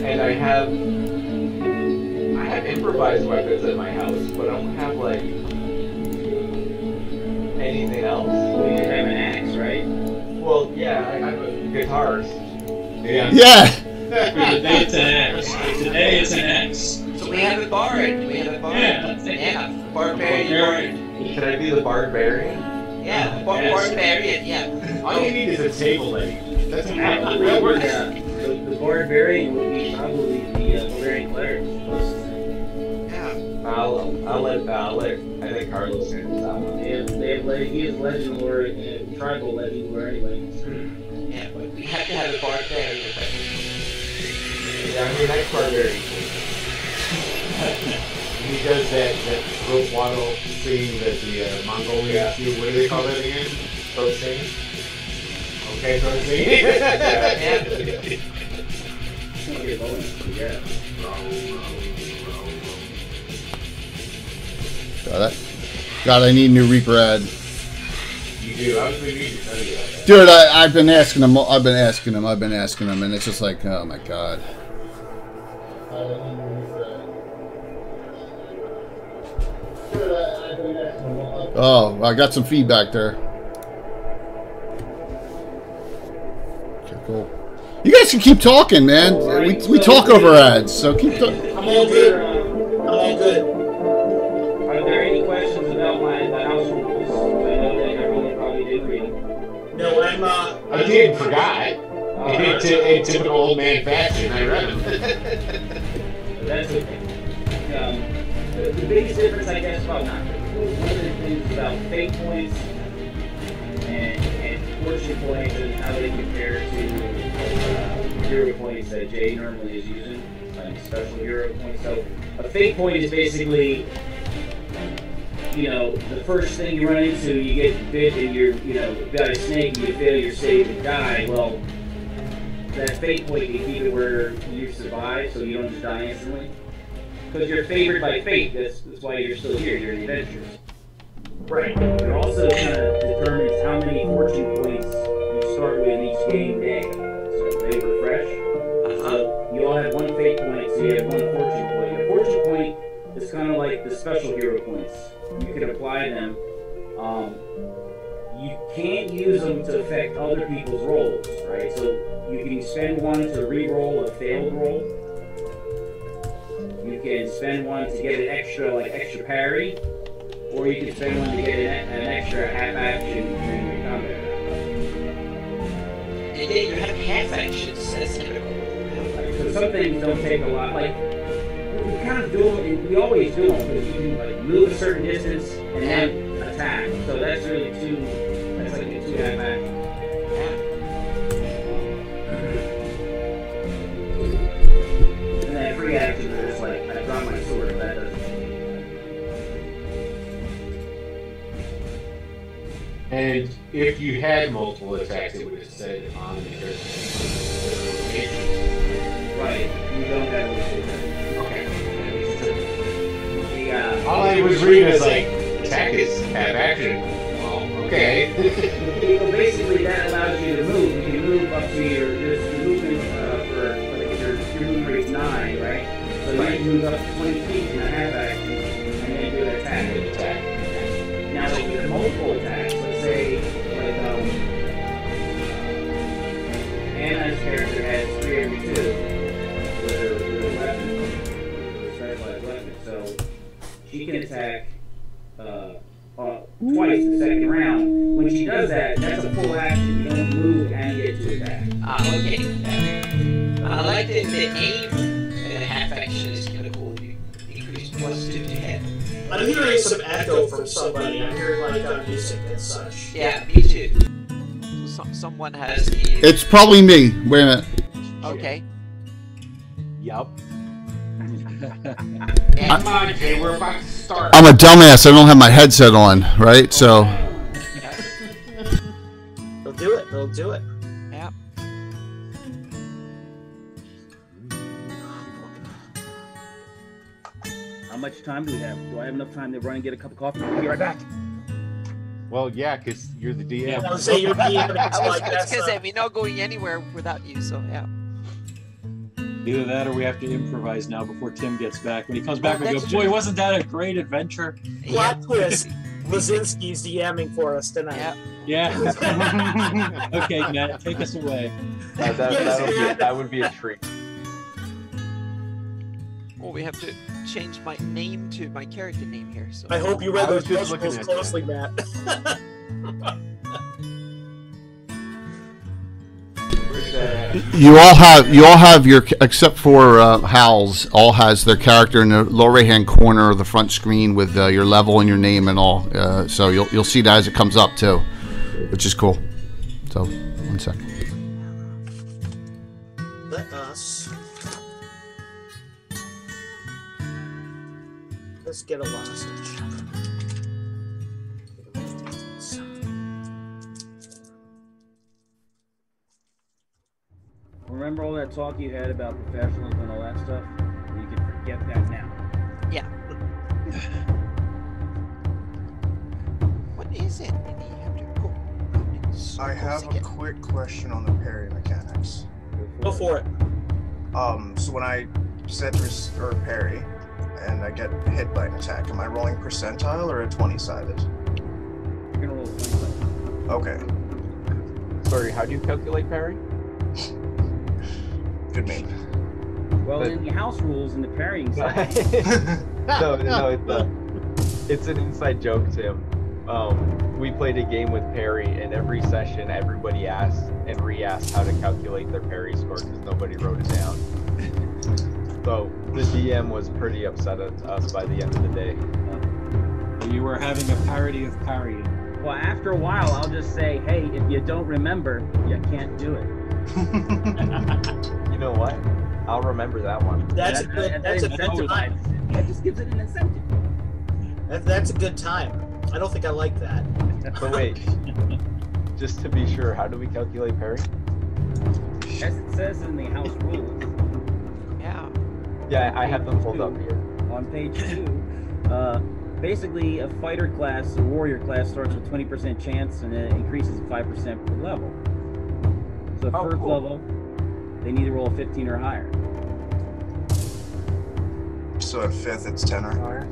and I have improvised weapons at my house, but I don't have like anything else. Well, you have an axe, right? Well, yeah, I have guitars. Yeah. Today it's an axe. Today it's an axe. So we have a bard. We have a bard. Yeah. Barbarian. Can I be the barbarian? Yeah, barbarian. Yeah. All you need is a table leg. That's The barbarian would be probably the barbarian cleric. Yeah. I'll let I think Carlos handles that one. He is legend lore and tribal legend lore anyway. Yeah, but we have to have a barbarian. Yeah, I mean, that's barbarian. He does that rope waddle thing that the Mongolians do. What do they call that again? Throat sing? Okay, throat sing. Yeah. Got it. God, I need new Reaper ad. You do. I was going to need to tell you that. Dude, I've been asking him, and it's just like, oh my God. Oh, I got some feedback there. Okay, cool. You guys can keep talking, man. We talk over ads, so keep talking. I'm all good. I'm all good. Are there any questions about the house rules? I know that everyone probably did read them. No, I did and forgot. In typical old man fashion, I read them. That's okay. The biggest difference, I guess, about one of the things about fate points and fortune points and how they compare to hero points that Jay normally is using, like special hero points. So a fate point is basically, the first thing you run into, you get bit and you're, got a snake and you fail your save and die. Well, that fate point, you keep it where you survive so you don't just die instantly. Because you're favored by fate, that's why you're still here, you're the adventurers. right. It also kind of determines how many fortune points you start with each game day. So they refresh. So you all have one fate point, so you have one fortune point. A fortune point is kind of like the special hero points. You can apply them. You can't use them to affect other people's rolls, right? So you can spend one to re-roll a failed roll. You can spend one to get an extra parry, or you can spend one to get an extra half action during your combat. And then you have half actions. That's critical. So some things don't take a lot. Like we kind of do them, and we always do them, because you can like move a certain distance and then attack. So that's really that's like a 2 half action. And then free actions are just like I draw my sword, and that doesn't. And if you had multiple attacks, it would have said on the character. Right. You don't have Okay. all I was reading is like, attack is half action. Well, okay. Well, basically, that allows you to move. You can move up to your movement for like your movement rate's 9, right? So you can move up to 20 feet in a half action and then do an attack. Now, if you have multiple attacks, let's say like Anna's character has 3 every 2 with her weapon, specialized weapon, so she can attack twice the second round. When she does that, that's a full action. You don't move and get to attack. Okay. I like the aim and half action is kind of cool. You increase +2 to hit. I'm hearing some echo from somebody. I'm hearing like music and such. Yeah, me too. Someone has the. It's probably me. Wait a minute. Okay. Yup. Come on, Jay, we're about to start. I'm a dumbass. I don't have my headset on, right? So. They'll do it. They'll do it. Yeah. How much time do we have? Do I have enough time to run and get a cup of coffee? I'll be right back. Well, yeah, because you're the DM. I was saying you're DM. I was gonna say we're not going anywhere without you, so yeah. Either that or we have to improvise now before Tim gets back. When he comes back, we go, boy, wasn't that a great adventure? Plot twist. Lazinski's DMing for us tonight. Yeah. Okay, Matt, take us away. That would be a treat. Or we have to change my name to my character name here. So I hope you read I was those just looking books at closely, Matt. You all have your, except for Hal's, all has their character in the lower right hand corner of the front screen with your level and your name and all. So you'll see that as it comes up too, which is cool. So 1 second. Let us. Let's get a lozenge. Remember all that talk you had about professionalism and all that stuff? You can forget that now. yeah. What is it? And you have to go. I have a quick question on the parry mechanics. Go for it. So when I set or parry and I get hit by an attack, am I rolling percentile or a 20-sided? You're gonna roll 20. Okay, Sorry, how do you calculate parry? good meme. Well, in the house rules in the parrying side, No, it's an inside joke, Tim. We played a game with Perry, and every session, everybody asked and re-asked how to calculate their parry score because nobody wrote it down. So the DM was pretty upset at us by the end of the day. You were having a parody of parrying. well, after a while, I'll just say, hey, if you don't remember, you can't do it. You know what? I'll remember that one. That's a good. That's a good time. That just gives it an incentive. That's a good time. I don't think I like that. But wait, just to be sure, how do we calculate parry? As it says in the house rules, Yeah. Yeah, I have them pulled up here. on page 2, basically a fighter class, a warrior class, starts with 20% chance and it increases 5% per level. So Oh, first cool. level, they need to roll a 15 or higher. So at 5th, it's 10 or higher?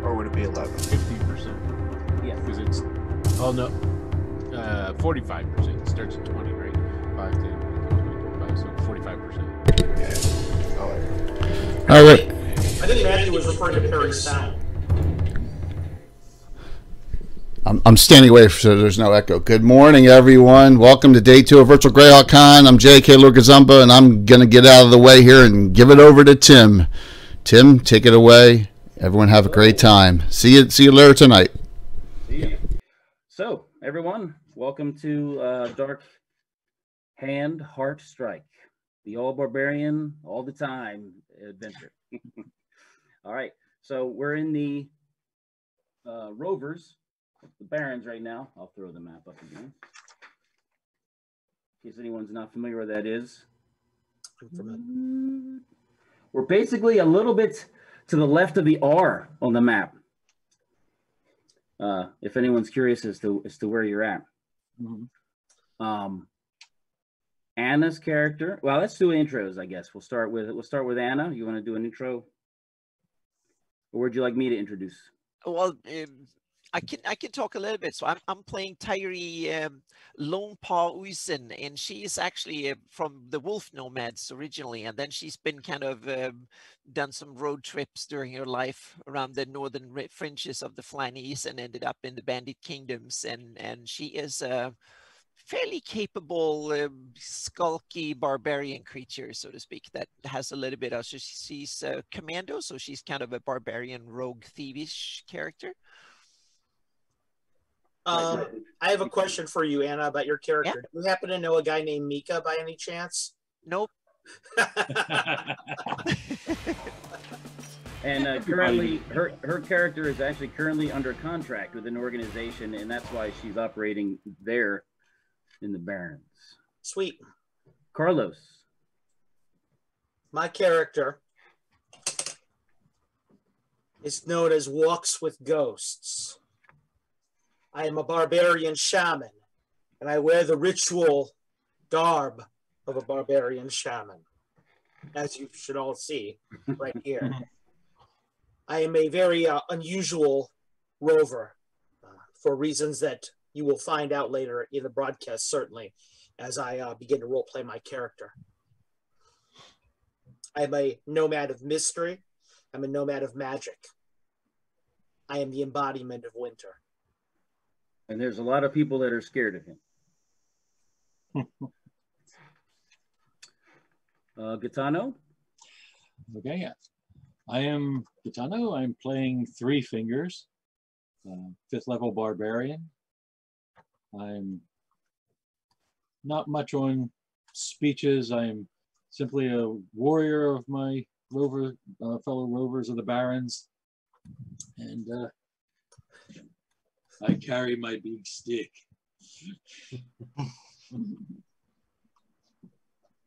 Or would it be 11? 15%. Yes. Because it's, oh no, 45%. It starts at 20, right? 5, 10, 25, so 45%. Oh, All right. I think Matthew was referring to Perry's sound. I'm standing away so there's no echo. Good morning, everyone. Welcome to day 2 of Virtual Greyhawk Con. I'm J.K. Lurgazumba, and I'm going to get out of the way here and give it over to Tim. Tim, take it away. Everyone have a great time. See you later tonight. See ya. So, everyone, welcome to Dark Hand Heart Strike, the all barbarian, all the time adventure. All right, so we're in the Rovers, the Barons right now. I'll throw the map up again, in case anyone's not familiar where that is. We're basically a little bit to the left of the R on the map. If anyone's curious as to where you're at. Anna's character. Well, let's do intros, I guess. We'll start with Anna. You want to do an intro, or would you like me to introduce? Well, I can talk a little bit. So I'm playing Tyri Lone Paw Uysen, and she is actually from the Wolf Nomads originally, and then she's been kind of done some road trips during her life around the northern fringes of the Flannies and ended up in the Bandit Kingdoms, and she is a fairly capable, skulky barbarian creature, so to speak, that has a little bit of, so she's a commando, so she's kind of a barbarian rogue thievish character. I have a question for you, Anna, about your character. Do you happen to know a guy named Mika by any chance? Nope. And currently, her character is actually currently under contract with an organization, and that's why she's operating there in the Barrens. Sweet. Carlos. My character is known as Walks with Ghosts. I am a barbarian shaman, and I wear the ritual garb of a barbarian shaman, as you should all see right here. I am a very unusual rover for reasons that you will find out later in the broadcast, certainly, as I begin to roleplay my character. I'm a nomad of mystery. I'm a nomad of magic. I am the embodiment of winter. And there's a lot of people that are scared of him. Gitano? Okay, yeah. I am Gitano. I'm playing Three Fingers, 5th level barbarian. I'm not much on speeches. I'm simply a warrior of my fellow rovers of the Barrens. And I carry my big stick.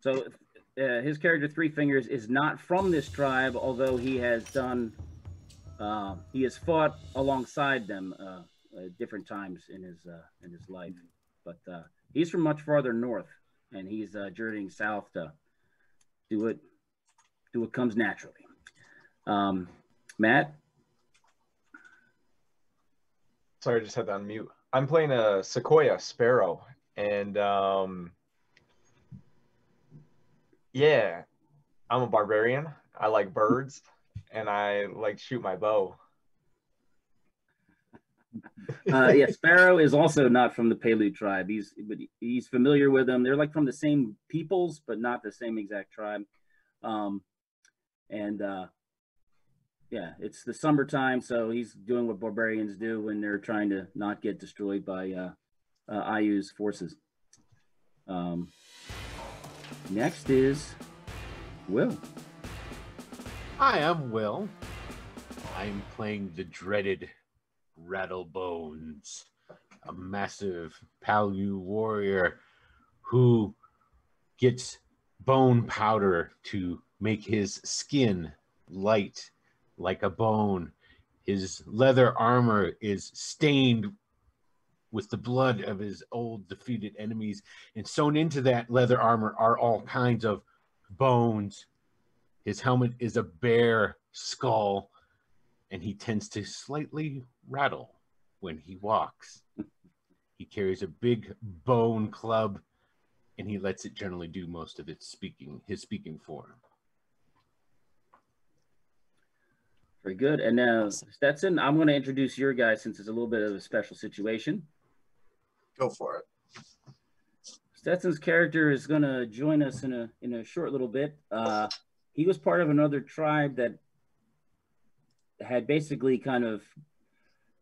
So his character Three Fingers is not from this tribe, although he has fought alongside them at different times in his life. But he's from much farther north, and he's journeying south to do what comes naturally. Matt? Sorry, I just had that on mute. I'm playing a Sequoia Sparrow, and yeah, I'm a barbarian. I like birds, and I like to shoot my bow. Yeah, Sparrow is also not from the Pailu tribe. He's familiar with them. They're like from the same peoples, but not the same exact tribe. Yeah, it's the summertime, so he's doing what barbarians do when they're trying to not get destroyed by IU's forces. Next is Will. Hi, I'm Will. I'm playing the dreaded Rattlebones, a massive Palu warrior who gets bone powder to make his skin light like a bone. His leather armor is stained with the blood of his old defeated enemies, and sewn into that leather armor are all kinds of bones. His helmet is a bear skull, and he tends to slightly rattle when he walks. He carries a big bone club, and he lets it generally do most of his speaking for him. Very good. And now, Stetson, I'm going to introduce your guy since it's a little bit of a special situation. Go for it. Stetson's character is going to join us in a short little bit. He was part of another tribe that had basically kind of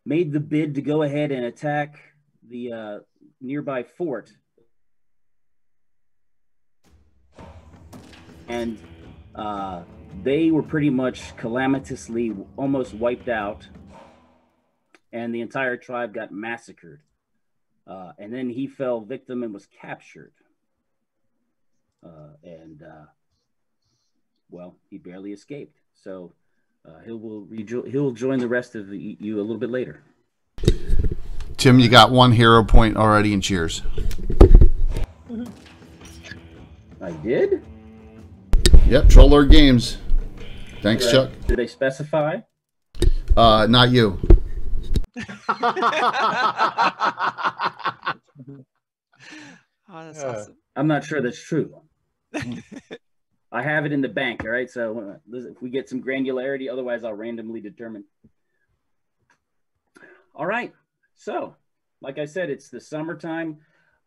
made the bid to go ahead and attack the nearby fort. And they were pretty much calamitously almost wiped out, and the entire tribe got massacred. And then he fell victim and was captured. Well, he barely escaped. So he'll join the rest of you a little bit later. Tim, you got 1 hero point already in Cheers. I did? Yep, Troller Games. Thanks, Chuck. Did they specify? Not you. Oh, that's awesome. I'm not sure that's true. I have it in the bank, all right? So if we get some granularity, otherwise I'll randomly determine. All right. So, like I said, it's the summertime.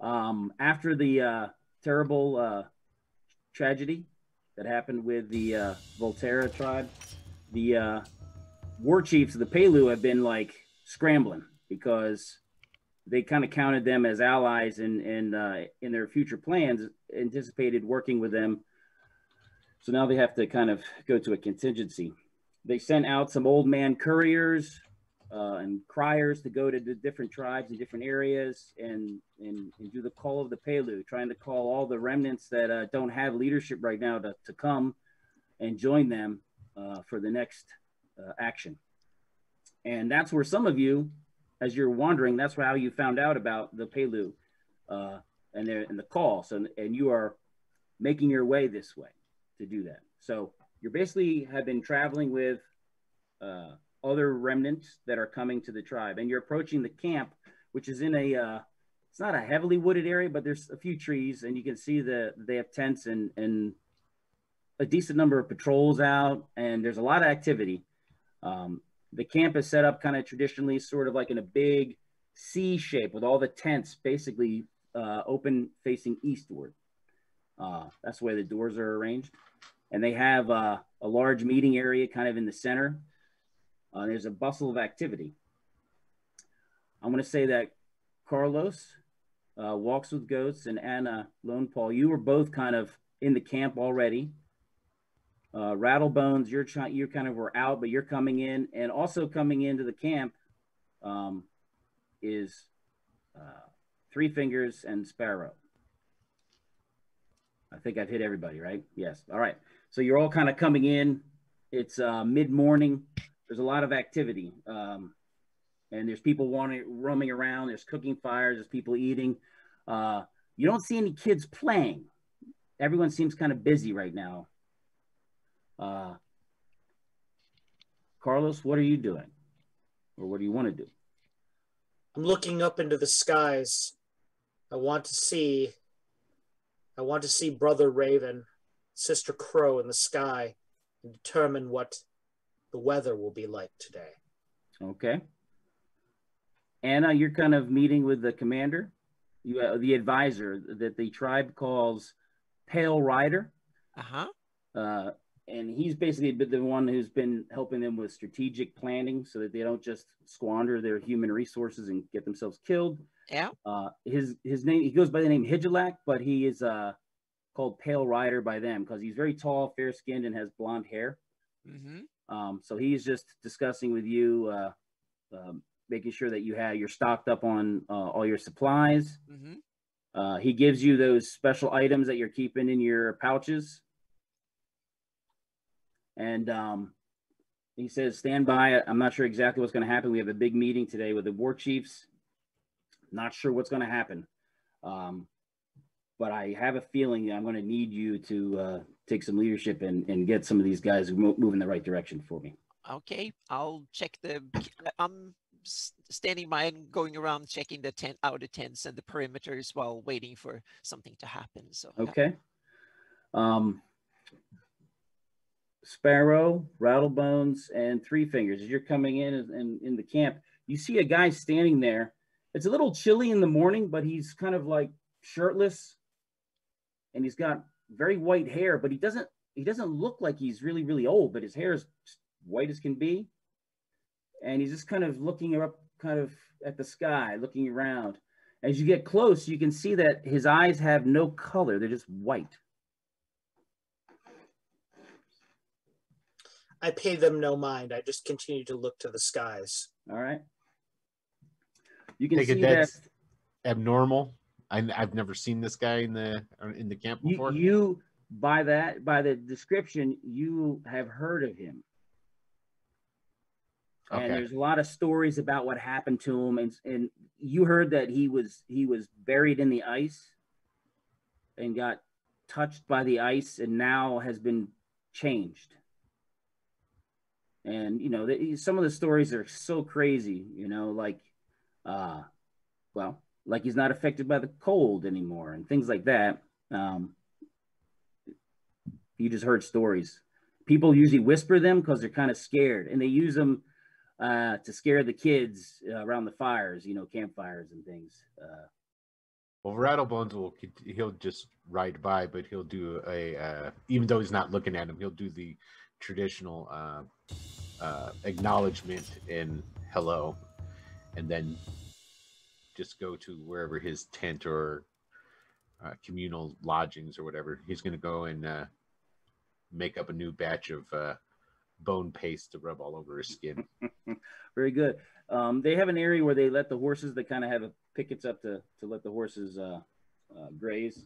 After the terrible tragedy that happened with the Volterra tribe, the war chiefs of the Pailu have been like scrambling because they kind of counted them as allies in their future plans, anticipated working with them. So now they have to kind of go to a contingency. They sent out some old man couriers and criers to go to the different tribes in different areas and do the call of the Pailu, trying to call all the remnants that don't have leadership right now to come and join them for the next action. And that's where some of you, as you're wandering, that's how you found out about the Pailu and the call. So, and you are making your way this way to do that. So you basically have been traveling with other remnants that are coming to the tribe, and you're approaching the camp, which is in a it's not a heavily wooded area, but there's a few trees, and you can see they have tents and a decent number of patrols out, and there's a lot of activity. The camp is set up kind of traditionally, sort of like in a big C shape with all the tents basically open facing eastward. That's the way the doors are arranged. And they have a large meeting area kind of in the center. There's a bustle of activity. I'm going to say that Carlos, Walks with Ghosts, and Anna Lone Paul, you were both kind of in the camp already. Rattlebones, you're kind of were out, but you're coming in, and also coming into the camp is Three Fingers and Sparrow. I think I've hit everybody, right? Yes. All right. So you're all kind of coming in. It's mid-morning. There's a lot of activity, and there's people roaming around. There's cooking fires. There's people eating. You don't see any kids playing. Everyone seems kind of busy right now. Carlos, what are you doing? Or what do you want to do? I'm looking up into the skies. I want to see Brother Raven, Sister Crow in the sky, and determine what the weather will be like today. Okay. Anna, you're kind of meeting with the commander, the advisor that the tribe calls Pale Rider. Uh-huh. And he's basically the one who's been helping them with strategic planning so that they don't just squander their human resources and get themselves killed. Yeah. His name, he goes by the name Hijilak, but he is called Pale Rider by them because he's very tall, fair-skinned, and has blonde hair. Mm-hmm. So he's just discussing with you, making sure that you're stocked up on all your supplies. Mm-hmm. He gives you those special items that you're keeping in your pouches. And he says, stand by. I'm not sure exactly what's going to happen. We have a big meeting today with the war chiefs. Not sure what's going to happen. But I have a feeling I'm going to need you to take some leadership and get some of these guys move in the right direction for me. Okay, I'll check I'm standing by and going around checking the outer tents and the perimeters while waiting for something to happen. So okay. Sparrow, Rattlebones, and Three Fingers, as you're coming in the camp, you see a guy standing there. It's a little chilly in the morning, but he's kind of like shirtless, and he's got very white hair, but he doesn't look like he's really, really old, but his hair is white as can be. And he's just kind of looking up kind of at the sky, looking around. As you get close, you can see that his eyes have no color. They're just white. I pay them no mind. I just continue to look to the skies. All right. You can Take see it that's abnormal. I've never seen this guy in the camp before. You by the description, you have heard of him. Okay. And there's a lot of stories about what happened to him, and you heard that he was buried in the ice and got touched by the ice and now has been changed. And, you know, some of the stories are so crazy, you know, like, like he's not affected by the cold anymore and things like that. You just heard stories. People usually whisper them because they're kind of scared, and they use them to scare the kids around the fires, you know, campfires and things. Well, Rattlebones he'll just ride by, but he'll do even though he's not looking at him, he'll do the traditional acknowledgement in hello, and then just go to wherever his tent or communal lodgings or whatever. He's going to go and make up a new batch of bone paste to rub all over his skin. Very good. They have an area where they let the horses, they kind of have pickets up to let the horses graze.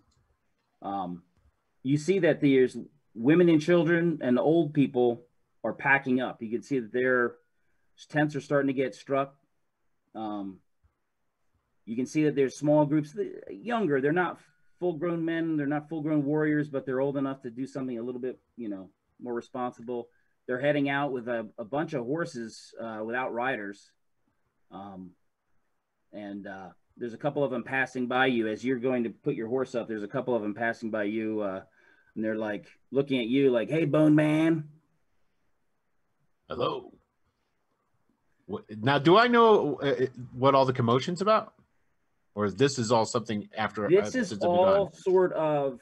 You see that there's women and children and old people are packing up. You can see that their tents are starting to get struck. You can see that there's small groups, younger, they're not full-grown men. They're not full-grown warriors, but they're old enough to do something a little bit, more responsible. They're heading out with a bunch of horses without riders. There's a couple of them passing by you as you're going to put your horse up. There's a couple of them passing by you, and they're like looking at you like, "Hey, Bone Man." Hello. Now, do I know what all the commotion's about? Or is this all something after? This is all sort of,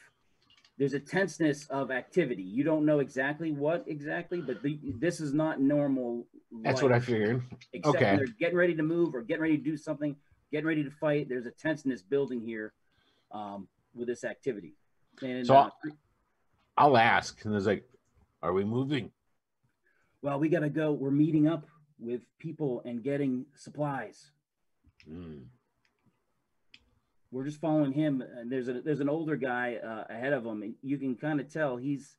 there's a tenseness of activity. You don't know exactly what but this is not normal life. That's what I figured. Except Okay. when they're getting ready to move or getting ready to do something, getting ready to fight. There's a tenseness building here with this activity. And so I'll ask, and it's like, are we moving? Well, we got to go. We're meeting up with people and getting supplies. We're just following him, and there's an older guy ahead of him, and you can kind of tell he's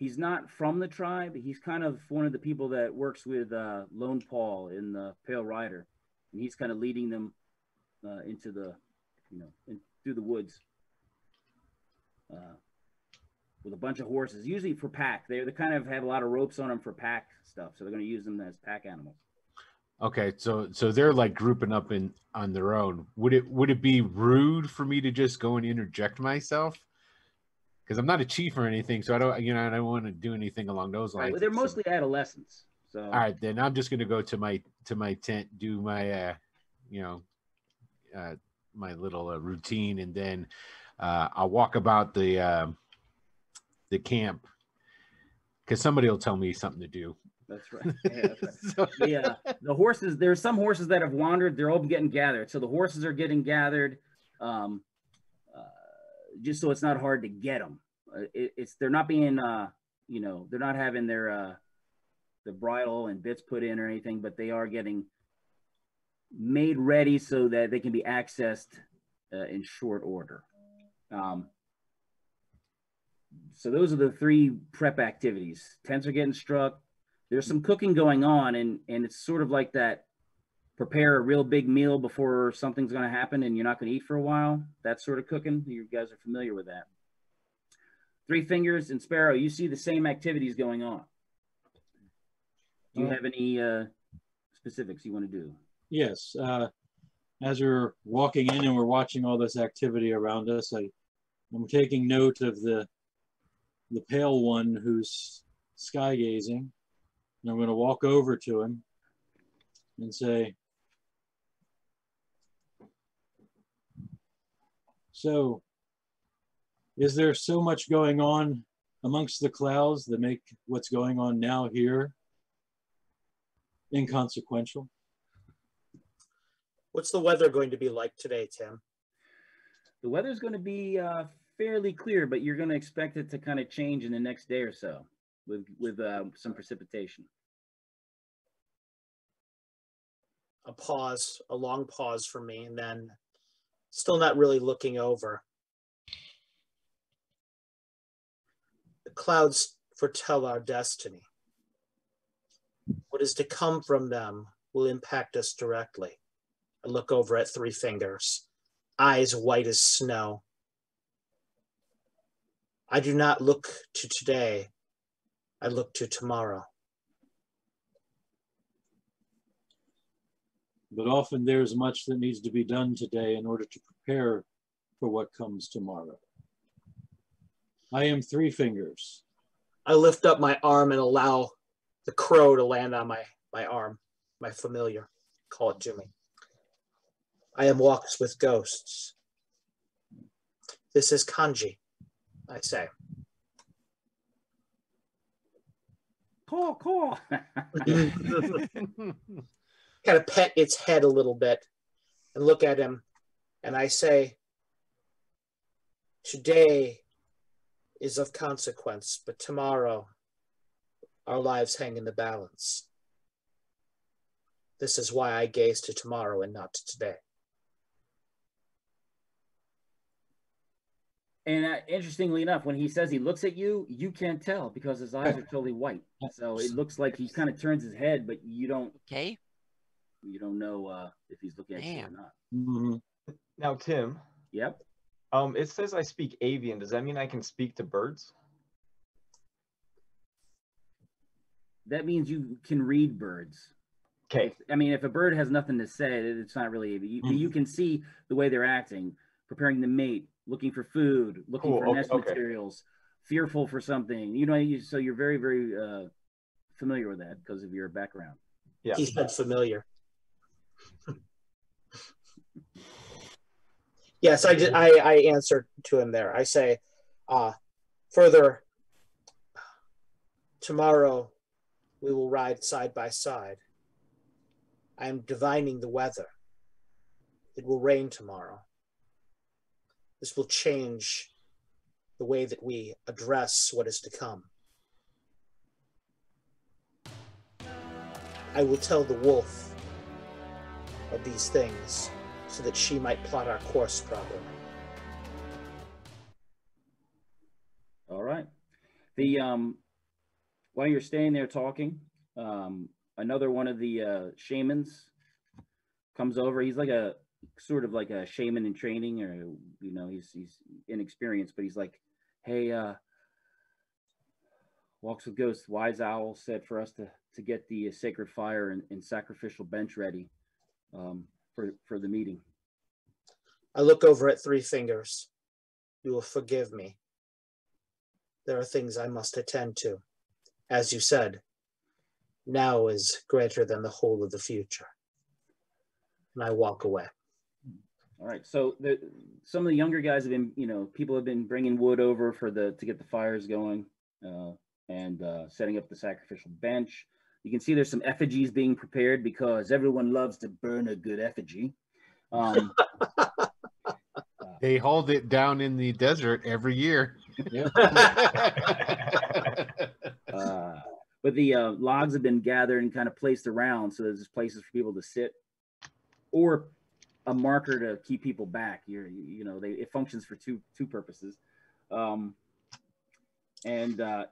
not from the tribe. He's kind of one of the people that works with Lone Paul in the Pale Rider, and he's kind of leading them into the, through the woods with a bunch of horses, usually for pack. They kind of have a lot of ropes on them for pack stuff, so they're going to use them as pack animals. Okay, so they're like grouping up on their own. Would it be rude for me to just go and interject myself? Because I'm not a chief or anything, so I don't want to do anything along those lines. Right, well, they're mostly adolescents. So all right, then I'm just going to go to my tent, do my my little routine, and then I'll walk about the camp because somebody will tell me something to do. That's right. Yeah, that's right. The horses, there's some horses that have wandered. They're all getting gathered. So the horses are getting gathered just so it's not hard to get them. They're not being, they're not having their the bridle and bits put in or anything, but they are getting made ready so that they can be accessed in short order. So those are the three prep activities. Tents are getting struck. There's some cooking going on, and it's sort of like that, prepare a real big meal before something's going to happen and you're not going to eat for a while. That sort of cooking. You guys are familiar with that. Three Fingers and Sparrow, you see the same activities going on. Do you have any specifics you want to do? Yes. As we're walking in and we're watching all this activity around us, I'm taking note of the pale one who's sky gazing. And I'm going to walk over to him and say, "So, is there so much going on amongst the clouds that make what's going on now here inconsequential?" What's the weather going to be like today, Tim? The weather's going to be fairly clear, but you're going to expect it to kind of change in the next day or so with some precipitation. A long pause for me, and then still not really looking over. The clouds foretell our destiny. What is to come from them will impact us directly. I look over at Three Fingers, eyes white as snow. I do not look to today, I look to tomorrow. But often there's much that needs to be done today in order to prepare for what comes tomorrow. I am Three Fingers. I lift up my arm and allow the crow to land on my arm, my familiar. Call it Jimmy. I am Walks with Ghosts. This is Kanji, I say. Cool. Kind of pet its head a little bit and look at him, and I say, today is of consequence, but tomorrow our lives hang in the balance. This is why I gaze to tomorrow and not to today. And interestingly enough, when he says he looks at you, you can't tell because his eyes are totally white. So it looks like he kind of turns his head, but you don't. Okay. You don't know if he's looking at you or not. Mm-hmm. Now, Tim. Yep. It says I speak avian. Does that mean I can speak to birds? That means you can read birds. Okay. I mean, if a bird has nothing to say, it's not really. You can see the way they're acting, preparing to mate, looking for food, looking for nest materials, fearful for something. You know, so you're very, very familiar with that because of your background. Yeah, he said familiar. Yes, I answered to him there. I say, further, tomorrow we will ride side by side. I am divining the weather. It will rain tomorrow. This will change the way that we address what is to come. I will tell the wolf of these things so that she might plot our course properly. All right. The while you're staying there talking, another one of the shamans comes over. He's like a sort of like a shaman in training, or you know, he's inexperienced, but he's like, hey, Walks with Ghosts, Wise Owl said for us to get the sacred fire and sacrificial bench ready for the meeting. I look over at Three Fingers. You will forgive me. There are things I must attend to. As you said, now is greater than the whole of the future. And I walk away. All right. So some of the younger guys have been, you know, people have been bringing wood over to get the fires going and setting up the sacrificial bench. You can see there's some effigies being prepared because everyone loves to burn a good effigy. They hold it down in the desert every year. Yep. But the logs have been gathered and kind of placed around, so there's just places for people to sit, or a marker to keep people back. You know, it functions for two purposes. And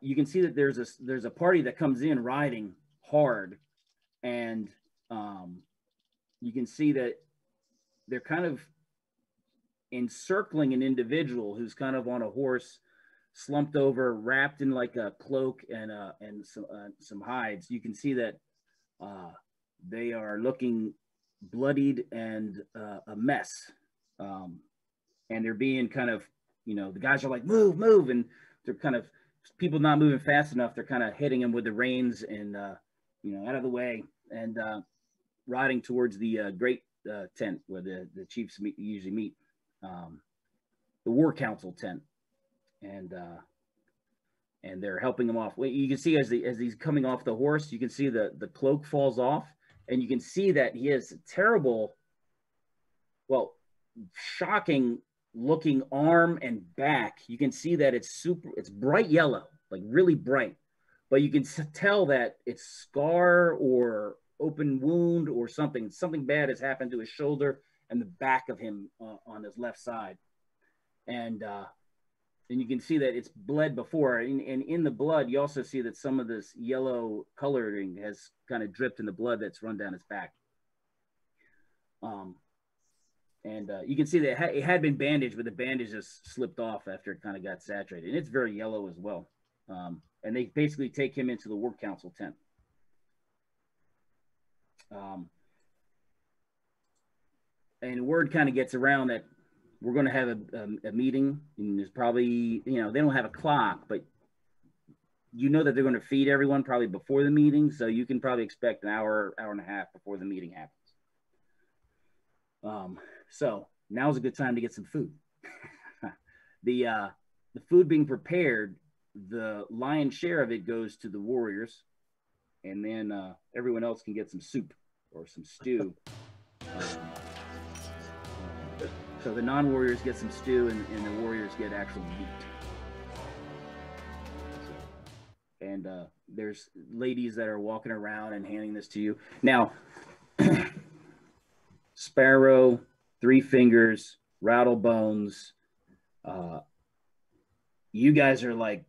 you can see that there's a party that comes in riding hard, and you can see that they're kind of encircling an individual who's kind of on a horse, slumped over, wrapped in like a cloak and some hides. You can see that they are looking bloodied and a mess, and they're being kind of, you know, the guys are like, move, and they're kind of, people not moving fast enough, they're kind of hitting them with the reins and you know, out of the way, and riding towards the great tent where the chiefs usually meet, the war council tent, and they're helping him off. You can see as he's coming off the horse, you can see the cloak falls off, and you can see that he has a terrible, well, shocking looking arm and back. You can see that it's bright yellow, like really bright, but you can tell that it's scar or open wound or something bad has happened to his shoulder and the back of him on his left side. And you can see that it's bled before, and in the blood, you also see that some of this yellow coloring has kind of dripped in the blood that's run down his back. And you can see that it had been bandaged, but the bandage just slipped off after it kind of got saturated. And it's very yellow as well. And they basically take him into the work council tent. And word kind of gets around that we're going to have a meeting, and there's probably, you know, they don't have a clock, but you know that they're going to feed everyone probably before the meeting, so you can probably expect an hour and a half before the meeting happens. So now's a good time to get some food. The food being prepared, the lion's share of it goes to the warriors, and then everyone else can get some soup or some stew. So the non-warriors get some stew, and the warriors get actual meat. And there's ladies that are walking around and handing this to you. Now, Sparrow, Three Fingers, Rattlebones, you guys are like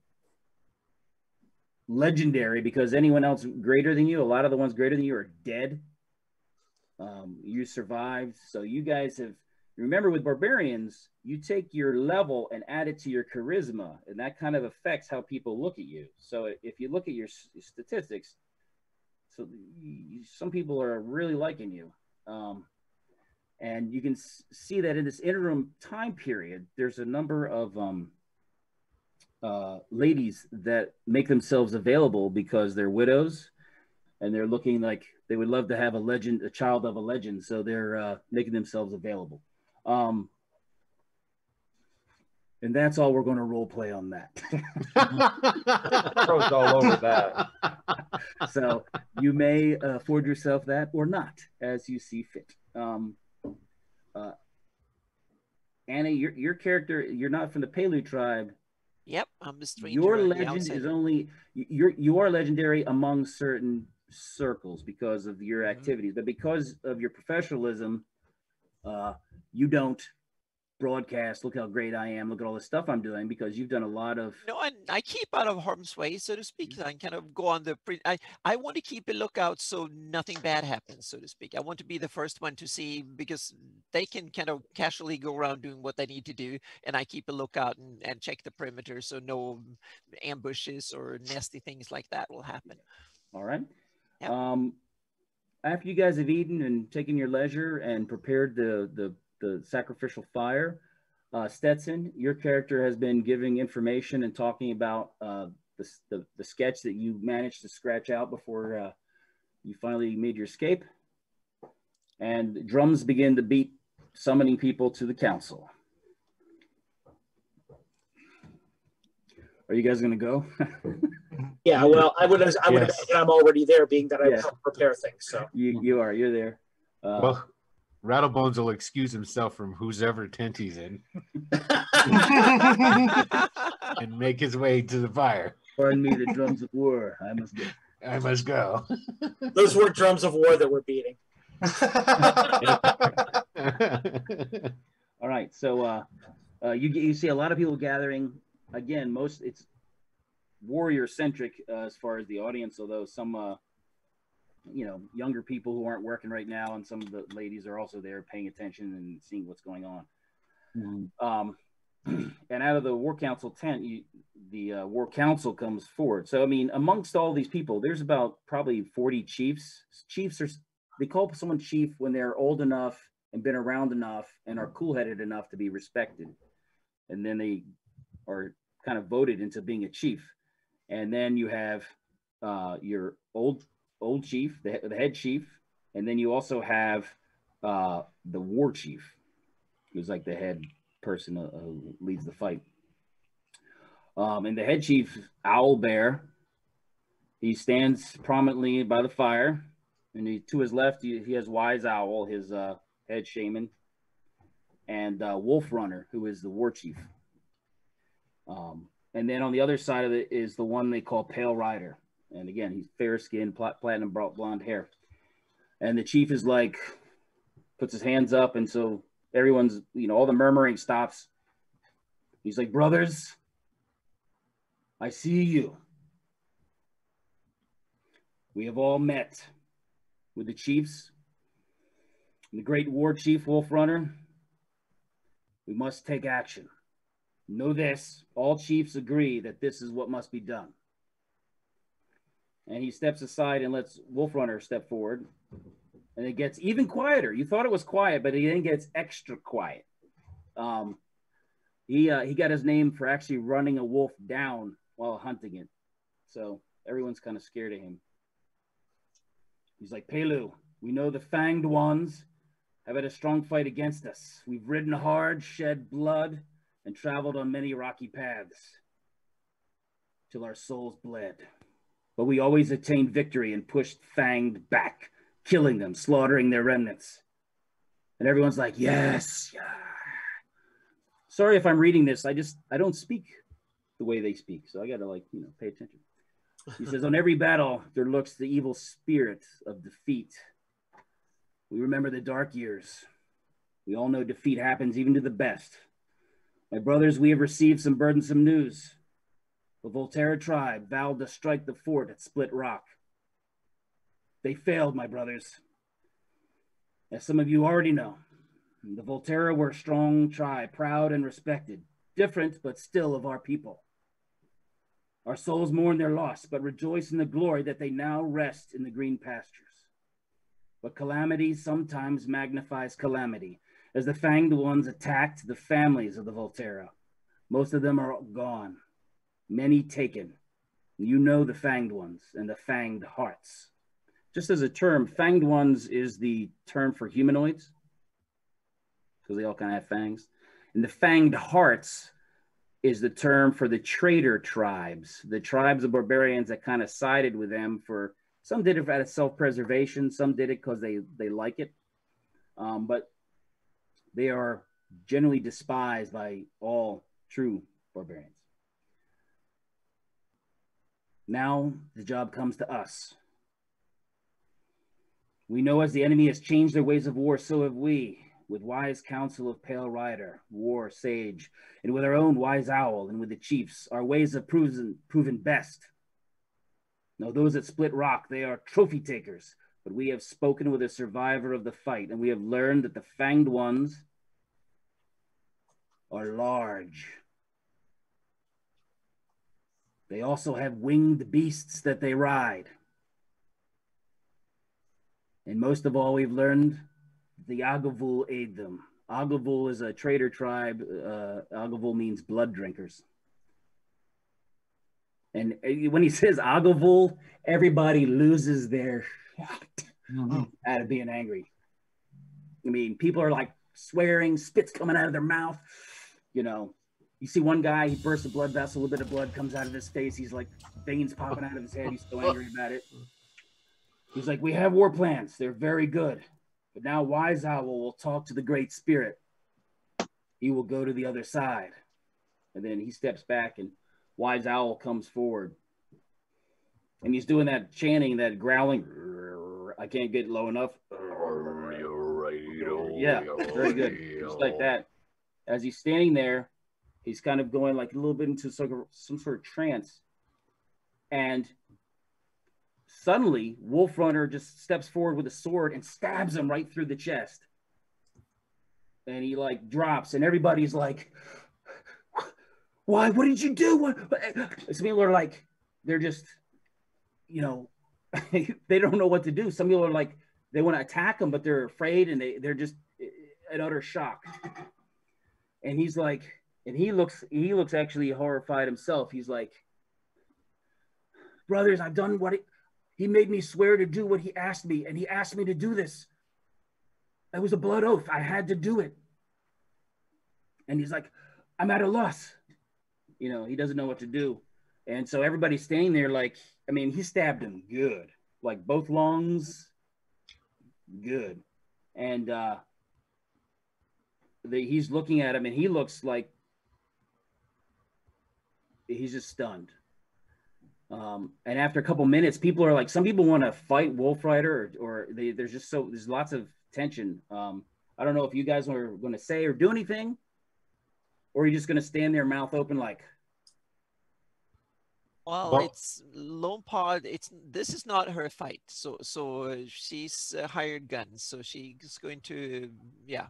legendary because anyone else greater than you, a lot of the ones greater than you are dead. You survived, so you guys have Remember, with barbarians, you take your level and add it to your charisma, and that kind of affects how people look at you. So if you look at your statistics, so some people are really liking you. And you can see that in this interim time period, there's a number of ladies that make themselves available because they're widows and they're looking like they would love to have a child of a legend. So they're making themselves available. And that's all we're going to role play on that. Throws all over that. So you may afford yourself that or not, as you see fit. Anna, your character, you're not from the Palu tribe. Yep, I'm a stranger. Your legend is only you are legendary among certain circles because of your activities, but because of your professionalism, you don't broadcast, look how great I am, look at all the stuff I'm doing, because you've done a lot of... No, and I keep out of harm's way, so to speak. I kind of go on the... I want to keep a lookout so nothing bad happens, so to speak. I want to be the first one to see, because they can kind of casually go around doing what they need to do, and I keep a lookout and check the perimeter so no ambushes or nasty things like that will happen. All right. Yep. After you guys have eaten and taken your leisure and prepared the sacrificial fire, Stetson, your character has been giving information and talking about the sketch that you managed to scratch out before you finally made your escape. And drums begin to beat, summoning people to the council. Are you guys going to go? Yeah, well, I would imagine I'm already there, being that I help prepare things. So you're there. Well, Rattlebones will excuse himself from whoever tent he's in and make his way to the fire. Pardon me, the drums of war. I must go. I must go. Those were drums of war that we're beating. All right, so you see a lot of people gathering. Again, it's warrior centric as far as the audience, although some younger people who aren't working right now, and some of the ladies are also there paying attention and seeing what's going on. Mm-hmm. And out of the war council tent, the war council comes forward. So I mean, amongst all these people, there's about probably 40 chiefs. Chiefs they call someone chief when they're old enough and been around enough and are cool-headed enough to be respected, and then they are kind of voted into being a chief. And then you have your old chief, the head chief, and then you also have the war chief, who's like the head person who leads the fight. And the head chief, Owl Bear, he stands prominently by the fire, and to his left he has Wise Owl, his head shaman, and Wolf Runner, who is the war chief. And then on the other side of it is the one they call Pale Rider. And again, he's fair-skinned, platinum blonde hair. And the chief is like, puts his hands up, and so everyone's, all the murmuring stops. He's like, brothers, I see you. We have all met with the chiefs and the great war chief, Wolf Runner. We must take action. Know this, all chiefs agree that this is what must be done. And he steps aside and lets Wolf Runner step forward. And it gets even quieter. You thought it was quiet, but it then gets extra quiet. He got his name for actually running a wolf down while hunting it. So everyone's kind of scared of him. He's like, Pelu, we know the Fanged Ones have had a strong fight against us. We've ridden hard, shed blood, and traveled on many rocky paths till our souls bled. But we always attained victory and pushed Fanged back, killing them, slaughtering their remnants. And everyone's like, yes. Yeah. Sorry if I'm reading this. I don't speak the way they speak. So I got to pay attention. He says, on every battle, there lurks the evil spirit of defeat. We remember the dark years. We all know defeat happens even to the best. My brothers, we have received some burdensome news. The Volterra tribe vowed to strike the fort at Split Rock. They failed, my brothers. As some of you already know, The Volterra were a strong tribe, proud and respected, different but still of our people. Our souls mourn their loss, but rejoice in the glory that they now rest in the green pastures. But calamity sometimes magnifies calamity, as the Fanged Ones attacked the families of the Volterra. Most of them are gone, many taken. You know the Fanged Ones and the Fanged Hearts. Just as a term, Fanged Ones is the term for humanoids, because they all kind of have fangs. And the Fanged Hearts is the term for the traitor tribes, the tribes of barbarians that kind of sided with them for, some did it out of self-preservation, some did it because they like it. But they are generally despised by all true barbarians. Now the job comes to us. We know as the enemy has changed their ways of war, so have we, with wise counsel of Pale Rider, war sage, and with our own wise owl, and with the chiefs, our ways have proven best. Now those that split rock, they are trophy takers, but we have spoken with a survivor of the fight, and we have learned that the Fanged Ones are large. They also have winged beasts that they ride. And most of all, we've learned the Agavul aid them. Agavul is a traitor tribe. Agavul means blood drinkers. And when he says Agavul, everybody loses their shit out of being angry. I mean, people are like swearing, spit's coming out of their mouth. You know, you see one guy, he bursts a blood vessel, a little bit of blood comes out of his face. He's like, veins popping out of his head. He's so angry about it. He's like, we have war plans. They're very good. But now Wise Owl will talk to the Great Spirit. He will go to the other side. And then he steps back and Wise Owl comes forward. And he's doing that chanting, that growling. I can't get low enough. Yeah, very good. Just like that. As he's standing there, he's kind of going like a little bit into some sort of trance. And suddenly, Wolf Runner just steps forward with a sword and stabs him right through the chest. And he like drops, and everybody's like, "Why? What did you do?" What? Some people are like, they're just, you know, they don't know what to do. Some people are like, they want to attack him, but they're afraid, and they're just in utter shock. And he's like, and he looks actually horrified himself. He's like, "Brothers, I've done what he made me swear to do what he asked me, and he asked me to do this. That was a blood oath. I had to do it." And he's like, "I'm at a loss." You know, he doesn't know what to do. And so everybody's standing there like, I mean, he stabbed him good. Like both lungs, good. And he's looking at him, and he looks like he's just stunned. And after a couple minutes, people are like, some people want to fight Wolf Rider, or there's lots of tension. I don't know if you guys are going to say or do anything, or you're just going to stand there mouth open like. Well, it's Lone Paw. This is not her fight. So she's hired guns. So she's going to, yeah.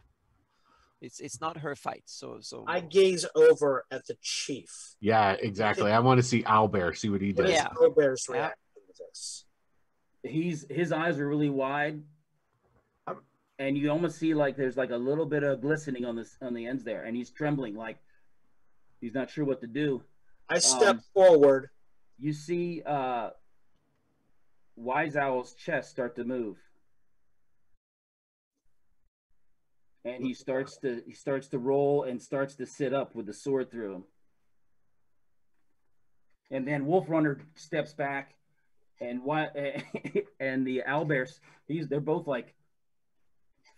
It's not her fight. So I gaze over at the chief. Yeah, exactly. I want to see Owlbear, see what he does. Yeah. Owlbear's reaction to this. His eyes are really wide, and you almost see like there's like a little bit of glistening on the ends there, and he's trembling, like he's not sure what to do. I step forward. You see Wise Owl's chest start to move. And he starts to roll and starts to sit up with the sword through him. And then Wolf Runner steps back, and and the owlbears, they're both like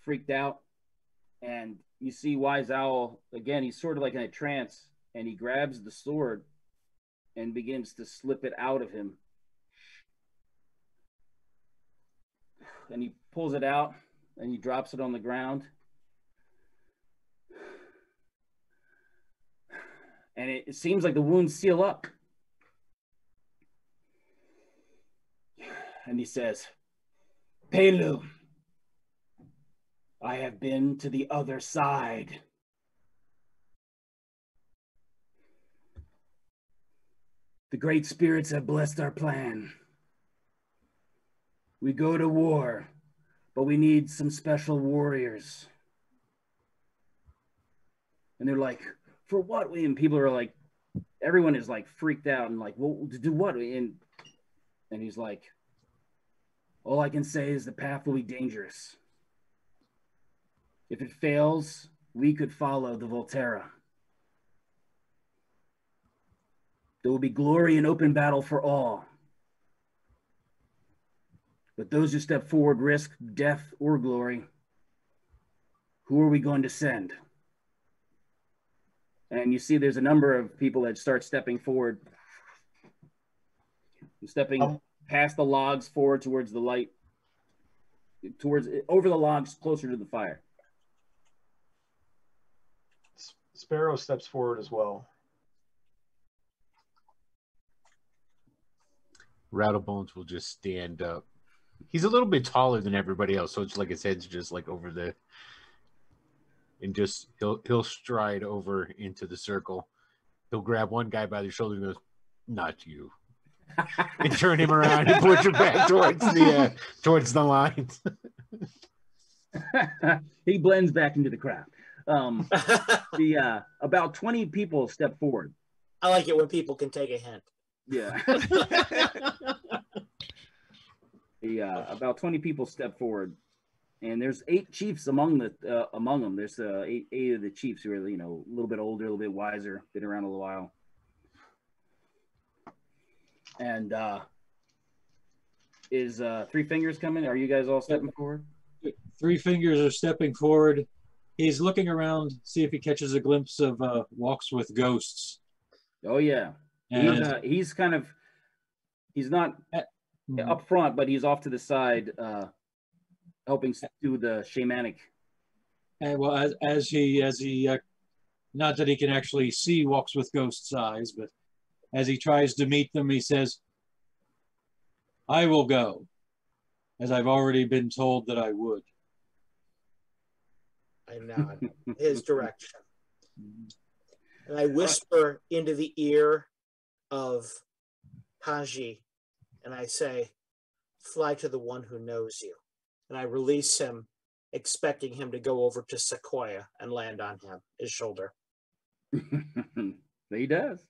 freaked out. And you see Wise Owl again. He's sort of like in a trance, and he grabs the sword and begins to slip it out of him. And he pulls it out, and he drops it on the ground. And it seems like the wounds seal up. And he says, "Pelu, I have been to the other side. The great spirits have blessed our plan. We go to war, but we need some special warriors. And they're like, for what? And people are like, everyone is like freaked out and like, well, to do what? And he's like, all I can say is the path will be dangerous. If it fails, we could follow the Volterra. There will be glory and open battle for all. But those who step forward risk death or glory. Who are we going to send? And you see there's a number of people that start stepping forward. Stepping past the logs forward towards the light. Over the logs closer to the fire. Sparrow steps forward as well. Rattlebones will just stand up. He's a little bit taller than everybody else, so it's like his head's just like over the, and just he'll stride over into the circle. He'll grab one guy by the shoulder and goes, "Not you," and turn him around and push him back towards the lines. He blends back into the crowd. About 20 people step forward. I like it when people can take a hint. Yeah. About 20 people step forward, and there's 8 chiefs among them. There's eight of the chiefs who are, a little bit older, a little bit wiser, been around a little while. And is Three Fingers coming? Are you guys all stepping forward? Three Fingers are stepping forward. He's looking around, see if he catches a glimpse of Walks with Ghosts. Oh yeah, and he's not up front, but he's off to the side, helping do the shamanic. And well, as he not that he can actually see Walks with Ghosts' eyes, but as he tries to meet them, he says, "I will go, as I've already been told that I would." I nod his direction. And I whisper into the ear of Haji, and I say, "Fly to the one who knows you." And I release him, expecting him to go over to Sequoia and land on his shoulder. He does.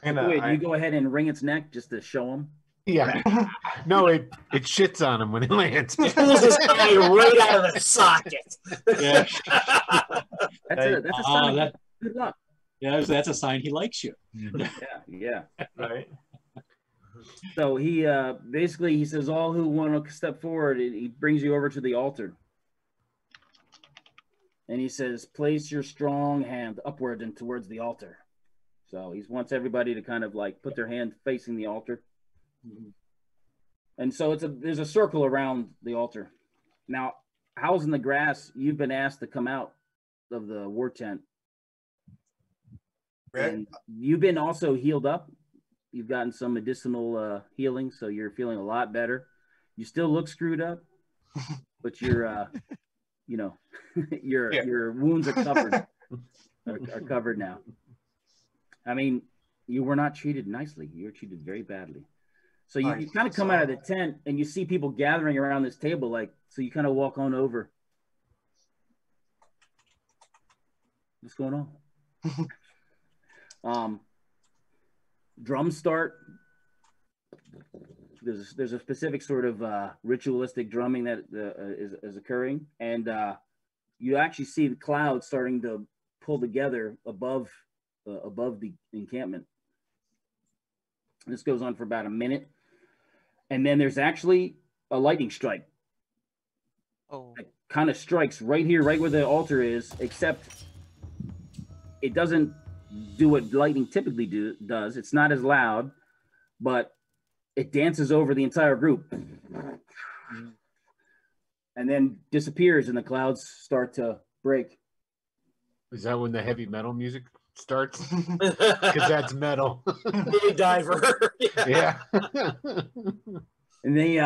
And you go ahead and wring its neck just to show him. Yeah. No, it shits on him when it lands. Pulls his eye right out of the socket. Yeah. That's a sign. Good luck. Yeah, that's a sign he likes you. Yeah. Right. So he basically he says, all who want to step forward, he brings you over to the altar. And he says, place your strong hand upward and towards the altar. So he wants everybody to kind of like put their hand facing the altar. And so there's a circle around the altar. Now, Howls in the Grass, you've been asked to come out of the war tent. Right. And you've been also healed up. You've gotten some medicinal healing, so you're feeling a lot better. You still look screwed up, but you're, your wounds are covered. are covered now. I mean, you were not treated nicely. You were treated very badly. So you kind of come out of the tent and you see people gathering around this table, so you kind of walk on over. What's going on? Drums start. There's a specific sort of ritualistic drumming that is occurring, and you actually see the clouds starting to pull together above the encampment. This goes on for about a minute. And then there's actually a lightning strike. Oh. It kind of strikes right here, right where the altar is, except it doesn't do what lightning typically does. It's not as loud, but it dances over the entire group. And then disappears and the clouds start to break. Is that when the heavy metal music starts? Because that's metal. Big diver. Yeah. And they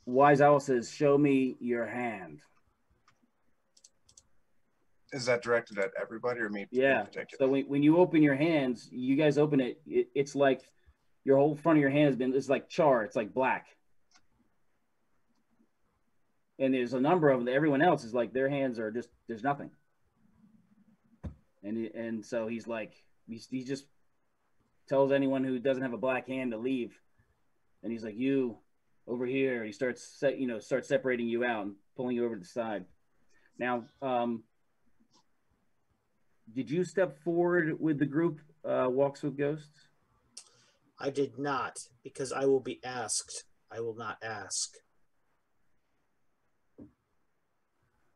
Wise Owl says, "Show me your hand." Is that directed at everybody or me Yeah. in particular? So when you open your hands, you guys open it, it's like your whole front of your hand has been, it's like char, it's like black. And there's a number of them. Everyone else is like, their hands are just, there's nothing. And so he's like, he just tells anyone who doesn't have a black hand to leave. And he's like, you over here. He starts separating you out and pulling you over to the side. Now, did you step forward with the group Walks with Ghosts? I did not, because I will be asked. I will not ask.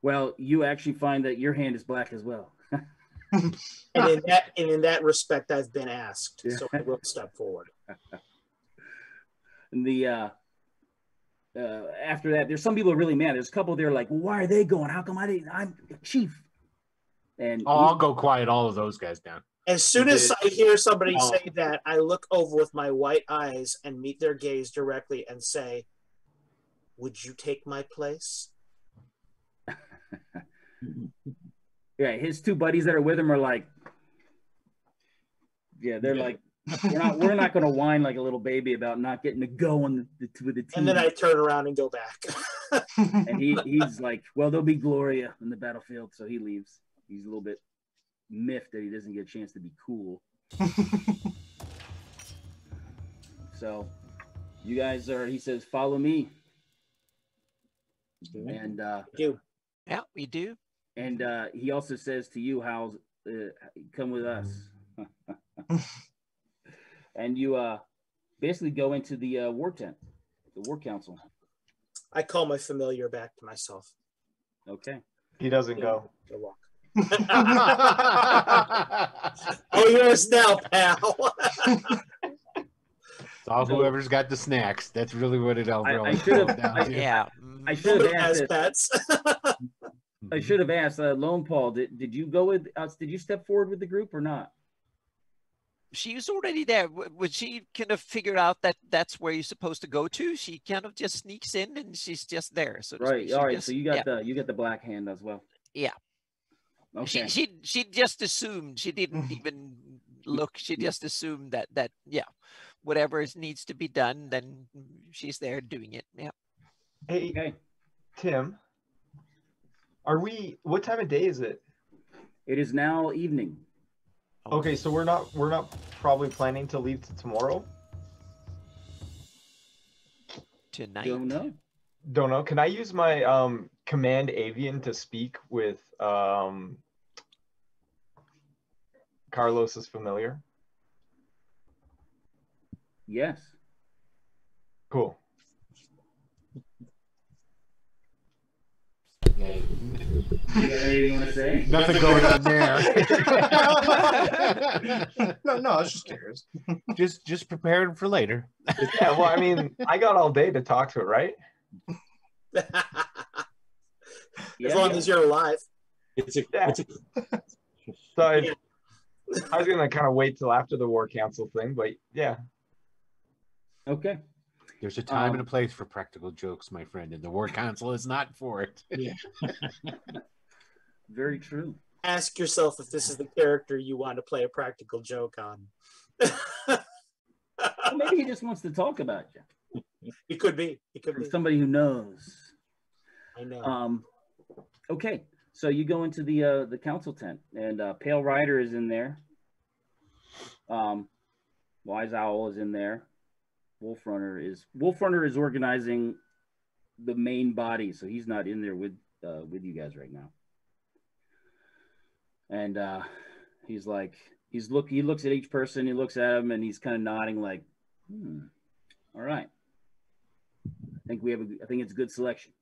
Well, you actually find that your hand is black as well. And in that respect, I've been asked, so I will step forward. And after that, there's some people are really mad. There's a couple there like, well, why are they going? How come I didn't? I'm chief. And I'll go quiet all of those guys down. As soon as I hear somebody say that, I look over with my white eyes and meet their gaze directly and say, "Would you take my place?" Yeah, his two buddies that are with him are like, yeah, they're like, we're not going to whine like a little baby about not getting to go with the team. And then I turn around and go back. And he's like, well, there'll be Gloria in the battlefield, so he leaves. He's a little bit miffed that he doesn't get a chance to be cool. So you guys are, he says, follow me. And yeah, we do. And he also says to you, Hal, come with us. And you basically go into the war tent, the war council. I call my familiar back to myself. Okay. He doesn't go. Go walk. Oh, yours now, pal. It's all whoever's got the snacks. That's really what it all boils down to. Yeah. I should have asked pets. I should have asked Lone Paul. Did you go with us? Did you step forward with the group or not? She was already there. Would she kind of figure out that that's where you're supposed to go to? She kind of just sneaks in and she's just there. So right. All right. So you got the black hand as well. Yeah. Okay. She just assumed. She didn't even look. She just assumed that yeah, whatever needs to be done, then she's there doing it. Yeah. Hey, okay. Tim, what time of day is it? It is now evening. Okay, so we're not probably planning to leave tomorrow? Tonight. Don't know. Can I use my command avian to speak with Carlos's familiar? Yes. Cool. You want to say? Nothing going on there. No, I was just curious. Just prepared for later. Yeah, well, I mean, I got all day to talk to it, right? As long as you're alive. So I was gonna kind of wait till after the war council thing, but yeah. Okay. There's a time and a place for practical jokes, my friend, and the war council is not for it. Yeah. Very true. Ask yourself if this is the character you want to play a practical joke on. Well, maybe he just wants to talk about you. It could be. It could be. Somebody who knows. I know. Okay. So you go into the council tent, and Pale Rider is in there. Wise Owl is in there. Wolf Runner is organizing the main body, so he's not in there with you guys right now. And he's like, he looks at each person, he looks at them, and he's kind of nodding like, all right. I think it's a good selection.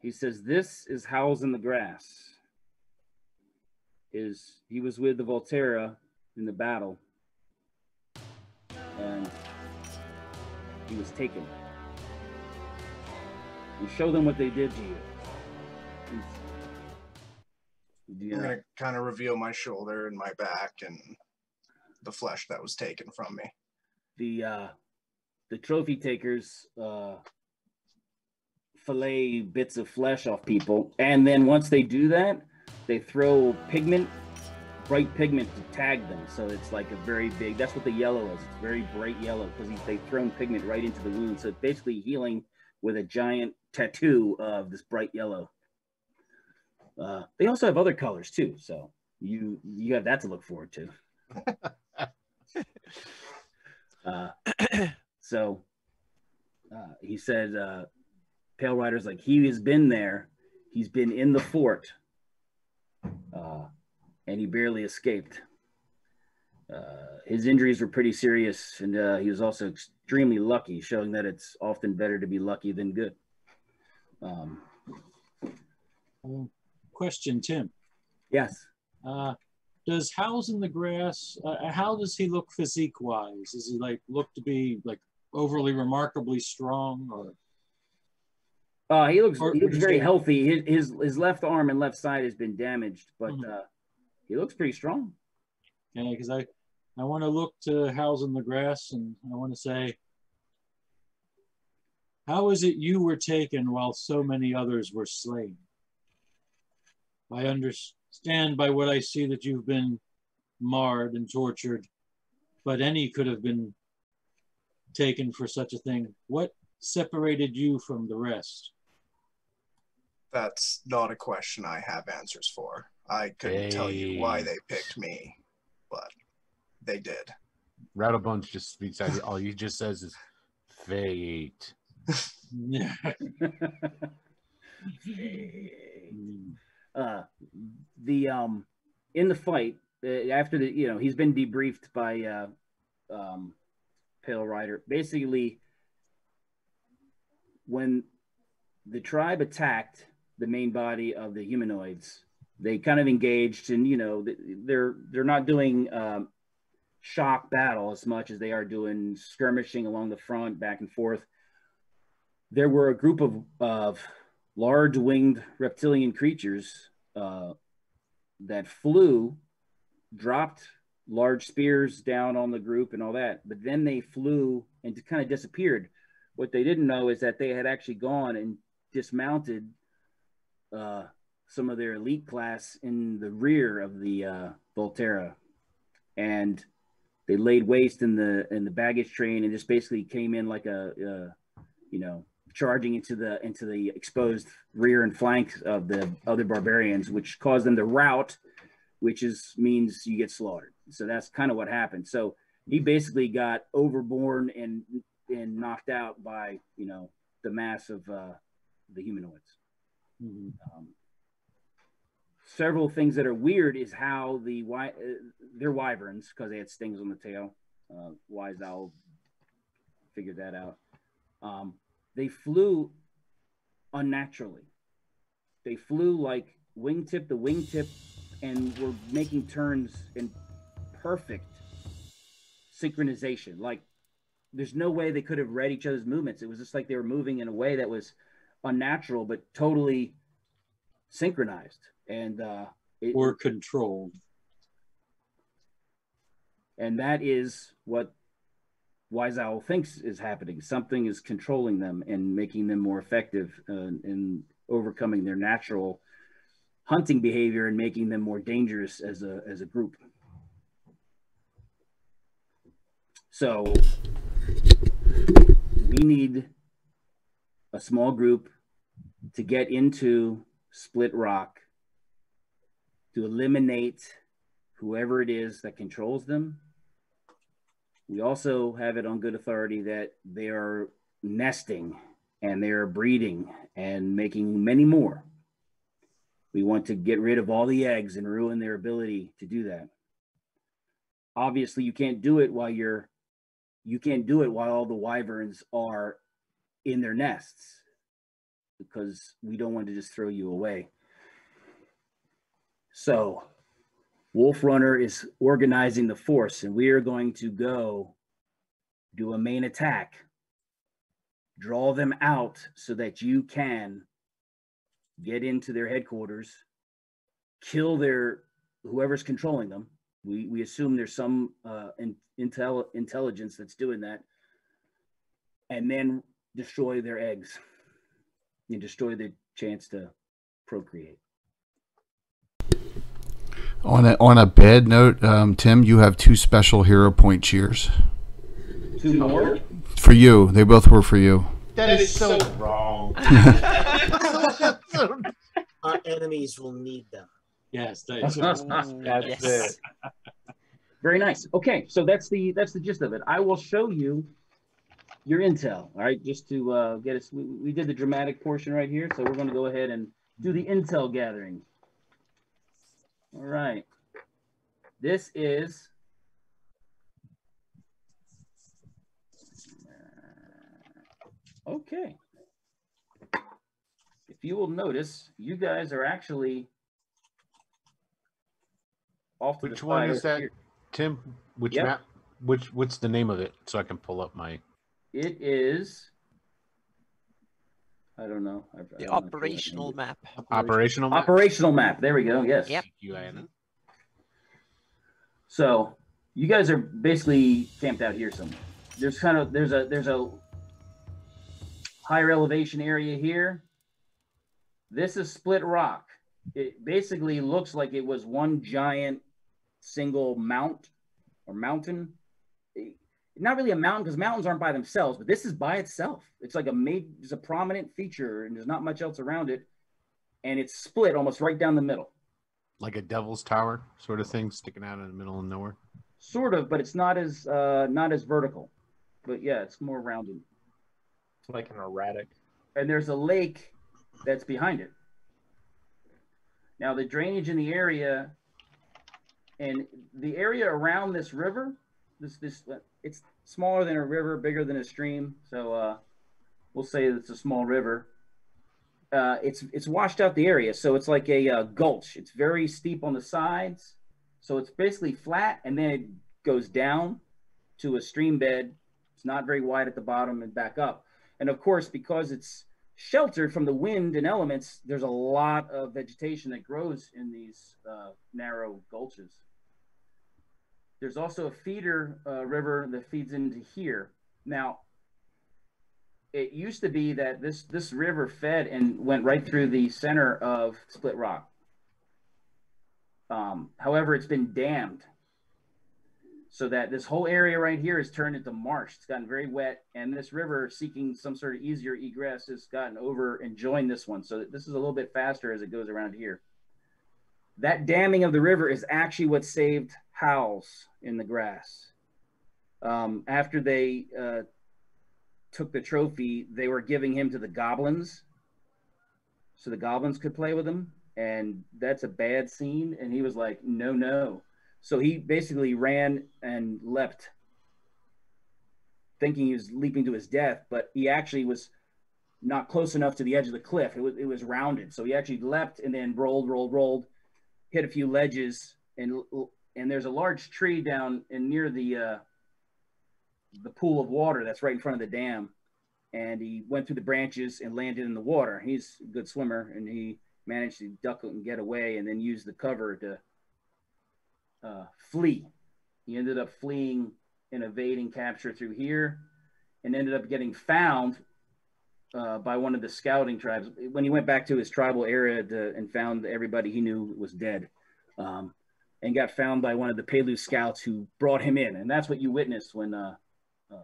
He says, this is Howls in the Grass. He was with the Volterra in the battle, and he was taken. You show them what they did to you. I'm going to kind of reveal my shoulder and my back and the flesh that was taken from me. The the trophy takers fillet bits of flesh off people, and then once they do that, they throw pigment, bright pigment to tag them. So it's like a very big, that's what the yellow is. It's very bright yellow because they've thrown pigment right into the wound. So it's basically healing with a giant tattoo of this bright yellow. They also have other colors too, so you have that to look forward to. So he said, Pale Rider's like, he has been there. He's been in the fort, and he barely escaped. His injuries were pretty serious, and he was also extremely lucky, showing that it's often better to be lucky than good. Question, Tim. Yes. Does Howls in the Grass, how does he look physique-wise? Does he like look to be like overly remarkably strong, or? He looks very healthy. His left arm and left side has been damaged, but he looks pretty strong. Yeah, because I want to look to Howls in the Grass, and I want to say, how is it you were taken while so many others were slain? I understand by what I see that you've been marred and tortured, but any could have been taken for such a thing. What separated you from the rest? That's not a question I have answers for. I couldn't tell you why they picked me, but they did. Rattlebunch just speaks out. All he just says is fate. In the fight, after he's been debriefed by Pale Rider. Basically, when the tribe attacked the main body of the humanoids, they kind of engaged, and they're not doing shock battle as much as they are doing skirmishing along the front, back and forth. There were a group of large winged reptilian creatures that flew, dropped large spears down on the group and all that, but then they flew and kind of disappeared. What they didn't know is that they had actually gone and dismounted some of their elite class in the rear of the Volterra, and they laid waste in the baggage train and just basically came in like charging into the exposed rear and flank of the other barbarians, which caused them to rout, which means you get slaughtered. So that's kind of what happened. So he basically got overborne and knocked out by the mass of the humanoids. Mm-hmm. Several things that are weird is how they're wyverns because they had stings on the tail. Wise Owl figured that out. They flew unnaturally. They flew like wingtip to wingtip and were making turns in perfect synchronization. Like there's no way they could have read each other's movements. It was just like they were moving in a way that was unnatural, but totally synchronized and or controlled. And that is what Wise Owl thinks is happening. Something is controlling them and making them more effective in overcoming their natural hunting behavior and making them more dangerous as a group. So we need a small group to get into Split Rock to eliminate whoever it is that controls them. We also have it on good authority that they are nesting and they are breeding and making many more. We want to get rid of all the eggs and ruin their ability to do that. Obviously, you can't do it while all the wyverns are in their nests, because we don't want to just throw you away. So Wolf Runner is organizing the force, and we are going to go do a main attack, draw them out so that you can get into their headquarters, kill whoever's controlling them. We assume there's some intelligence that's doing that. and then destroy their eggs and destroy the chance to procreate. On a bad note, Tim, you have 2 special hero point cheers 2 more for you. They both were for you. That is so wrong. Our enemies will need them. Yes, that's That's it. Very nice. Okay, so that's the gist of it. I will show you your intel. All right, just to get us. We did the dramatic portion right here, so we're going to go ahead and do the intel gathering. All right. This is okay. If you will notice, you guys are actually off to the Which one side is that, here. Tim? Which Yep. map? What's the name of it so I can pull up my? It is. I don't know. The operational map. Operational map? Operational map. There we go. Yes. Yep. Thank you, Anna. So you guys are basically camped out here somewhere. There's a higher elevation area here. This is split rock. It basically looks like it was one giant single mountain. Not really a mountain because mountains aren't by themselves, but this is by itself. It's like it's a prominent feature and there's not much else around it. And it's split almost right down the middle. Like a devil's tower sort of thing sticking out in the middle of nowhere. Sort of, but it's not as vertical. But yeah, it's more rounded. It's like an erratic. And there's a lake that's behind it. Now the drainage in the area and the area around this river, it's smaller than a river, bigger than a stream. So we'll say it's a small river. It's washed out the area, so it's like a gulch. It's very steep on the sides, so it's basically flat, and then it goes down to a stream bed. It's not very wide at the bottom and back up. And of course, because it's sheltered from the wind and elements, there's a lot of vegetation that grows in these narrow gulches. There's also a feeder river that feeds into here. Now, it used to be that this river fed and went right through the center of Split Rock. However, it's been dammed so that this whole area right here is turned into marsh. It's gotten very wet, and this river, seeking some sort of easier egress, has gotten over and joined this one. So this is a little bit faster as it goes around here. That damming of the river is actually what saved Howls in the grass. After they took the trophy, they were giving him to the goblins so the goblins could play with him, and that's a bad scene. And he was like, no. So he basically ran and leapt, thinking he was leaping to his death, but he actually was not close enough to the edge of the cliff. It was rounded, so he actually leapt and then rolled, hit a few ledges, and there's a large tree down and near the pool of water that's right in front of the dam, and he went through the branches and landed in the water. He's a good swimmer, and he managed to duck and get away, and then use the cover to flee. He ended up fleeing and evading capture through here, and ended up getting found by one of the scouting tribes when he went back to his tribal area and found everybody he knew was dead, and got found by one of the Pelu scouts who brought him in, and that's what you witnessed when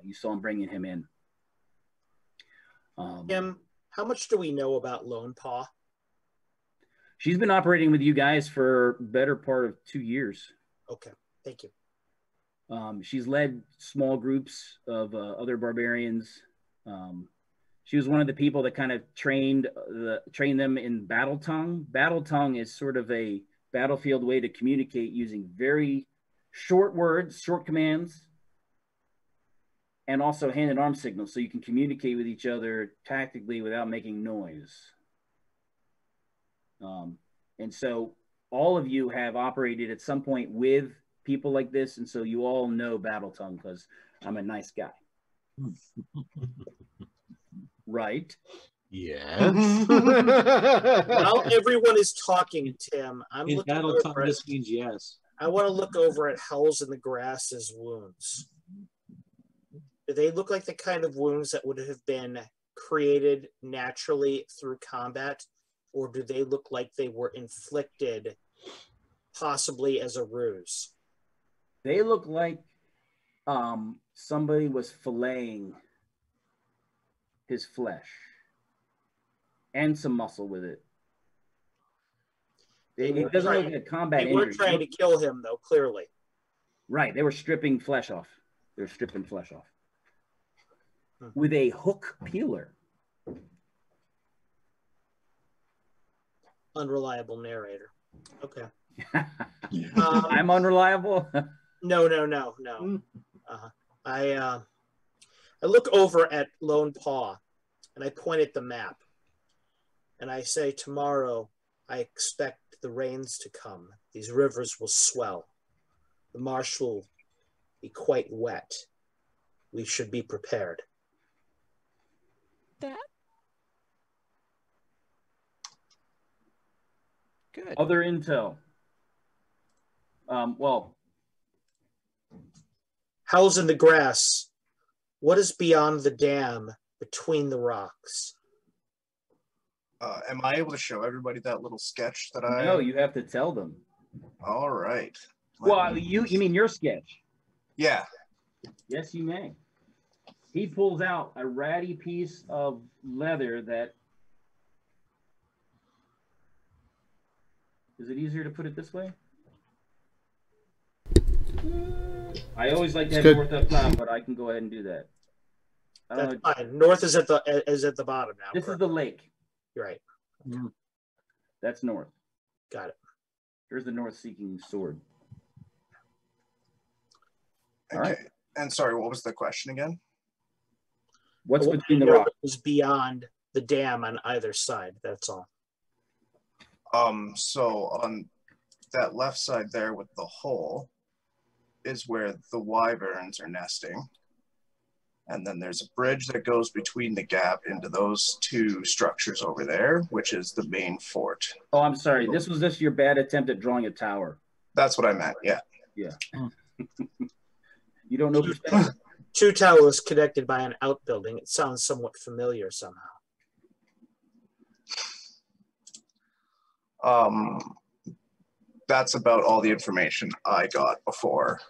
you saw him bringing him in. Kim, how much do we know about Lone Paw? She's been operating with you guys for better part of 2 years. Okay, thank you. She's led small groups of other barbarians. She was one of the people that kind of trained them in battle tongue. Battle tongue is sort of a battlefield way to communicate using very short words, short commands, and also hand and arm signals, so you can communicate with each other tactically without making noise. And so all of you have operated at some point with people like this, and so you all know battle tongue because I'm a nice guy. Right? Yes. While everyone is talking, Tim, I'm In looking battle over tongue, this means yes. I want to look over at Hell's in the Grass's wounds. Do they look like the kind of wounds that would have been created naturally through combat, or do they look like they were inflicted possibly as a ruse? They look like somebody was filleting his flesh and some muscle with it. It doesn't look like combat injury. They were injury. trying to kill him, though, clearly. Right. They were stripping flesh off. They were stripping flesh off with a hook peeler. Unreliable narrator. Okay. I'm unreliable. No. I look over at Lone Paw, and I point at the map, and I say, tomorrow I expect the rains to come. These rivers will swell. The marsh will be quite wet. We should be prepared. That good. Other intel. Well, Howls in the grass. What is beyond the dam between the rocks? Am I able to show everybody that little sketch that I... No, you have to tell them. All right. Well, you mean your sketch? Yeah. Yes, you may. He pulls out a ratty piece of leather that... Is it easier to put it this way? I always like to have North up top, but I can go ahead and do that. That's fine. North is at the bottom now. This is the lake. You're right. Mm-hmm. That's North. Got it. Here's the North-seeking sword. Okay. All right. And sorry, what was the question again? What's between the rocks? Is beyond the dam on either side. That's all. So on that left side there with the hole is where the wyverns are nesting. And then there's a bridge that goes between the gap into those two structures over there, which is the main fort. Oh, I'm sorry. This was just your bad attempt at drawing a tower. That's what I meant, yeah. Yeah. You don't know perspective. Two towers connected by an outbuilding. It sounds somewhat familiar somehow. That's about all the information I got before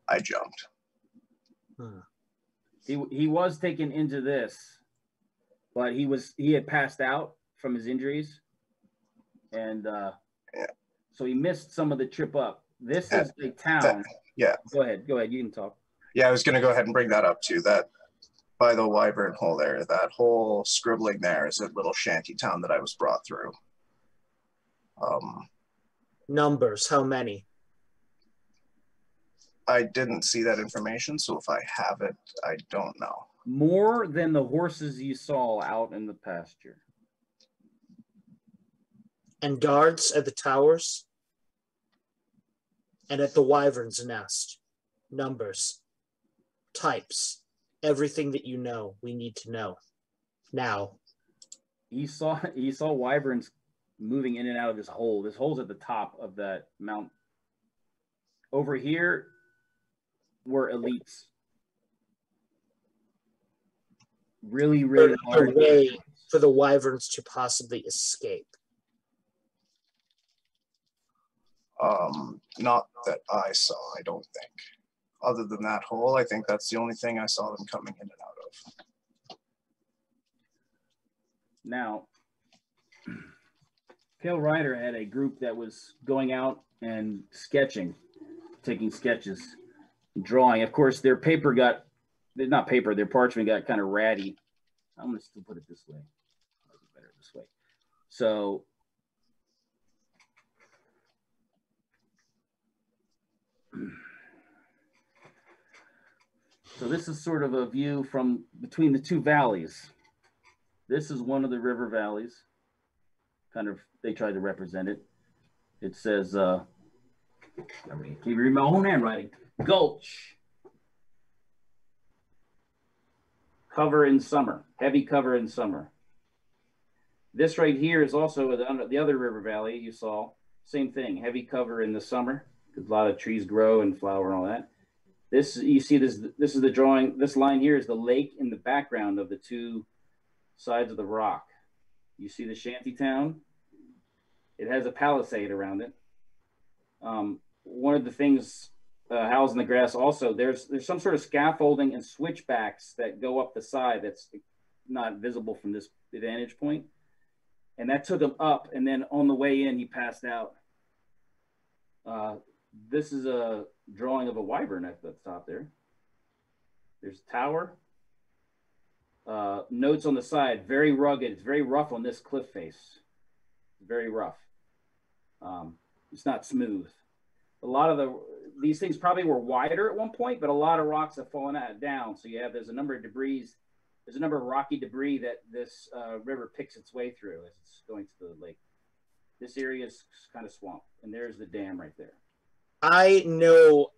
I jumped. He was taken into this, but he had passed out from his injuries, and so he missed some of the trip up. This is a town. Yeah. Go ahead. You can talk. Yeah, I was going to go ahead and bring that up too. That by the wyvern hole there, that whole scribbling there is a little shanty town that I was brought through. Numbers, how many? I didn't see that information, so if I have it, I don't know. More than the horses you saw out in the pasture. And guards at the towers? And at the wyvern's nest? Numbers, types, everything that you know, we need to know. Now. He saw wyverns moving in and out of this hole. This hole's at the top of that mount. Over here were elites. Really, really large. Way for the wyverns to possibly escape. Not that I saw, I don't think. Other than that hole, I think that's the only thing I saw them coming in and out of. Now, Pale Rider had a group that was going out and sketching, taking sketches, drawing. Of course, their parchment got kind of ratty. I'm going to still put it this way. I'll do better this way. So this is sort of a view from between the two valleys. This is one of the river valleys. Kind of, they tried to represent it. It says, can you read my own handwriting? Gulch. Cover in summer, heavy cover in summer. This right here is also the other river valley you saw. Same thing, heavy cover in the summer, because a lot of trees grow and flower and all that. This, you see this is the drawing. This line here is the lake in the background of the two sides of the rock. You see the shanty town? It has a palisade around it. One of the things, Howls in the Grass also, there's some sort of scaffolding and switchbacks that go up the side that's not visible from this vantage point. And that took him up, and then on the way in, he passed out. This is a drawing of a wyvern at the top there. There's a tower. Notes on the side, very rugged. It's very rough on this cliff face. Very rough. It's not smooth. A lot of these things probably were wider at one point, but a lot of rocks have fallen down. So there's a number of debris. There's a number of rocky debris that this river picks its way through as it's going to the lake. This area is kind of swamp, and there's the dam right there. I know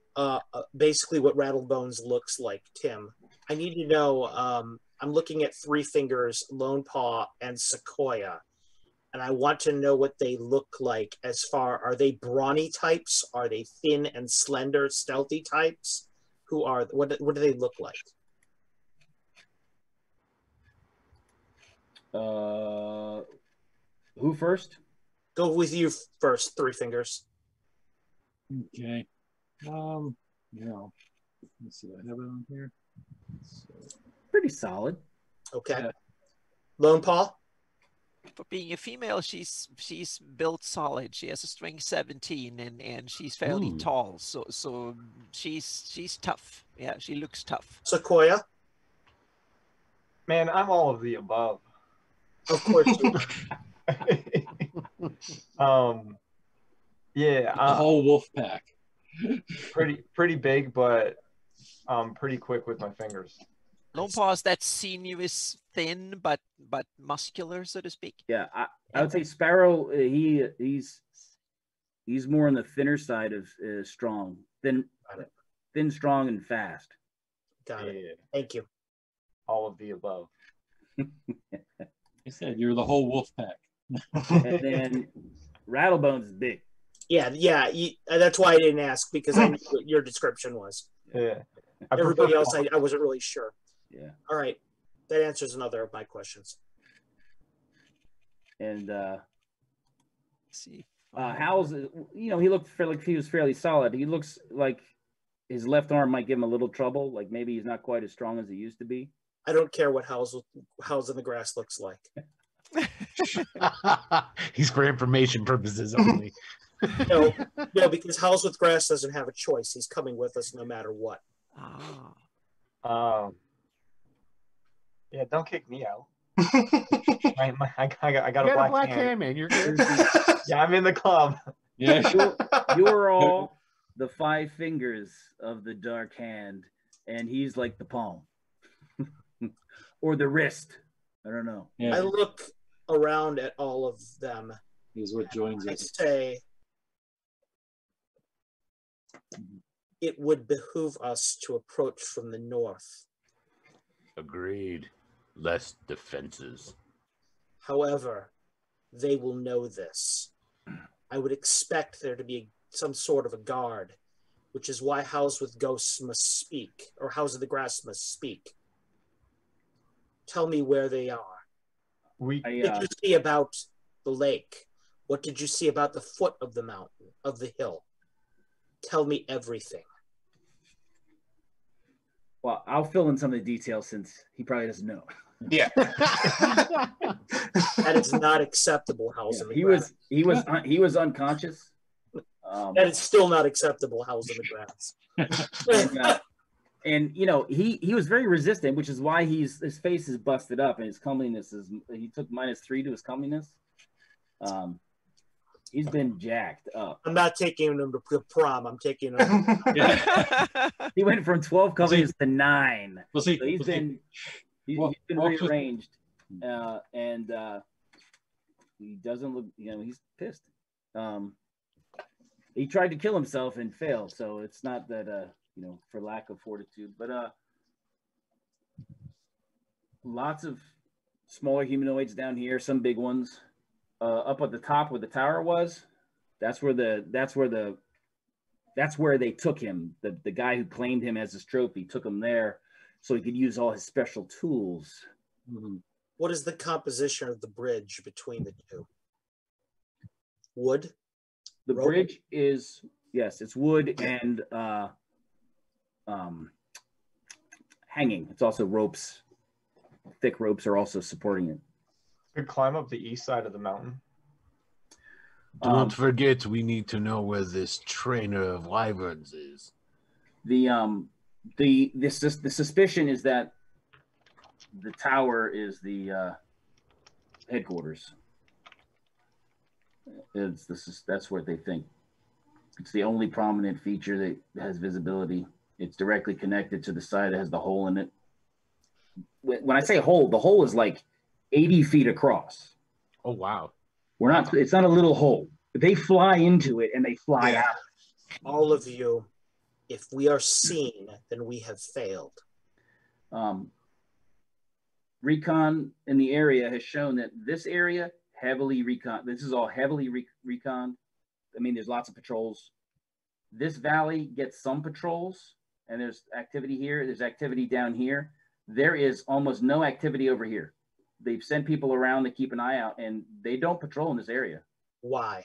basically what Rattlebones looks like, Tim. I need to know, I'm looking at Three Fingers, Lone Paw, and Sequoia. And I want to know what they look like are they brawny types? Are they thin and slender, stealthy types? What do they look like? Who first? Go with you first, Three Fingers. Okay. Let's see what I have it on here. Pretty solid. Okay. Lone Paw? For being a female, she's built solid. She has a strength 17, and she's fairly tall. So she's tough. Yeah, she looks tough. Sequoia? Man, I'm all of the above. Of course you are. Yeah, the whole wolf pack. pretty big, but pretty quick with my fingers. Lone Paw is that sinuous, thin, but muscular, so to speak. Yeah, I would say Sparrow. He's more on the thinner side of strong, thin, strong, and fast. Got it. Thank you. All of the above. I said you're the whole wolf pack. And then Rattlebones is big. Yeah. That's why I didn't ask, because I knew what your description was. Yeah. Everybody else, I wasn't really sure. Yeah. All right. That answers another of my questions. And see, Howls, he looked like he was fairly solid. He looks like his left arm might give him a little trouble. Like maybe he's not quite as strong as he used to be. I don't care what Howls in the Grass looks like. He's for information purposes only. No, because Howls with Grass doesn't have a choice. He's coming with us no matter what. Yeah, don't kick me out. I got a black hand, man. You're good. Yeah, I'm in the club. Yeah, you are all the 5 fingers of the dark hand, and he's like the palm or the wrist. I don't know. Yeah. I look around at all of them. He's what joins I us. say it would behoove us to approach from the north. Agreed. Less defenses. However, they will know this. I would expect there to be some sort of a guard, which is why Howls with Ghosts must speak, or Howls of the Grass must speak. Tell me where they are. What did you see about the lake? What did you see about the foot of the mountain, of the hill? Tell me everything. Well, I'll fill in some of the details since he probably doesn't know. Yeah. That is not acceptable, Howls in the Grass. He was unconscious. That is still not acceptable, Howls in the Grass. And he was very resistant, which is why his face is busted up and his comeliness he took -3 to his comeliness. He's been jacked up. I'm not taking him to prom. I'm taking him. He went from 12 comeliness to 9. We'll see. So he's been rearranged, and he doesn't look. He's pissed. He tried to kill himself and failed. So it's not that for lack of fortitude, but lots of smaller humanoids down here. Some big ones. Up at the top where the tower was, that's where the that's where they took him. The guy who claimed him as his trophy took him there so he could use all his special tools. Mm-hmm. What is the composition of the bridge between the two? Wood? The Rope? bridge is, yes, it's wood and hanging. It's also ropes. Thick ropes are also supporting it. Could climb up the east side of the mountain. Don't forget, we need to know where this trainer of wyverns is. The suspicion is that the tower is the headquarters. That's what they think. It's the only prominent feature that has visibility. It's directly connected to the side that has the hole in it. When I say hole, the hole is like 80 feet across. Oh, wow. It's not a little hole. They fly into it and they fly out. All of you, if we are seen, then we have failed. Recon in the area has shown that this area, heavily recon. This is all heavily recon. I mean, there's lots of patrols. This valley gets some patrols, and there's activity here. There's activity down here. There is almost no activity over here. They've sent people around to keep an eye out, and they don't patrol in this area. Why?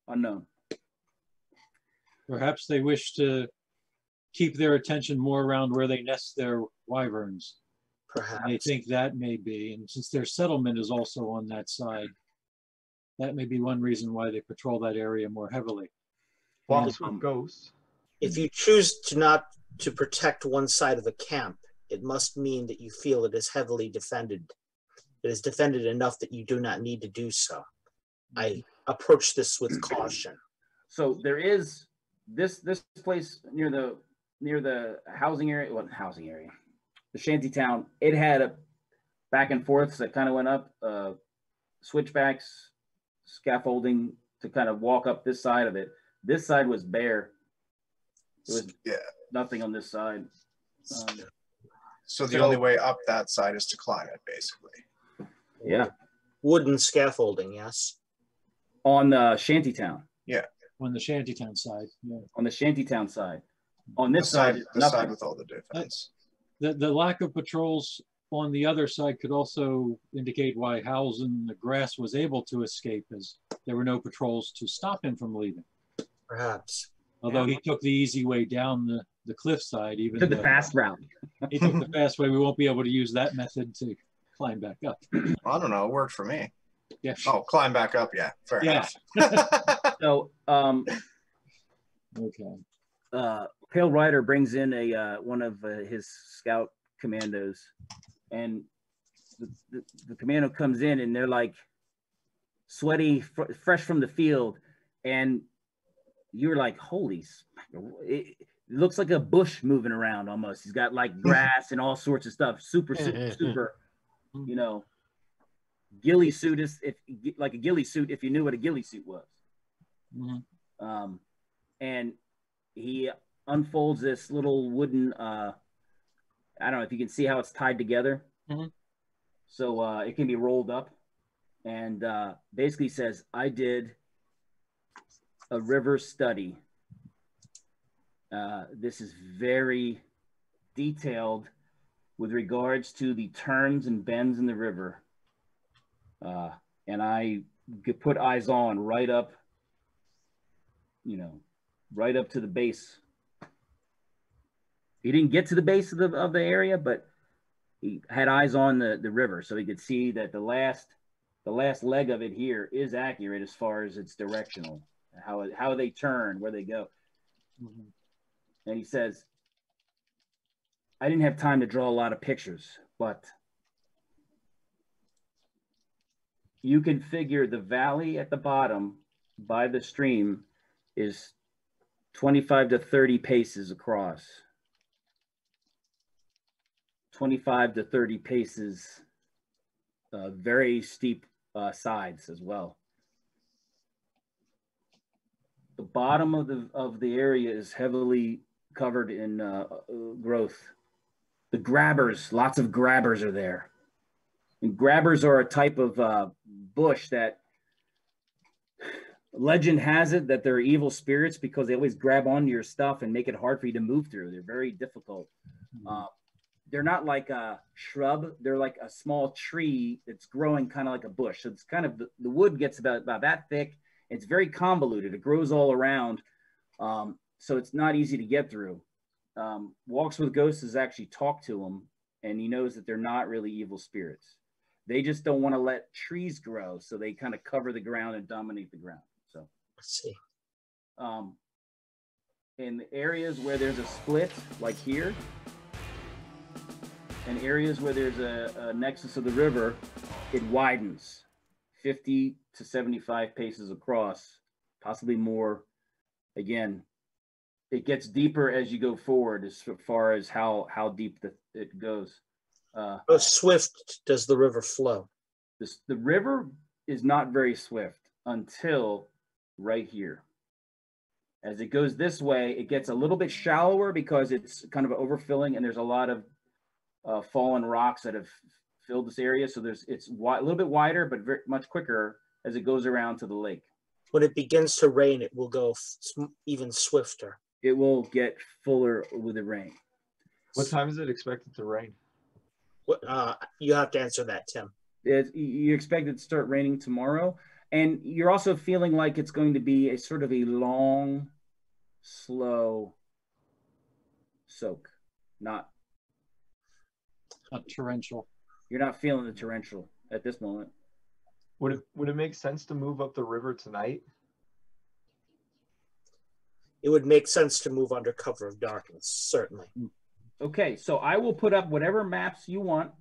Unknown. Perhaps they wish to keep their attention more around where they nest their wyverns. Perhaps. And they think that may be, and since their settlement is also on that side, that may be one reason why they patrol that area more heavily. Walks with ghosts. If you choose not to protect one side of the camp, it must mean that you feel it is heavily defended. It is defended enough that you do not need to do so. I approach this with caution. So there is this place near the housing area. What housing area? The shanty town. It had a back and forths that kind of went up, switchbacks, scaffolding to kind of walk up this side of it. This side was bare. There was nothing on this side. So the only way up that side is to climb it, basically. Yeah. Wooden scaffolding, yes. On the shantytown. Yeah. On the shantytown side. Yeah. On the shantytown side. On this side, the nothing. side with all the defense. The lack of patrols on the other side could also indicate why Howls in the grass was able to escape, as there were no patrols to stop him from leaving. Perhaps. Although he took the easy way down the cliffside, even Took the fast route. He took the fast way. We won't be able to use that method to climb back up. I don't know. It worked for me. Yeah. Oh, climb back up. Yeah. Fair enough. So, okay. Pale Rider brings in one of his scout commandos, and the commando comes in, and they're like sweaty, fresh from the field, and you're like, holy, it looks like a bush moving around almost. He's got like grass and all sorts of stuff. Super, you know, ghillie suit is like a ghillie suit if you knew what a ghillie suit was. Mm-hmm. And he unfolds this little wooden, I don't know if you can see how it's tied together. Mm-hmm. So it can be rolled up, and basically says, I did a river study. This is very detailed with regards to the turns and bends in the river. And I could put eyes on right up, you know, right up to the base. He didn't get to the base of the area, but he had eyes on the river, so he could see that the last leg of it here is accurate as far as its directional, how they turn, where they go. Mm-hmm. And he says, I didn't have time to draw a lot of pictures, but you can figure the valley at the bottom by the stream is 25 to 30 paces across. 25 to 30 paces, very steep sides as well. The bottom of the area is heavily covered in growth. The grabbers, lots of grabbers are there. And grabbers are a type of bush that Legend has it that they're evil spirits because they always grab onto your stuff and make it hard for you to move through. They're very difficult. They're not like a shrub. They're like a small tree that's growing kind of like a bush. So it's kind of, the wood gets about that thick. It's very convoluted. It grows all around. So it's not easy to get through. Walks with Ghosts has actually talked to them, and he knows that they're not really evil spirits. They just don't want to let trees grow, so they kind of cover the ground and dominate the ground. So Let's see. In the areas where there's a split, like here, and areas where there's a nexus of the river, it widens 50 to 75 paces across, possibly more. Again, it gets deeper as you go forward as far as how deep it goes. How swift does the river flow? The river is not very swift until right here. As it goes this way, it gets a little bit shallower because it's kind of overfilling, and there's a lot of fallen rocks that have filled this area. So it's a little bit wider, but much quicker as it goes around to the lake. When it begins to rain, it will go even swifter. It will get fuller with the rain. What time is it expected to rain? You have to answer that, Tim. You expect it to start raining tomorrow, and you're also feeling like it's going to be a sort of a long, slow soak, not torrential. You're not feeling the torrential at this moment. Would it make sense to move up the river tonight? It would make sense to move under cover of darkness, certainly. Okay, so I will put up whatever maps you want.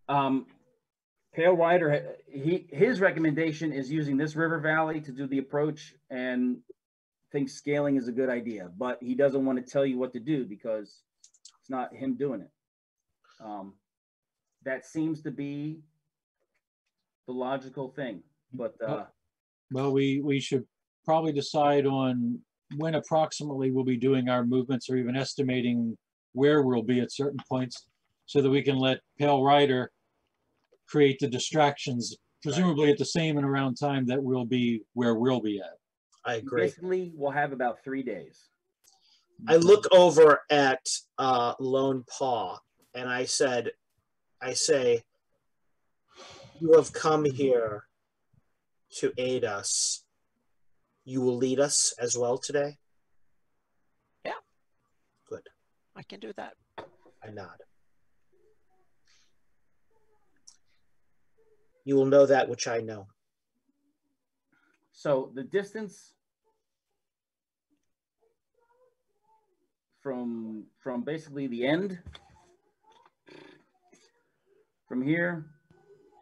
Pale Rider, his recommendation is using this river valley to do the approach, and thinks scaling is a good idea, but he doesn't want to tell you what to do because it's not him doing it. That seems to be the logical thing, but well, we should probably decide on when approximately we'll be doing our movements, or even estimating where we'll be at certain points, so that we can let Pale Rider create the distractions, presumably at the same and around time that we'll be where we'll be at. I agree. Basically, we'll have about 3 days. I look over at Lone Paw, and I say, you have come here to aid us. You will lead us as well today? Yeah. Good. I can do that. I nod. You will know that which I know. So the distance from basically the end, from here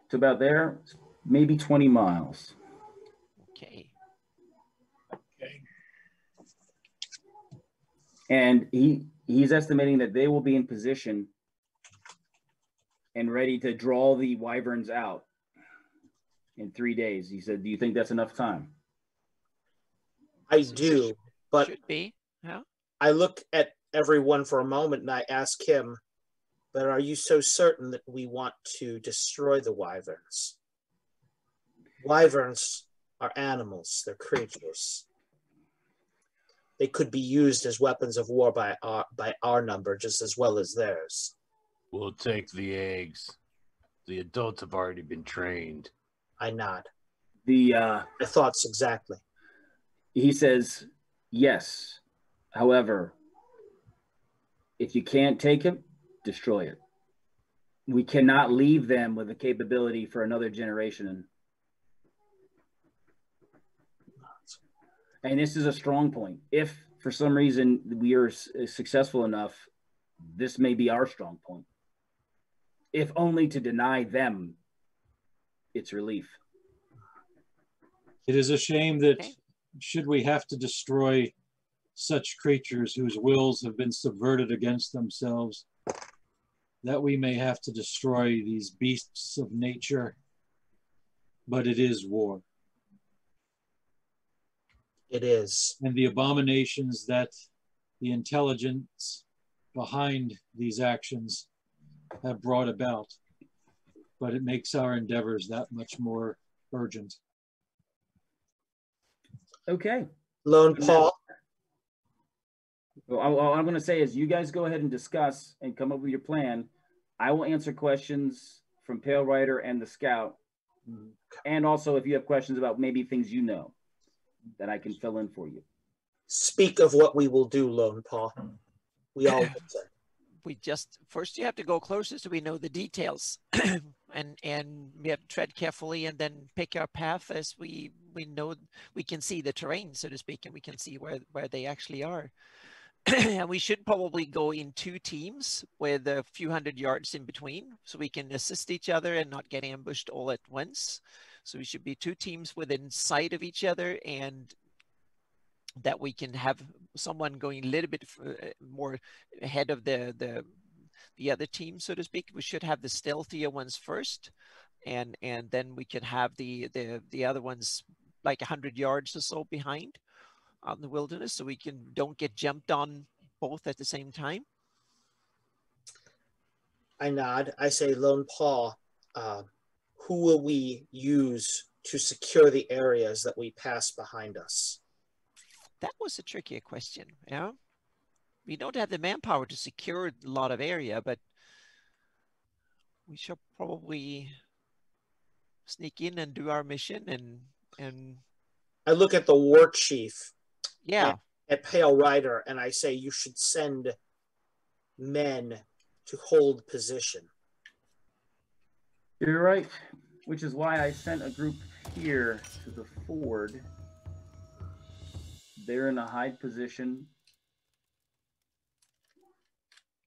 to about there, maybe 20 miles. Okay. And he's estimating that they will be in position and ready to draw the wyverns out in 3 days. He said, do you think that's enough time? I do, but should be. Yeah. I look at everyone for a moment and I ask him, but are you so certain that we want to destroy the wyverns? Wyverns are animals, they're creatures. They could be used as weapons of war by our number just as well as theirs. We'll take the eggs. The adults have already been trained. I nod. My thoughts exactly. He says, yes. However, if you can't take it, destroy it. We cannot leave them with the capability for another generation. And this is a strong point. If for some reason we are successful enough, this may be our strong point. If only to deny them its relief. It is a shame that should we have to destroy such creatures whose wills have been subverted against themselves, that we may have to destroy these beasts of nature, but it is war. It is. And the abominations that the intelligence behind these actions have brought about, but it makes our endeavors that much more urgent. Okay. Lone Paw. Well, all I'm going to say is you guys go ahead and discuss and come up with your plan. I will answer questions from Pale Rider and the Scout. And also if you have questions about maybe things you know that I can fill in for you. Speak of what we will do, Lone Paw. We all listen. We just first you have to go closer so we know the details, and we have to tread carefully and then pick our path as we know we can see the terrain, so to speak, and we can see where they actually are. And we should probably go in 2 teams with a few hundred yards in between, so we can assist each other and not get ambushed all at once. So we should be 2 teams within sight of each other, and that we can have someone going a little bit more ahead of the other team, so to speak. We should have the stealthier ones first, and then we can have the other ones like 100 yards or so behind out in the wilderness, so we don't get jumped on both at the same time. I nod. I say, Lone Paw, who will we use to secure the areas that we pass behind us? That was a trickier question. Yeah, we don't have the manpower to secure a lot of area, but we should probably sneak in and do our mission. And I look at the war chief. Yeah. At Pale Rider, and I say you should send men to hold position. You're right, which is why I sent a group here to the ford. They're in a hide position.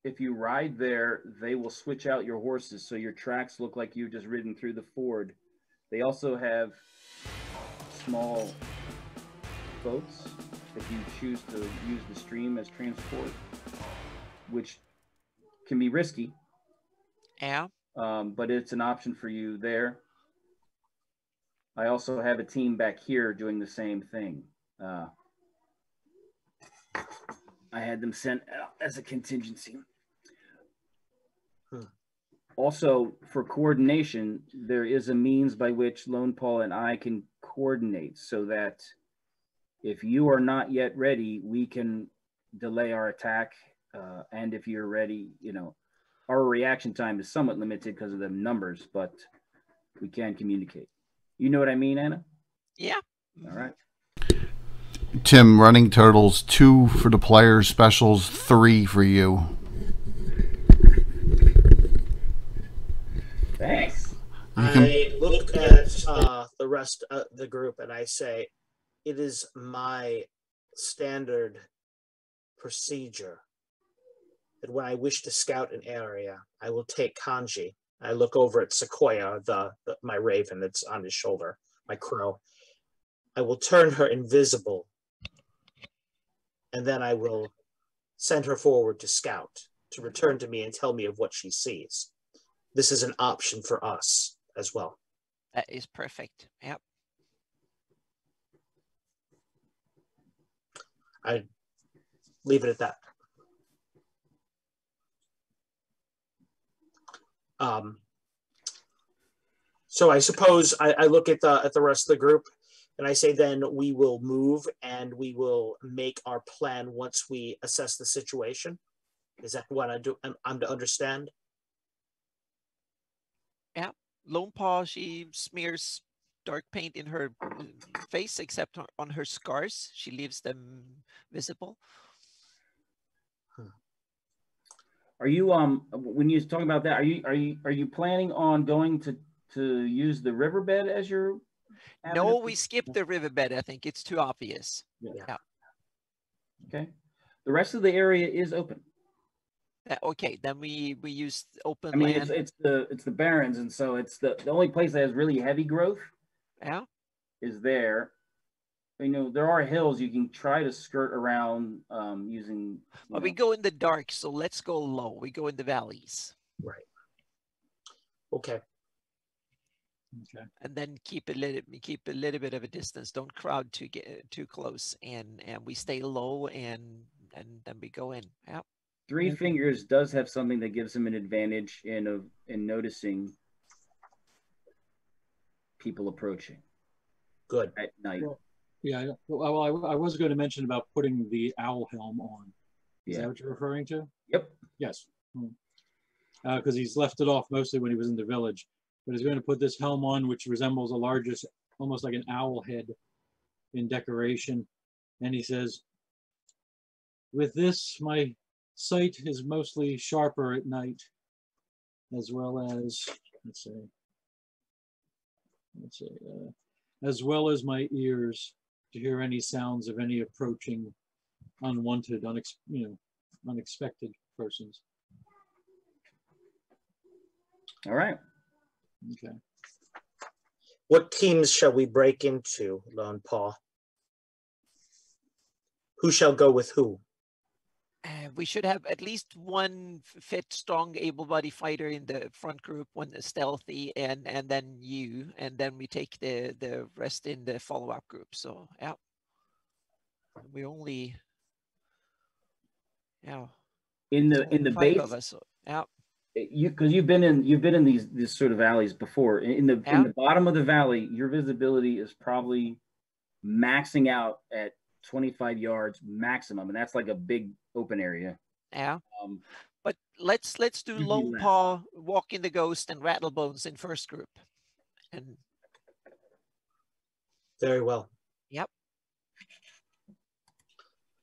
If you ride there, they will switch out your horses so your tracks look like you've just ridden through the ford. They also have small boats if you choose to use the stream as transport, which can be risky. Yeah. But it's an option for you there. I also have a team back here doing the same thing. I had them sent out as a contingency. Also, for coordination, there is a means by which Lone Paw and I can coordinate so that if you are not yet ready, we can delay our attack. And if you're ready, you know, our reaction time is somewhat limited because of the numbers, but we can communicate. You know what I mean, Anna? Yeah. All right. Tim, running totals 2 for the players, specials 3 for you. Thanks. I look at the rest of the group and I say, it is my standard procedure that when I wish to scout an area, I will take Kanji. I look over at Sequoia, my raven that's on his shoulder, my crow. I will turn her invisible, and then I will send her forward to scout, to return to me and tell me of what she sees. This is an option for us as well. That is perfect. Yep. I leave it at that. So I suppose I look at the rest of the group and I say, then we will move and we will make our plan once we assess the situation. Is that what I'm to understand? Yeah. Lone Paw, she smears dark paint in her face, except on her scars. She leaves them visible. Are you when you're talking about that, are you planning on going to use the riverbed as your avenue? No, we skipped the riverbed. I think it's too obvious. Yeah. Okay. The rest of the area is open. Okay, then we use open I mean, land. it's the barrens, and so it's the only place that has really heavy growth. Yeah. Is there. You know, there are hills you can try to skirt around using. Well, we go in the dark, so let's go low. We go in the valleys. Right. Okay. Okay. And then keep a little bit of a distance. Don't crowd too close, and we stay low, and then we go in. Yeah. Three Fingers does have something that gives him an advantage in noticing people approaching. Good. At night. Yeah. Well, I was going to mention about putting the owl helm on. Is that what you're referring to? Yep. Yes. Because he's left it off mostly when he was in the village. But he's going to put this helm on, which resembles a largest, almost like an owl head in decoration. And he says, with this, my sight is mostly sharper at night, as well as, as well as my ears to hear any sounds of any approaching unwanted, unexpected persons. All right. Okay. What teams shall we break into, Lone Paw? Who shall go with who? We should have at least one fit, strong, able-bodied fighter in the front group, one is stealthy, and then you, and then we take the rest in the follow-up group. So yeah, we only in the five base of us. So, yeah. Because you've been in these sort of valleys before. In the bottom of the valley, your visibility is probably maxing out at 25 yards maximum, and that's like a big open area. Yeah. But let's do Lone Paw, Walking the Ghost, and Rattlebones in first group. And very well. Yep.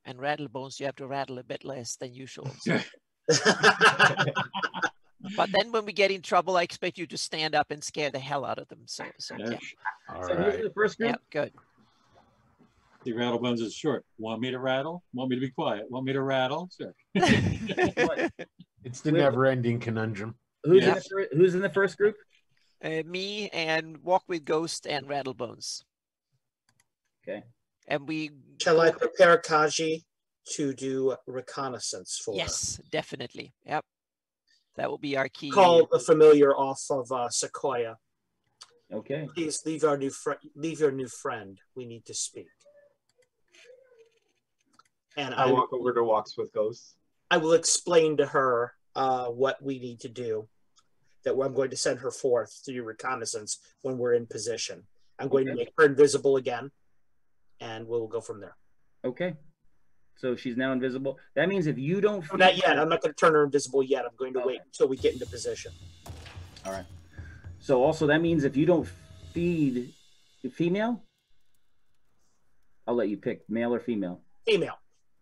And Rattlebones, you have to rattle a bit less than usual. So. But then when we get in trouble, I expect you to stand up and scare the hell out of them. So yeah. All so right. The first group? Yeah, good. The Rattlebones is short. Want me to rattle? Want me to be quiet? Want me to rattle? Sure. It's the never-ending conundrum. Who's in the first group? Me and Walk with Ghost and Rattlebones. Okay. And we shall I prepare Kaji to do reconnaissance for? Yes, definitely. Yep. That will be our key. Call the familiar off of Sequoia. Okay. Please leave your new friend. We need to speak. And I walk over to Walks with Ghosts. I will explain to her what we need to do. That I'm going to send her forth to do reconnaissance when we're in position. I'm going to make her invisible again, and we'll go from there. Okay. So she's now invisible. That means if you don't... Not yet. I'm not going to turn her invisible yet. I'm going to wait until we get into position. All right. So also that means if you don't feed the female, I'll let you pick male or female. Female.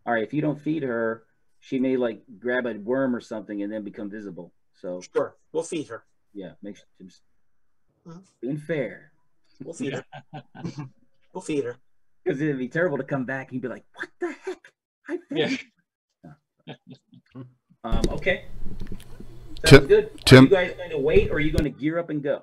All right. If you don't feed her, she may like grab a worm or something and then become visible. So sure, we'll feed her. Yeah, make sure just being fair. We'll feed her. We'll feed her. Because it'd be terrible to come back and be like, "What the heck? I finished." Yeah. Okay. Sounds good. Tim, are you guys going to wait, or are you going to gear up and go?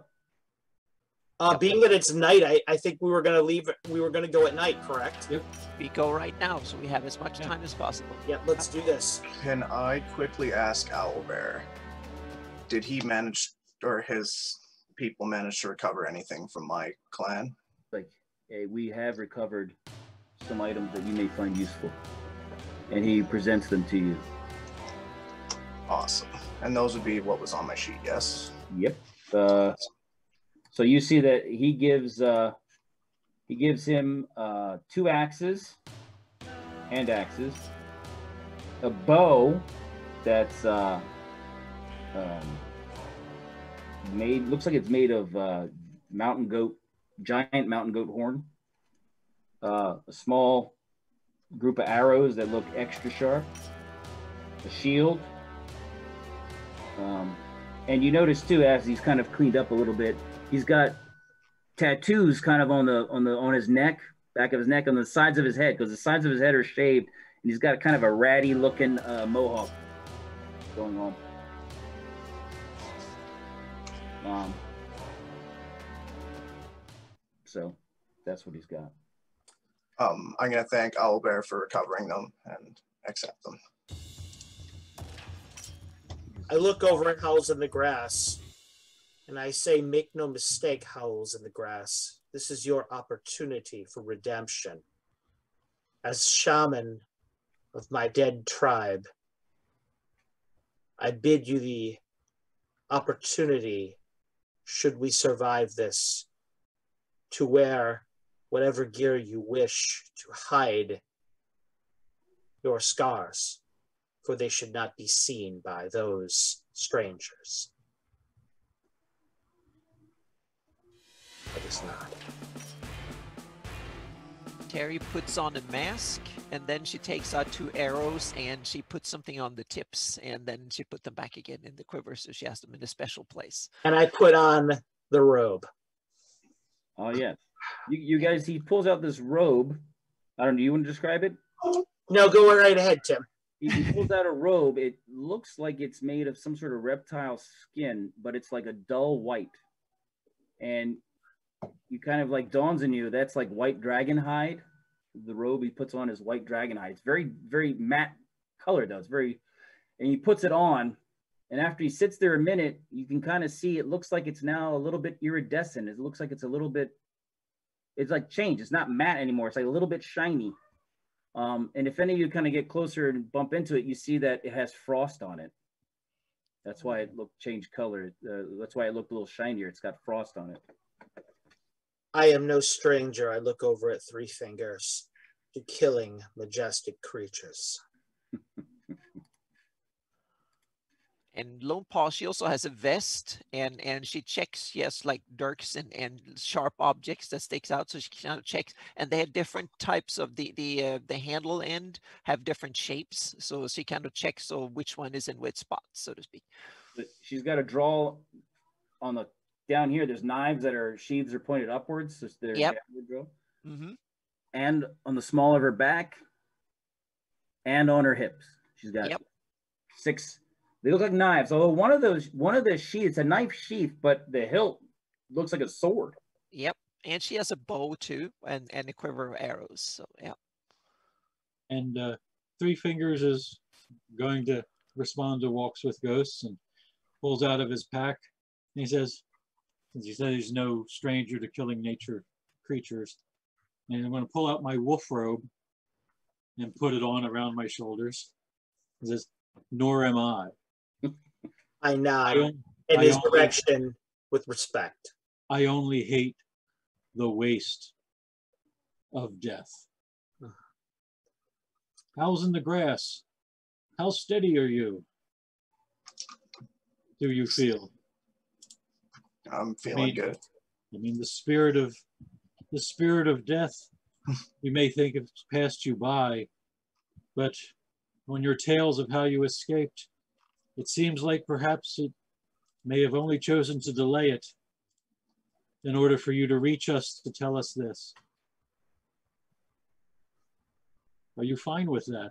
Being that it's night, I think we were going to leave. We were going to go at night, correct? Yep. We go right now, so we have as much time as possible. Yeah, let's do this. Can I quickly ask Owlbear, did he manage, or his people manage to recover anything from my clan? Like, hey, we have recovered some items that you may find useful. And he presents them to you. Awesome. And those would be what was on my sheet, yes? Yep. So you see that he gives him 2 axes, hand axes, a bow that's looks like it's made of giant mountain goat horn, a small group of arrows that look extra sharp, a shield, and you notice too, as he's kind of cleaned up a little bit, he's got tattoos kind of on his neck, back of his neck, on the sides of his head, because the sides of his head are shaved, and he's got kind of a ratty looking mohawk going on. So that's what he's got. I'm going to thank Owlbear for recovering them and accept them. I look over at Howls in the Grass, and I say, make no mistake, Howls in the Grass. This is your opportunity for redemption. As shaman of my dead tribe, I bid you the opportunity, should we survive this, to wear whatever gear you wish to hide your scars, for they should not be seen by those strangers. But it's not. Terry puts on a mask, and then she takes out 2 arrows, and she puts something on the tips, and then she put them back again in the quiver, so she has them in a special place. And I put on the robe. Oh, yeah. You guys, he pulls out this robe. I don't know, do you want to describe it? No, go right ahead, Tim. He pulls out a robe. It looks like it's made of some sort of reptile skin, but it's like a dull white. And you kind of like dawns on you, that's like white dragon hide. The robe he puts on is white dragon hide. It's very, very matte color though. It's very, and he puts it on, and after he sits there a minute, you can kind of see it looks like it's now a little bit iridescent. It looks like it's a little bit, it's like changed. It's not matte anymore. It's like a little bit shiny. And if any of you kind of get closer and bump into it, you see that it has frost on it. That's why it looked changed color. That's why it looked a little shinier. It's got frost on it. I am no stranger. I look over at 3 fingers to killing majestic creatures. And Lone Paw, she also has a vest, and she checks, yes, like dirks and sharp objects that sticks out. So she kind of checks, and they have different types of the handle end have different shapes. So she kind of checks so which one is in which spot, so to speak. But she's got a draw on the down here. There's knives that are sheaths are pointed upwards. So they're Mm-hmm. And on the small of her back, and on her hips, she's got 6. They look like knives. Although one of the sheaths, a knife sheath, but the hilt looks like a sword. Yep, and she has a bow too, and a quiver of arrows. So yeah. And 3 Fingers is going to respond to Walks with Ghosts and pulls out of his pack. And he says, since he said he's no stranger to killing nature creatures, and I'm going to pull out my wolf robe and put it on around my shoulders. He says, nor am I. I nod in his direction with respect. I only hate the waste of death. How's in the grass? How steady are you? Do you feel? I'm feeling good. I mean, the spirit of death, you may think it's passed you by, but on your tales of how you escaped, it seems like perhaps it may have only chosen to delay it in order for you to reach us to tell us this. Are you fine with that?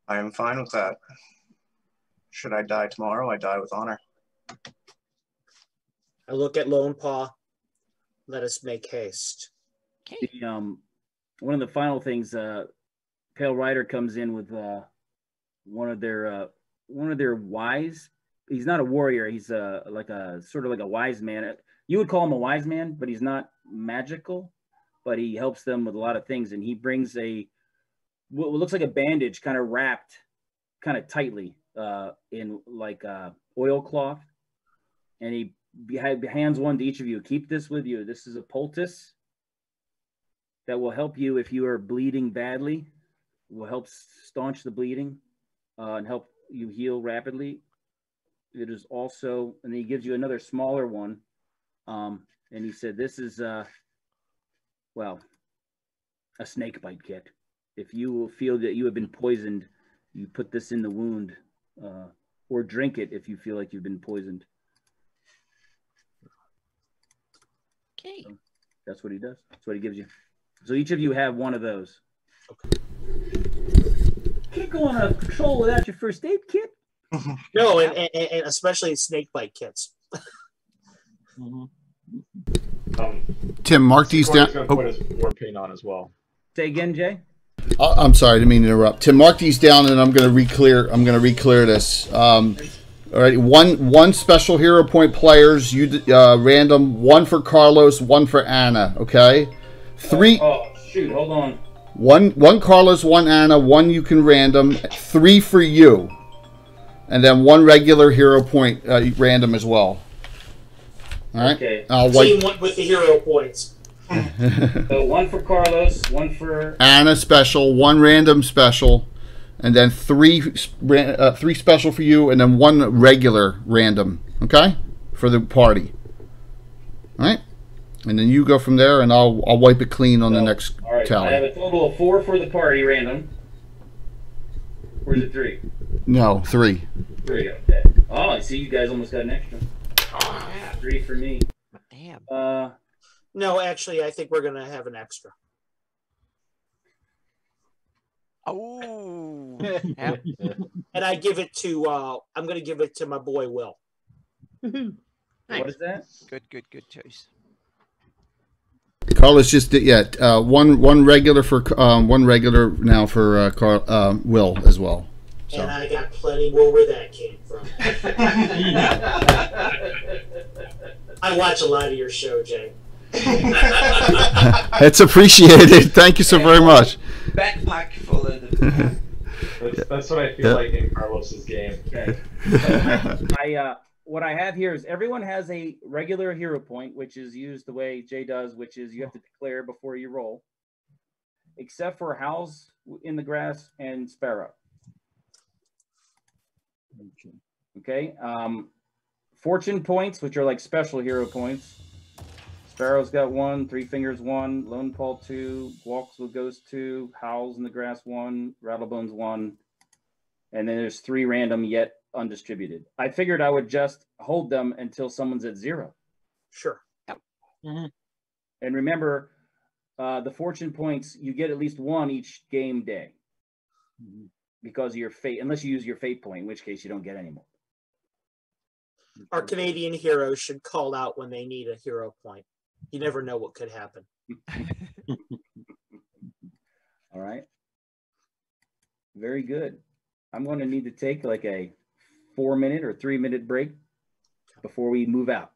I am fine with that. Should I die tomorrow, I die with honor. I look at Lone Paw. Let us make haste. Okay. One of the final things, Pale Rider comes in with one of their wise. He's not a warrior. He's like a sort of like a wise man. You would call him a wise man, but he's not magical. But he helps them with a lot of things, and he brings what looks like a bandage, kind of wrapped, kind of tightly in like oilcloth, and he hands one to each of you. Keep this with you. This is a poultice that will help you if you are bleeding badly. It will help staunch the bleeding and help you heal rapidly. It is also, and he gives you another smaller one. And he said, this is, well, a snake bite kit. If you feel that you have been poisoned, you put this in the wound, or drink it if you feel like you've been poisoned. Okay. So that's what he does. That's what he gives you. So each of you have one of those. Okay. Can't go on a patrol without your first aid kit. No, and especially snake bite kits. Tim, mark these down. Going to put his war paint on as well. Say again, Jay. I'm sorry, I didn't mean to interrupt. Tim, mark these down, and I'm going to re-clear. I'm going to re-clear this. All right, one special hero point players. You random. One for Carlos. One for Anna. Okay. 3. Oh shoot! Hold on. One Carlos. One Anna. One you can random. 3 for you, and then 1 regular hero point random as well. All right. Okay. I'll wipe. Team with the hero points. So one for Carlos, one for Anna special, one random special, and then three special for you, and then one regular random. Okay, for the party. All right, and then you go from there, and I'll wipe it clean on the next all right, tally. I have a total of 4 for the party random. Or is it 3? No, 3. 3, okay. Oh, I see you guys almost got an extra. Oh, yeah. 3 for me. Damn. No, actually, I think we're gonna have an extra. Oh. Yeah. And I give it to I'm gonna give it to my boy Will. Nice. What is that? Good choice. Carlos just did one regular for one regular now for Will as well. So. And I got plenty more where that came from. I watch a lot of your show, Jay. It's appreciated. Thank you so very much. Backpack full of the... That's what I feel like in Carlos's game. Okay. What I have here is everyone has a regular hero point, which is used the way Jay does, which is you have to declare before you roll, except for Howls in the Grass and Sparrow. Okay. Fortune points, which are like special hero points. Sparrow's got 1, Three Fingers 1, Lone Paw 2, Walks with Ghost 2, Howls in the Grass 1, Rattlebones 1, and then there's 3 random yet undistributed. I figured I would just hold them until someone's at 0. Sure. Mm-hmm. And remember, the fortune points, you get at least 1 each game day because of your fate, unless you use your fate point, in which case you don't get any more. Our Canadian heroes should call out when they need a hero point. You never know what could happen. All right. Very good. I'm going to need to take like a 4-minute or 3-minute break before we move out.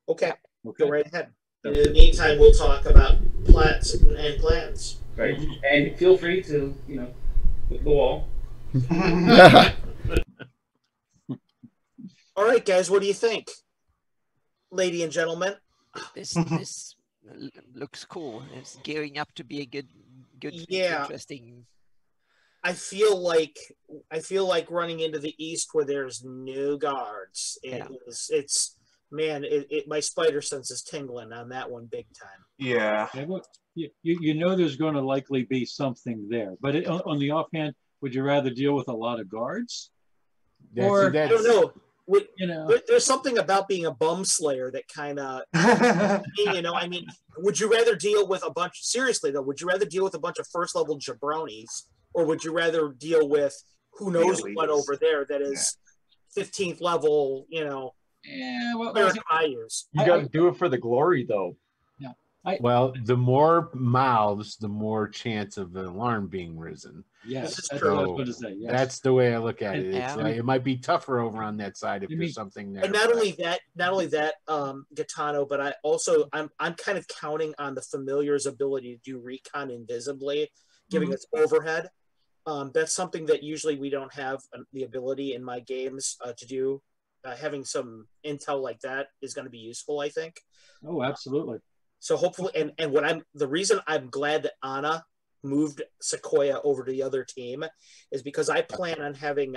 Okay. Go right ahead. In the meantime, we'll talk about plots and plans. Right. And feel free to, hit the wall. All right, guys, what do you think? Lady and gentlemen. This looks cool. It's gearing up to be a good interesting. I feel like running into the east where there's no guards. My spider sense is tingling on that one big time. Yeah. You know there's going to likely be something there, but on the offhand, would you rather deal with a lot of guards? I don't know. There's something about being a bum slayer that kind of, would you rather deal with a bunch, seriously though, would you rather deal with a bunch of first level jabronis, or would you rather deal with who knows what over there that is 15th level, well, use? You got to do it for the glory though. Yeah. Well, the more mouths, the more chance of an alarm being risen. Yes, that's what true. I was going to say. Yes. That's the way I look at it. It's like it might be tougher over on that side if there's something there. And not only that, Gaetano, but I'm kind of counting on the familiar's ability to do recon invisibly, giving us overhead. That's something that usually we don't have the ability in my games to do. Having some intel like that is going to be useful, I think. Oh, absolutely. So hopefully, and the reason I'm glad that Anna moved Sequoia over to the other team is because I plan on having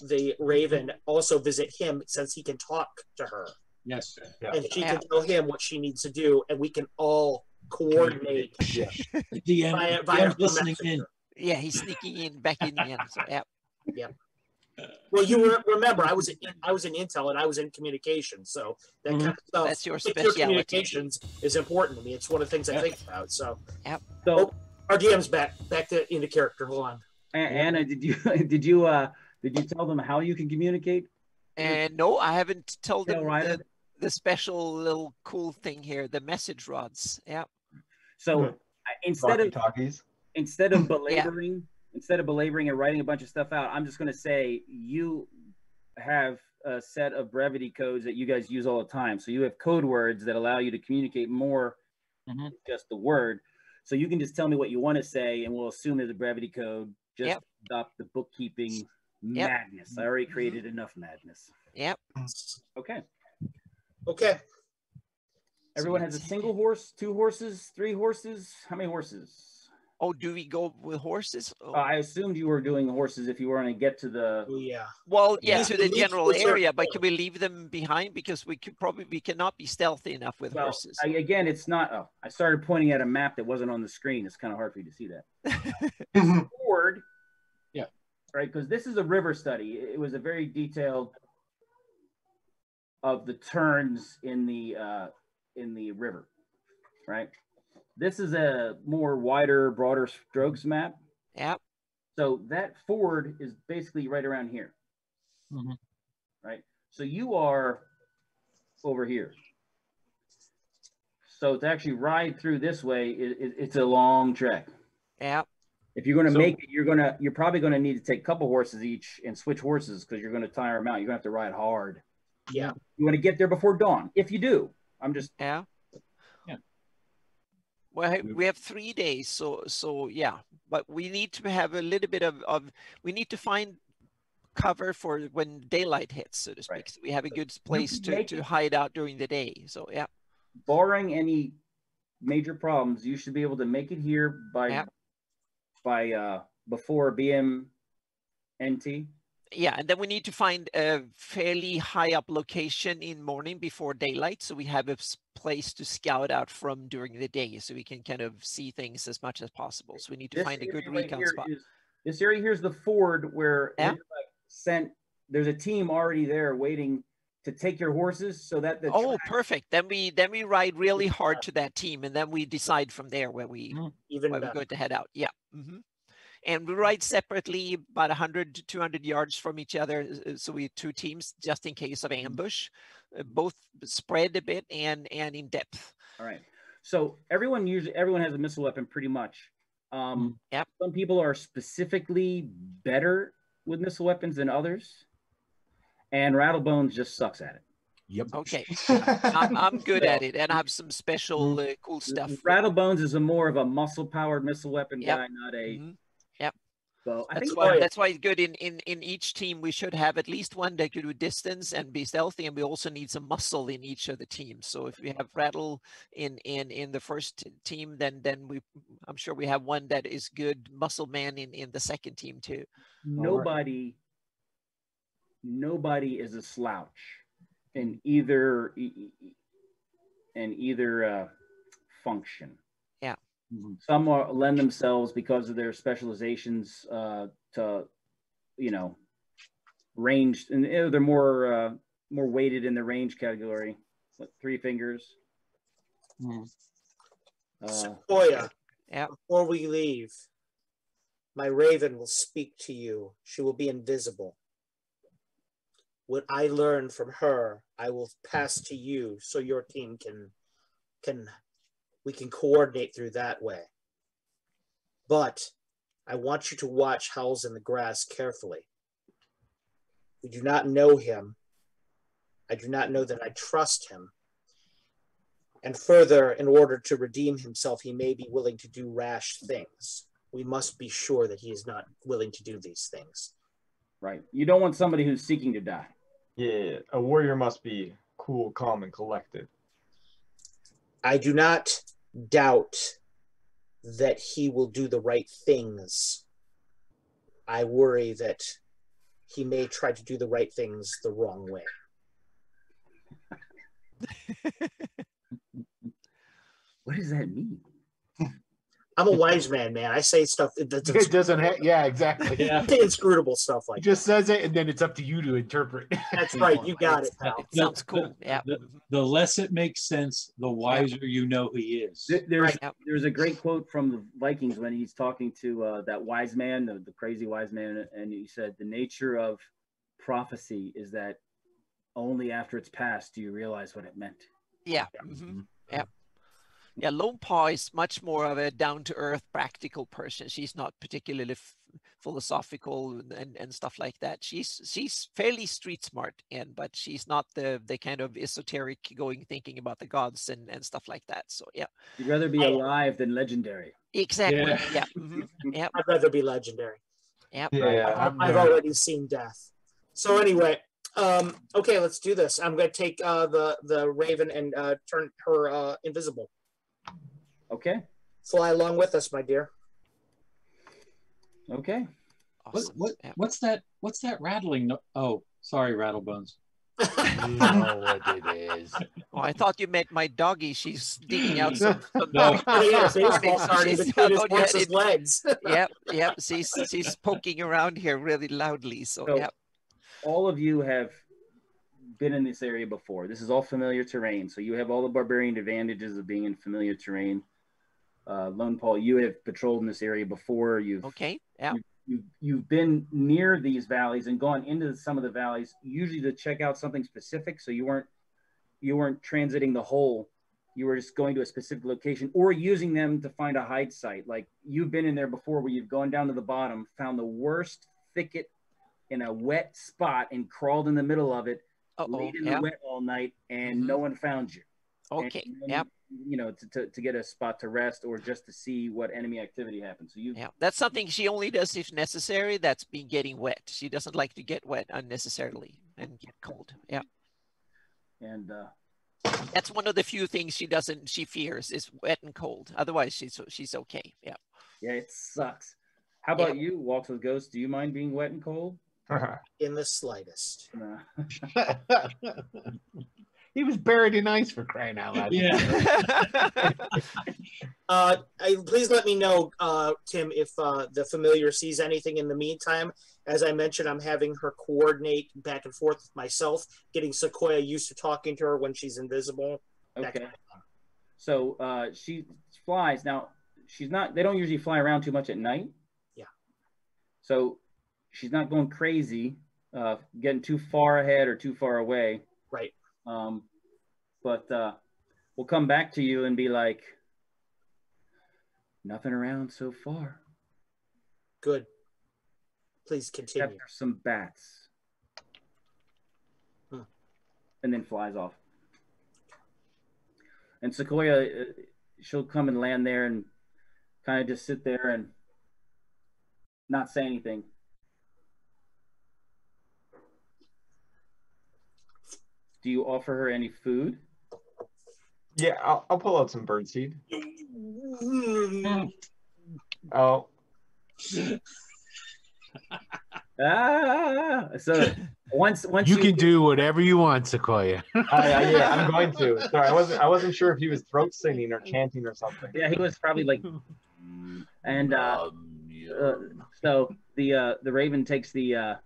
the Raven also visit him since he can talk to her. Yes. And she can tell him what she needs to do, and we can all coordinate. Yeah. DM listening in. Yeah, he's sneaking back in again. So, yeah. Well, you remember I was in Intel and I was in communications, so that kind of stuff. That's your specialty. Communications is important to me. It's one of the things I think about. So, So our DM's back into character. Hold on. Anna, did you tell them how you can communicate? And no, I haven't told them right? the special little cool thing here, the message rods. Yeah. So instead of belaboring. Yeah. Instead of belaboring and writing a bunch of stuff out, I'm just going to say you have a set of brevity codes that you guys use all the time. So you have code words that allow you to communicate more than just the word. So you can just tell me what you want to say, and we'll assume there's a brevity code. Just stop the bookkeeping madness. I already created enough madness. Yep. Okay. Everyone has a single horse, 2 horses, 3 horses. How many horses? Oh, do we go with horses? Oh. I assumed you were doing horses if you were going to get to the. Oh, yeah. Well, yeah, Yeah. to the We general need to area, return. but can we leave them behind? Because we cannot be stealthy enough with Well, horses. again, it's not. Oh, I started pointing at a map that wasn't on the screen. It's kind of hard for you to see that. Ford. Yeah. Right, because this is a river study. It was a very detailed of the turns in the river, right? This is a more wider, broader strokes map. Yep. So that ford is basically right around here, right? So you are over here. So to actually ride through this way, it's a long trek. Yep. If you're going to make it, you're probably going to need to take a couple horses each and switch horses because you're going to tire them out. You're going to have to ride hard. Yeah. You want to get there before dawn. If you do, I'm just. Yeah. Well, we have 3 days, so yeah, but we need to have a little bit of we need to find cover for when daylight hits, so to speak. Right. So we have a good place to hide out during the day. So yeah. Barring any major problems, you should be able to make it here by before BMNT. Yeah, and then we need to find a fairly high up location in morning before daylight, so we have a place to scout out from during the day, so we can kind of see things as much as possible. So we need to find a good recon spot. This area here is the ford where there's a team already there waiting to take your horses, so that the perfect. Then we ride really hard to that team, and then we decide from there where we're going to head out. Yeah. And we ride separately, about 100 to 200 yards from each other. So we have 2 teams just in case of ambush, both spread a bit and in depth. All right. So everyone has a missile weapon pretty much. Some people are specifically better with missile weapons than others, and Rattlebones just sucks at it. Yep. Okay. I'm good at it, and I have some special cool stuff. Rattlebones is more of a muscle-powered missile weapon guy, not a. So that's why it's good in each team. We should have at least one that could do distance and be stealthy, and we also need some muscle in each of the teams. So if we have Rattle in the first team, then I'm sure we have one that is good muscle man in the second team too. Nobody is a slouch in either function. Yeah. Some lend themselves because of their specializations to, ranged, and they're more weighted in the range category. Like 3 fingers. Sequoia, before we leave, my raven will speak to you. She will be invisible. What I learn from her, I will pass to you, so your team we can coordinate through that way. But I want you to watch Howls in the Grass carefully. We do not know him. I do not know that I trust him. And further, in order to redeem himself, he may be willing to do rash things. We must be sure that he is not willing to do these things. Right. You don't want somebody who's seeking to die. Yeah, a warrior must be cool, calm, and collected. I do not doubt that he will do the right things. I worry that he may try to do the right things the wrong way. What does that mean? I'm a wise man, I say stuff that doesn't yeah, exactly. Yeah. Inscrutable stuff like that. Just says it, and then it's up to you to interpret. That's right. You got it, pal. It sounds cool. The less it makes sense, the wiser you know he is. There's a great quote from the Vikings when he's talking to that wise man, the crazy wise man, and he said, "The nature of prophecy is that only after it's passed do you realize what it meant." Yeah. Yeah, Lone Paw is much more of a down-to-earth, practical person. She's not particularly philosophical and stuff like that. She's fairly street smart, but she's not the kind of esoteric thinking about the gods and stuff like that. So yeah, you'd rather be alive than legendary. Exactly. Yeah. I'd rather be legendary. Yep. Yeah. I've already seen death. So anyway, Okay, let's do this. I'm going to take the raven and turn her invisible. Okay. Fly along with us, my dear. Okay. Awesome. What's that rattling? Oh, sorry, Rattlebones. You know what it is. Oh, I thought you meant my doggy. She's digging out some No. Yes, She's between his horse's legs. Yep. She's poking around here really loudly. So So- yep. All of you have been in this area before. This is all familiar terrain. So you have all the barbarian advantages of being in familiar terrain. Lone Paul, you have patrolled in this area before. Okay. Yeah. You've been near these valleys and gone into some of the valleys, usually to check out something specific. So you weren't transiting the whole. You were just going to a specific location or using them to find a hide site. Like you've been in there before where you've gone down to the bottom, found the worst thicket in a wet spot and crawled in the middle of it, laid in the wet all night, and no one found you. Okay. And, Yep. You know, to get a spot to rest or just to see what enemy activity happens. So That's something she only does if necessary. That's been getting wet. She doesn't like to get wet unnecessarily and get cold. Yeah. And that's one of the few things she fears is wet and cold. Otherwise she's okay. Yeah. Yeah, it sucks. How about you, Walks with Ghosts? Do you mind being wet and cold? In the slightest. He was buried in ice, for crying out loud. Yeah. Please let me know, Tim, if the familiar sees anything in the meantime. As I mentioned, I'm having her coordinate back and forth with myself, getting Sequoia used to talking to her when she's invisible. Okay. So she flies. Now, they don't usually fly around too much at night. Yeah. So she's not going crazy, getting too far ahead or too far away. Right. But we'll come back to you and be like, nothing around so far. Good. Please continue. Except for some bats. And then flies off. And Sequoia, she'll come and land there and kind of just sit there and not say anything. Do you offer her any food? Yeah, I'll pull out some birdseed. Oh. So once you can do whatever you want, Sequoia. Yeah, I'm going to. Sorry, I wasn't sure if he was throat singing or chanting or something. Yeah, he was probably like, and so the raven takes the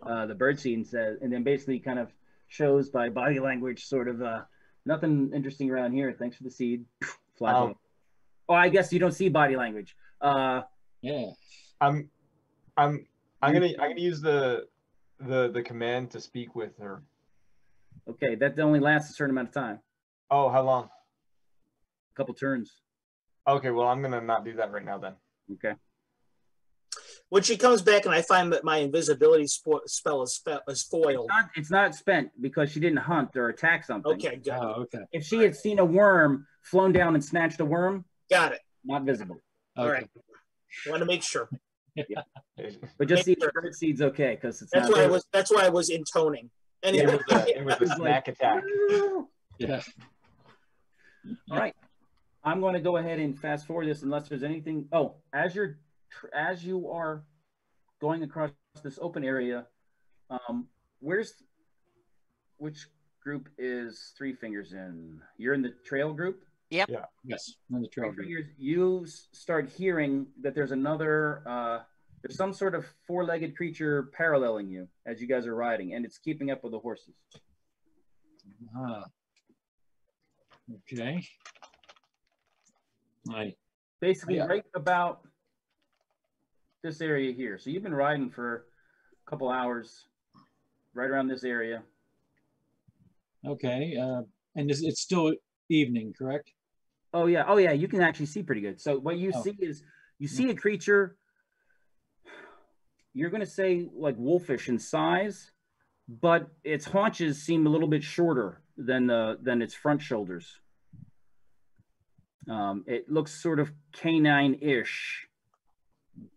birdseed and says, and then basically kind of shows by body language, sort of nothing interesting around here. Thanks for the seed. Flies off. Oh, I guess you don't see body language. Yeah. I'm gonna use the command to speak with her. Okay, that only lasts a certain amount of time. Oh, how long? A couple turns. Okay, well, I'm gonna not do that right now then. Okay. When she comes back and I find that my invisibility spell is foiled. It's not spent because she didn't hunt or attack something. Okay, good. Oh, okay. If she had seen a worm, flown down and snatched a worm, got it. Not visible. Okay. All right. Want to make sure. Yeah. But just see if the bird seed's okay, because it's that's not. That's why I was intoning. Anyway, it was a snack attack. Yeah. All right. I'm going to go ahead and fast forward this unless there's anything. Oh, as you are going across this open area, which group is Three Fingers in? You're in the trail group? Yep. Yeah. Yes. On the trail. You start hearing that there's there's some sort of four-legged creature paralleling you as you guys are riding, and it's keeping up with the horses. Okay. Basically, right about this area here. So you've been riding for a couple hours, right around this area. Okay. And it's still evening, correct? Oh yeah. You can actually see pretty good. So what you see is you see a creature. You're going to say like wolfish in size, but its haunches seem a little bit shorter than its front shoulders. It looks sort of canine-ish.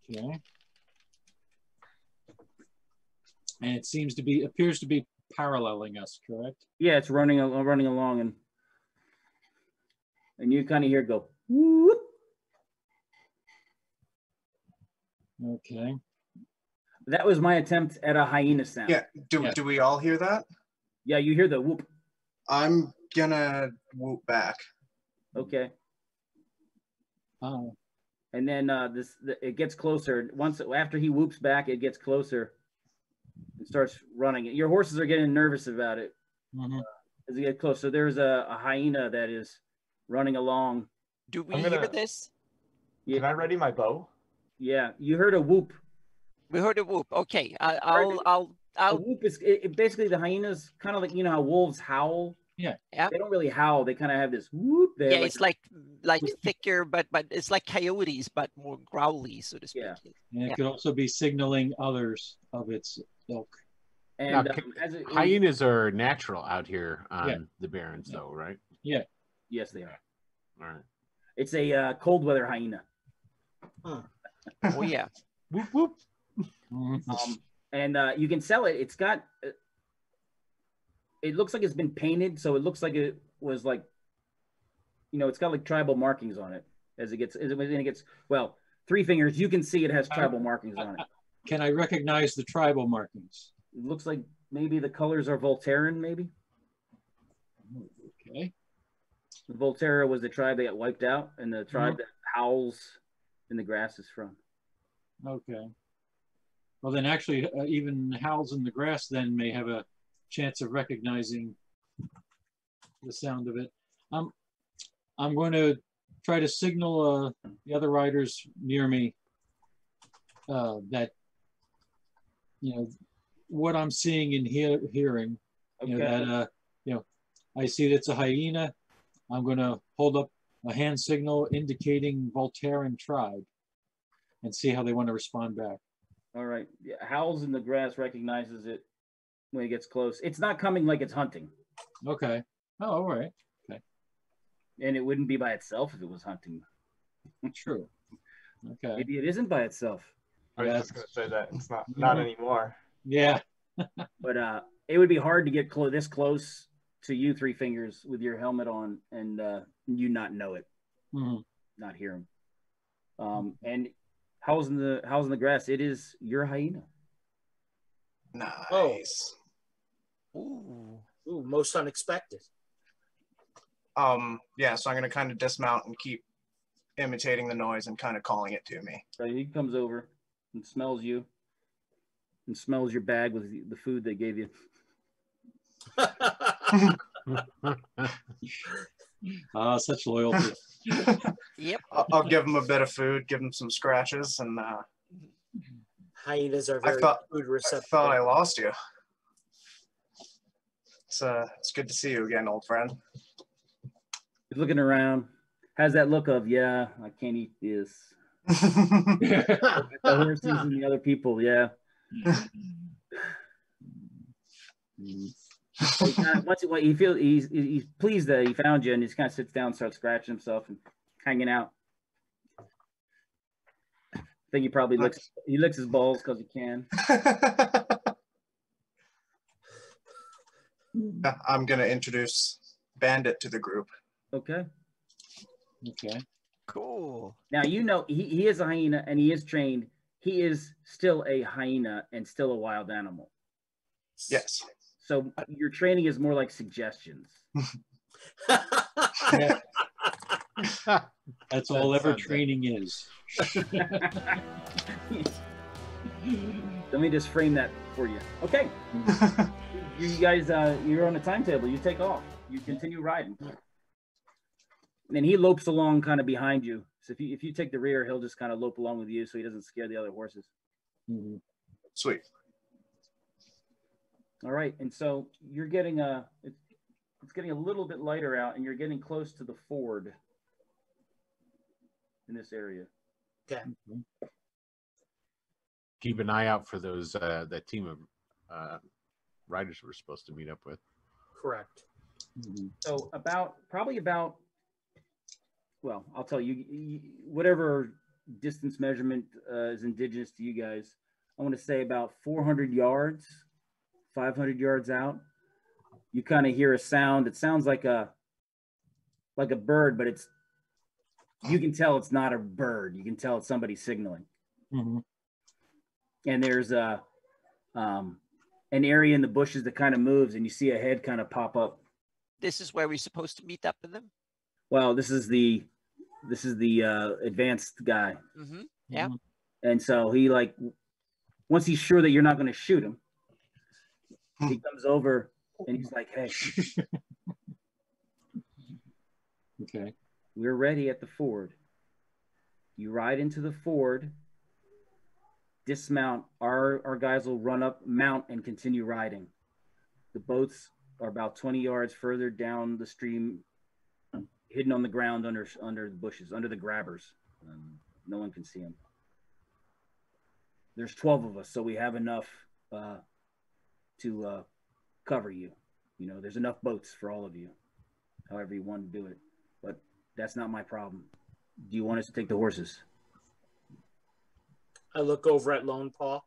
Okay. And it appears to be paralleling us, correct? Yeah, it's running along, and you kind of hear it go whoop. Okay. That was my attempt at a hyena sound. Yeah. Do we all hear that? Yeah, you hear the whoop. I'm gonna whoop back. Okay. Oh. And then it gets closer. Once after he whoops back, it gets closer and starts running. Your horses are getting nervous about it as they get close. So there's a hyena that is running along. Do we hear this? Yeah. Can I ready my bow? Yeah, you heard a whoop. We heard a whoop. Okay, A I'll. whoop is basically the hyenas, kind of like how wolves howl. Yeah. They don't really howl. They kind of have this whoop. Yeah, it's like thicker, but it's like coyotes, but more growly, so to speak. Yeah. And it could also be signaling others of its ilk. And hyenas are natural out here on the Barrens, though, right? Yeah. Yes, they are. All right. It's a cold weather hyena. Oh yeah. Whoop whoop. And you can sell it. It's got. It looks like it's been painted, so it looks like it was like. It's got like tribal markings on it as it gets. Well, 3 fingers. You can see it has tribal markings on it. Can I recognize the tribal markings? It looks like maybe the colors are Volterran, maybe. Okay. Volterra was the tribe that got wiped out, and the tribe that howls in the grass is from. Okay. Well, then actually, even howls in the grass then may have a chance of recognizing the sound of it. I'm going to try to signal the other riders near me that, what I'm seeing and hearing, that, I see that it's a hyena. I'm going to hold up a hand signal indicating Volterran tribe and see how they want to respond back. All right. Yeah, howls in the grass recognizes it when it gets close. It's not coming like it's hunting. Okay. Oh, all right. Okay. And it wouldn't be by itself if it was hunting. True. Okay. Maybe it isn't by itself. I was just going to say that. It's not anymore. Yeah. But it would be hard to get this close to you, 3 fingers, with your helmet on and you not know it, not hear him. And howls in the grass. It is your hyena. Nice. Ooh, most unexpected. Yeah, so I'm gonna kind of dismount and keep imitating the noise and kind of calling it to me. So he comes over and smells you and smells your bag with the food they gave you. Such loyalty. Yep. I'll give him a bit of food, give him some scratches, and hyenas are very food receptive. I thought I lost you. It's good to see you again, old friend. He's looking around, has that look of, I can't eat this. The horses and the other people, yeah. He feels he's pleased that he found you, and he just kind of sits down and starts scratching himself and hanging out. I think he probably licks his balls because he can. I'm gonna introduce Bandit to the group. Okay. Cool. Now he is a hyena and he is trained. He is still a hyena and still a wild animal. Yes. So your training is more like suggestions. That's all ever training is. Let me just frame that for you. Okay. You guys, you're on a timetable. You take off. You continue riding. And then he lopes along kind of behind you. So if you take the rear, he'll just kind of lope along with you so he doesn't scare the other horses. Sweet. All right. And so you're getting it's getting a little bit lighter out, and you're getting close to the ford in this area. Okay. Keep an eye out for those that team of riders we're supposed to meet up with. Correct. So probably about, well, I'll tell you, whatever distance measurement is indigenous to you guys, I want to say about 400 yards 500 yards out, you kind of hear a sound. It sounds like a bird, but you can tell it's not a bird. You can tell it's somebody signaling. Mm-hmm. And there's an area in the bushes that kind of moves, and you see a head kind of pop up. This is where we're supposed to meet up with them. Well, this is the advanced guy. Mm-hmm. Yeah. And so he, like, once he's sure that you're not going to shoot him, he comes over and he's like, "Hey, Okay. we're ready at the ford. You ride into the ford, dismount. Our guys will run up, mount, and continue riding. The boats are about 20 yards further down the stream, hidden on the ground under the bushes, under the grabbers. No one can see them. There's 12 of us, so we have enough to cover you. You know, there's enough boats for all of you, however you want to do it. But that's not my problem. Do you want us to take the horses?" I look over at Lone Paw.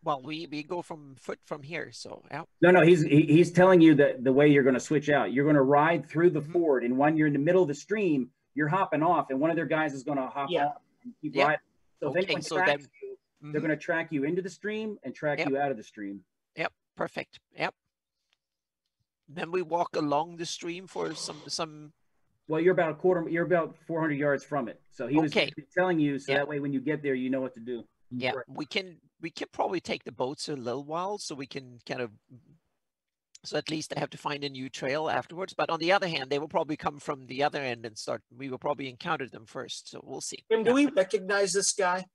Well, we go from foot from here, so yeah. No, he's telling you that the way you're going to switch out. You're going to ride through the ford, and when you're in the middle of the stream, you're hopping off, and one of their guys is going to hop off and keep riding. So if anyone tracks you, they're going to track you into the stream and track you out of the stream. Yep, perfect. Yep. Then we walk along the stream for some. Well, you're about 400 yards from it. So he was telling you, so that way when you get there, you know what to do. Yeah, we can probably take the boats a little while, so we can kind of, so at least I have to find a new trail afterwards. But on the other hand, they will probably come from the other end and start. We will probably encounter them first, so we'll see. Tim, do we recognize this guy?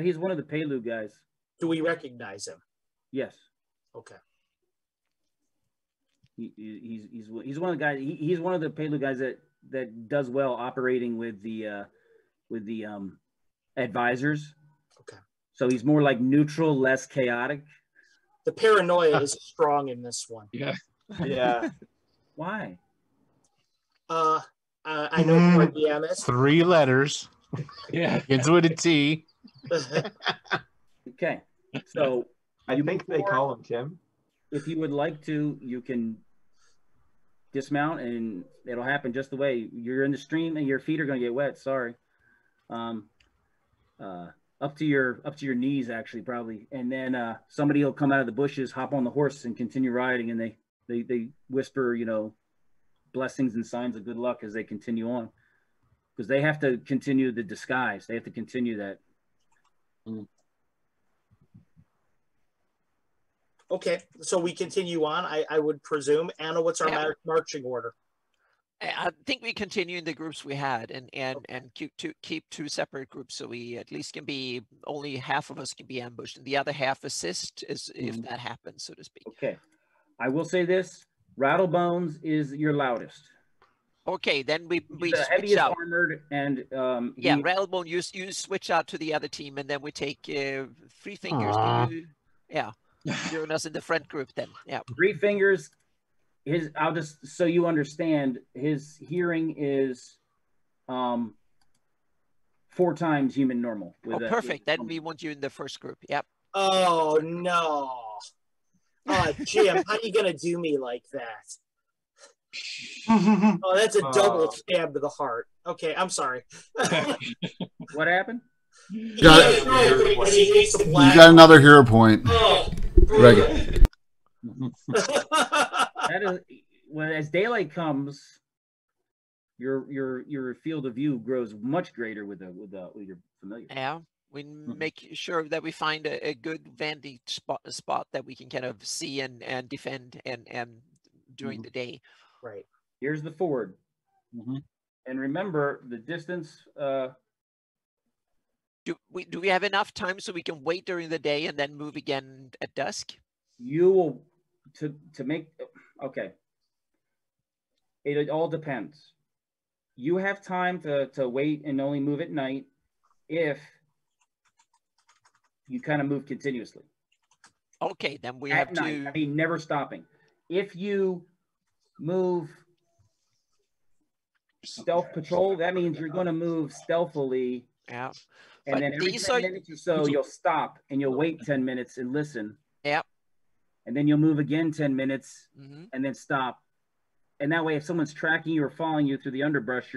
He's one of the Pelu guys. Do we recognize him? Yes. Okay. He's one of the guys. He's one of the Pelu guys that does well operating with the advisors. Okay. So he's more like neutral, less chaotic. The paranoia is strong in this one. Yeah. Yeah. Why? I know who our DM is. 3 letters. Yeah. Begins with a T. Okay. So I think they call him Tim. if you would like to, you can dismount and it'll happen just the way you're in the stream and your feet are going to get wet. Sorry. Up to your knees, actually, probably. And then somebody will come out of the bushes, hop on the horse and continue riding. And they whisper, you know, blessings and signs of good luck as they continue on, because they have to continue the disguise. They have to continue that. Okay, so we continue on, I would presume. Anna, what's our marching order? I think we continue in the groups we had and keep two separate groups, so we at least can be, only half of us can be ambushed and the other half assist if that happens, so to speak. Okay, I will say this: Rattlebones is your loudest. Okay, then we the switch heaviest out. Armored, and Rattlebone, you switch out to the other team, and then we take Three Fingers. Join us in the front group then. Yeah. Three Fingers. I'll just so you understand, his hearing is 4 times human normal. Perfect. Then we want you in the first group. Yep. Oh no. Jim, how you gonna do me like that? Oh, that's a double stab to the heart. Okay, I'm sorry. What happened? You got another hero point. Right. That is, when as daylight comes, your field of view grows much greater with your familiar. Yeah, we make sure that we find a good vantage spot that we can kind of see and defend and during the day. Right. Here's the ford, and remember the distance. Do we have enough time so we can wait during the day and then move again at dusk? You will to make okay. It all depends. You have time to wait and only move at night if you kind of move continuously. Okay, then we at have night. to. I mean, never stopping. If you move stealth patrol, that means you're going to move stealthily. Yeah. And But then every these 10 are- minutes or so, you'll stop and you'll wait 10 minutes and listen. Yep. And then you'll move again 10 minutes Mm-hmm. and then stop. And that way, if someone's tracking you or following you through the underbrush,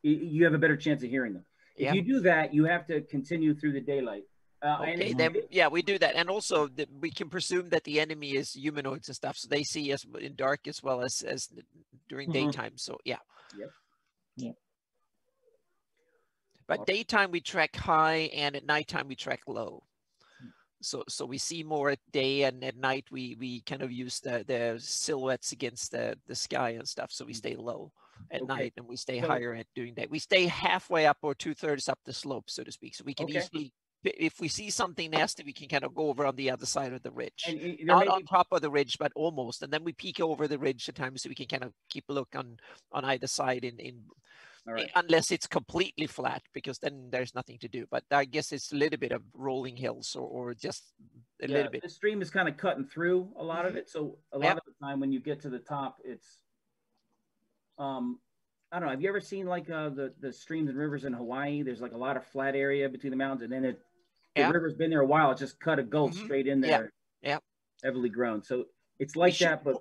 you have a better chance of hearing them. If Yep. you do that, you have to continue through the daylight. Okay, then yeah, we do that, and also we can presume that the enemy is humanoids and stuff, so they see us in dark as well as during daytime. So yeah. Yep. Yeah. But daytime we track high, and at nighttime we track low. So we see more at day, and at night we kind of use the silhouettes against the sky and stuff. So we stay low at night, and we stay higher at during day. We stay halfway up or 2/3 up the slope, so to speak. So we can easily, if we see something nasty, we can kind of go over on the other side of the ridge. And Not on top of the ridge, but almost. And then we peek over the ridge at times, so we can kind of keep a look on either side unless it's completely flat, because then there's nothing to do. But I guess it's a little bit of rolling hills or just a little bit. The stream is kind of cutting through a lot of it. So a lot of the time when you get to the top, it's, I don't know. Have you ever seen like the streams and rivers in Hawaii? There's like a lot of flat area between the mountains, and then the river's been there a while. It just cut a gulch straight in there. Yeah. Heavily grown. So it's like that, but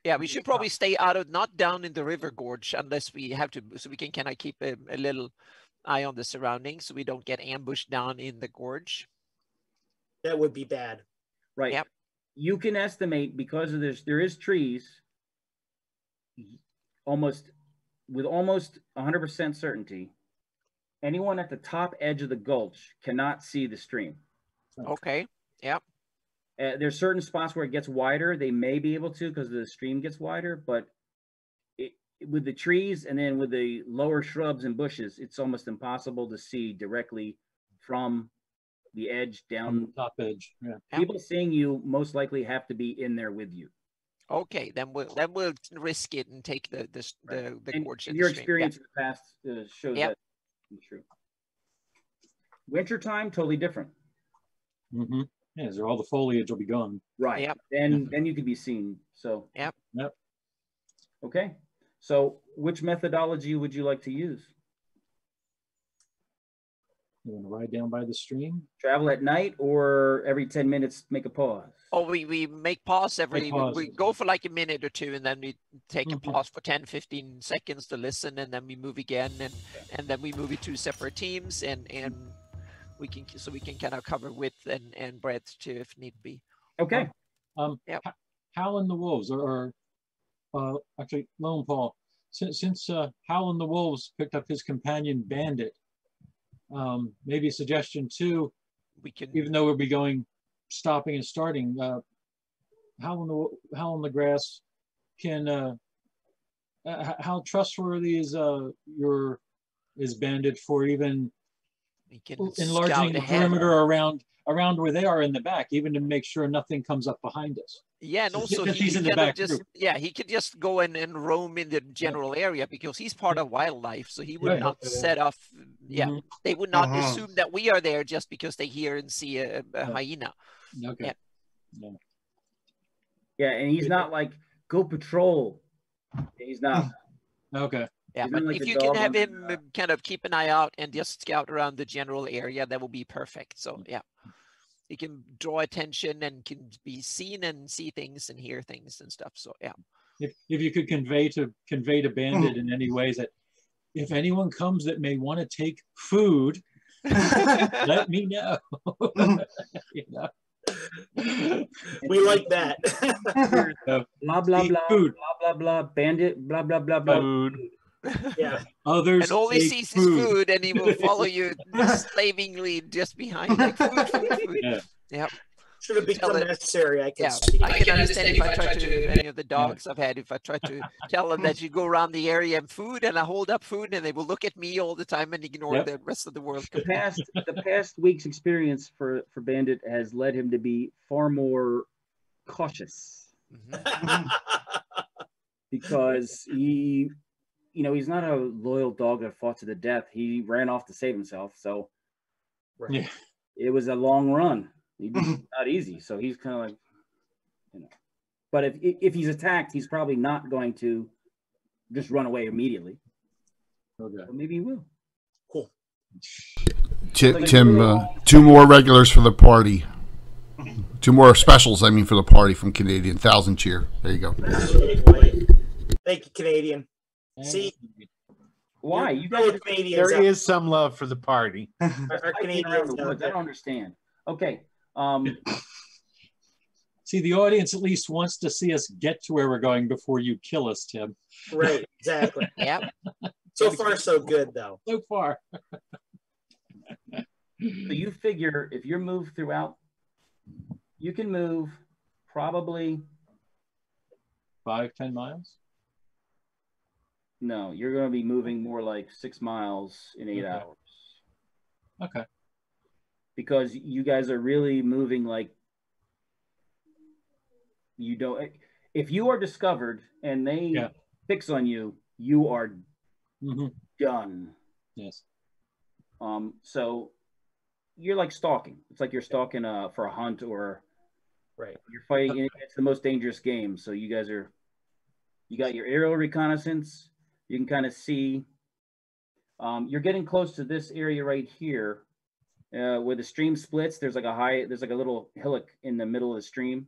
yeah, we should probably stay not down in the river gorge unless we have to, so we can kind of keep a little eye on the surroundings so we don't get ambushed down in the gorge. That would be bad. Right. Yep. You can estimate, because of this, there is trees, with almost 100% certainty, anyone at the top edge of the gulch cannot see the stream. Okay. Yep. There's certain spots where it gets wider. They may be able to because the stream gets wider, but with the trees and then with the lower shrubs and bushes, it's almost impossible to see directly from the edge down. From the top edge. Yeah. People seeing you most likely have to be in there with you. Okay, then we'll risk it and take the gorge. Your experience in the past shows that is true. Wintertime, totally different. Mm-hmm. Yeah, so all the foliage will be gone. Right. Yep. Then you can be seen. So. Yep. Okay. So which methodology would you like to use? You want to ride down by the stream? Travel at night, or every 10 minutes make a pause? Oh, we make pause we go for like a minute or two, and then we take a pause for 10-15 seconds to listen, and then we move again, and then we move it to separate teams, and we can kind of cover width and breadth too if need be. Okay. Howl and the Wolves, or actually Lone Paul, since Howl and the Wolves picked up his companion Bandit, maybe a suggestion too. We can, even though we'll be going, stopping and starting. Howl in the Grass can. How trustworthy is Bandit for even enlarging the perimeter around where they are in the back, even to make sure nothing comes up behind us? Yeah, and also he's in the back just he could just go in and roam in the general area because he's part of wildlife, so he would not set off. Yeah, they would not assume that we are there just because they hear and see a hyena. Okay. Yeah, and he's not like go patrol. He's not. Okay. Yeah, but if you can have him kind of keep an eye out and just scout around the general area, that will be perfect. So yeah, he can draw attention and can be seen and see things and hear things and stuff. So yeah. If you could convey to Bandit in any ways that if anyone comes that may want to take food, let me know. You know? We like that. Blah blah blah, food. blah blah blah, Bandit, blah blah blah blah. Food. Yeah. Others and only sees his food, and he will follow you slavingly just behind, like food. Yeah. Yep. Should have become necessary. I can understand if I try to any of the dogs I've had. If I try to tell them that you go around the area and food, and I hold up food, and they will look at me all the time and ignore the rest of the world. The past week's experience for Bandit has led him to be far more cautious because he. You know, he's not a loyal dog that fought to the death. He ran off to save himself. So it was a long run. Not easy. So he's kind of like, you know. But if he's attacked, he's probably not going to just run away immediately. Okay. Or maybe he will. Cool. Tim, 2 more regulars for the party. 2 more specials, I mean, for the party from Canadian. 1,000 cheer. There you go. Thank you, Canadian. See, Why? You know guys Canadians There is some love for the party. are fighting around Canadians the out woods. I there. don't understand. Okay. See, the audience at least wants to see us get to where we're going before you kill us, Tim. Right, exactly. Yep. So far, so good, though. So far. So you figure if you're moved throughout, you can move probably 5-10 miles. no. You're going to be moving more like 6 miles in 8 Okay. hours Okay. because you guys are really moving like you don't. If you are discovered and they Yeah. fix on you, you are Mm-hmm. done. Yes. So you're like stalking. It's like you're stalking for a hunt or Right. you're fighting. It's the most dangerous game. So you guys are. You got your aerial reconnaissance. You can kind of see. You're getting close to this area right here, where the stream splits. There's like a little hillock in the middle of the stream,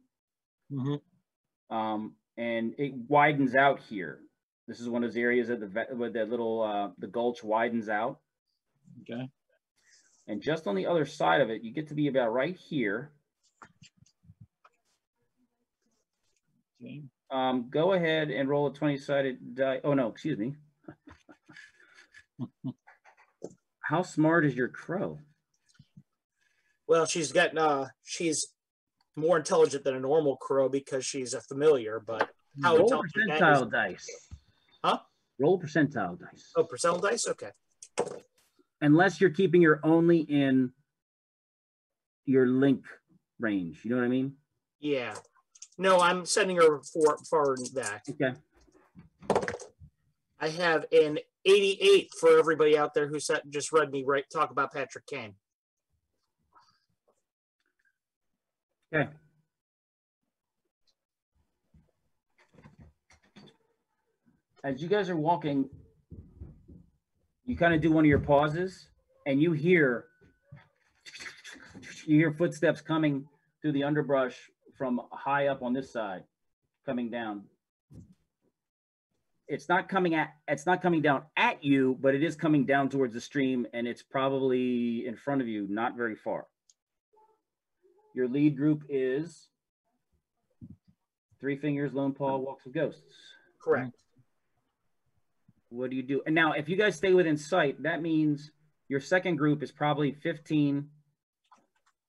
Mm-hmm. and it widens out here. This is one of those areas where the little the gulch widens out, Okay. and just on the other side of it, you get to be about right here. Okay. Go ahead and roll a 20-sided die. Oh no, excuse me. How smart is your crow? Well, she's more intelligent than a normal crow because she's a familiar, but how Roll intelligent that is? percentile dice. Huh? Roll percentile dice. Oh, percentile dice? Okay. Unless you're keeping her only in your link range. You know what I mean? Yeah. No, I'm sending her far back. Okay. I have an 88 for everybody out there who just read me talk about Patrick Kane. Okay. As you guys are walking, you kind of do one of your pauses, and you hear footsteps coming through the underbrush from high up on this side, coming down. It's not coming down at you, but it is coming down towards the stream, and it's probably in front of you, not very far. Your lead group is Three Fingers, Lone Paw, Walks with Ghosts. Correct. What do you do? And now, if you guys stay within sight, that means your second group is probably 15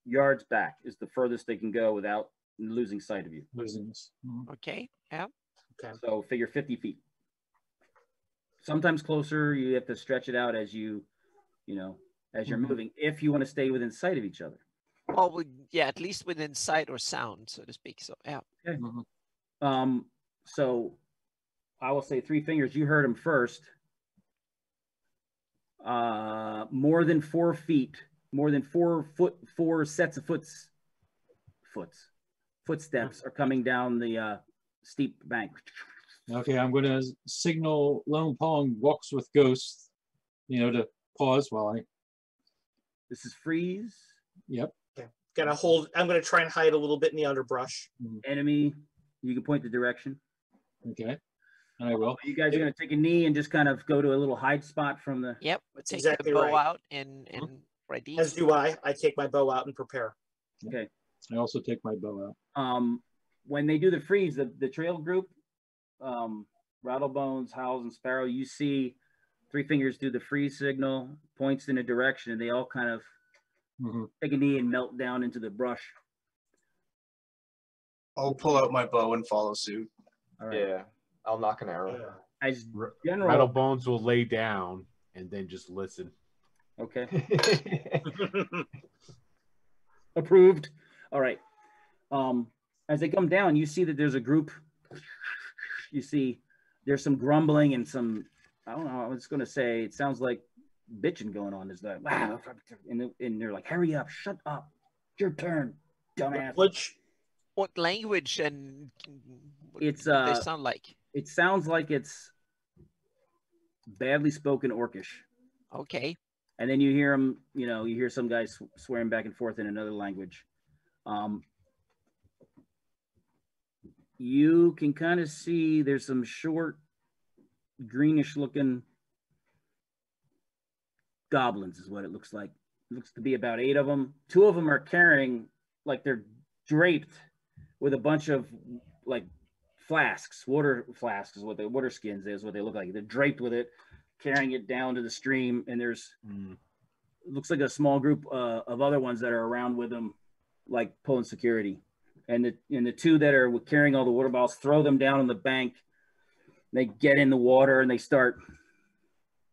yards back, is the furthest they can go without losing sight of you. Losing this. Mm-hmm. Okay. Yeah. Okay. So figure 50 feet. Sometimes closer, you have to stretch it out as you're moving, if you want to stay within sight of each other. Oh, yeah, at least within sight or sound, so to speak. So, yeah. Okay. Mm-hmm. So I will say Three Fingers, you heard him first. More than 4 feet, more than 4 sets of footsteps are coming down the steep bank. Okay, I'm going to signal Lone Pong Walks with Ghosts, to pause while I... This is freeze. Yep. Okay. I'm going to try and hide a little bit in the underbrush. Enemy, you can point the direction. Okay, and I will. You guys are going to take a knee and just kind of go to a little hide spot from the... Yep, we'll take exactly the bow right. out and ready. As do I. I take my bow out and prepare. Okay. I also take my bow out. When they do the freeze, the trail group, Rattlebones, Howls, and Sparrow, you see Three Fingers do the freeze signal, points in a direction, and they all kind of take a knee and melt down into the brush. I'll pull out my bow and follow suit. All right. Yeah, I'll knock an arrow. As general, Rattlebones will lay down and then just listen. okay, approved. All right. As they come down, you see that there's a group. You see there's some grumbling and some, I don't know, I was going to say, it sounds like bitching going on. Is that, and they're like, hurry up, shut up, it's your turn, dumbass. What language and It's what do they sound like? It sounds like it's badly spoken Orcish. Okay. And then you hear them, you know, you hear some guys swearing back and forth in another language. You can kind of see there's some short, greenish looking goblins is what it looks like. It looks to be about 8 of them. 2 of them are carrying, like they're draped with a bunch of like flasks, water flasks is what the water skins is what they look like. They're draped with it, carrying it down to the stream. And there's, it looks like a small group of other ones that are around with them, like pulling security. And the 2 that are carrying all the water bottles throw them down on the bank. They get in the water and they start.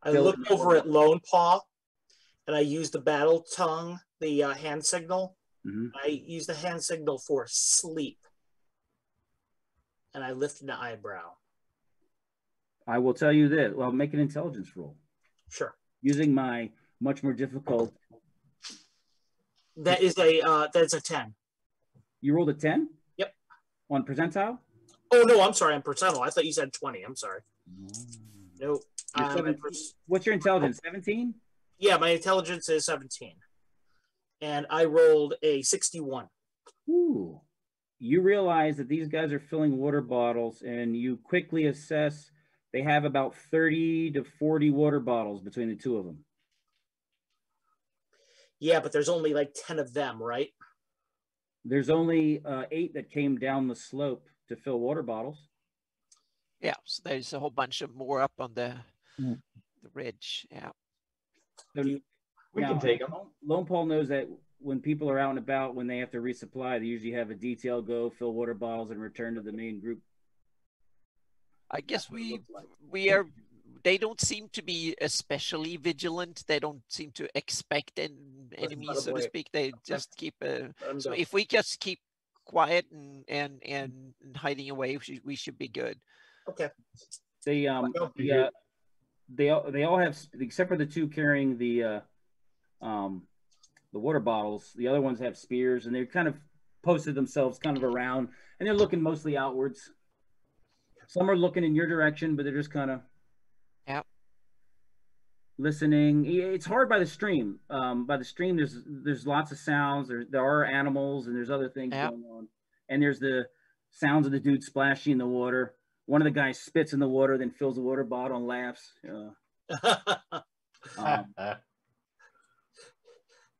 I look over at Lone Paw, and I use the battle tongue, the hand signal. Mm-hmm. I use the hand signal for sleep, and I lift an eyebrow. I will tell you this. Well, make an intelligence roll. Sure. Using my much more difficult. That is that's a 10. You rolled a 10? Yep. On percentile? Oh no, I'm sorry. I'm percentile. I thought you said 20. I'm sorry. Nope. What's your intelligence? 17? Yeah, my intelligence is 17. And I rolled a 61. Ooh. You realize that these guys are filling water bottles, and you quickly assess they have about 30 to 40 water bottles between the 2 of them. Yeah, but there's only like 10 of them, right? There's only 8 that came down the slope to fill water bottles. Yeah, so there's a whole bunch of more up on the ridge. Yeah. We can take them. Lone Paul knows that when people are out and about, when they have to resupply, they usually have a detail go fill water bottles and return to the main group. I guess we are. They don't seem to be especially vigilant. They don't seem to expect enemies, so to speak. They just keep. So if we just keep quiet and hiding away, we should be good. Okay. They all have, except for the 2 carrying the water bottles. The other ones have spears, and they've kind of posted themselves kind of around, and they're looking mostly outwards. Some are looking in your direction, but they're just kind of listening. It's hard by the stream. By the stream, there's lots of sounds. There are animals, and there's other things going on. And there's the sounds of the dude splashing in the water. One of the guys spits in the water, then fills the water bottle and laughs. And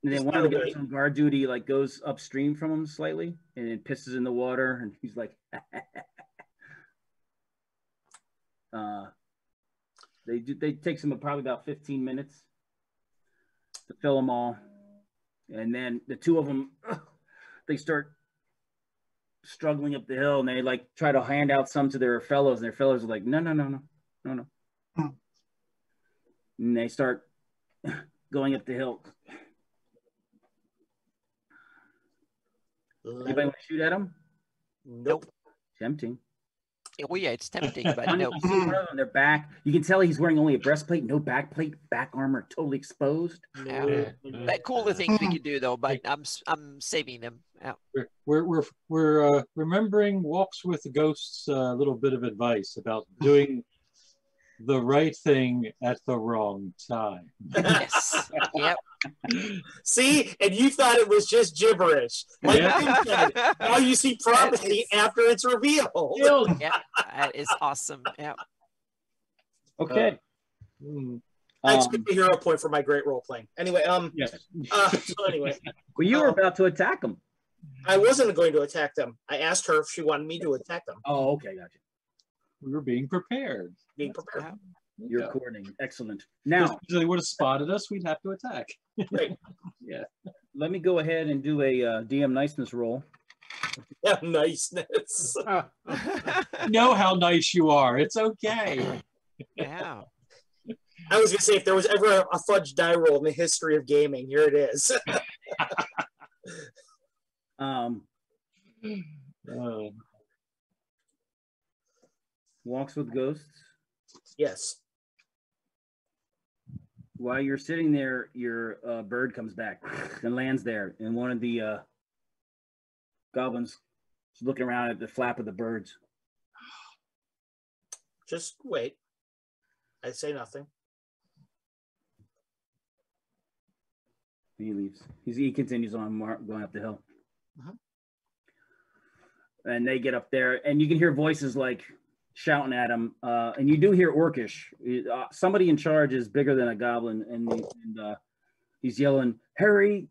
then one of the guys on guard duty like goes upstream from him slightly, and it pisses in the water, and he's like, They take some probably about 15 minutes to fill them all, and then the 2 of them they start struggling up the hill, and they like try to hand out some to their fellows, and their fellows are like, no. And they start going up the hill. Anybody want to shoot at them? Nope. Tempting. Oh yeah, it's tempting, but no. On their back, you can tell he's wearing only a breastplate, no backplate, back armor totally exposed. Yeah. That cooler things we could do though, but I'm saving them. Yeah. We're remembering Walks with Ghosts a little bit of advice about doing the right thing at the wrong time. Yes. Yep. See, and you thought it was just gibberish. Like you said, now you see prophecy after it's revealed. Yeah, that is awesome. Yeah. Okay. I expect a hero point for my great role playing. Anyway, yes. So anyway. Well, you were about to attack them. I wasn't going to attack them. I asked her if she wanted me to attack them. Oh, okay, gotcha. We were being prepared. Being prepared. You're courting. Excellent. Now, if they would have spotted us, we'd have to attack. Right. Yeah. Let me go ahead and do a DM niceness roll. Yeah, niceness. You know how nice you are. It's okay. Yeah. I was going to say, if there was ever a fudge die roll in the history of gaming, here it is. Walks with Ghosts. Yes. While you're sitting there, your bird comes back and lands there, and one of the goblins is looking around at the flap of the birds. Just wait. I say nothing. He leaves. He continues on going up the hill. And they get up there, and you can hear voices like shouting at him. And you do hear Orcish. Somebody in charge is bigger than a goblin, and he's yelling, "Hurry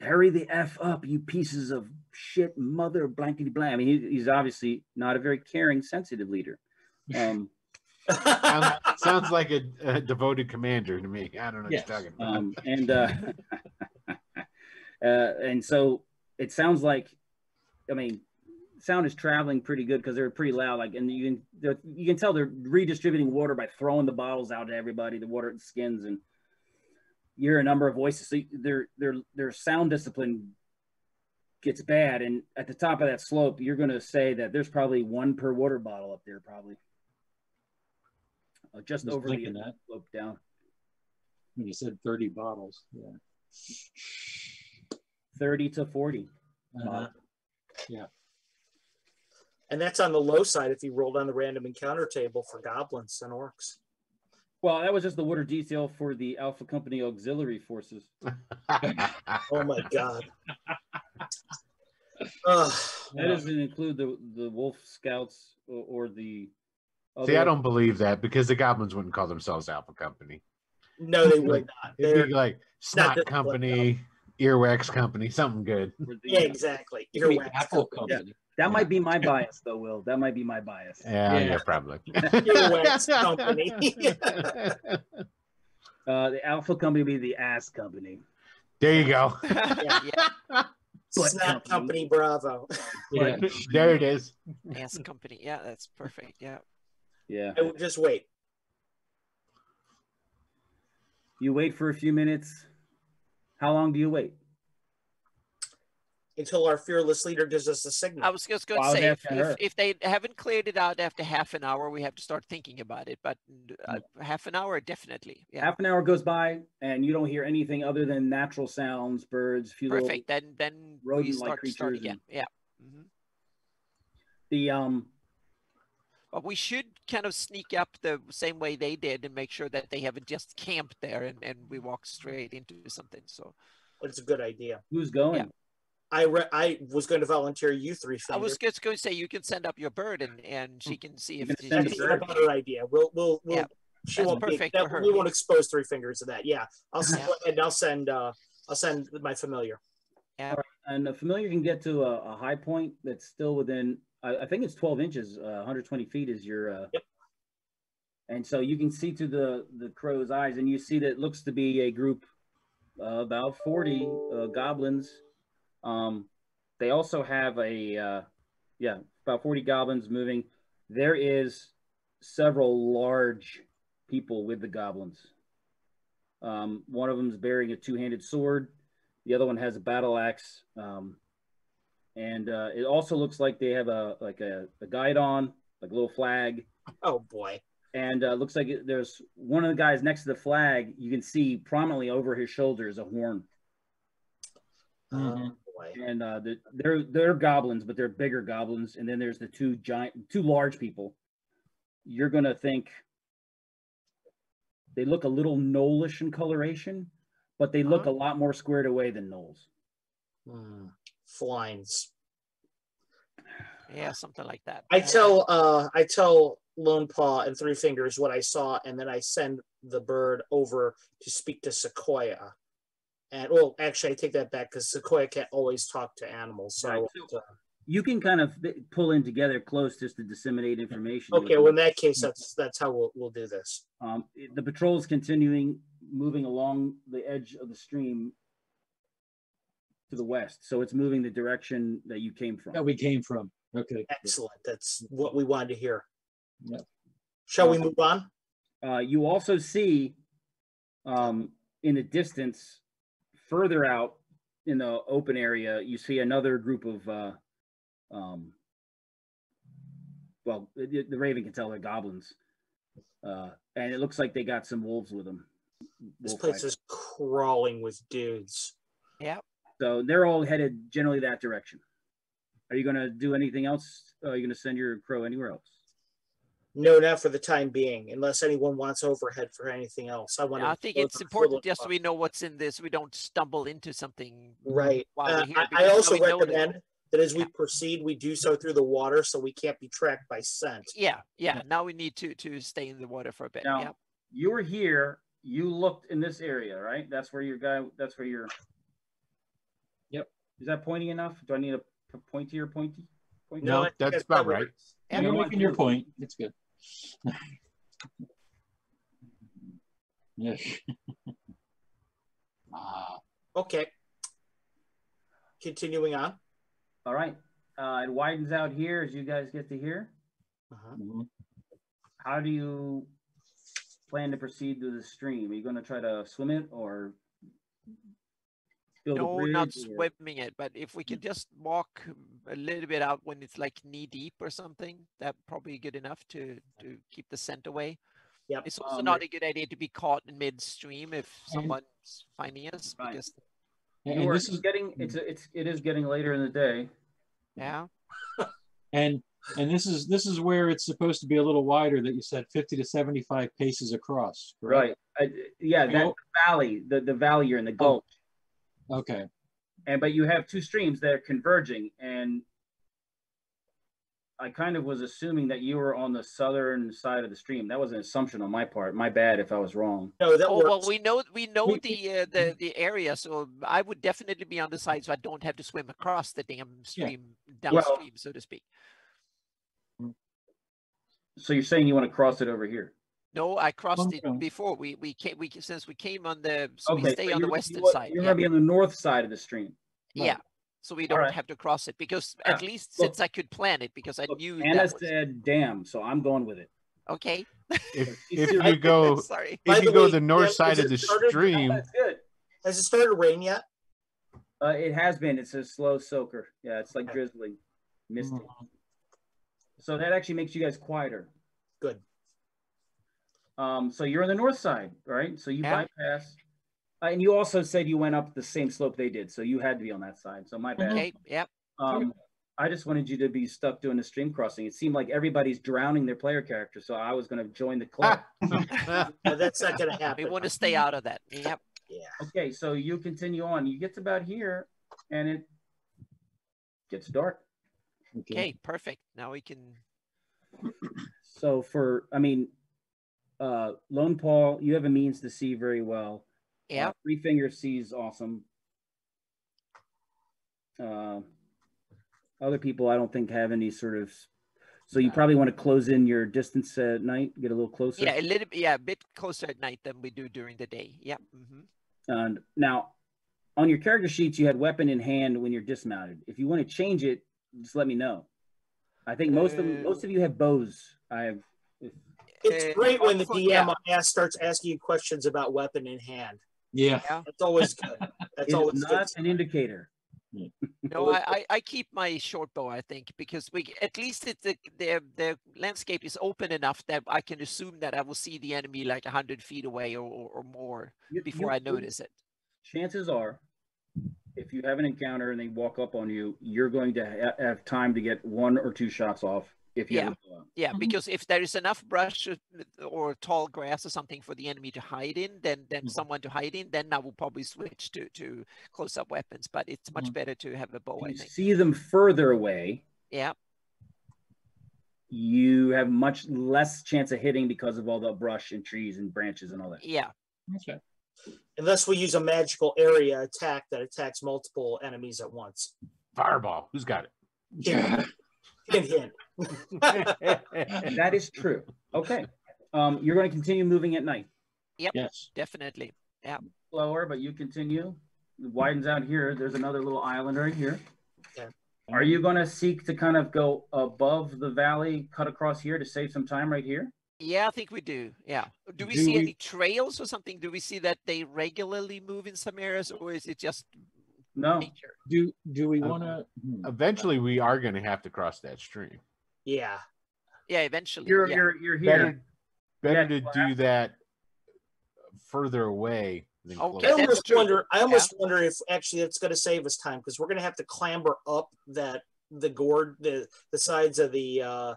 the F up, you pieces of shit, mother blankety blank." I mean, he's obviously not a very caring, sensitive leader. Sounds like a devoted commander to me. I don't know what you're talking about. And so it sounds like, I mean, sound is traveling pretty good because they're pretty loud. Like, and you can tell they're redistributing water by throwing the bottles out to everybody, the water skins, and you hear a number of voices. So their sound discipline gets bad, and at the top of that slope, you're going to say that there's probably one per water bottle up there, probably. Just over the slope down. You said 30 bottles. Yeah. 30 to 40. Yeah. And that's on the low side if you roll down the random encounter table for goblins and orcs. Well, that was just the water detail for the Alpha Company auxiliary forces. Oh my God. That doesn't include the Wolf Scouts or the other... See, I don't believe that, because the goblins wouldn't call themselves Alpha Company. No, they would not. It'd be like Snot Company, Earwax Company, something good. Yeah, exactly. Earwax Apple Company. Company. That might be my bias, though, Will. That might be my bias. Yeah, probably. Earwax Company. The Alpha Company would be the Ass Company. There you go. Snot Company Bravo. Yeah. There it is. Ass Company. Yeah, that's perfect. Yeah. Yeah. I would just wait. You wait for a few minutes. How long do you wait? Until our fearless leader gives us a signal. I was just going to say, if they haven't cleared it out after half an hour, we have to start thinking about it. But half an hour, definitely. Yeah. Half an hour goes by, and you don't hear anything other than natural sounds, birds, few Perfect. Then we start creatures again. Yeah. But we should kind of sneak up the same way they did and make sure that they haven't just camped there and we walk straight into something. So it's a good idea. Who's going? Yeah. I was going to volunteer you three. I was just going to say you can send up your bird and she can see if that's even a better idea. We'll she won't perfect be, for her. We won't expose Three Fingers to that. Yeah, I'll send my familiar. Yeah. All right. And the familiar can get to a high point that's still within. I think it's 12 inches. 120 feet is your. Yep. And so you can see to the crow's eyes, and you see that it looks to be a group about 40 goblins. They also have about 40 goblins moving. There is several large people with the goblins. One of them is bearing a two-handed sword. The other one has a battle axe. And it also looks like they have a guide on, like a little flag. Oh boy. And looks like there's one of the guys next to the flag. You can see prominently over his shoulder is a horn. Boy. And they're goblins, but they're bigger goblins. And then there's the two large people. You're gonna think they look a little gnollish in coloration, but they look a lot more squared away than gnolls. Flines. Yeah, something like that. I tell Lone Paw and Three Fingers what I saw, and then I send the bird over to speak to Sequoia. And well, actually, I take that back because Sequoia can't always talk to animals. So, right. You can kind of pull in together close just to disseminate information. Okay, well, in that case, that's how we'll do this. The patrol is moving along the edge of the stream to the west, so it's moving the direction that you came from. That we came from. Okay. Excellent. That's what we wanted to hear. Yep. Shall we move on? You also see in the distance, further out in the open area, you see another group of well, the Raven can tell they're goblins, and it looks like they got some wolves with them. This place is crawling with dudes. Yeah. So they're all headed generally that direction. Are you going to do anything else? Are you going to send your crow anywhere else? No, not for the time being, unless anyone wants overhead for anything else. I think it's important just so we know what's in this. We don't stumble into something. Right. While we're here, I also now we know recommend that as we proceed, we do so through the water so we can't be tracked by scent. Yeah. Now we need to stay in the water for a bit. Now, you were here. You looked in this area, right? That's where your guy. That's where your. Yep. Is that pointy enough? Do I need a pointier pointy? No, that's about right. Yeah, you're making your point. It's good. Yes. Okay. Continuing on. All right. It widens out here as you guys get to here. How do you plan to proceed through the stream? Are you going to try to swim it or build a bridge? No, not swimming it, but if we can just walk a little bit out when it's like knee deep or something, that's probably good enough to keep the scent away. Yep. It's also not a good idea to be caught in midstream if someone's finding us, because this is getting it is getting later in the day. Yeah. And this is where it's supposed to be a little wider, that you said 50 to 75 paces across, correct? Right. Yeah, that valley, the valley you're in, the gulch. Okay. But you have two streams that are converging, and I kind of was assuming that you were on the southern side of the stream. That was an assumption on my part. My bad if I was wrong. No, that works. Well, we know the area, so I would definitely be on the side, so I don't have to swim across the damn stream downstream, so to speak. So you're saying you want to cross it over here? No, I crossed it before. We since we came on the we stay on the western side. You're gonna be on the north side of the stream. Yeah. So we don't have to cross it, because at least since I could plan it, because I knew Anna said damn, so I'm going with it. Okay. If you go sorry. If you go the north side of the stream. That's good. Has it started to rain yet? It has been. It's a slow soaker. Yeah, it's like drizzling, misty. So that actually makes you guys quieter. Good. So you're on the north side, right? So you bypass. And you also said you went up the same slope they did, so you had to be on that side. So my bad. Okay. Yep. I just wanted you to be stuck doing the stream crossing. It seemed like everybody's drowning their player character, so I was going to join the club. No, that's not going to happen. We want to stay out of that. Yep. Yeah. Okay, so you continue on. You get to about here, and it gets dark. Okay, perfect. Now we can. So Lone Paul, you have a means to see very well. Yeah. Three Finger sees awesome. Other people, I don't think have any sort of. So you probably want to close in your distance at night, get a little closer. Yeah, a bit closer at night than we do during the day. Yeah. And now, on your character sheets, you had weapon in hand when you're dismounted. If you want to change it, just let me know. I think most of you have bows. It's great when the DM starts asking you questions about weapon in hand. Yeah. That's always good. That's always not an indicator. No, I keep my short bow, I think, because at least the landscape is open enough that I can assume that I will see the enemy like 100 feet away or more before I notice it. Chances are, if you have an encounter and they walk up on you, you're going to have time to get one or two shots off. If you because if there is enough brush or tall grass or something for the enemy to hide in, then someone to hide in, then I will probably switch to close-up weapons. But it's much better to have a bow, I think. See them further away. Yeah. You have much less chance of hitting because of all the brush and trees and branches and all that. Yeah. Okay. Unless we use a magical area attack that attacks multiple enemies at once. Fireball. Who's got it? Yeah. Hint. That is true. Okay. You're going to continue moving at night. Yep. Yes. Definitely. Yeah. Slower, but you continue. It widens out here. There's another little island right here. Okay. Are you going to seek to kind of go above the valley, cut across here to save some time right here? Yeah, I think we do. Yeah. Do we see any trails or something? Do we see that they regularly move in some areas, or is it just nature? Do we want to? Eventually, we are going to have to cross that stream. Yeah. Yeah, eventually. You're here. Better to do that further away than Okay, closer. I almost wonder if actually it's going to save us time, because we're going to have to clamber up the gorge, the sides of the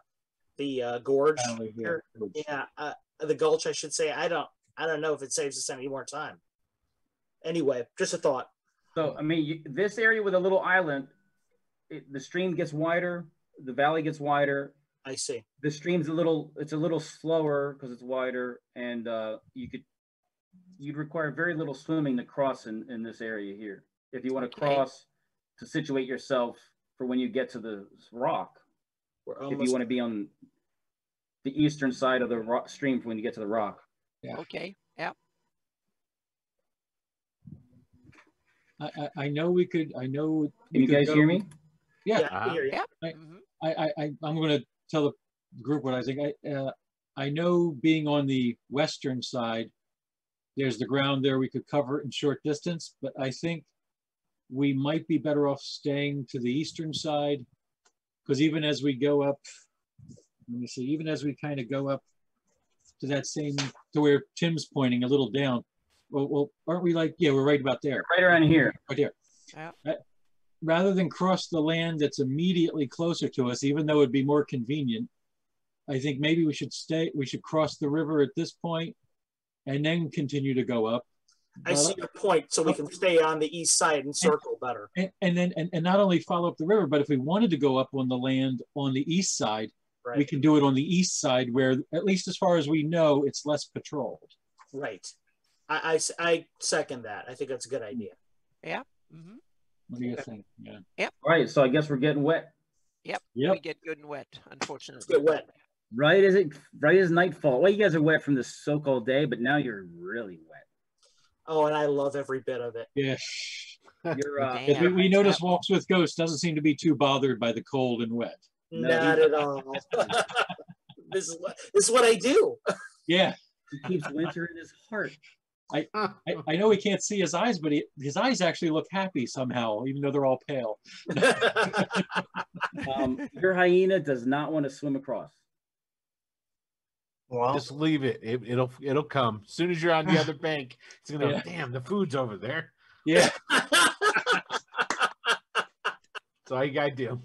the gorge Valley, yeah, here. gorge. Yeah, the gulch, I should say. I don't know if it saves us any more time. Anyway, just a thought. So, I mean, this area with a little island, the stream gets wider, the valley gets wider. I see. The stream's it's a little slower because it's wider, and you'd require very little swimming to cross in this area here. If you want to cross to situate yourself for when you get to the rock, if you want to be on the eastern side of the stream for when you get to the rock. Yeah. Okay. Yeah. I know we could. I know. Can you guys hear me? Yeah. I hear you. Yeah. I'm going to tell the group what I think. I know being on the western side, there's the ground there we could cover in short distance, but I think we might be better off staying to the eastern side, because even as we go up, let me see, even as we kind of go up to that same, to where Tim's pointing a little down, well, aren't we like, yeah, we're right about there. Right around here. Right here. Yeah. Rather than cross the land that's immediately closer to us, even though it'd be more convenient, I think maybe we should cross the river at this point and then continue to go up. I see your point. So we can stay on the east side and circle better. And not only follow up the river, but if we wanted to go up on the land on the east side, right, we can do it on the east side where, at least as far as we know, it's less patrolled. Right. I second that. I think that's a good idea. Yeah. Mm-hmm. What do you think? Yeah. Yep. All right. So I guess we're getting wet. Yep. Yep. We get good and wet, unfortunately. Let's get wet. Right as nightfall. Well, you guys are wet from the so-called day, but now you're really wet. Oh, and I love every bit of it. Yeah. You're We notice Walks with Ghosts doesn't seem to be too bothered by the cold and wet. Not at all. This is what I do. Yeah. He keeps winter in his heart. I know we can't see his eyes, but his eyes actually look happy somehow, even though they're all pale. Your hyena does not want to swim across. Well, just leave it. It'll come. As soon as you're on the other bank, it's gonna go, damn, the food's over there. Yeah. That's all you gotta do.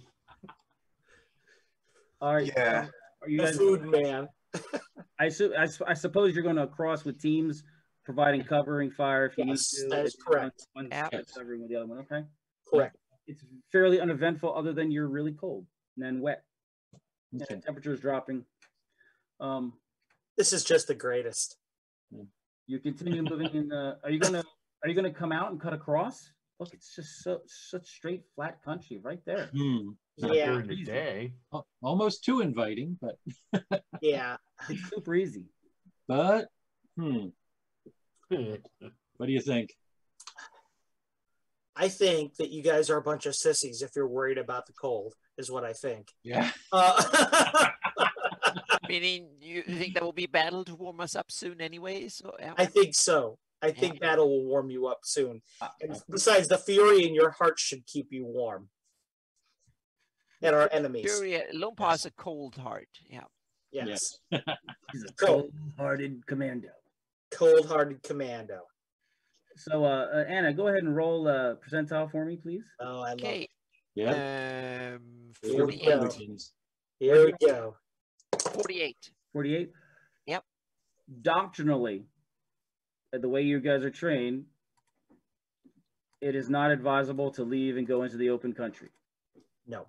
All right. Yeah. Are you The guys, food man. I suppose you're going to cross with teams providing covering fire if you Yes, need to. that is correct. One Yep. covering with the other one. Okay. Correct. It's fairly uneventful, other than you're really cold and then wet. Okay. And the temperature's dropping. This is just the greatest. You continue moving in. Are you gonna come out and cut across? Look, it's just such straight, flat country right there. Not Yeah. during the day. Almost too inviting, but Yeah. It's super easy. but what do you think? I think that you guys are a bunch of sissies if you're worried about the cold, is what I think. Yeah. Meaning, you think that will be battle to warm us up soon anyway? So yeah. I think so. I think battle will warm you up soon. And besides, the fury in your heart should keep you warm. And our enemies. Fury, Lone Paw has a cold heart. Yeah. Yes. He's a Cool. cold-hearted commando. Cold-hearted commando. So, Anna, go ahead and roll a percentile for me, please. Oh, I love Okay. it. Yeah. Here we 48. go. Here we go. 48. 48? Yep. Doctrinally, the way you guys are trained, it is not advisable to leave and go into the open country. No.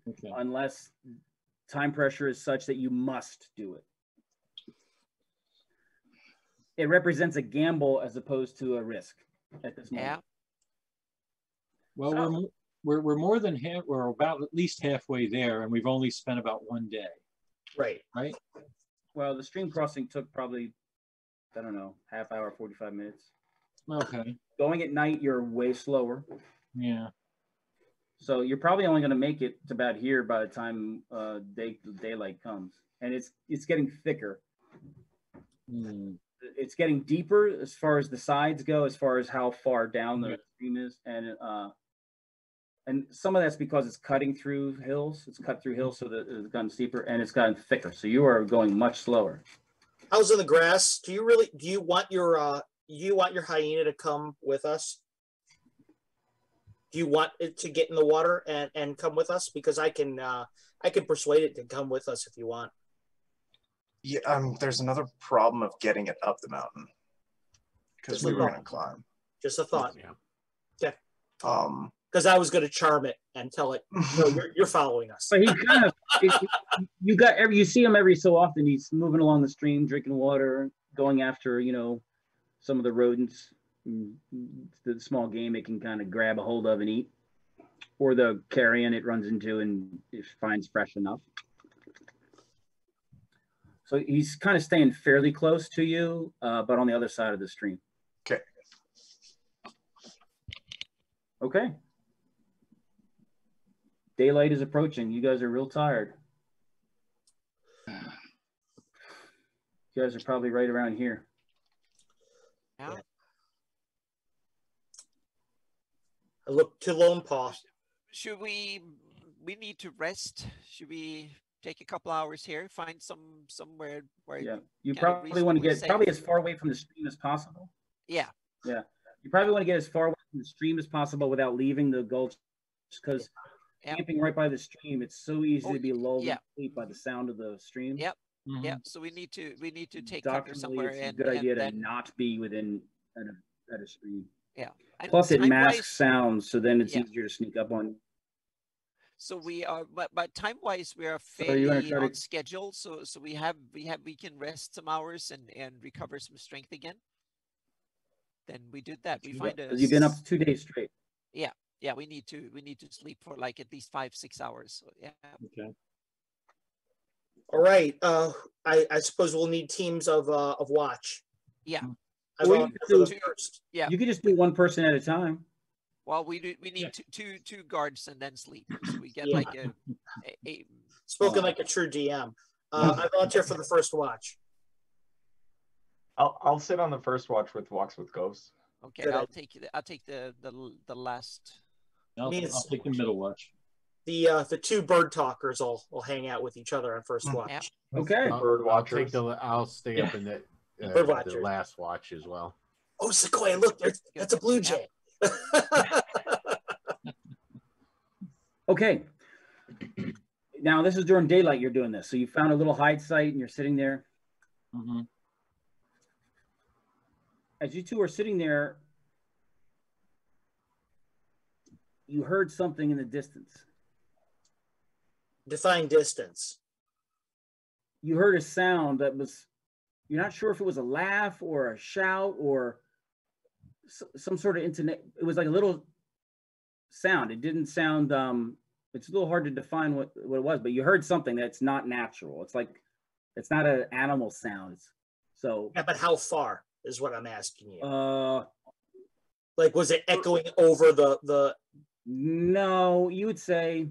Okay. Unless time pressure is such that you must do it. It represents a gamble as opposed to a risk at this moment. Yeah. Well, we're more than half. We're about at least halfway there, and we've only spent about one day. Right. Right. Well, the stream crossing took probably, I don't know, half hour, 45 minutes. Okay. Going at night, you're way slower. Yeah. So you're probably only going to make it to about here by the time daylight comes. And it's getting thicker. It's getting deeper as far as the sides go, as far as how far down the stream is. And some of that's because it's cutting through hills. It's cut through hills so that it's gotten steeper and it's gotten thicker. So you are going much slower. How's in the grass? Do you want your hyena to come with us? Do you want it to get in the water and come with us? Because I can persuade it to come with us if you want. Yeah, there's another problem of getting it up the mountain because we were going to climb. Just a thought. Yeah. Okay. Because I was going to charm it and tell it, no, you're following us. But he kind of, you see him every so often. He's moving along the stream, drinking water, going after, some of the rodents, the small game it can kind of grab a hold of and eat, or the carrion it runs into and it finds fresh enough. So he's kind of staying fairly close to you, but on the other side of the stream. Okay. Okay. Daylight is approaching. You guys are real tired. You guys are probably right around here. Yeah. I look to Lone Paw. Should we need to rest? Should we take a couple hours here, find somewhere where you probably want to get probably as far away from the stream as possible. Yeah. You probably want to get as far away from the stream as possible without leaving the gulch, because camping right by the stream, it's so easy to be lulled to sleep by the sound of the stream. Yep. Yeah, so we need to take cover somewhere. It's a good idea to not be within at a stream. Yeah. And plus, it masks sounds, so then it's easier to sneak up on. So we are, but time-wise, we are fairly on schedule. So we can rest some hours and recover some strength again. Then we did that. We find a. You've been up 2 days straight. Yeah. Yeah, we need to sleep for like at least 5-6 hours. So, yeah. Okay. All right. I suppose we'll need teams of watch. Yeah. You could just do one person at a time. Well, we need two guards and then sleep. So we get like a spoken like a true DM. I volunteer for the first watch. I'll sit on the first watch with Walks with Ghosts. Okay, I'll take the last. I'll take the middle watch. The two bird talkers will hang out with each other on first watch. Yeah. Okay. Bird watchers. I'll stay up in the last watch as well. Oh, Sequoia! Look, that's a blue jay. Okay. Now this is during daylight. You're doing this, so you found a little hide site and you're sitting there. Mm-hmm. As you two are sitting there, you heard something in the distance. Define distance. You heard a sound that was, you're not sure if it was a laugh or a shout or some sort of internet. It was like a little sound. It didn't sound, it's a little hard to define what it was, but you heard something that's not natural. It's like, it's not an animal sound. So. Yeah, but how far is what I'm asking you? Like, was it echoing over the? No, you would say,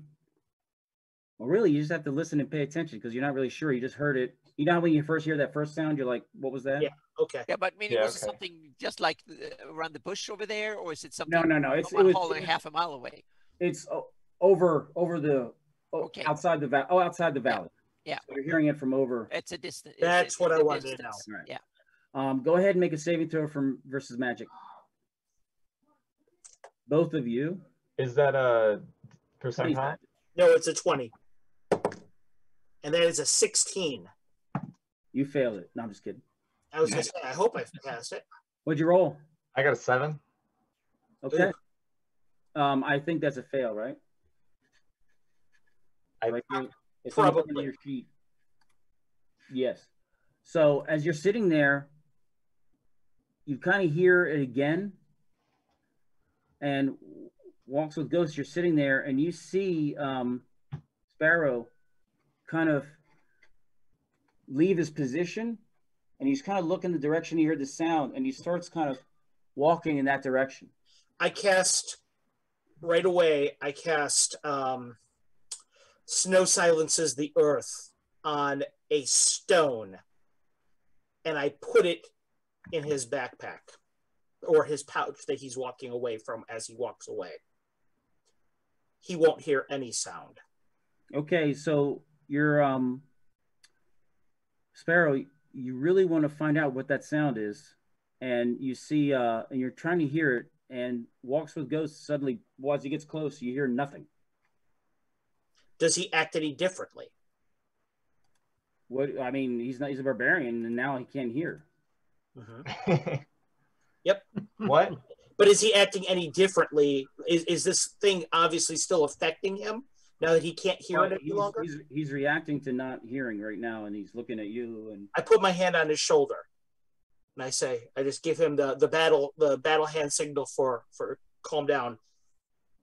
well, really, you just have to listen and pay attention because you're not really sure. You just heard it. You know how when you first hear that first sound, you're like, what was that? Yeah, okay. Yeah, but I mean, was it something just like around the bush over there, or is it something no. It was half a mile away? It's over the outside the valley. Yeah. So you're hearing it from over. It's a distance. That's what I wanted to know. Right. Yeah. Go ahead and make a saving throw from versus magic. Both of you. Is that a percentile? No, it's a 20. And that is a 16. You failed it. No, I'm just kidding. I was just saying, I hope I passed it. What'd you roll? I got a 7. Okay. I think that's a fail, right? It's probably on your sheet. Yes. So as you're sitting there, you kind of hear it again. And Walks with Ghosts, you're sitting there and you see Sparrow kind of leave his position and he's kind of looking the direction he heard the sound and he starts kind of walking in that direction. I cast Snow Silences the Earth on a stone and I put it in his backpack or his pouch that he's walking away from as he walks away. He won't hear any sound. Okay, so you're Sparrow, you really want to find out what that sound is, and you see and you're trying to hear it, and Walks with Ghosts suddenly, as he gets close, you hear nothing. Does he act any differently? What I mean, he's a barbarian, and now he can't hear. Yep. What? But is he acting any differently? Is this thing obviously still affecting him now that he can't hear it any longer? He's reacting to not hearing right now, and he's looking at you. And I put my hand on his shoulder, and I just give him the battle hand signal for calm down.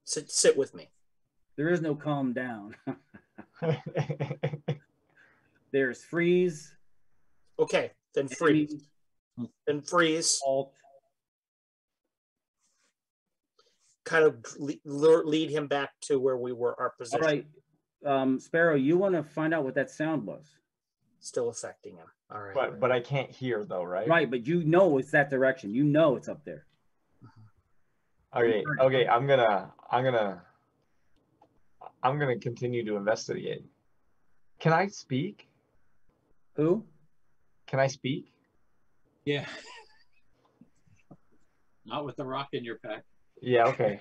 Sit with me. There is no calm down. There's freeze. Okay, then freeze. Then freeze. Alt. Kind of lead him back to where we were, our position. All right, Sparrow, you want to find out what that sound was? Still affecting him. All right. But I can't hear though, right? Right, but you know it's that direction. You know it's up there. Okay. I'm gonna continue to investigate. Can I speak? Who? Can I speak? Yeah. Not with the rock in your pack. Yeah, okay.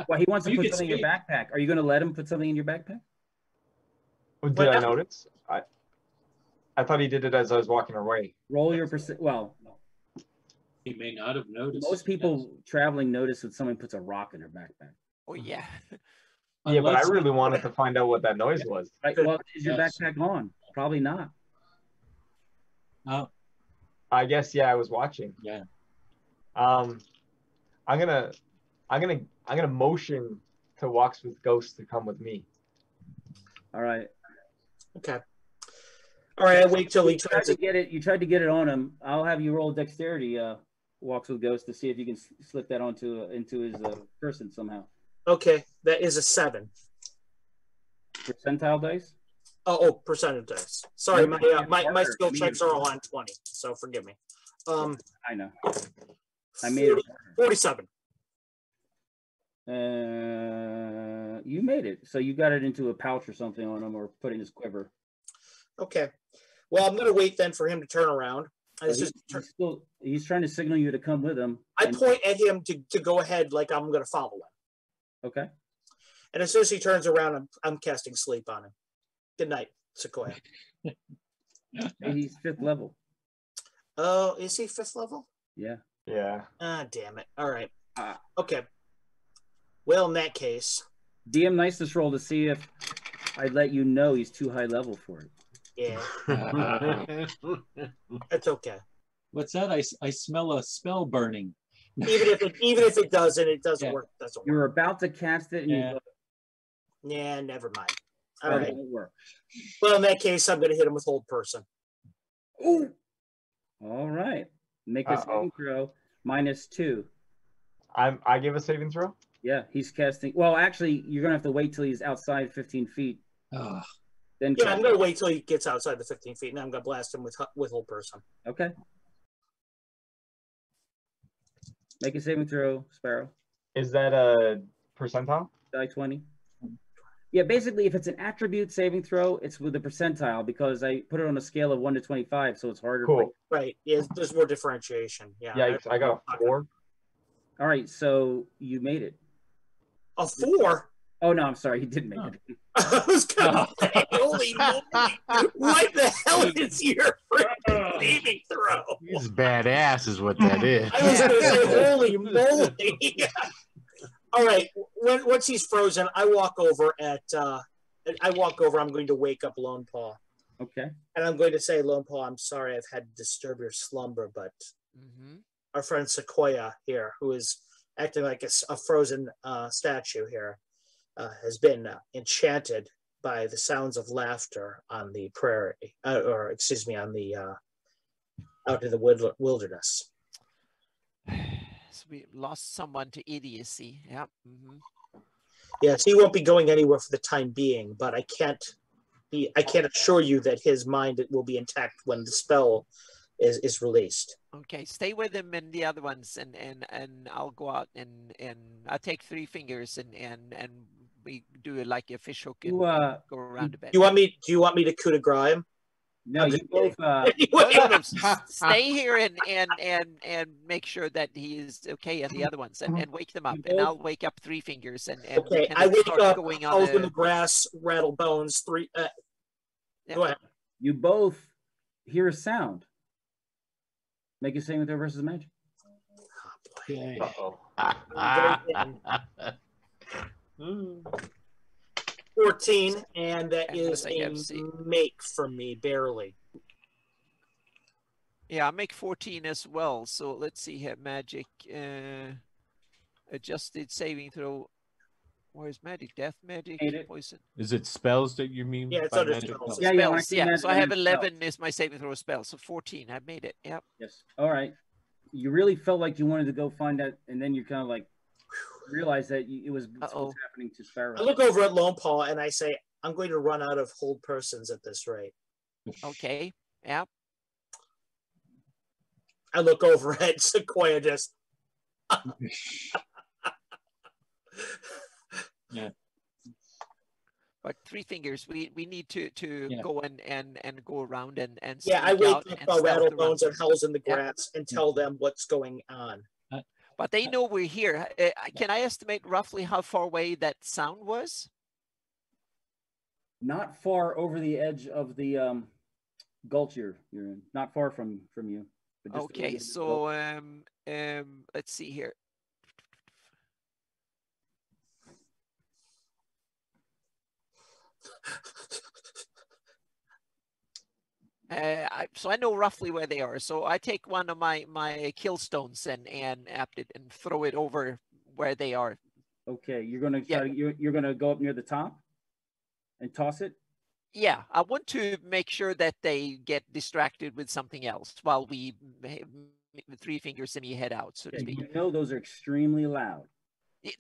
Well, he wants to put something in your backpack. Are you going to let him put something in your backpack? Did I notice? I thought he did it as I was walking away. Roll your percent. Well, he may not have noticed. Most people traveling notice when someone puts a rock in their backpack. Oh yeah. Yeah, but I really wanted to find out what that noise was. Right, well, is your backpack on? Probably not. Oh. I guess I was watching. Yeah. I'm gonna motion to Walks with Ghosts to come with me. All right. Okay. All right. I wait till he tries to get it. You tried to get it on him. I'll have you roll dexterity. Walks with Ghosts to see if you can slip that into his person somehow. Okay, that is a 7. Percentile dice. Oh, percentage dice. Sorry, my skill checks are all on 20, so forgive me. I know. I made 47. You made it. So you got it into a pouch or something on him, or put in his quiver. Okay. Well, I'm gonna wait then for him to turn around. He's trying to signal you to come with him. I point at him to go ahead, like I'm gonna follow him. Okay. And as soon as he turns around, I'm casting sleep on him. Good night, Sequoia. He's 5th level. Oh, is he 5th level? Yeah. Yeah. Ah, damn it. All right. Okay. Well, in that case, DM niceness roll to see if I'd let you know he's too high level for it. Yeah. That's okay. What's that? I smell a spell burning. Even if it doesn't, it doesn't work. It doesn't work. You're about to cast it, and you go, yeah, never mind. All that right. won't work. Well, in that case, I'm going to hit him with hold person. Ooh. All right. Make a saving throw. -2. I give a saving throw? Yeah, he's casting. Well, actually, you're gonna have to wait till he's outside 15 feet. Then I'm gonna wait till he gets outside the 15 feet, and I'm gonna blast him with hold person. Okay. Make a saving throw, Sparrow. Is that a percentile? Die 20. Yeah, basically, if it's an attribute saving throw, it's with a percentile because I put it on a scale of 1 to 25, so it's harder. Cool. Right. Yeah, there's more differentiation. Yeah. Yeah, I got a 4. All right, so you made it. A 4? Oh no, I'm sorry, he didn't make it. I was gonna say, holy moly! What the hell is your freaking saving throw? He's badass, is what that is. I was gonna say, holy moly! All right, once he's frozen, I walk over. I'm going to wake up Lone Paw. Okay. And I'm going to say, Lone Paw, I'm sorry I've had to disturb your slumber, but our friend Sequoia here, who is acting like a frozen statue here, has been enchanted by the sounds of laughter on the prairie, on the out in the wilderness. So we lost someone to idiocy. Yeah. Yes, he won't be going anywhere for the time being, but I can't assure you that his mind will be intact when the spell is released. Okay, stay with him and the other ones, and I'll go out and I'll take 3 fingers and we do it like a fish hook and go around a bit. Do you want me to coup de grace him? No, you both. No, stay here and make sure that he is okay, and the other ones, and wake them up, and I'll wake up Three Fingers, and okay. kind I of wake start up. going Howls on in the grass, rattle bones. Go ahead. You both hear a sound. Make a saving throw versus magic. Okay. Uh-oh. 14, and that I'm is gonna a say make from me, barely. Yeah, I make 14 as well. So let's see here. Magic, adjusted saving throw. Where's magic? Death magic, poison. Is it spells that you mean? Yeah, it's by under magic? spells. Yeah, yeah. When I Spells, say yeah. magic, So I I have mean 11 spells. is my saving throw spell. So 14, I made it. Yep. Yes. All right. You really felt like you wanted to go find that, and then you kind of like realized that it was what's happening to Sparrow. I look over at Lone Paw and I say, I'm going to run out of hold persons at this rate. Okay. Yeah. I look over at Sequoia just. Yeah. But Three Fingers, we need to go and go around and yeah, I sneak wake out up and Rattle stealth Bones around. and Howls in the Grass and tell them what's going on. But they know we're here. Can I estimate roughly how far away that sound was? Not far over the edge of the gulch you're in. Not far from you. But just Okay, so let's see here. So I know roughly where they are. So I take one of my kill stones and apt it and throw it over where they are. Okay, you're gonna you're gonna go up near the top and toss it. Yeah, I want to make sure that they get distracted with something else while we Three Fingers and me head out, so to speak. You know those are extremely loud.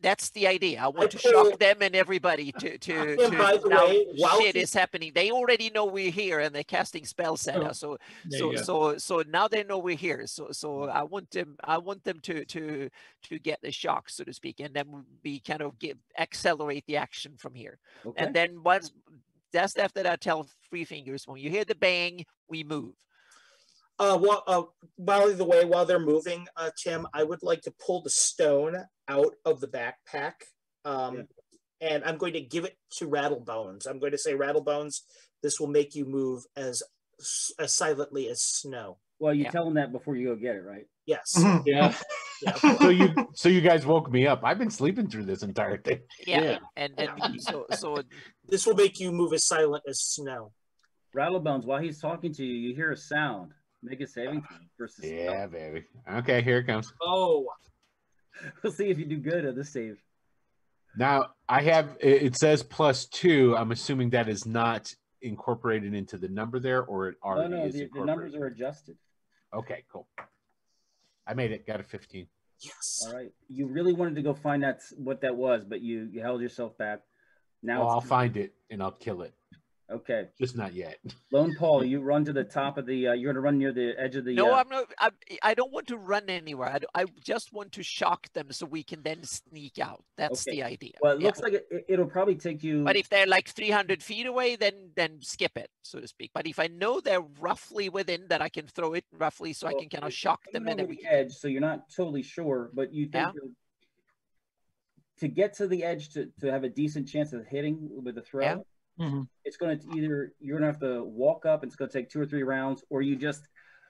That's the idea. I want to shock them and everybody to now shit is happening. They already know we're here and they're casting spells at us. So now they know we're here. So I want them to get the shock, so to speak, and then we kind of accelerate the action from here. Okay. And then once that's after that, I tell Three Fingers, when you hear the bang, we move. By the way, while they're moving, Tim, I would like to pull the stone out of the backpack, and I'm going to give it to Rattlebones. I'm going to say, Rattlebones, this will make you move as silently as snow. Well, you tell them that before you go get it, right? Yes. Yeah. So you guys woke me up. I've been sleeping through this entire thing. Yeah. And so this will make you move as silent as snow. Rattlebones, while he's talking to you, you hear a sound. Make a saving throw versus. Yeah, baby. Okay, here it comes. Oh. We'll see if you do good at this save. Now I have it says +2. I'm assuming that is not incorporated into the number there, or it already is. The numbers are adjusted. Okay, cool. I made it. Got a 15. Yes. All right. You really wanted to go find what that was, but you held yourself back. Now I'll find it and I'll kill it. Okay. Just not yet. Lone Paul, you run to the top of the. You're going to run near the edge of the. No, I'm not. I don't want to run anywhere. I just want to shock them so we can then sneak out. That's the idea. Well, it looks like it'll probably take you. But if they're like 300 feet away, then skip it, so to speak. But if I know they're roughly within, that I can throw it roughly, so I can kind of shock them. And then we edge, so you're not totally sure, but you think to get to the edge to have a decent chance of hitting with a throw. Yeah. Mm-hmm. It's going to you're going to have to walk up. It's going to take 2 or 3 rounds, or you just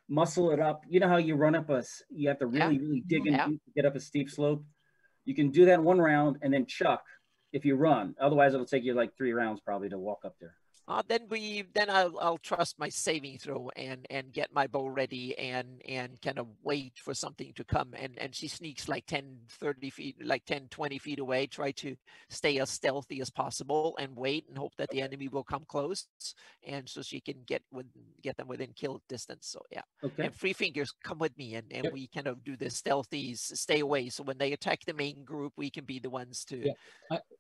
muscle it up. You know how you run up you have to really dig in to get up a steep slope. You can do that in 1 round and then chuck if you run. Otherwise, it'll take you like 3 rounds probably to walk up there. Then I'll trust my saving throw and get my bow ready and kind of wait for something to come, and she sneaks like 10 20 feet away, try to stay as stealthy as possible and wait and hope that the enemy will come close, and so she can get them within kill distance. So and Three Fingers, come with me, and we kind of do the stealthy stay away, so when they attack the main group, we can be the ones to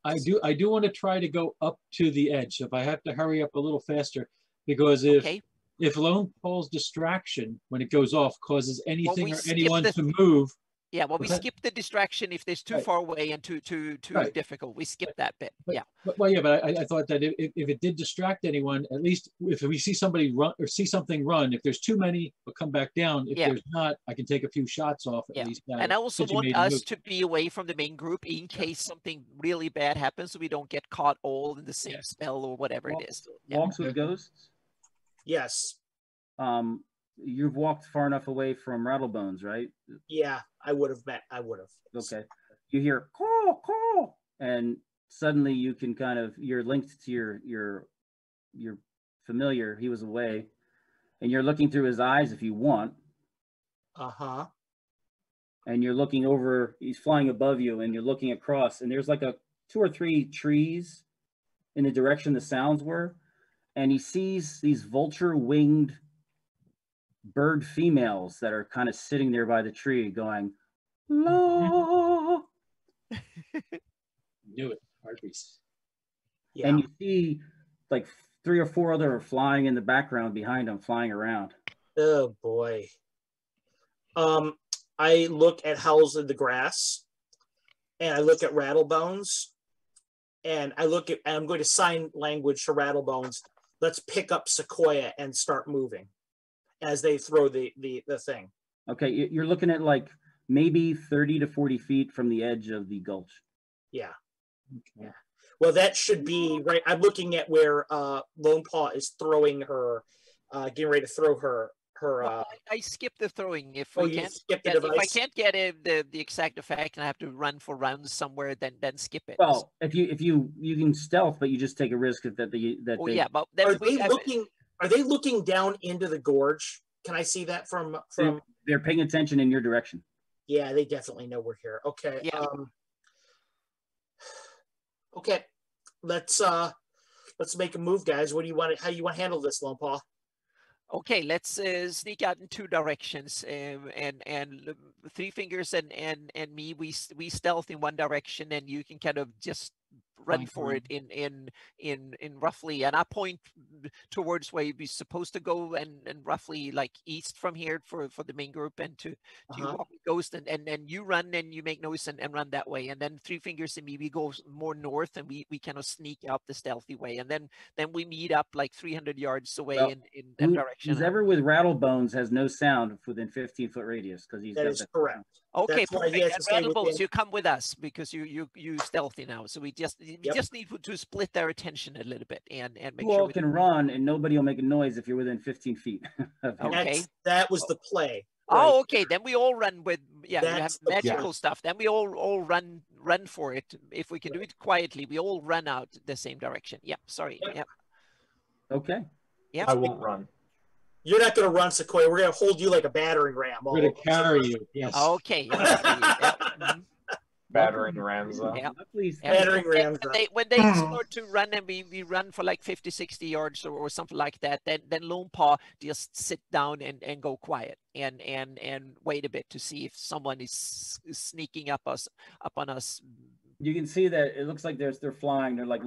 I do want to try to go up to the edge. If I have to hurry up a little faster, because if Lone Paul's distraction when it goes off causes anything or anyone to move, Yeah, well, we What's that? skip the distraction if there's too Right. far away and too Right. difficult. We skip that bit. But, Yeah. Well, yeah, but I thought that if it did distract anyone, at least if we see somebody run or see something run, if there's too many, we'll come back down. If Yeah. there's not, I can take a few shots off at Yeah. least. And I also since you want made a us move. to be away from the main group in case something really bad happens, so we don't get caught all in the same Yeah. spell or whatever it is. Yeah. Walks with ghosts. Yes. You've walked far enough away from Rattlebones, right? Yeah, I would have met. I would have. Okay. You hear call, call, and suddenly you can kind of you're linked to your familiar. He was away, and you're looking through his eyes if you want, Uh-huh. and you're looking over. He's flying above you, and you're looking across, and there's like 2 or 3 trees in the direction the sounds were, and he sees these vulture-winged bird females that are kind of sitting there by the tree, going, "La." Knew it. Harpies. Yeah. And you see like 3 or 4 other are flying in the background behind him, flying around. Oh boy. I look at Howls in the Grass, and I look at Rattlebones, and I'm going to sign language to Rattlebones. Let's pick up Sequoia and start moving as they throw the thing. Okay, you're looking at like maybe 30 to 40 feet from the edge of the gulch. Yeah. Okay. Well, that should be right. I'm looking at where Lone Paw is throwing her, getting ready to throw her. Well, I skip the throwing if Oh, we you can't. skip the If I device? can't get the exact effect and I have to run for rounds somewhere, then skip it. Well, if you can stealth, but you just take a risk that Oh yeah, but then Are they looking down into the gorge? Can I see that from? they're paying attention in your direction. Yeah, they definitely know we're here. Okay. Yeah. Okay. Let's make a move, guys. What do you want? How you want to handle this, Lone Paw? Okay, let's sneak out in 2 directions, and Three Fingers and me, we stealth in one direction, and you can kind of just run for it in roughly, and I point towards where you're supposed to go, and roughly like east from here for the main group, and to walk with Ghost, and you run and you make noise and run that way, and then Three Fingers and me, we go more north, and we kind of sneak up the stealthy way, and then we meet up like 300 yards away in that direction. Who's ever with Rattlebones has no sound within 15-foot radius because he's that is correct. Okay, That's why he has to perfect. stay Rattlebones, within- you come with us because you stealthy now. So we just need to split their attention a little bit and make you sure all we can run and nobody will make a noise if you're within 15 feet. of him. Okay. That was the play. Oh, okay. Then we all run with we have That's the magical stuff. Then we all run for it. If we can do it quietly, we all run out the same direction. Yeah. Sorry. Yeah. Okay. Yeah. I won't run. You're not going to run, Sequoia. We're going to hold you like a battering ram. We're going to carry you. Yes. Okay. Yeah. Mhm. Battering Ramza. Yeah. Please. Battering rams. When they start to run and we run for like 50, 60 yards or something like that, then Lone Paw just sit down and go quiet and wait a bit to see if someone is sneaking up on us. You can see that it looks like they're flying. They're like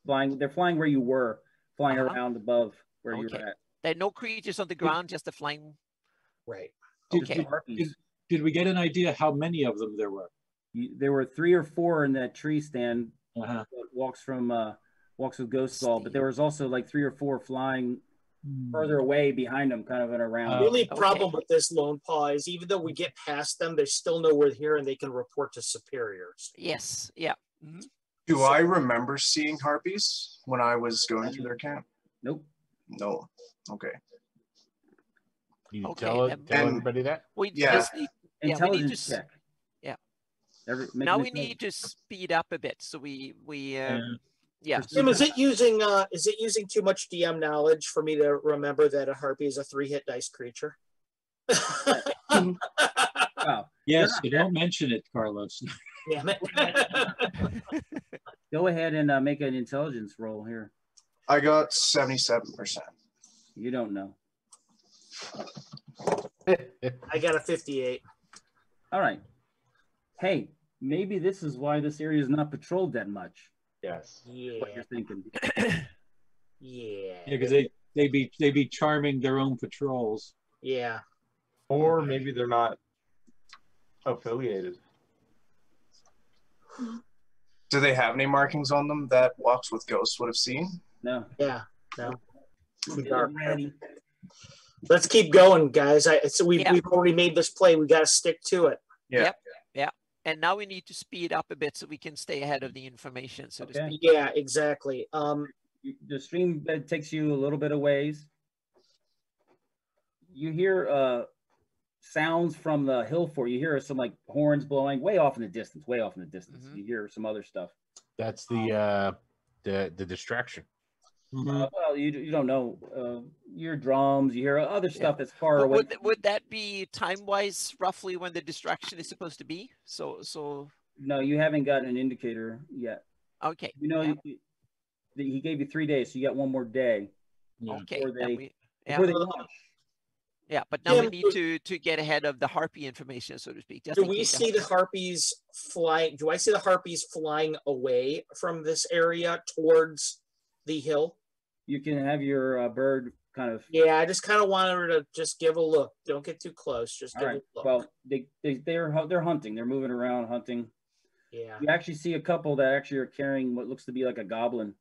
flying. They're flying where you were, flying around above where you were at. There are no creatures on the ground, just the flying. Right. Okay. Did we get an idea how many of them there were? There were 3 or 4 in that tree stand Uh-huh. that walks with Ghost Skull, but there was also like 3 or 4 flying further away behind them, kind of in around. The only problem with this Lone Paw is even though we get past them, they still know we're here and they can report to superiors. Yes. Yeah. Mm-hmm. Do I remember seeing harpies when I was going through their camp? Nope. No. Okay. You Okay, tell then- everybody that? We Yeah. just need, we need Intelligence to check. yeah. Now we need to speed up a bit, so we yeah. Tim, is it using too much DM knowledge for me to remember that a harpy is a 3-hit dice creature? Wow. Yes, you don't mention it, Carlos. Damn it. Go ahead and make an intelligence roll here. I got 77%. You don't know. I got a 58. All right. Hey, maybe this is why this area is not patrolled that much. Yes. Yeah. What you're thinking. Yeah. Yeah, because they be charming their own patrols. Yeah. Or maybe they're not affiliated. Do they have any markings on them that Walks with Ghosts would have seen? No. Yeah, no. Ready. Let's keep going, guys. We've Yeah. already made this play. We got to stick to it. Yeah. Yep. Yeah. And now we need to speed up a bit so we can stay ahead of the information, so to Okay. speak. Yeah, exactly. The stream bed takes you a little bit of ways. You hear sounds from the hill fort. You hear some like horns blowing way off in the distance, way off in the distance. Mhm. You hear some other stuff. That's the distraction. Well, you don't know. You hear drums. You hear other stuff that's far away. Would that be time-wise roughly when the distraction is supposed to be? So No, you haven't gotten an indicator yet. okay. You know, he gave you 3 days, so you got one more day. Okay. Before then they, yeah. before they launch. Yeah, but now we Tim, need to get ahead of the harpy information, so to speak. Just do in we case see the harpies flying? Do I see the harpies flying away from this area towards the hill? You can have your bird kind of. Yeah, I just kind of wanted her to just give a look. Don't get too close. Just All give right. a look. Well, they're hunting. They're moving around hunting. Yeah. You actually see a couple that actually are carrying what looks to be like a goblin.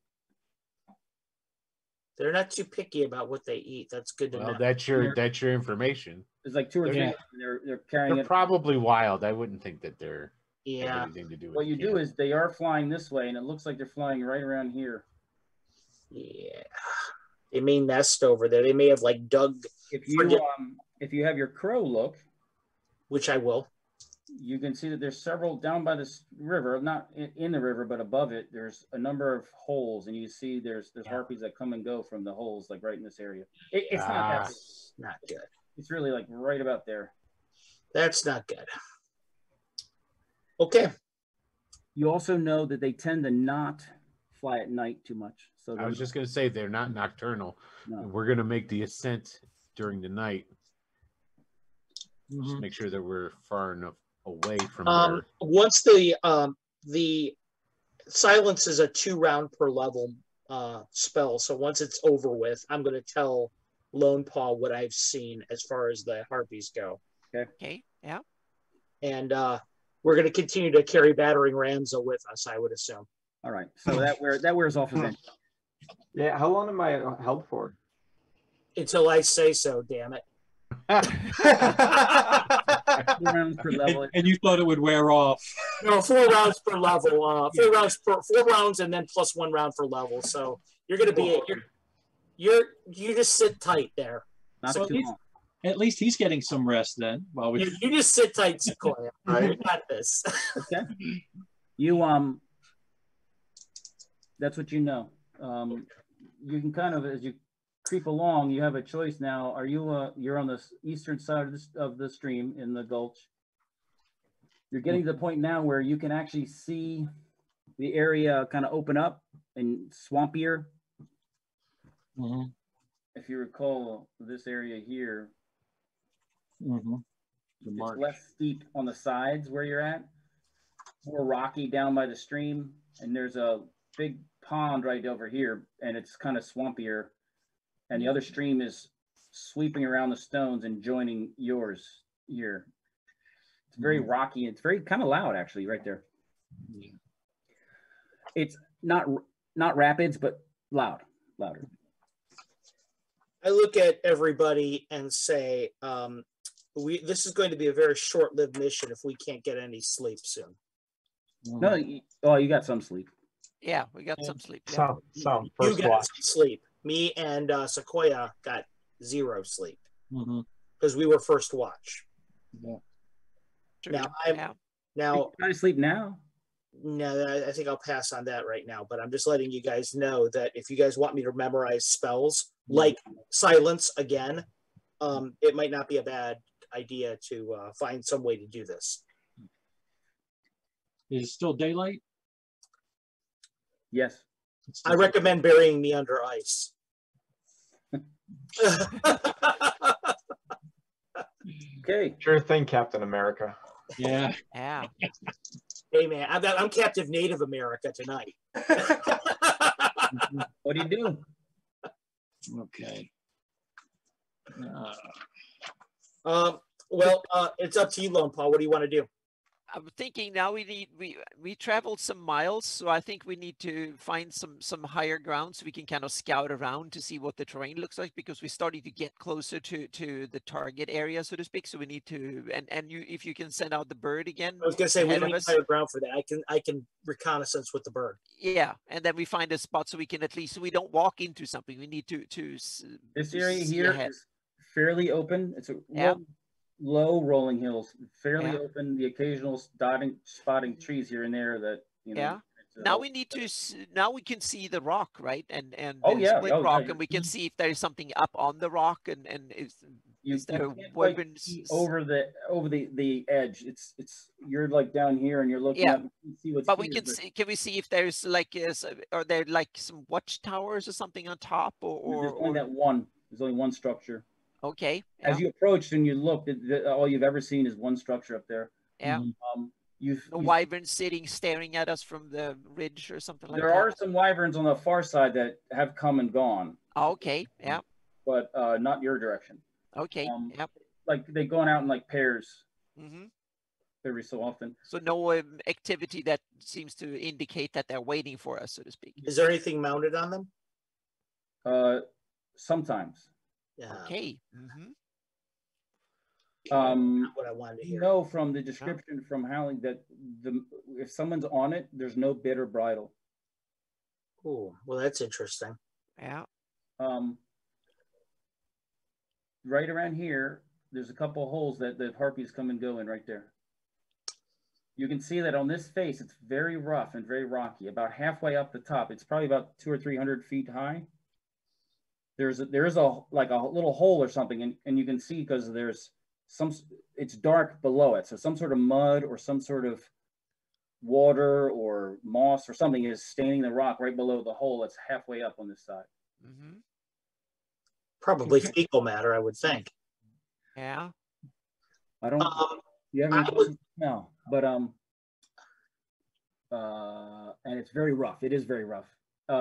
They're not too picky about what they eat. That's good to Well, know. that's your information. There's like 2 or 3. Yeah. And they're carrying They're it. probably wild. I wouldn't think that they're have Yeah. anything to do with What you it. do is they are flying this way, and it looks like they're flying right around here. Yeah. They may nest over there. They may have like dug, If you have your crow look, which I will. you can see that there's several down by this river, not in the river, but above it. There's a number of holes, and you see there's harpies that come and go from the holes, like right in this area. It's not that. Not good. It's really like right about there. That's not good. Okay. You also know that they tend to not fly at night too much. So I was just going to say they're not nocturnal. No. We're going to make the ascent during the night. Just make sure that we're far enough away from there. Once the silence is a 2-round per level spell, so once it's over with, I'm going to tell Lone Paw what I've seen as far as the harpies go. Okay. Yeah. And we're going to continue to carry battering rams with us, I would assume. All right. So that wears off eventually. Yeah, how long am I held for? Until I say so, damn it. 2 rounds per level. And you thought it would wear off. No, 4 rounds per level. 4 rounds and then plus 1 round for level. So you're going to be you just sit tight there. Not So too long. At least he's getting some rest then. While we you just sit tight, Sequoia. You got this. Okay. You that's what you know. You can kind of, as you creep along, you have a choice now. Are you you're on the eastern side of the stream in the gulch. You're getting to the point now where you can actually see the area kind of open up and swampier. If you recall this area here, it's less steep on the sides where you're at, more rocky down by the stream, and there's a big pond right over here, and it's kind of swampier, and the other stream is sweeping around the stones and joining yours here. It's very rocky. It's very kind of loud, actually, right there. It's not rapids, but louder. I look at everybody and say, this is going to be a very short-lived mission if we can't get any sleep soon. No, you got some sleep. Yeah, we got some sleep. Yeah. Some You first got watch. some sleep. Me and Sequoia got 0 sleep because we were first watch. True. Now Try to sleep now. No, I think I'll pass on that right now, but I'm just letting you guys know that if you guys want me to memorize spells like silence again, it might not be a bad idea to find some way to do this. Is it still daylight? Yes. I recommend burying me under ice. Okay. Sure thing, Captain America. Yeah. Yeah. Hey man, I'm Captive Native America tonight. What do you do? Okay. Well, it's up to you, Lone Paul. What do you want to do? I'm thinking now we traveled some miles, so I think we need to find some higher ground so we can kind of scout around to see what the terrain looks like, because we're starting to get closer to the target area, so to speak. So we need to, and you, if you can send out the bird again. I was gonna say we ahead don't of need us. higher ground for that. I can reconnaissance with the bird. Yeah, and then we find a spot so we can at least, so we don't walk into something. We need to This to area see here ahead. is fairly open. It's a Yeah. low rolling hills, fairly Yeah. open. The occasional spotting trees here and there that you know. Yeah. Now we need to. Now we can see the rock, right? And Oh, the yeah. split Oh, yeah. rock, and we can see if there is something up on the rock, and You is there can't quite wyvern see over the edge. It's you're like down here and you're looking Yeah. up and you can see what's But here, we can see. Can we see if there's like are there like some watchtowers or something on top, there's only that one. There's only one structure. Okay. As you approach and you look, all you've ever seen is one structure up there. Yeah. You've A wyvern sitting, staring at us from the ridge or something like there that. are some wyverns on the far side that have come and gone. Okay. Yeah. But not your direction. Okay. Yep. Like they're going out in like pairs Mm-hmm. every so often. So no activity that seems to indicate that they're waiting for us, so to speak. Is there anything mounted on them? Sometimes. Yeah. Okay. Mm-hmm. Not what I wanted to hear. You know from the description from Howling that if someone's on it, there's no bit or bridle. Oh, well, that's interesting. Yeah. Right around here, there's a couple of holes that the harpies come and go in right there. You can see that on this face, it's very rough and very rocky. About halfway up the top, it's probably about 200 or 300 feet high. There is a like a little hole or something, and you can see because there's it's dark below it, so some sort of mud or some sort of water or moss or something is staining the rock right below the hole that's halfway up on this side. Mm-hmm. Probably fecal matter, I would think. Yeah. I don't. You haven't no, but and it's very rough. It is very rough.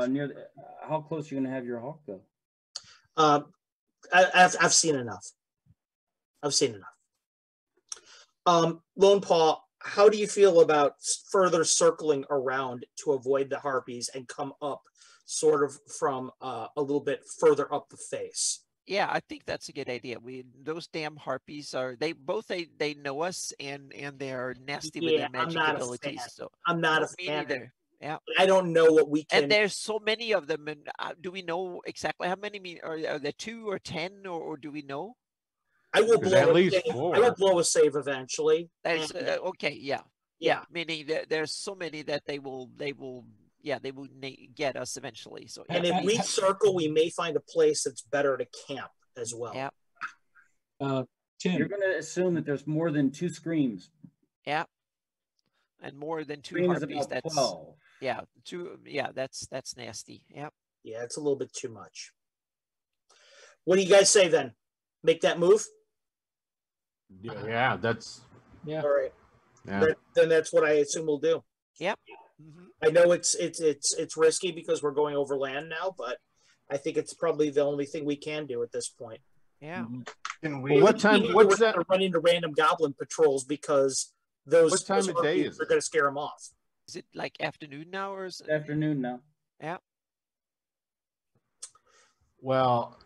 Near the, how close are you gonna have your hawk go? I've seen enough. I've seen enough. Lone Paw, how do you feel about further circling around to avoid the harpies and come up sort of from a little bit further up the face? Yeah, I think that's a good idea. Those damn harpies are they know us and they are nasty with their magic abilities. So I'm not a me fan. either. Yeah. I don't know what we can. And there's so many of them. And do we know exactly how many? Are there 2 or 10 or do we know? I will blow at least save. 4. I will blow a save eventually. There's okay, yeah. Meaning that there's so many that they will get us eventually. So and if we circle, we may find a place that's better to camp as well. Yeah. Tim, You're going to assume that there's more than 2 screams. Yeah. And more than 2 Scream is harpies. about That's 12. yeah. 2. Yeah. That's nasty. Yeah. Yeah, it's a little bit too much. What do you guys say then? Make that move? Yeah, that's yeah. All right. yeah. Then that's what I assume we'll do. Yep. Mm-hmm. I know it's risky because we're going over land now, but I think it's probably the only thing we can do at this point. Yeah. Can Well, what time? What's that? Run into random goblin patrols because those. What time of day is are it? going to scare them off. Is it like afternoon now or is it? Afternoon now. Yeah. Well,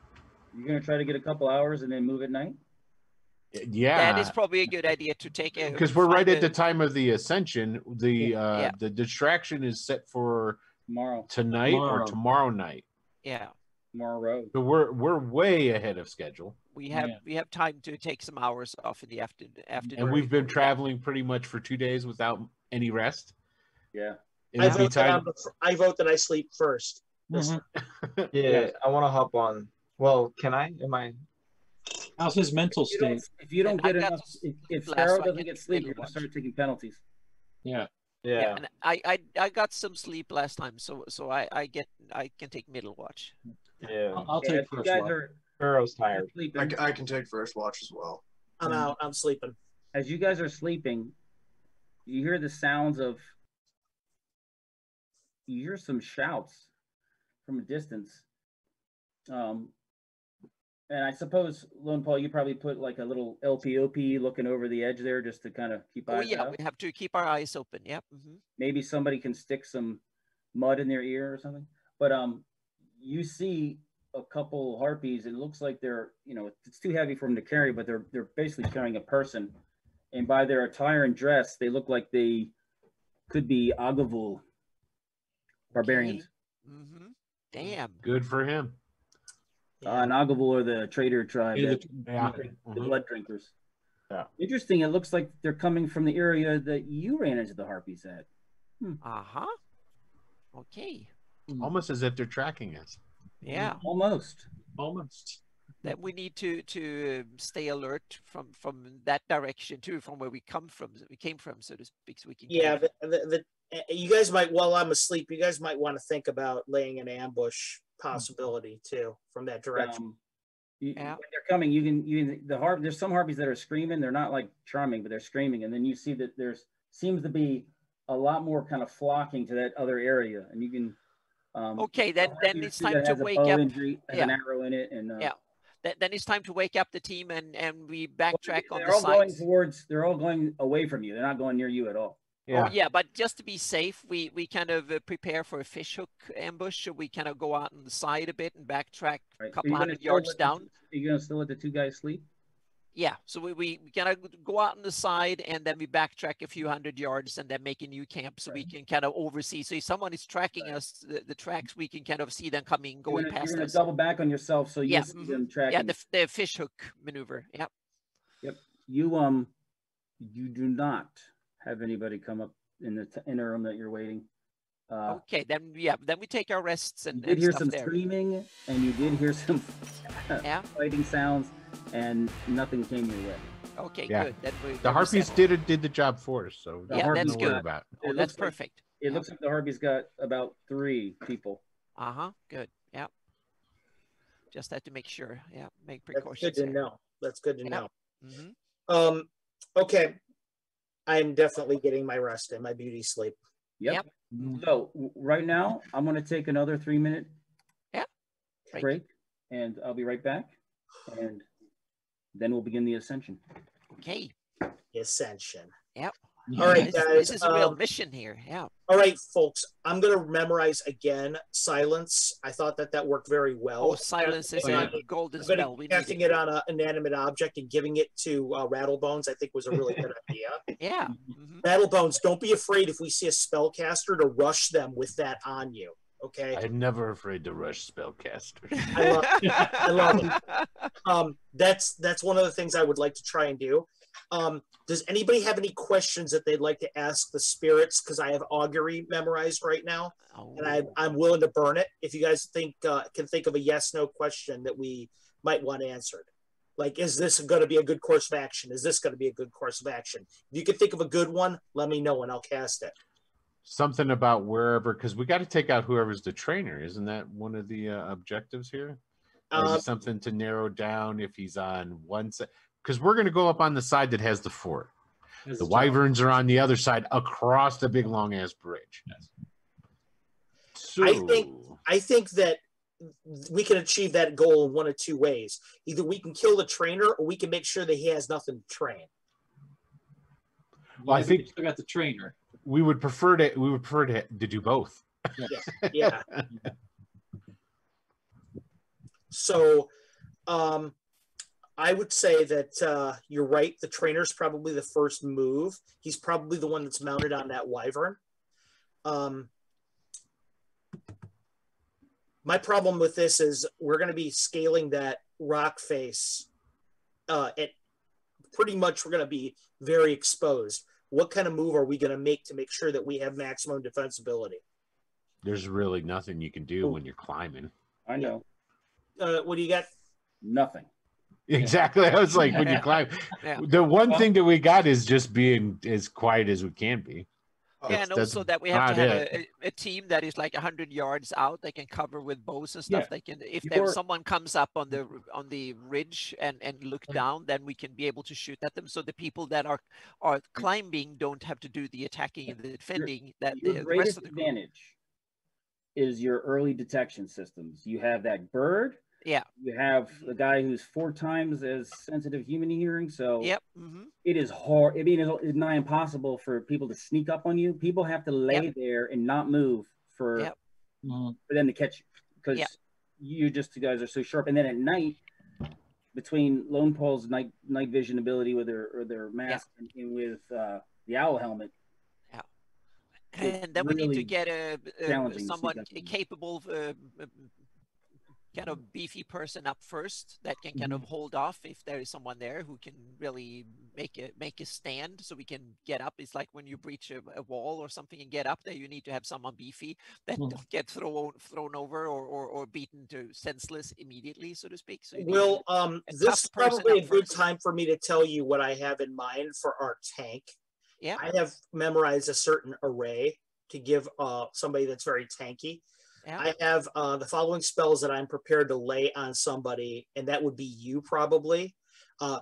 You're going to try to get a couple hours and then move at night? yeah. That is probably a good idea to take a Because we're right at the time of the ascension. The Yeah. distraction is set for Tomorrow. tonight or tomorrow night. Yeah. Tomorrow. So we're way ahead of schedule. We have time to take some hours off in the afternoon. And we've been traveling pretty much for 2 days without any rest. Yeah. I vote that I sleep first. Yeah, I want to hop on. Well, can I? Am I? How's his mental state? If you don't And get I got enough, to if sleep last Sparrow night, doesn't I get can sleep, take you're a going to watch. start taking penalties. Yeah. Yeah. And I got some sleep last time, so I can take middle watch. Yeah. I'll Yeah, take if you first guys watch. are Pharaoh's tired. sleeping, I can take first watch as well. I'm out. I'm sleeping. as you guys are sleeping, you hear the sounds of, you hear some shouts from a distance. And I suppose, Lone Paul, you probably put like a little LPOP looking over the edge there just to kind of keep eyes out. We have to keep our eyes open. Yep. Maybe somebody can stick some mud in their ear or something. But you see a couple harpies. It looks like they're, it's too heavy for them to carry, but they're basically carrying a person. And by their attire and dress, they look like they could be Agavul barbarians. Damn. Good for him. And Agavul are the trader tribe, the blood drinkers. Yeah. Interesting. It looks like they're coming from the area that you ran into the harpies at. Okay. Almost as if they're tracking us. Yeah. Almost. That we need to stay alert from that direction too, from where we came from, so to speak, so we can. Yeah, you guys might, while I'm asleep, you guys might want to think about laying an ambush possibility too from that direction. When they're coming, there's some harpies that are screaming. They're not like charming, but they're screaming, and then you see that there seems to be a lot more kind of flocking to that other area, and you can. Okay, then it's time to wake up. An arrow in it, and then it's time to wake up the team, and we backtrack on the sides. They're all going away from you. They're not going near you at all. Yeah. Oh, yeah, but just to be safe, we kind of prepare for a fishhook ambush. So we kind of go out on the side a bit and backtrack a couple hundred yards down. Are you going to still let the two guys sleep? Yeah, so we kind of go out on the side, and then we backtrack a few hundred yards and then make a new camp, so we can kind of oversee. So if someone is tracking us, the tracks, we can kind of see them coming, going past us. You're going to double back on yourself so you see them tracking. Yeah, the fishhook maneuver. Yep. Yep. You do not have anybody come up in the interim that you're waiting. Okay, then we take our rests and. You did hear some screaming, and you did hear some fighting sounds, and nothing came your way. Okay, good. The harpies did the job for us, so that's good. About. Oh, that's perfect. It looks like the harpies got about 3 people. Good. Yeah. Just had to make sure. Yeah, make precautions. That's good to know. That's good to know. Okay. I'm definitely getting my rest and my beauty sleep. Yep. So right now, I'm going to take another 3-minute break, and I'll be right back. And then we'll begin the ascension. Okay. The ascension. Yep. All right, guys. This is a real mission here. Yeah. All right, folks. I'm going to memorize again silence. I thought that worked very well. Oh, silence is a golden spell. Casting it on an inanimate object and giving it to Rattlebones, I think, was a really good idea. Yeah. Rattlebones, don't be afraid if we see a spellcaster to rush them with that on you. Okay. I'm never afraid to rush spellcasters. I love it. That's one of the things I would like to try and do. Does anybody have any questions that they'd like to ask the spirits? Because I have augury memorized right now, and I'm willing to burn it. If you guys can think of a yes/no question that we might want answered, like, is this going to be a good course of action? Is this going to be a good course of action? If you can think of a good one, let me know and I'll cast it. Something about wherever, because we got to take out whoever's the trainer. Isn't that one of the objectives here? Or is it something to narrow down if he's on one side? Because we're going to go up on the side that has the fort. The wyverns are on the other side across the big long ass bridge. Yes. So I think that we can achieve that goal in one of 2 ways. Either we can kill the trainer, or we can make sure that he has nothing to train. Well, I think we still got the trainer. We would prefer to do both. Yeah. So, I would say that you're right. The trainer's probably the first move. He's probably the one that's mounted on that wyvern. My problem with this is we're going to be scaling that rock face. Pretty much we're going to be very exposed. What kind of move are we going to make sure that we have maximum defensibility? There's really nothing you can do when you're climbing. I know. What do you got? Nothing. Exactly. I was like, when you climb, the one thing that we got is just being as quiet as we can be. Yeah, and also that we have to have a team that is like 100 yards out. They can cover with bows and stuff. They can, if someone comes up on the ridge and look down, then we can be able to shoot at them. So the people that are climbing don't have to do the attacking and the defending. Your greatest advantage is your early detection systems. You have that bird. Yeah. You have the guy who's 4 times as sensitive human hearing, so Yep. it is hard. I mean, it's nigh impossible for people to sneak up on you. People have to lay there and not move for them to catch you, because you guys are so sharp. And then at night, between Lone Paul's night vision ability with their mask and with the owl helmet. And then really we need to get someone capable, kind of beefy person up first that can kind of hold off if there is someone there who can really make a stand, so we can get up. It's like when you breach a wall or something and get up there, you need to have someone beefy that don't get thrown over or beaten to senseless immediately, so to speak. So this is probably a good time for me to tell you what I have in mind for our tank. Yeah, I have memorized a certain array to give somebody that's very tanky. Yeah. I have the following spells that I'm prepared to lay on somebody, and that would be you probably.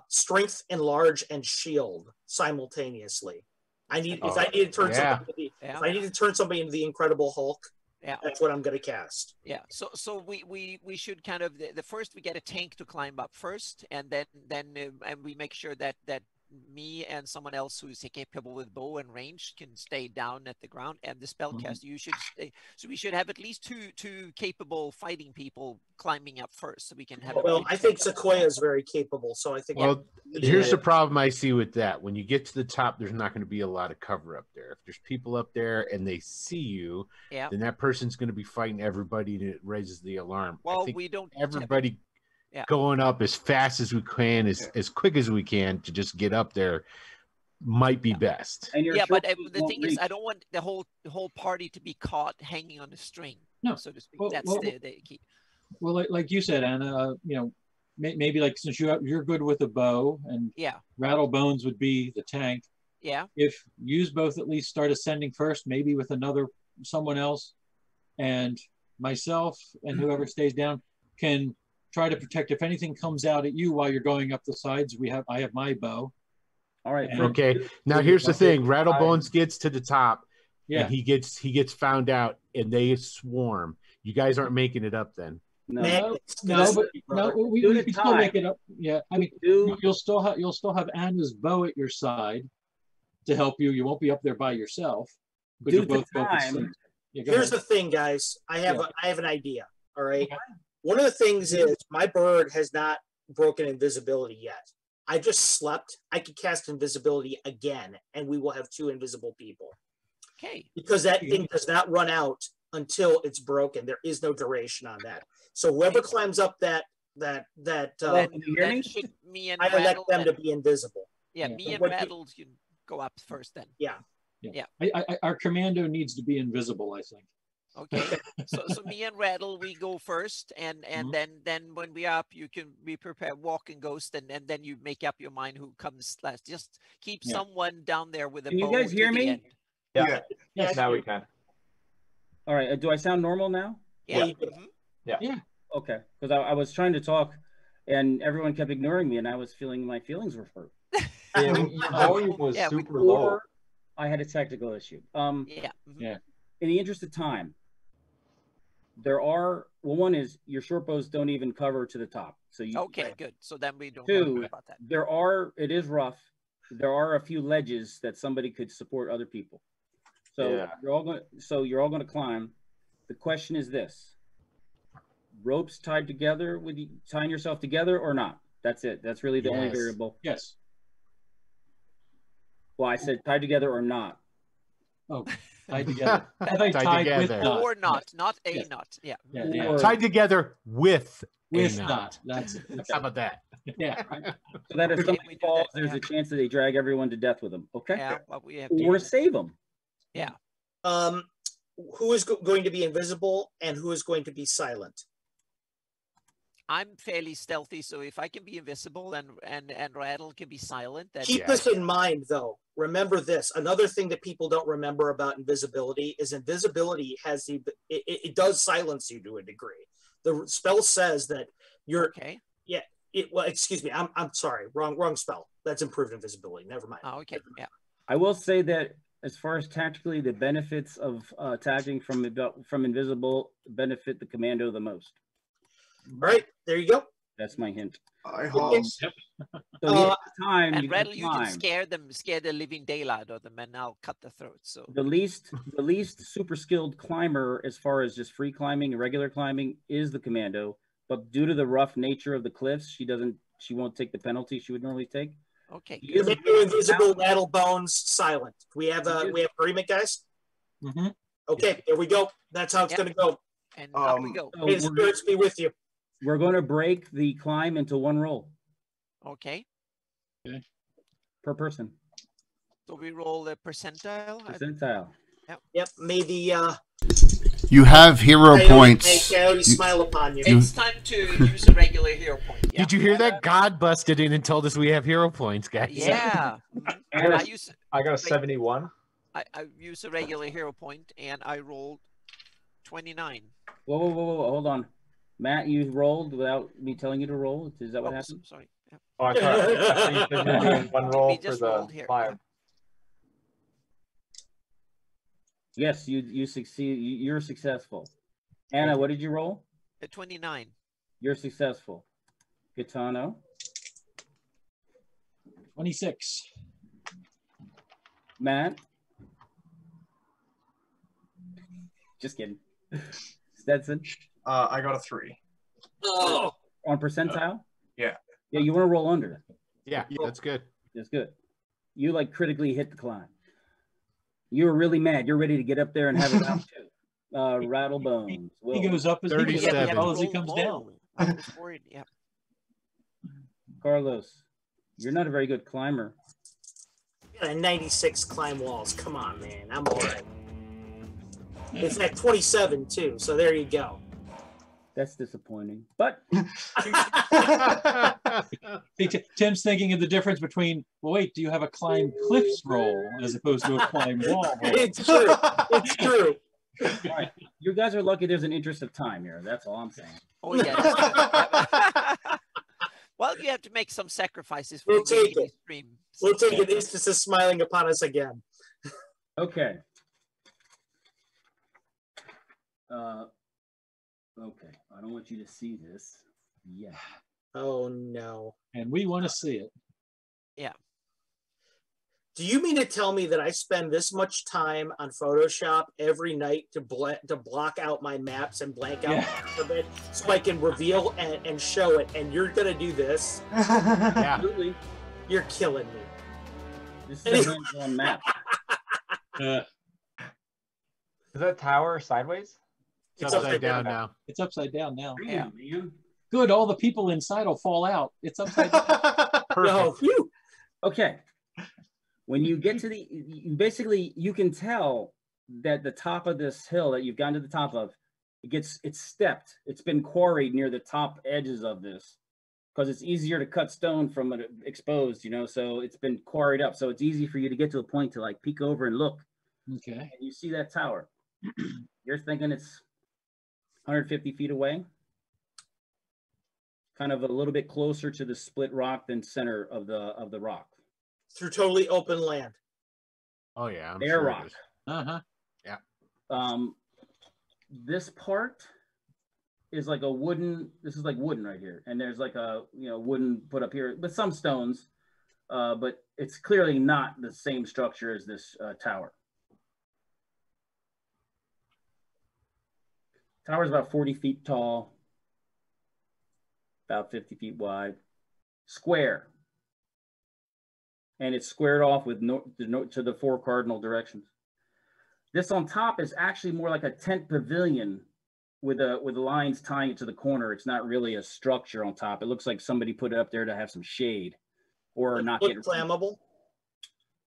Strength, Enlarge, and Shield simultaneously. I need if I need to turn somebody if I need to turn somebody into the Incredible Hulk. Yeah, that's what I'm going to cast. Yeah, so we should kind of the first we get a tank to climb up first, and then and we make sure that me and someone else who's capable with bow and range can stay down at the ground, and the spellcaster you should stay. So we should have at least two capable fighting people climbing up first, so we can have. Well, I think Sequoia is very capable, so I think. Well, here's the problem I see with that: when you get to the top, there's not going to be a lot of cover up there. If there's people up there and they see you, then that person's going to be fighting everybody, and it raises the alarm. Well, I think we don't. Everybody. Going up as fast as we can, as quick as we can to just get up there might be best. But the thing is, I don't want the whole party to be caught hanging on a string, so to speak. That's the key. Well, like you said, Anna, maybe like since you're good with a bow, and Rattle Bones would be the tank. Yeah. If yous both at least start ascending first, maybe with someone else, and myself and whoever stays down can try to protect. If anything comes out at you while you're going up the sides, I have my bow. All right. Okay. Now here's the thing: Rattlebones gets to the top, and he gets found out, and they swarm. You guys aren't making it up then. No, we can still make it up. Yeah, I mean, you'll still have Anna's bow at your side to help you. You won't be up there by yourself. But you're both focused. Here's the thing, guys. I have an idea. All right. One of the things is my bird has not broken invisibility yet. I just slept. I could cast invisibility again, and we will have 2 invisible people. Okay. Because that thing does not run out until it's broken. There is no duration on that. So whoever climbs up that me and I elect them to be invisible. Yeah, me and Rattle can go up first then. Yeah. Our commando needs to be invisible, I think. Okay, so me and Rattle, we go first, and then when we are up, you can be prepared, walk and ghost, and then you make up your mind who comes last. Just keep someone down there with a bow. Can you guys hear me? Yeah. Yes, now we can. All right. Do I sound normal now? Yeah. Yeah. Okay, because I was trying to talk, and everyone kept ignoring me, and I was feeling my feelings were hurt. Your volume was super low. I had a technical issue. Yeah. In the interest of time, there are one is your short bows don't even cover to the top. So good. So then we don't worry about that. It is rough. There are a few ledges that somebody could support other people. So you're all going to climb. The question is this: ropes tied together with you, tying yourself together or not? That's it. That's really the only variable. Yes. Well, I said tied together or not. Oh. Tied together. Tied together. Or not a knot. Yeah. Tied together with a knot. That's how about that? Yeah. So that if somebody falls, there's a chance that they drag everyone to death with them. Okay. Yeah. Well, we have or save them. Yeah. Who is going to be invisible and who is going to be silent? I'm fairly stealthy, so if I can be invisible and Rattle can be silent, then keep this in mind, though. Remember this. Another thing that people don't remember about invisibility is invisibility has it does silence you to a degree. The spell says that you're okay. Yeah. Well, excuse me. I'm sorry. Wrong spell. That's improved invisibility. Never mind. Oh, okay. Yeah. I will say that as far as tactically, the benefits of attacking from invisible benefit the commando the most. right, there you go. That's my hint. I Halls. Yep. So you have time. And you Rattle, can you can climb. scare the living daylight out of them, and I'll cut the throat. So The least super skilled climber, as far as just free climbing and regular climbing, is the commando. But due to the rough nature of the cliffs, she won't take the penalty she would normally take. okay, He is a Commando invisible, rattle bones, silent. We have agreement, guys. Mm-hmm. Okay, there we go. That's how it's Yep. going to go. and up we Um, go. So May the spirits be with you. we're going to break the climb into one roll Okay, per person. so we roll the percentile. Percentile. Yep. May the You have hero points. coyote smile upon you. It's time to use a regular hero point. Yeah. Did you hear that? God busted in and told us we have hero points, guys. Yeah. Mhm. And I got a 71. I use a regular hero point, and I rolled 29. Whoa, hold on. Matt, you rolled without me telling you to roll. Is that what Oops, happened? sorry. Yeah. Oh, I thought you said you were doing one roll We for just the rolled here. climb. Yes, you succeed. You're successful. Anna, what did you roll? A 29. You're successful. Gitano, 26. Matt. Just kidding. Stetson, I got a 3. oh, on percentile? Yeah. Yeah, you want to roll under. Yeah, that's good. That's good. You like critically hit the climb. You were really mad. You're ready to get up there and have a round two. Rattle bones. He goes up as 37. well as he comes down. low. I was worried. Yeah. Carlos, you're not a very good climber. got a 96 climb walls. Come on, man. I'm all right. It's at 27 too. So there you go. That's disappointing. But Tim's thinking of the difference between, well, wait, do you have a climb cliffs roll as opposed to a climb wall roll? It's true. It's true. all right, you guys are lucky there's an interest of time here. That's all I'm saying. Oh, yeah. That's good. Well, you have to make some sacrifices for We'll the take mini it. stream. We'll take it. Instance is smiling upon us again. Okay. Okay. I don't want you to see this. Yeah. Oh no. And we want to see it. Do you mean to tell me that I spend this much time on Photoshop every night to block out my maps and blank out parts of it so I can reveal and show it? And you're gonna do this? Yeah. Absolutely. You're killing me. This is a hands-on map. Uh, Is that tower sideways? It's upside down now. it's upside down now. Yeah. Man. Good, all the people inside will fall out. It's upside down. No, phew. Okay. When you get to you can tell that the top of this hill that you've gotten to the top of, it's stepped. It's been quarried near the top edges of this because it's easier to cut stone from it exposed, so it's been quarried up. So it's easy for you to get to a point to like peek over and look. Okay. And you see that tower. You're thinking it's 150 feet away. Kind of a little bit closer to the split rock than center of the rock. Through totally open land. Oh yeah, I'm Air sure it rock. is. Uh-huh. This part is like this is like wooden right here. And there's like a, wooden put up here, but some stones, but it's clearly not the same structure as this tower. Tower is about 40 feet tall, about 50 feet wide, square. And it's squared off with to the 4 cardinal directions. This on top is actually more like a tent pavilion with the lines tying it to the corner. It's not really a structure on top. It looks like somebody put it up there to have some shade or not Look get flammable?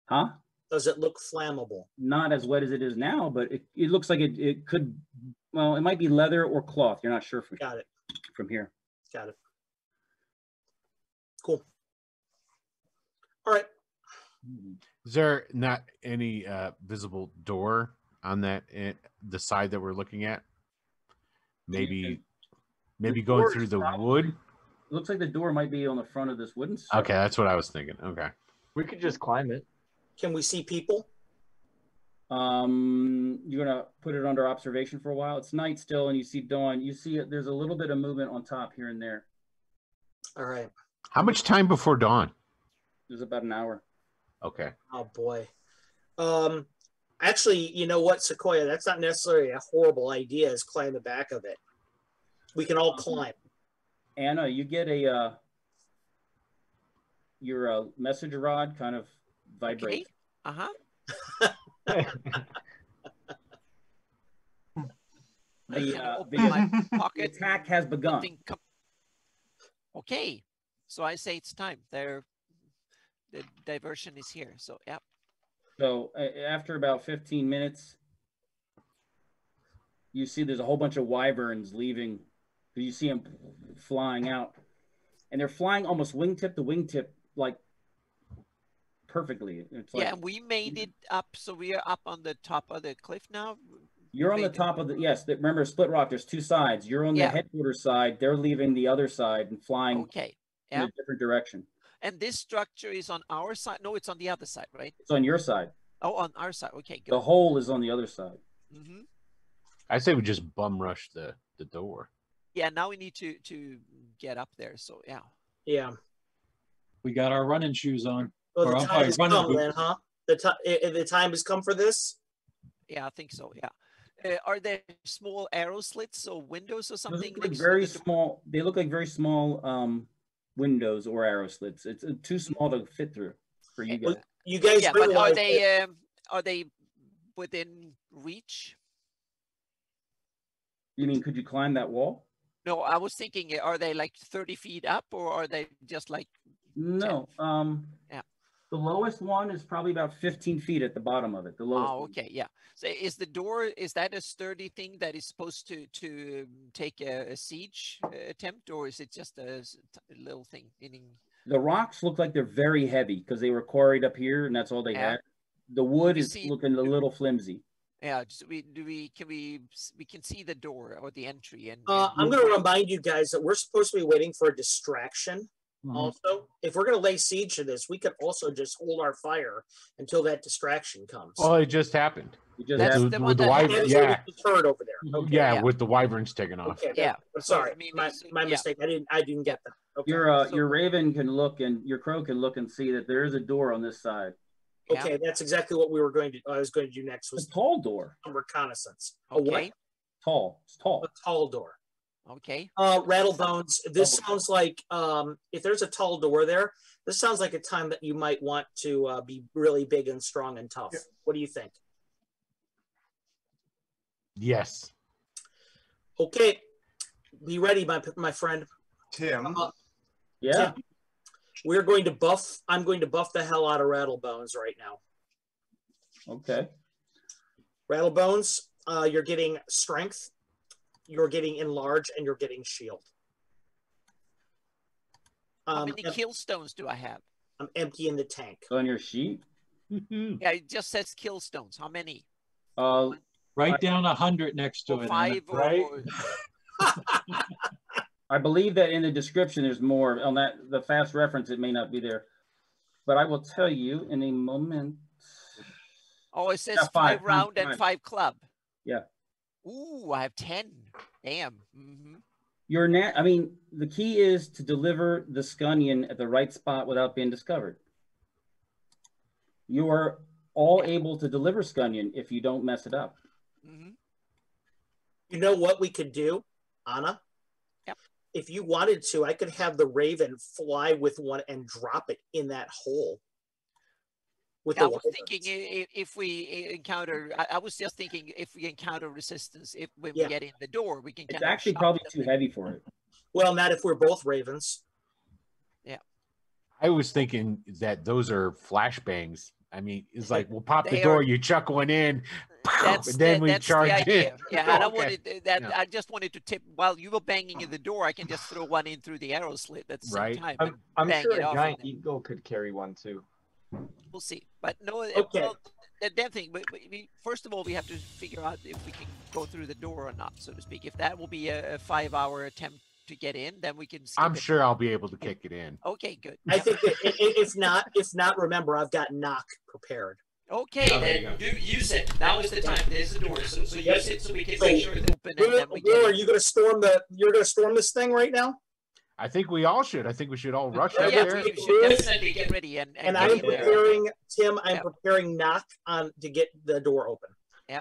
Huh? Does it look flammable? Not as wet as it is now, but it looks like it could, well, it might be leather or cloth. You're not sure Got it. from here. Got it. Cool. All right. Is there not any visible door on that the side that we're looking at? Maybe going door through is the probably- wood. It looks like the door might be on the front of this wooden structure. Okay, that's what I was thinking. Okay. We could just climb it. Can we see people? You're gonna put it under observation for a while. It's night still, and you see dawn. You see it. There's a little bit of movement on top here and there. All right. How much time before dawn? There's about an hour. Okay. Oh boy. Actually, you know what, Sequoia? That's not necessarily a horrible idea. Is climb the back of it. We can all climb. Anna, you get a your message rod kind of vibrate. Okay. The pocket. attack has begun. Okay, so I say it's time. The diversion is here. So yeah. So after about 15 minutes, you see there's a whole bunch of wyverns leaving. You see them flying out, and they're flying almost wingtip to wingtip, like perfectly. It's like, yeah, we made it up, so we are up on the top of the cliff now. You're on the top of the, yes, remember Split Rock, there's two sides. You're on the headquarters side, they're leaving the other side and flying in a different direction. And this structure is on our side? No, it's on the other side, right? It's on your side. Oh, on our side. Okay, good. The hole is on the other side. Mm-hmm. I say we just bum rush the door. Yeah, now we need to get up there, so yeah. Yeah. We got our running shoes on. Well, the time has come then, huh? The time has come for this? Yeah, I think so, yeah. Are there small arrow slits or windows or something? They look like very small. They look like very small windows or arrow slits. It's too small to fit through for you guys. You guys, yeah, but are they within reach? You mean, could you climb that wall? No, I was thinking, are they like 30 feet up, or are they just like? No. 10? Yeah. The lowest one is probably about 15 feet at the bottom of it. The lowest. Oh, okay, yeah. So is the door, is that a sturdy thing that is supposed to take a siege attempt, or is it just a little thing? The rocks look like they're very heavy because they were quarried up here, and that's all they had. The wood is looking a little flimsy. Yeah, we can see the door or the entry. And I'm going to remind you guys that we're supposed to be waiting for a distraction. Also, if we're going to lay siege to this, we could also just hold our fire until that distraction comes. Oh, it just happened. That's the one that turret over there. Okay, yeah, with the wyverns taken off. Okay, yeah. I'm sorry, my mistake. I didn't get that. Okay. Your raven can look, and your crow can look and see that there is a door on this side. Okay, that's exactly what we were going to. I was going to do next. Was a tall door. A reconnaissance. Okay. A what? Tall. It's tall. A tall door. Okay. Rattlebones, this sounds like if there's a tall door there, this sounds like a time that you might want to be really big and strong and tough. Yeah. What do you think? Yes. Okay. Be ready, my friend. Tim. Yeah. Tim, we're going to buff. I'm going to buff the hell out of Rattlebones right now. Okay. Rattlebones, you're getting strength. You're getting enlarge, and you're getting shield. How many kill stones do I have? I'm emptying the tank. On your sheet? Yeah, it just says kill stones. How many? Write down 100 next to it. 5 right? I believe that in the description there's more. On the fast reference, it may not be there. But I will tell you in a moment. Oh, it says 5 round and 5 club. Yeah. Ooh, I have 10. Damn. I mean, the key is to deliver the scunion at the right spot without being discovered. You are all able to deliver scunion if you don't mess it up. You know what we could do, Anna? Yep. If you wanted to, I could have the raven fly with one and drop it in that hole. I was thinking if we encounter, I was just thinking if we encounter resistance, when we get in the door, we can. It's actually probably too heavy for it. Well, not if we're both ravens. Yeah. I was thinking that those are flashbangs. I mean, it's like we'll pop the door, you chuck one in, and then we charge in. Yeah, and I wanted that. Yeah. I just wanted to tip while you were banging in the door. I can just throw one in through the arrow slit at the same time. I'm sure a giant eagle could carry one too. We'll see, but no. Okay. Well, the damn thing. First of all, we have to figure out if we can go through the door or not, so to speak. If that will be a 5-hour attempt to get in, then we can. I'm sure I'll be able to kick it in. Okay, good. I think that if not, remember I've got knock prepared. Okay, Oh, there you then go. use it. Now is the time. There's the door. So Yep. use it so we can So, make sure it's open, and then we Will, are get you going to storm the? You're going to storm this thing right now? I think we all should. I think we should all rush Oh, out yeah, there. we should definitely get ready and And get I'm in there. preparing, Tim. I'm Yep. preparing knock on to get the door open.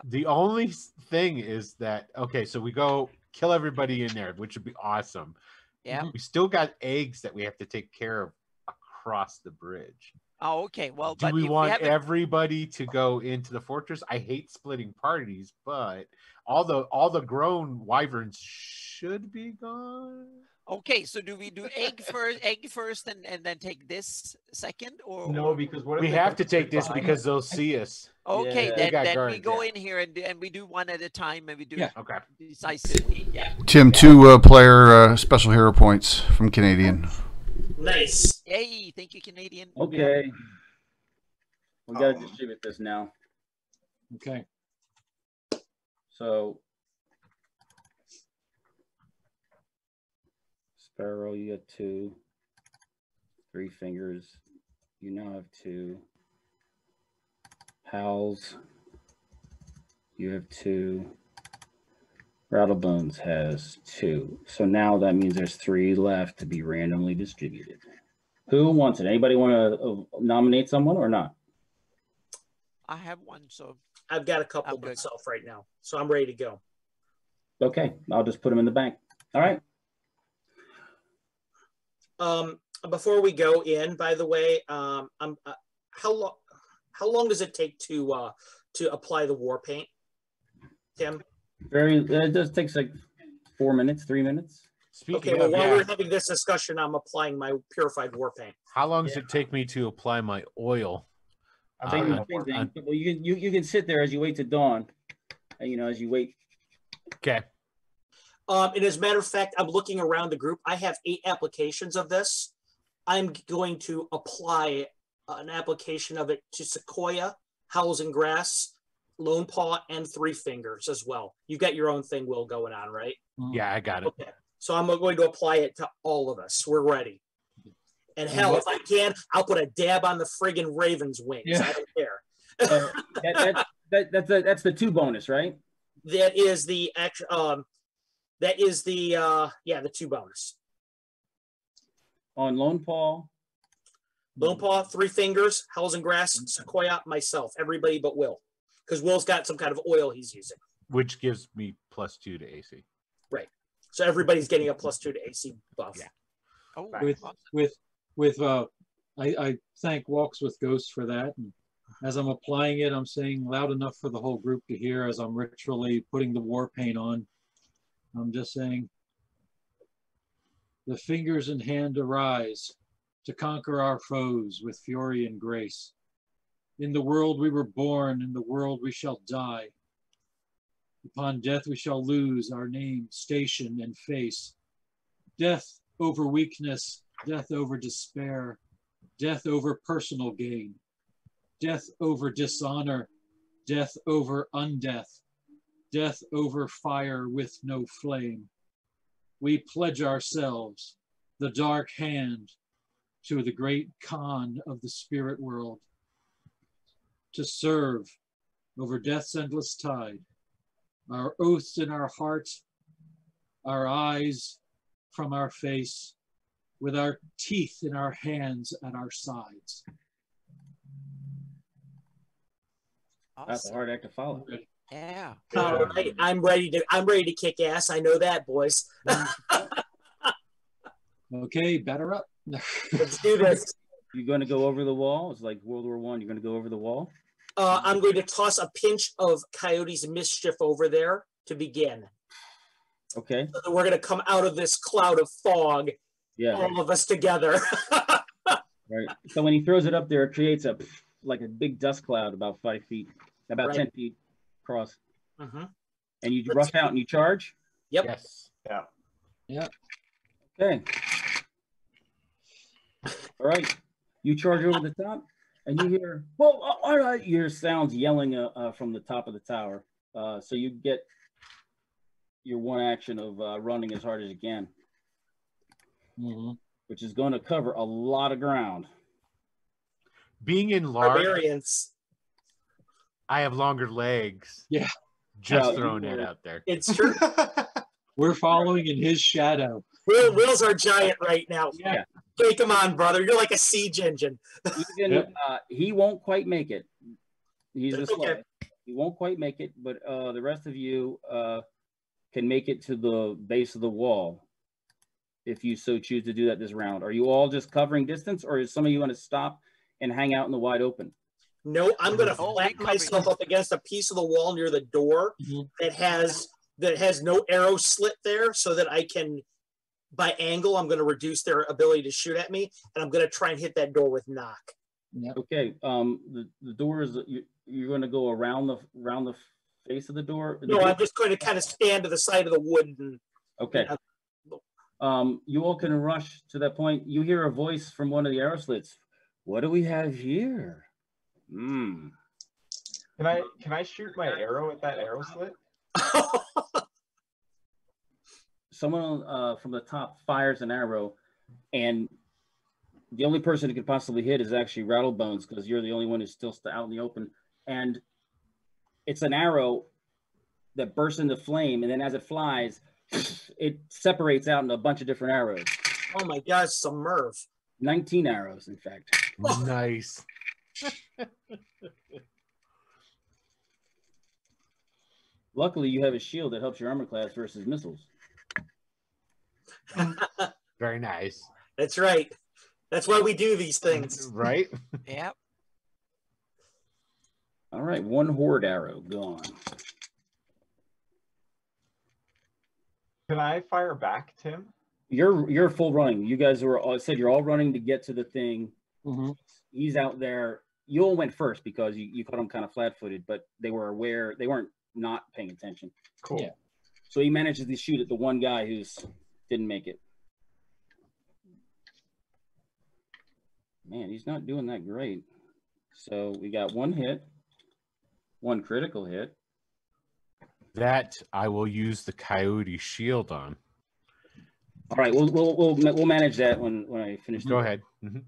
The only thing is that, okay, so we go kill everybody in there, which would be awesome. Yeah. We still got eggs that we have to take care of across the bridge. Oh, okay. Well, Do but we if want haven't- everybody to go into the fortress? I hate splitting parties, but all the grown wyverns should be gone. Okay, so do we do egg first, and then take this second, or No, because what if We they have come to take this behind because us? they'll see us. okay, Yeah. They got then we guards, go yeah. in here and we do one at a time, and we do Yeah. Okay. decisively. Yeah. Tim, 2 player special hero points from Canadian. Nice. Yay! Thank you, Canadian. Okay. We got to distribute this now. Okay. So, Sparrow, you got 2. 3 fingers. You now have 2. Howls, you have 2. Rattlebones has 2. So now that means there's 3 left to be randomly distributed. Who wants it? Anybody want to nominate someone or not? I have one, so I've got a couple I'm good. myself right now, so I'm ready to go. Okay, I'll just put them in the bank. All right. Before we go in, by the way, how long does it take to apply the war paint, Tim? It just takes like 4 minutes, 3 minutes. Speaking Okay, well, of, while yeah, we're having this discussion, I'm applying my purified war paint. how long does it take me to apply my oil? Same on- thing. on- Well, you can sit there as you wait to dawn. As you wait. Okay. And as a matter of fact, I'm looking around the group. I have 8 applications of this. I'm going to apply an application of it to Sequoia, Howls and Grass, Lone Paw, and 3 Fingers as well. You've got your own thing, Will, going on, right? Yeah, I got it. Okay. So I'm going to apply it to all of us. We're ready. And hell, if I can, I'll put a dab on the friggin' Raven's wings. Yeah. I don't care. That's the 2 bonus, right? That is the actual. That is the 2 bonus. On Lone Paw. Lone Paw, 3 Fingers, Howls and Grass, Sequoia, myself, everybody but Will, because Will's got some kind of oil he's using. Which gives me +2 to AC. Right. So everybody's getting a +2 to AC buff. Yeah. Oh, I thank Walks with Ghosts for that. And as I'm applying it, I'm saying loud enough for the whole group to hear as I'm ritually putting the war paint on. I'm just saying, the fingers in hand arise to conquer our foes with fury and grace. In the world we were born, in the world we shall die. Upon death we shall lose our name, station, and face. Death over weakness, death over despair, death over personal gain, death over dishonor, death over undeath, death over fire with no flame. We pledge ourselves, the dark hand, to the great Khan of the spirit world, to serve over death's endless tide, our oaths in our heart, our eyes from our face, with our teeth in our hands at our sides. That's a hard act to follow. Yeah. All right, I'm ready to kick ass. I know that, boys. Okay, batter up. Let's do this. You're going to go over the wall. It's like World War I. You're going to go over the wall. I'm going to toss a pinch of Coyote's Mischief over there to begin. Okay. So we're going to come out of this cloud of fog, Yeah. all of us together. Right. So when he throws it up there, it creates a big dust cloud about 5 feet, about Right. 10 feet across. Mhm. And you rush out and you charge. Yep. Yes. Yeah. Yeah. Okay. All right. You charge over the top, and you hear, "Whoa! All right!" You hear sounds yelling from the top of the tower. So you get your one action of running as hard as you can, which is going to cover a lot of ground. Being in large, Barbarians. I have longer legs. Yeah. Just Well, throwing it out there. It's true. We're following in his shadow. Will's our giant right now. Yeah. Hey, come on, brother. You're like a siege engine. Even he won't quite make it. He's That's this way. okay. He won't quite make it, but the rest of you can make it to the base of the wall if you so choose to do that this round. Are you all just covering distance, or is some of you going to stop and hang out in the wide open? No, I'm going to Oh, flatten big myself coverage. up against a piece of the wall near the door that has no arrow slit there, so that I can, by angle, I'm going to reduce their ability to shoot at me, and I'm going to try and hit that door with knock. Okay. The door is you're going to go around the face of the door. No, I'm just going to kind of stand to the side of the wood. And, Okay. You all can rush to that point. You hear a voice from one of the arrow slits. What do we have here? Can I shoot my arrow at that arrow slit? Someone from the top fires an arrow, and the only person who could possibly hit is actually Rattlebones, because you're the only one who's still out in the open. And it's an arrow that bursts into flame, and then as it flies, it separates out into a bunch of different arrows. oh my gosh, some Merv. 19 arrows, in fact. Nice. Luckily, you have a shield that helps your armor class versus missiles. Very nice. That's right. That's why we do these things. Right? Yeah. All right, one horde arrow gone. Can I fire back, Tim? You're full running. You guys were all said you're all running to get to the thing. Mm-hmm. He's out there. You all went first because you caught him kind of flat-footed, but they were aware. They weren't not paying attention. Cool. Yeah. So he manages to shoot at the one guy who's didn't make it. Man, he's not doing that great. So we got one hit, one critical hit. That I will use the coyote shield on. All right, we'll manage that when I finish. Go ahead. Mhm.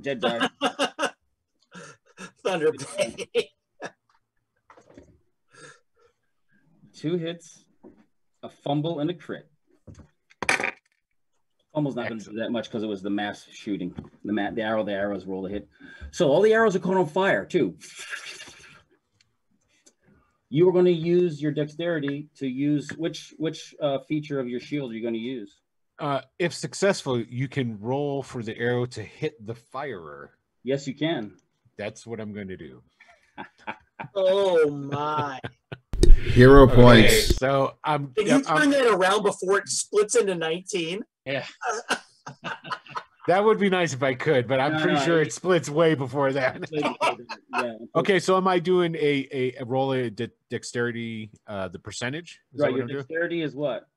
Jed died. Thunder Bay. 2 hits, a fumble, and a crit. Fumble's not going to do that much because it was the mass shooting. The arrows roll a hit. So all the arrows are caught on fire too. You are going to use your dexterity to use which feature of your shield are you going to use? If successful, you can roll for the arrow to hit the firer. Yes, you can. That's what I'm going to do. Oh my. Hero points. Okay, so I'm. Can you turn that around before it splits into 19? Yeah. That would be nice if I could, but I'm pretty sure it splits way before that. Yeah. Okay, so am I doing a roll of dexterity, the percentage? Is that Right, what your I'm doing? dexterity is what?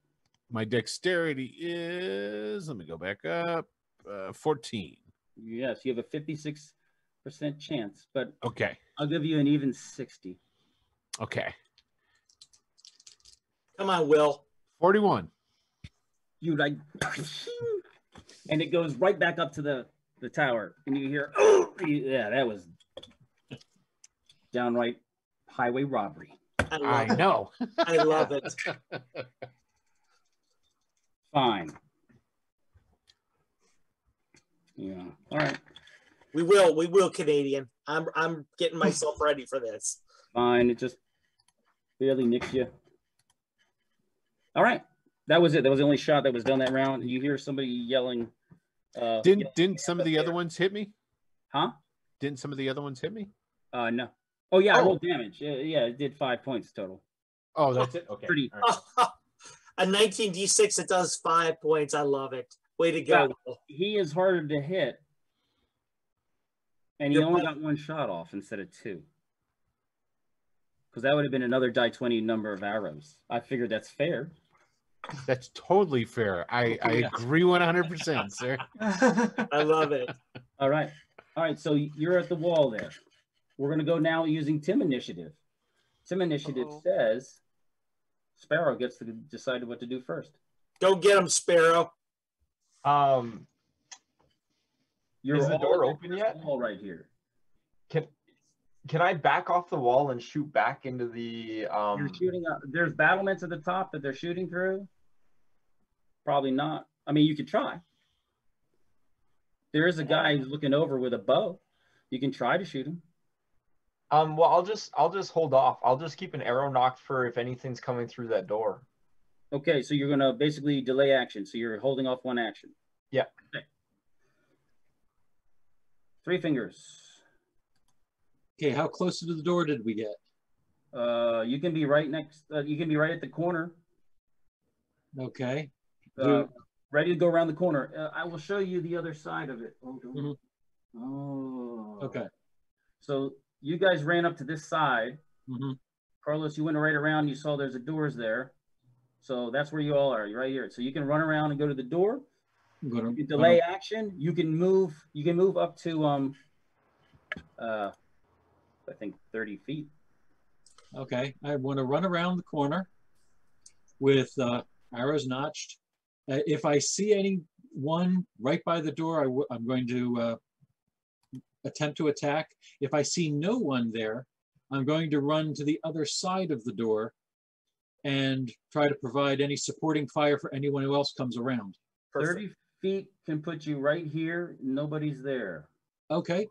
My dexterity is, let me go back up, 14. Yes, you have a 56% chance, but Okay, I'll give you an even 60. okay. Come on, Will. 41. You like, and it goes right back up to the tower, and you hear, oh, yeah, that was downright highway robbery. I know. I love it. Fine. Yeah. All right. We will, Canadian. I'm getting myself ready for this. Fine. It just barely nicks you. All right. That was it. That was the only shot that was done that round. You hear somebody yelling. Didn't some of the other ones hit me? Huh? Didn't some of the other ones hit me? No. Oh yeah, I rolled damage. Yeah, it did 5 points total. Oh, that's it. Okay. Pretty. All right. A 19d6, it does 5 points. I love it. Way to go. Will. He is harder to hit, and he only got 1 shot off instead of 2. Because that would have been another die 20 number of arrows. I figured that's fair. That's totally fair. I agree 100%, sir. I love it. All right. So you're at the wall there. We're going to go now using Tim initiative. Tim initiative says Sparrow gets to decide what to do first. Go get him, Sparrow. You're is the door open yet? Wall right here. Can I back off the wall and shoot back into the? You're shooting. There's battlements at the top that they're shooting through. Probably not. I mean, you could try. There is a guy who's looking over with a bow. You can try to shoot him. Well, I'll just hold off. I'll just keep an arrow knocked for if anything's coming through that door. Okay, so you're gonna basically delay action. So you're holding off one action. Yeah. Okay. 3 fingers. Okay, how close to the door did we get? You can be right next. You can be right at the corner. Okay. Ready to go around the corner. I will show you the other side of it. Oh. Okay. So you guys ran up to this side. Carlos, you went right around. You saw there's a doors there. So that's where you all are. You're right here. So you can run around and go to the door. You can delay action. You can move. You can move up to I think 30 feet. Okay. I want to run around the corner with arrows notched. If I see anyone right by the door, I'm going to attempt to attack. If I see no one there, I'm going to run to the other side of the door and try to provide any supporting fire for anyone who else comes around. 30 feet can put you right here. Nobody's there. Okay.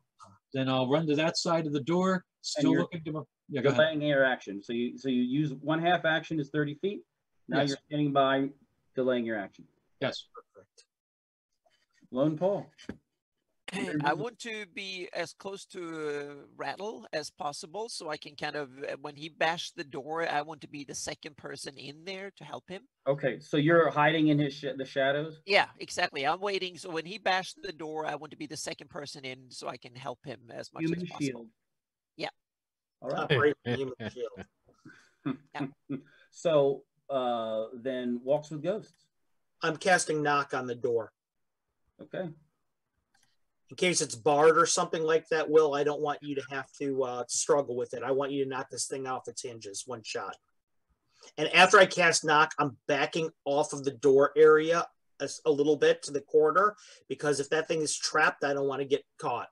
Then I'll run to that side of the door, still looking to... Yeah, go ahead. Delaying air action. So you use 1/2 action is 30 feet. Now you're standing by, delaying your action. Yes. Perfect. Lone Paul. I want to be as close to Rattle as possible, so I can kind of, when he bashed the door, I want to be the second person in there to help him. Okay, so you're hiding in his the shadows? Yeah, exactly. I'm waiting. So when he bashed the door, I want to be the second person in, so I can help him as much as possible. Shield. Yeah. All right. Operate human shield. So then walks with ghosts. I'm casting knock on the door. Okay. In case it's barred or something like that, Will, I don't want you to have to struggle with it. I want you to knock this thing off its hinges, one shot. And after I cast knock, I'm backing off of the door area a little bit to the corner, because if that thing is trapped, I don't want to get caught.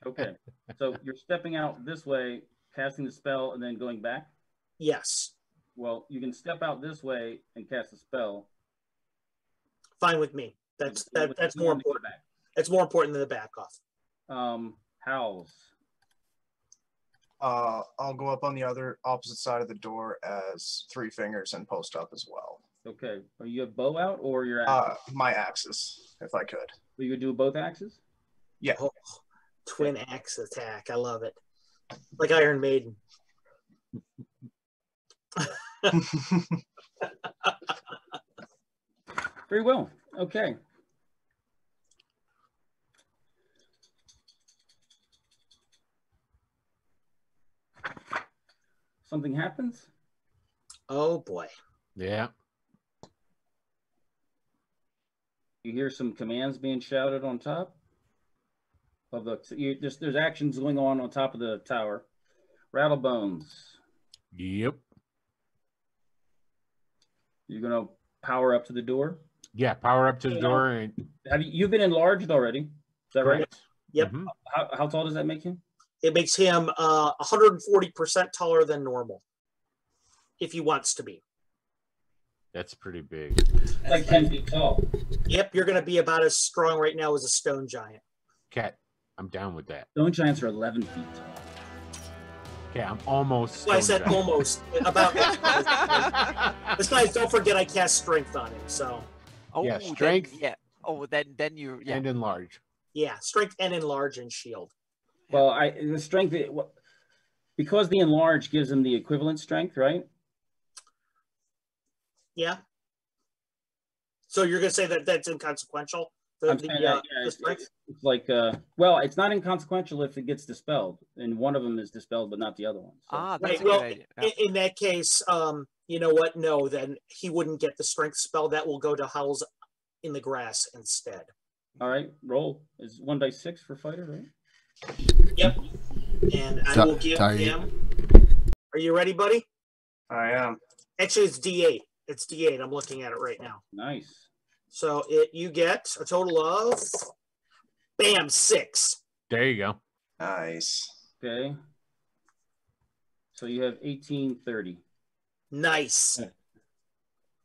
Okay. So you're stepping out this way, casting the spell, and then going back? Yes. Well, you can step out this way and cast a spell. Fine with me. That's more important. It's more important than the back off. Howls. I'll go up on the other opposite side of the door as 3 fingers and post up as well. Okay. Are you a bow out or your my axes, if I could. Will you do both axes? Yeah. Oh, twin axe attack. I love it. Like Iron Maiden. Very well. Okay. Something happens? Oh boy. Yeah. You hear some commands being shouted on top of the. There's actions going on top of the tower. Rattlebones. Yep. You're gonna power up to the door. Yeah, power up to the door. And you've been enlarged already? Is that right? Yep. Mm-hmm. How tall does that make him? It makes him 140% taller than normal, if he wants to be. That's pretty big. Like 10 feet tall. Yep, you're going to be about as strong right now as a stone giant. Cat, I'm down with that. Stone giants are 11 feet tall. Okay, I'm almost. Well, I said giant. almost. About this guy, don't forget I cast strength on him. So. Oh, yeah, strength. Then, yeah. Oh, then you. Yeah. And enlarge. Yeah, strength and enlarge and shield. Well, the strength, because the enlarge gives him the equivalent strength, right? Yeah. So you're going to say that that's inconsequential? It's like, well, it's not inconsequential if it gets dispelled, and one of them is dispelled, but not the other one. So. That's right. a good idea. Yeah. In that case, you know what? No, then he wouldn't get the strength spell. That will go to Howls in the grass instead. All right, roll. Is 1d6 for fighter, right? Yep. And I will give him. Are you ready, buddy? I am. Actually, it's D8. It's D8. I'm looking at it right now. Nice. So you get a total of, bam, 6. There you go. Nice. Okay. So you have 1830. Nice.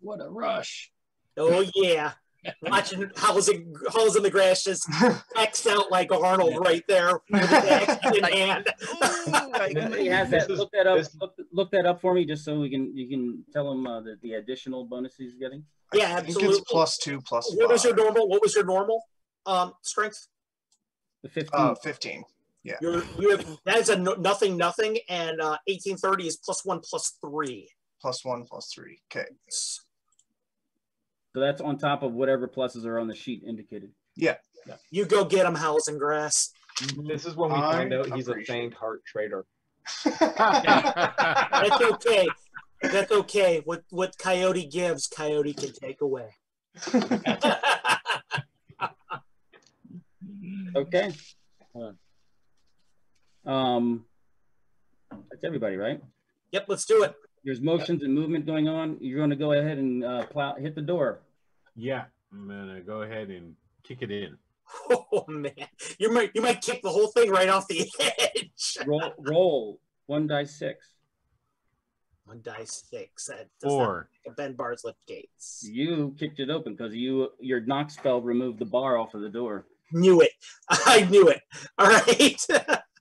What a rush. Oh yeah. Watching Howl's in the Grass just X'd out like Arnold right there with his axe in hand. Somebody has that. Look that up. Look that up for me, just so you can tell him the additional bonus he's getting. Yeah, I think absolutely. it's +2, +5. What was your normal strength? The 15. 15. Yeah. You have that is a nothing, and 1830 is +1, +3. +1, +3. Okay. So that's on top of whatever pluses are on the sheet indicated. Yeah. You go get him, Howls and Grass. This is when we find out he's a Fanged Heart traitor. That's okay. That's okay. What Coyote gives, Coyote can take away. Okay. That's everybody, right? Yep, let's do it. There's motions and movement going on. You're going to go ahead and hit the door. Yeah, I'm gonna go ahead and kick it in. Oh man, you might kick the whole thing right off the edge. Roll 1d6. 1d6. That does 4. not Ben Bar's lift gates. You kicked it open because your knock spell removed the bar off of the door. Knew it. I knew it. All right.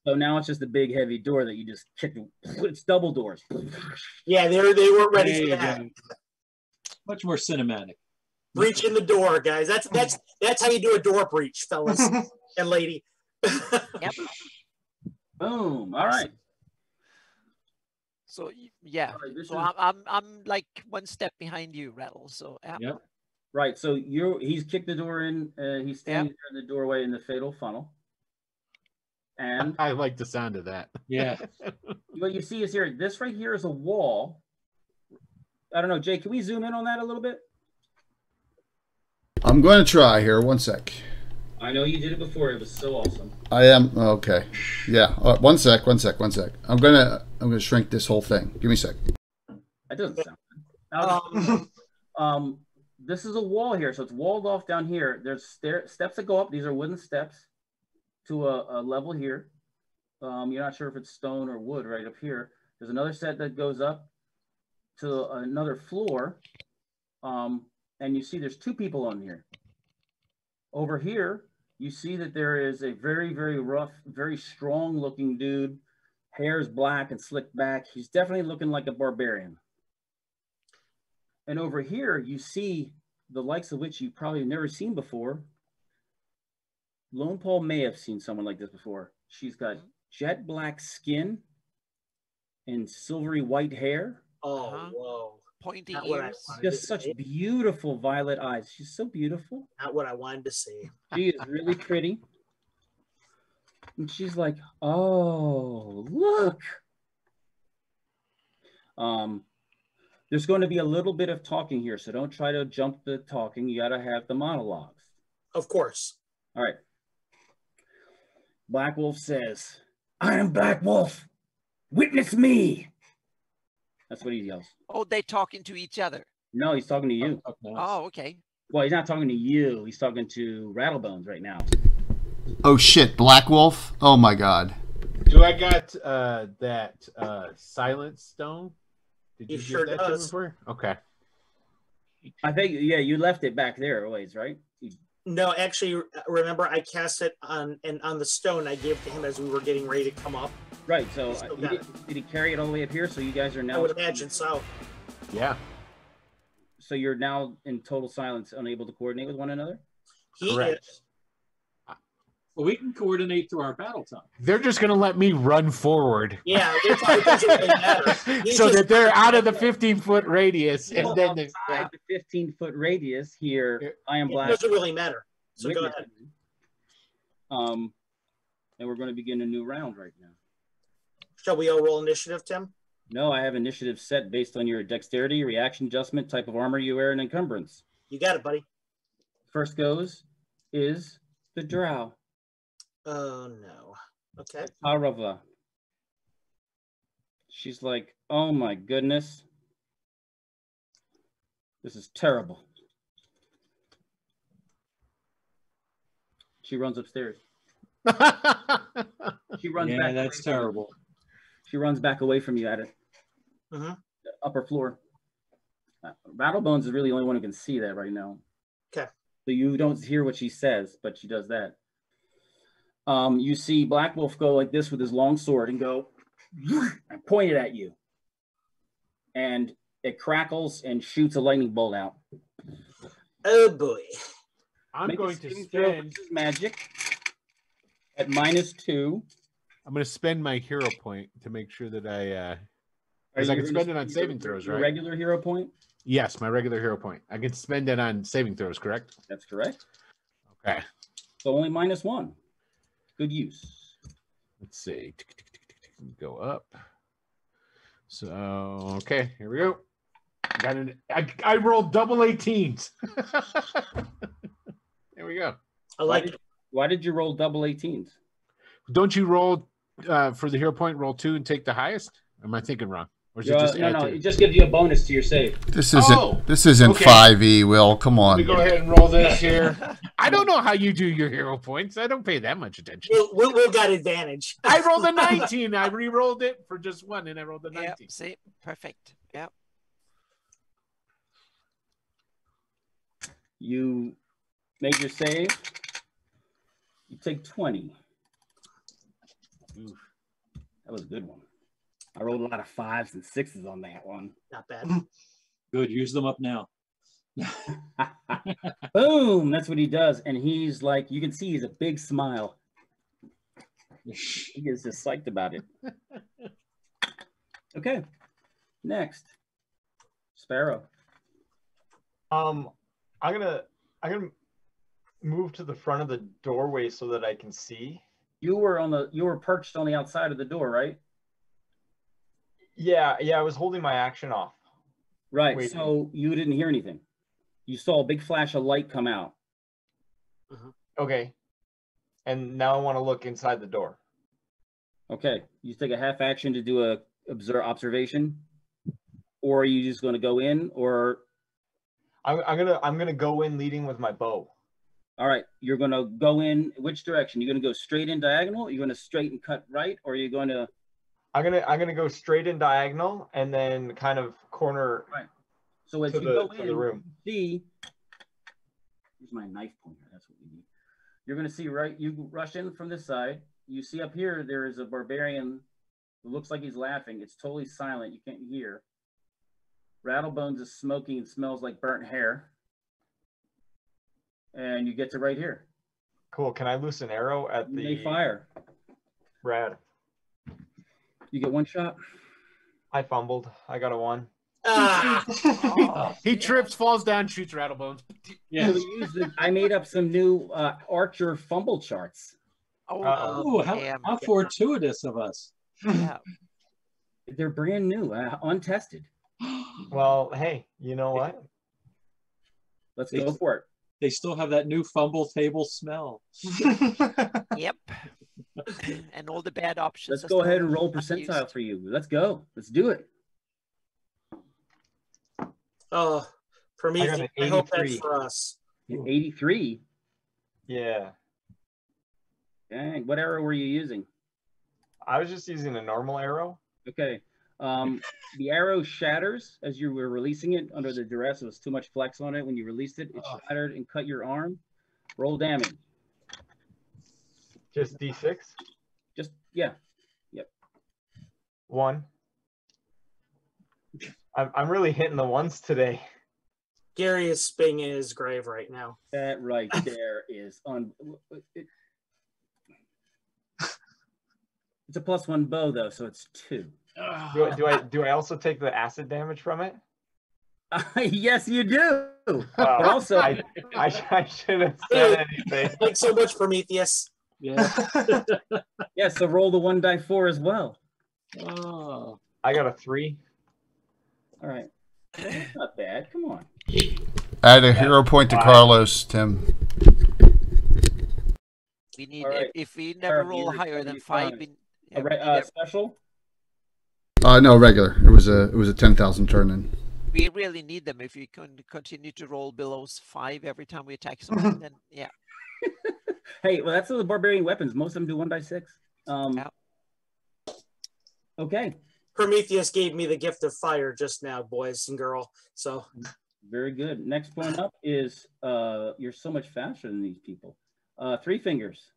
So now it's just a big heavy door that you just kicked. It's double doors. Yeah, they weren't ready There for you that. go. Much more cinematic. Breach in the door, guys. That's how you do a door breach, fellas and lady. Yep. Boom. All right. So yeah. All right, So I'm like one step behind you, Rattle. So yeah. Yep. Right. So he's kicked the door in. He's standing there in the doorway in the fatal funnel. And I like the sound of that. Yeah. what you see is here. This right here is a wall. I don't know, Jay. Can we zoom in on that a little bit? I'm going to try here. One sec. I know you did it before. It was so awesome. I am okay. Yeah. One sec. I'm gonna shrink this whole thing. Give me a sec. That doesn't sound good. This is a wall here, so it's walled off down here. There's steps that go up. These are wooden steps to a level here. You're not sure if it's stone or wood right up here. There's another set that goes up to another floor. And you see there's 2 people on here. Over here, you see that there is a very, very rough, very strong looking dude. Hair's black and slicked back. He's definitely looking like a barbarian. And over here, you see the likes of which you've probably never seen before. Lone Paul may have seen someone like this before. She's got jet black skin and silvery white hair. Oh, whoa. Pointy Not what I ears. wanted Just to such see. beautiful violet eyes. She's so beautiful. Not what I wanted to see. She is really pretty. And she's like, oh, look. There's going to be a little bit of talking here, so don't try to jump the talking. You got to have the monologues. Of course. All right. Black Wolf says, I am Black Wolf. Witness me. That's what he yells. Oh, they talking to each other. No, he's talking to you. Oh, okay. Well, he's not talking to you. He's talking to Rattlebones right now. Oh shit, Black Wolf. Oh my god. Do I got that silence stone? Did He you sure give that to me does. before? Okay. I think, yeah, you left it back there always, right? No, actually, remember I cast it on the stone I gave to him as we were getting ready to come up. Right, so Still got did he carry it all the way up here? So you guys are now... I would imagine so. Yeah. So you're now in total silence, unable to coordinate with one another? He Correct. is. Well, we can coordinate through our battle time. They're just gonna let me run forward. Yeah, it doesn't really matter. He's So just- that they're out of the 15-foot radius, and then they Outside the 15-foot radius here, I am It Black. doesn't really matter. So go Witness ahead. me. And we're going to begin a new round right now. Shall we all roll initiative, Tim? No, I have initiative set based on your dexterity, reaction adjustment, type of armor you wear, and encumbrance. You got it, buddy. First goes is the Drow. Oh no. Okay. Arava. She's like, oh my goodness. This is terrible. She runs upstairs. She runs Yeah, back. that's terrible. She runs back away from you at it. Mhm. The upper floor. Rattlebones is really the only one who can see that right now. Okay. So you don't hear what she says, but she does that. You see Black Wolf go like this with his long sword and go and point it at you. And it crackles and shoots a lightning bolt out. Oh boy. I'm Make a going to saving throw spend. versus magic at -2. I'm going to spend my hero point to make sure that I. Are Because I you can gonna spend it on use saving your- throws, your right? Regular hero point? Yes, my regular hero point. I can spend it on saving throws, correct? That's correct. Okay. So only -1. Good use. Let's see. Go up. So okay, here we go. Got an. I rolled double 18s. There we go. I like it. Why did you roll double 18s? Don't you roll for the hero point? Roll 2 and take the highest. Am I thinking wrong? Or is it just no, it just gives you a bonus to your save. This isn't Oh, this isn't okay. 5e. Will, come Let me on. go ahead and roll this here. I don't know how you do your hero points. I don't pay that much attention. We'll got advantage. I rolled a 19. I re-rolled it for just one, and I rolled a 19. Yeah, see, perfect. Yeah. You make your save. You take 20. Oof. That was a good one. I rolled a lot of 5s and 6s on that one. Not bad. Good. Use them up now. Boom! That's what he does. And he's like, you can see he's a big smile. He is just psyched about it. Okay. Next. Sparrow. I'm gonna move to the front of the doorway so that I can see. You were perched on the outside of the door, right? Yeah, I was holding my action off. Right. Wait. So you didn't hear anything. You saw a big flash of light come out. Okay. And now I want to look inside the door. Okay. You take a half action to do a observation, or are you just going to go in? Or I'm gonna go in leading with my bow. all right, you're going to go in which direction? You're going to go straight in diagonal. You're going to straight and cut right, or are you going to? I'm gonna go straight in diagonal and then kind of corner. Right. So as to you the- go to in, the room. you see. Here's my knife pointer. That's what we need. You're going to see right. You rush in from this side. You see up here there is a barbarian who looks like he's laughing. It's totally silent. You can't hear. Rattlebones is smoking and smells like burnt hair. And you get to right here. Cool. Can I loose an arrow at You the may fire. Rad? You get one shot. I fumbled. I got a 1. Ah, He trips, falls down, shoots Rattlebones. Yeah. So I made up some new Archer fumble charts. Oh, Oh, how fortuitous of us. yeah. They're brand new, untested. Well, hey, you know what? Let's go for it. They still have that new fumble table smell. Yep. And all the bad options. Let's are go ahead still and roll unused. percentile for you. Let's go. Let's do it. oh, Prometheus. an I hope that's 83. for us. 83. Yeah. Dang. What arrow were you using? I was just using a normal arrow. Okay. The arrow shatters as you were releasing it under the duress. It was too much flex on it. When you released it, it shattered and cut your arm. Roll damage. Just D6. Just, yeah. Yep. 1. I'm really hitting the ones today. Gary is spinning in his grave right now. That right there is on. It's a +1 bow though, so it's 2. Do I also take the acid damage from it? Yes, you do. But also, I should have said anything. Thanks so much, Prometheus. Yeah. yeah. So roll the 1d4 as well. Oh. I got a 3. All right. That's not bad. Come on. Add a hero point to Carlos, Tim. We need, All right. if we never Sarah, roll you're higher than 5, 75. we, All we right, need a- special. No, regular. It was a 10,000 turn in. we really need them. If we can continue to roll below 5 every time we attack someone, then yeah. Hey, well, that's the barbarian weapons. Most of them do 1d6. Yeah. Okay. Prometheus gave me the gift of fire just now, boys and girl. So very good. Next one up is you're so much faster than these people. Three Fingers.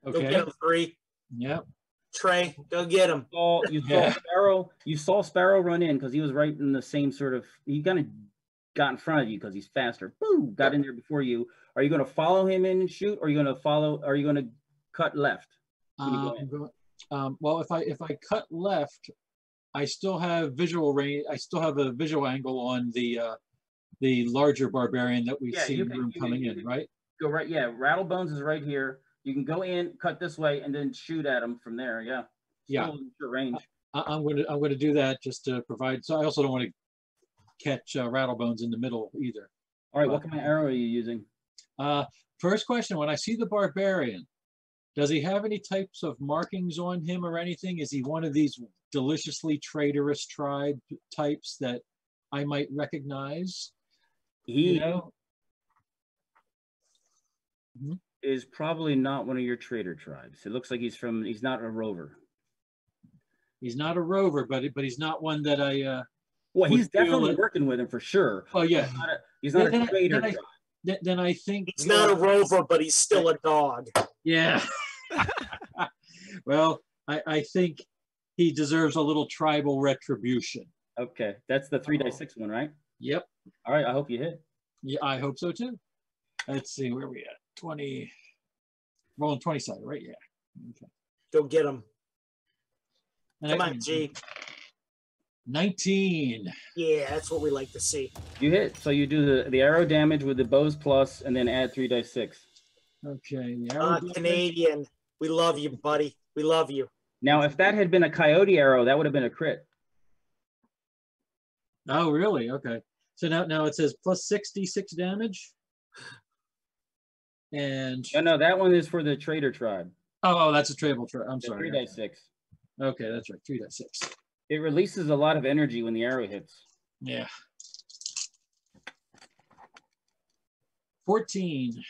Okay. Go get him, Three. Yep. Trey, go get him. You saw Sparrow run in because he was right in the same sort of. He kind of got in front of you because he's faster. Boom! Got in there before you. Are you going to follow him in and shoot, or are you going to follow? Are you going to cut left? Well, if I cut left, I still have visual range. I still have a visual angle on the larger barbarian that we see in the room coming in. Right? Go right. Yeah, Rattlebones is right here. You can go in, cut this way, and then shoot at him from there. Yeah. Yeah. Short range. I'm going to do that just to provide. So I also don't want to catch Rattlebones in the middle either. All right. What kind of arrow are you using? First question: when I see the barbarian, does he have any types of markings on him or anything? Is he one of these deliciously traitorous tribe types that I might recognize? Is probably not one of your traitor tribes. It looks like he's not a rover. He's not a rover, but he's not one that I. Well, he's definitely working with him for sure. Oh yeah, he's not a traitor. Then I think he's not a rover, but he's still a dog. Yeah. Well, I think he deserves a little tribal retribution. Okay, that's the 3d6 one, right? Yep. All right, I hope you hit. Yeah, I hope so too. Let's see, where are we at? 20. Rolling 20 sided, right? Yeah. Okay. Go get him. Come on, G. 19. Yeah, that's what we like to see. You hit. So you do the arrow damage with the bows plus, and then add 3d6. Okay. Canadian. We love you, buddy. We love you. Now, if that had been a coyote arrow, that would have been a crit. Oh, really? Okay. So now it says plus 66 damage. And no, that one is for the traitor tribe. Oh, that's a tribal tribe. I'm sorry. 3d6. Okay, that's right. 3d6. It releases a lot of energy when the arrow hits. Yeah. 14.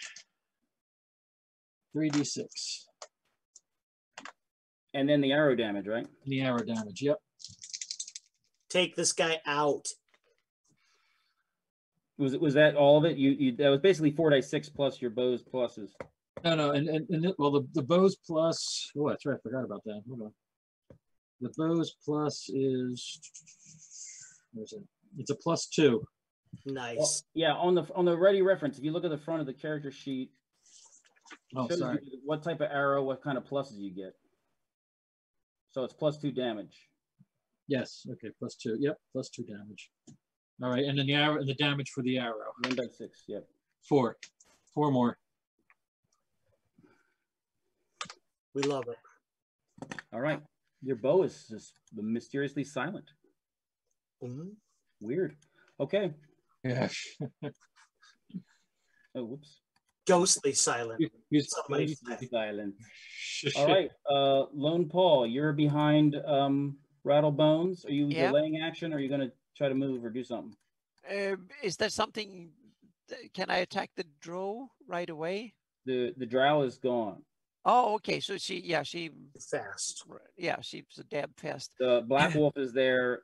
3d6. And then the arrow damage, right? The arrow damage, yep. Take this guy out. Was that all of it? You that was basically 4d6 plus your bows pluses. No, well the bows plus. Oh, that's right. I forgot about that. Hold on. The bows plus is. Where's it? It's a +2. Nice. Well, yeah, on the ready reference, if you look at the front of the character sheet, sorry. What type of arrow, what kind of pluses you get. So it's +2 damage. Yes. Okay. +2. Yep. +2 damage. All right, and then the arrow and the damage for the arrow. 1d6. Yep. 4 more. We love it. All right. Your bow is just mysteriously silent. Mm-hmm. Weird. Okay. Yeah. Oh, whoops. Ghostly silent. Silent. All right. Lone Paul, you're behind Rattlebones. Are you delaying action, or are you going to try to move or do something? Is there something? Can I attack the drow right away? The drow is gone. Oh, okay. So she fast. Yeah, she's a damn fast. The Black Wolf is there,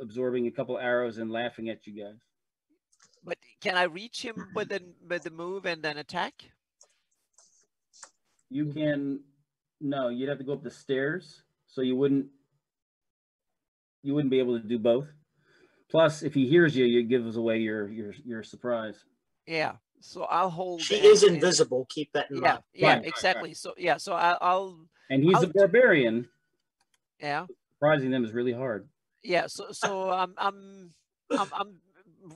absorbing a couple arrows and laughing at you guys. But can I reach him with the move and then attack? You can. No, you'd have to go up the stairs, so you wouldn't be able to do both. Plus, if he hears you, you give us away your surprise. Yeah. So I'll hold. She is invisible. Keep that in mind. Yeah, exactly. Right. So yeah, so I'll. And he's a barbarian. Yeah. Surprising them is really hard. Yeah. So I'm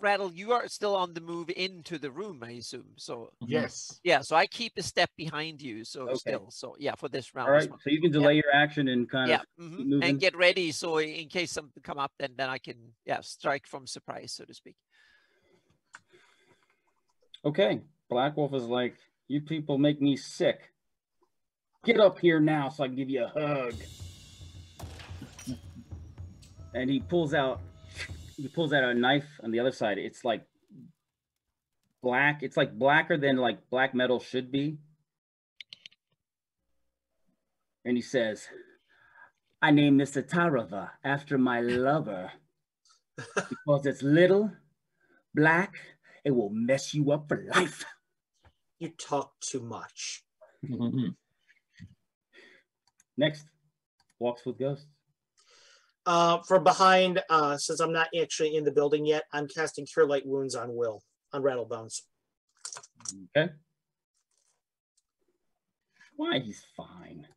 Rattle. You are still on the move into the room, I assume. So yes. Yeah. So I keep a step behind you. So still. So yeah, for this round. All right. So you can delay your action and kind of move and get ready. So in case something come up, then I can strike from surprise, so to speak. Okay. Black Wolf is like, you people make me sick. Get up here now so I can give you a hug. And he pulls out a knife on the other side. It's like black. It's like blacker than like black metal should be. And he says, I named this a Tarava after my lover because it's little, black, it will mess you up for life. You talk too much. Next, walks with ghosts. From behind, since I'm not actually in the building yet, I'm casting Cure Light Wounds on Will, on Rattlebones. Okay. Why? He's fine.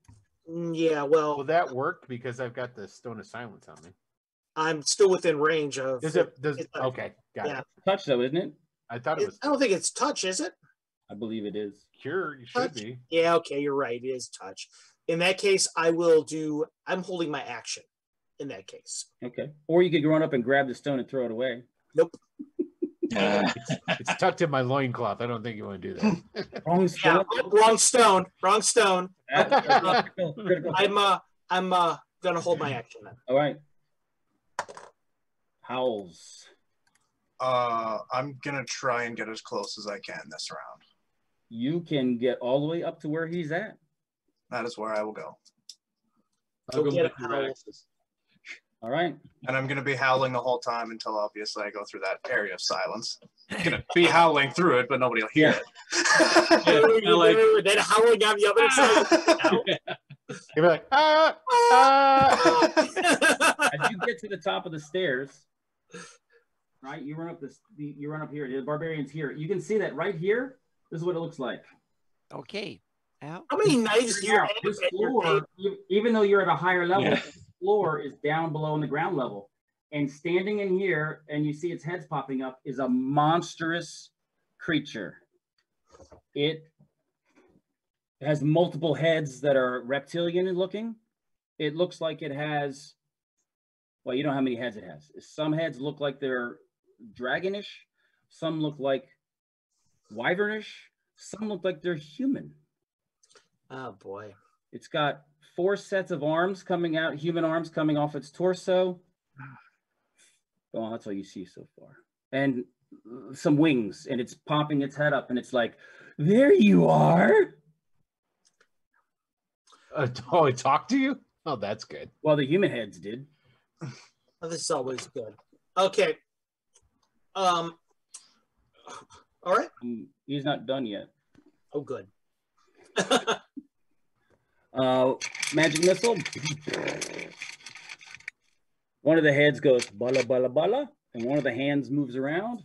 Yeah, well, Will that work? Because I've got the Stone of Silence on me. I'm still within range of. Okay, got it. Touch though, isn't it? I thought it was. I don't think it's touch, is it? I believe it is. Cure, you Touch? should be. Yeah, okay, you're right. It is touch. In that case, I will do. I'm holding my action. In that case. Okay. Or you could run up and grab the stone and throw it away. Nope. It's tucked in my loincloth. I don't think you want to do that. Wrong stone. Yeah, wrong stone. Wrong stone. I'm gonna hold my action then. All right. Howls. I'm gonna try and get as close as I can this round. You can get all the way up to where he's at. That is where I will go. I'll go get with it, your Howls. axes. All right. And I'm gonna be howling the whole time until obviously I go through that area of silence. I'm gonna be howling through it, but nobody will hear it. Then howling on the other side. You'll be like, As you get to the top of the stairs, right? You run up you run up here. The barbarian's here. You can see that right here. This is what it looks like. Okay. How many knives do you have? This floor, even though you're at a higher level, the floor is down below in the ground level. And standing in here, and you see its heads popping up, is a monstrous creature. It has multiple heads that are reptilian looking. It looks like it has, well, you don't know how many heads it has. Some heads look like they're dragonish. Some look like wyvernish. Some look like they're human. Oh boy. It's got 4 sets of arms coming out, human arms coming off its torso. Oh, that's all you see so far. And some wings, and it's popping its head up, and it's like, there you are. oh, it talked to you? Oh, that's good. Well, the human heads did. Well, this is always good. Okay. All right. He's not done yet. Oh, good. Magic missile. One of the heads goes bala bala bala, and one of the hands moves around.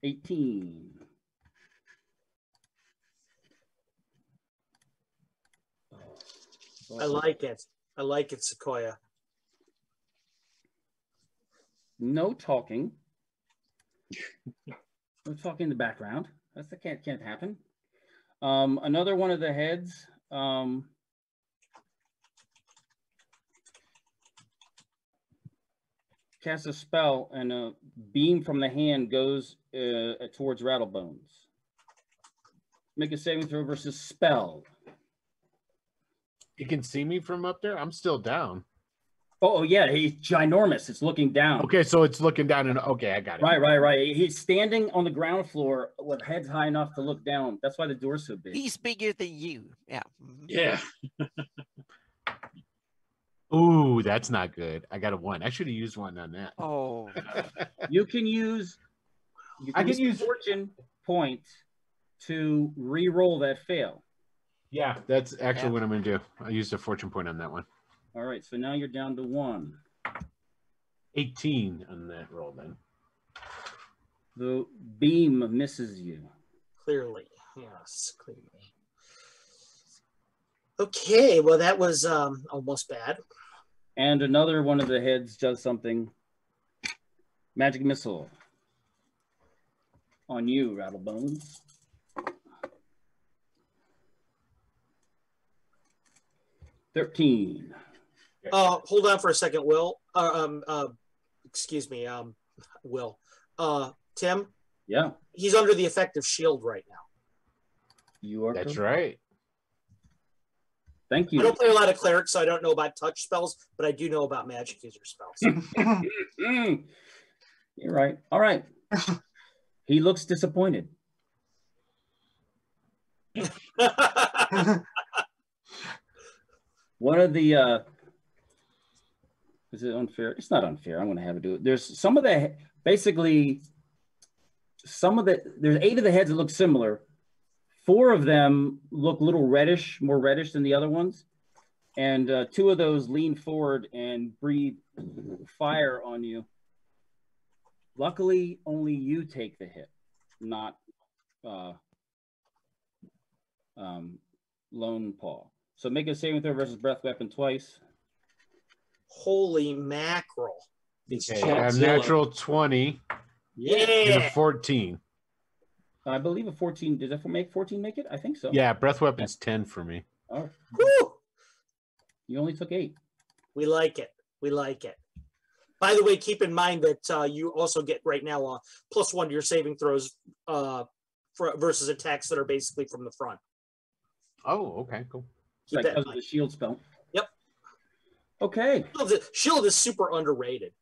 $18. I like it. I like it, Sequoia. No talking. No talking in the background. That can't happen. Another one of the heads. Casts a spell, and a beam from the hand goes towards Rattlebones. Make a saving throw versus spell. You can see me from up there? I'm still down. Oh, yeah, he's ginormous. It's looking down. Okay, so it's looking down, and okay, I got it. Right. He's standing on the ground floor with heads high enough to look down. That's why the door's so big. He's bigger than you. Yeah. Yeah. Ooh, that's not good. I got a 1. I should have used 1 on that. Oh. You can use fortune point to re-roll that fail. Yeah, that's actually what I'm going to do. I used a fortune point on that one. All right, so now you're down to 1. 18 on that roll then. The beam misses you. Clearly. Yes, clearly. Okay, well, that was almost bad. And another one of the heads does something. Magic missile on you, Rattlebones. $13. Hold on for a second, Will. Excuse me, Will. Tim? Yeah. He's under the effect of shield right now. You are That's correct. right. Thank you. I don't play a lot of clerics, so I don't know about touch spells, but I do know about magic user spells. You're right. All right. He looks disappointed. One of the is it unfair? It's not unfair. I'm going to have to do it. There's some of the basically there's 8 of the heads that look similar. 4 of them look a little reddish, more reddish than the other ones. And 2 of those lean forward and breathe fire on you. Luckily, only you take the hit, not Lone Paw. So make a saving throw versus breath weapon twice. Holy mackerel. It's Okay, a natural 20 and a 14. I believe a 14. Does that make 14 make it? I think so. Yeah, breath weapon's 10 for me. Oh. Woo! You only took 8. We like it. We like it. By the way, keep in mind that you also get right now +1 to your saving throws versus attacks that are basically from the front. Oh, okay, cool. Keep that in Because of mind. the shield spell. Yep. Okay. Shield is super underrated.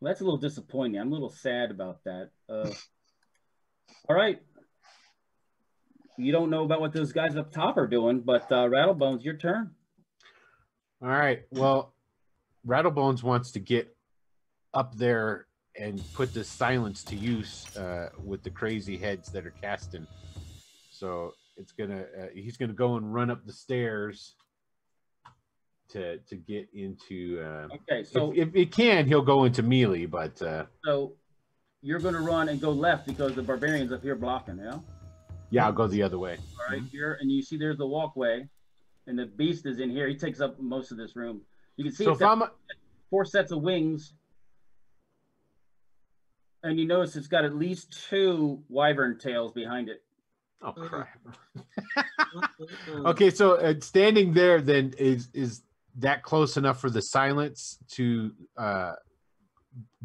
Well, that's a little disappointing. I'm a little sad about that. All right. You don't know about what those guys up top are doing, but Rattlebones, your turn. All right. Well, Rattlebones wants to get up there and put the silence to use with the crazy heads that are casting. So it's gonna he's gonna go and run up the stairs to get into. Okay, so if it can, he'll go into melee, but so you're gonna run and go left because the barbarian's up here blocking. Yeah. yeah, I'll go the other way. All right, here, and you see there's the walkway, and the beast is in here. He takes up most of this room. You can see So it's if I'm 4 sets of wings, and you notice it's got at least 2 wyvern tails behind it. oh crap. Okay, so standing there then is that close enough for the silence to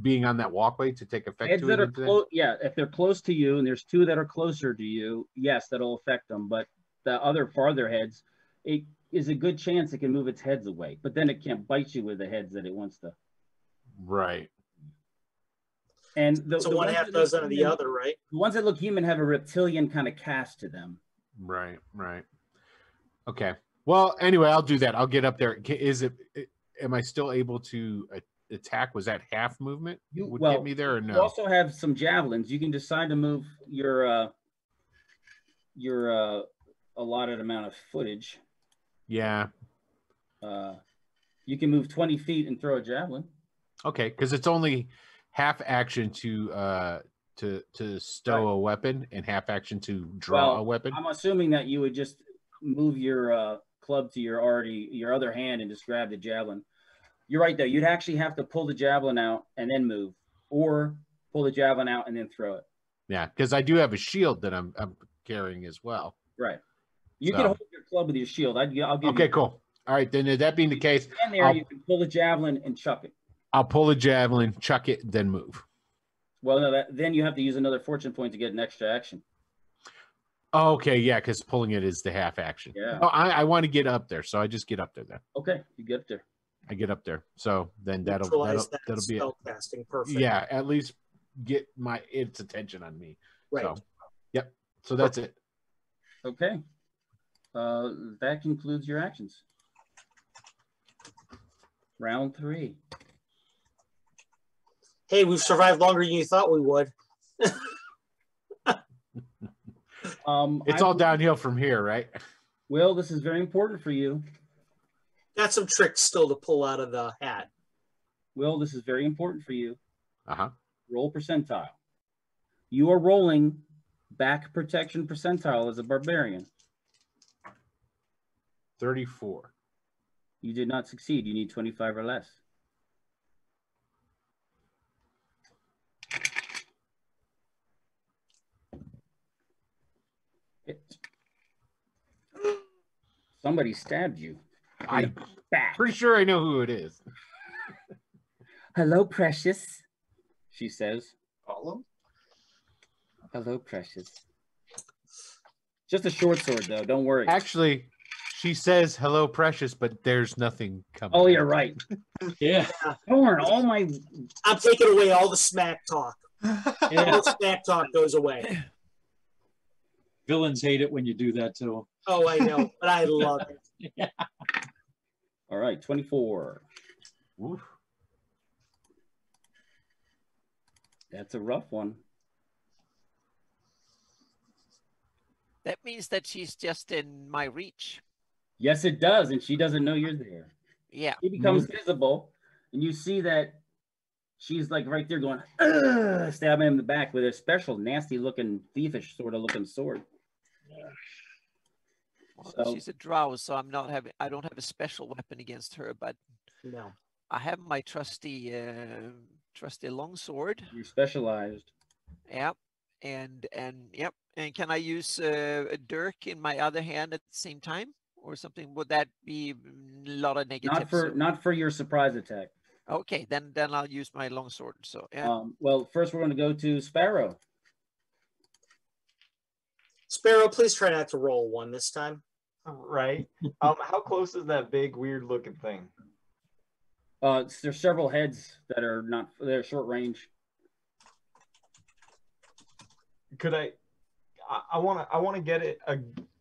being on that walkway to take effect? Heads to that it are into close, yeah, if they're close to you, and there's 2 that are closer to you, yes, that'll affect them. But the other farther heads, it is a good chance it can move its heads away, but then it can't bite you with the heads that it wants to. Right. And So one half dozen of the other, right? The ones that look human have a reptilian kind of cast to them. Right. Okay. Well, anyway, I'll do that. I'll get up there. Am I still able to attack? Was that half movement? Would get me there or no? You also have some javelins. You can decide to move your allotted amount of footage. Yeah. You can move 20 feet and throw a javelin. Okay, because it's only half action to stow a weapon and half action to draw a weapon. I'm assuming that you would just move your club to your other hand and just grab the javelin. You're right though. You'd actually have to pull the javelin out and then move, or pull the javelin out and then throw it. Yeah, because I do have a shield that I'm carrying as well. Right. You can hold your club with your shield. I'll give okay, you. Cool. All right, then that being the case, Stand there, you can pull the javelin and chuck it. I'll pull a javelin, chuck it, then move. Well, no, then you have to use another fortune point to get an extra action. Oh, okay, yeah, because pulling it is the half action. Yeah. Oh, I want to get up there, so I just get up there then. Okay, you get up there. I get up there, so then that'll be it. Casting, perfect. Yeah, at least get its attention on me. Right. So, yep. So that's it. Okay. That concludes your actions. Round 3. Hey, we've survived longer than you thought we would. It's all downhill from here, right? Will, this is very important for you. Got some tricks still to pull out of the hat. Will, this is very important for you. Uh-huh. Roll percentile. You are rolling back protection percentile as a barbarian. 34. You did not succeed. You need 25 or less. Somebody stabbed you. I'm back. Pretty sure I know who it is. Hello, precious, she says. Column? Hello, precious. Just a short sword, though. Don't worry. Actually, she says hello, precious, but there's nothing coming. Oh, you're right. Yeah. Darn, all my... I'm taking away all the smack talk. All smack talk goes away. Villains hate it when you do that to them. Oh, I know, but I love it. Yeah. All right, 24. Oof. That's a rough one. That means that she's just in my reach. Yes, it does, and she doesn't know you're there. Yeah. She becomes visible, and you see that she's like right there going, "Ugh," stabbing him in the back with a special nasty-looking, thievish sort of looking sword. Well, So- she's a drow, so I don't have a special weapon against her, but No. I have my trusty longsword. You're specialized. Yep. And yep. And can I use a dirk in my other hand at the same time or something? Would that be a lot of negatives? Not for your surprise attack. Okay, then I'll use my longsword. So yeah. Well, first we're going to go to Sparrow. Sparrow, please try not to roll one this time. Right. How close is that big, weird-looking thing? There's several heads that are they're short range. Could I want to get it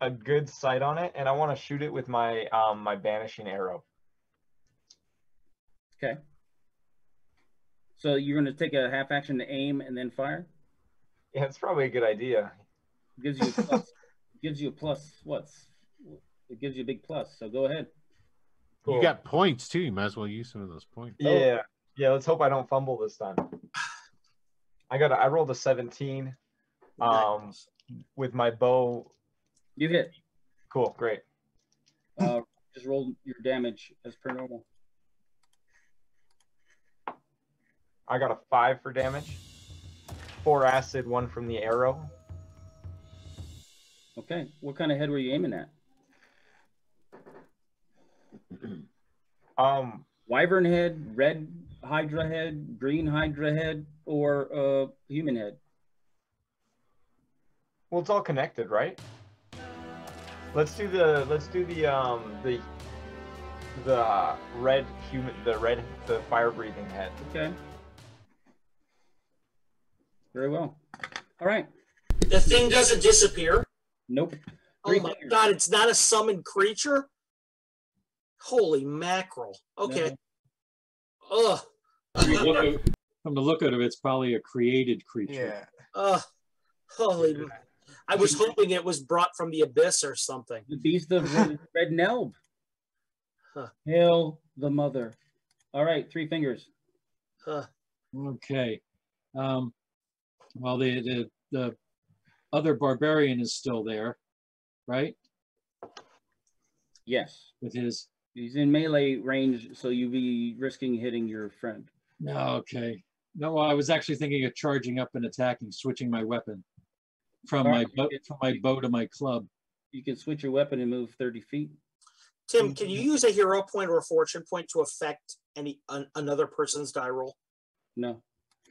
a good sight on it, and I want to shoot it with my my banishing arrow. Okay. So you're going to take a half action to aim and then fire? Yeah, it's probably a good idea. Gives you a plus. Gives you a plus. It gives you a big plus. So go ahead. Cool. You got points too. You might as well use some of those points. Yeah, yeah. Let's hope I don't fumble this time. I rolled a 17. Nice. With my bow. You hit. Cool, great. Just roll your damage as per normal. I got a 5 for damage. 4 acid, 1 from the arrow. Okay. What kind of head were you aiming at? Wyvern head, red Hydra head, green Hydra head, or human head? Well, it's all connected, right? Let's do the red human, the fire breathing head. Okay. Very well. All right. The thing doesn't disappear. Nope. Oh my God! It's not a summoned creature. Holy mackerel! Okay. No. Ugh. From the look of it, it's probably a created creature. Yeah. Holy. I was hoping it was brought from the abyss or something. The beast of red Nelb. Huh. Hail the mother. All right, 3 fingers. Okay. Well, the other barbarian is still there, right? Yes. With his. He's in melee range, so you'd be risking hitting your friend. No, okay. No, I was actually thinking of charging up and attacking, switching my weapon from my bow to my club. You can switch your weapon and move 30 feet. Tim, can you use a hero point or a fortune point to affect another person's die roll? No.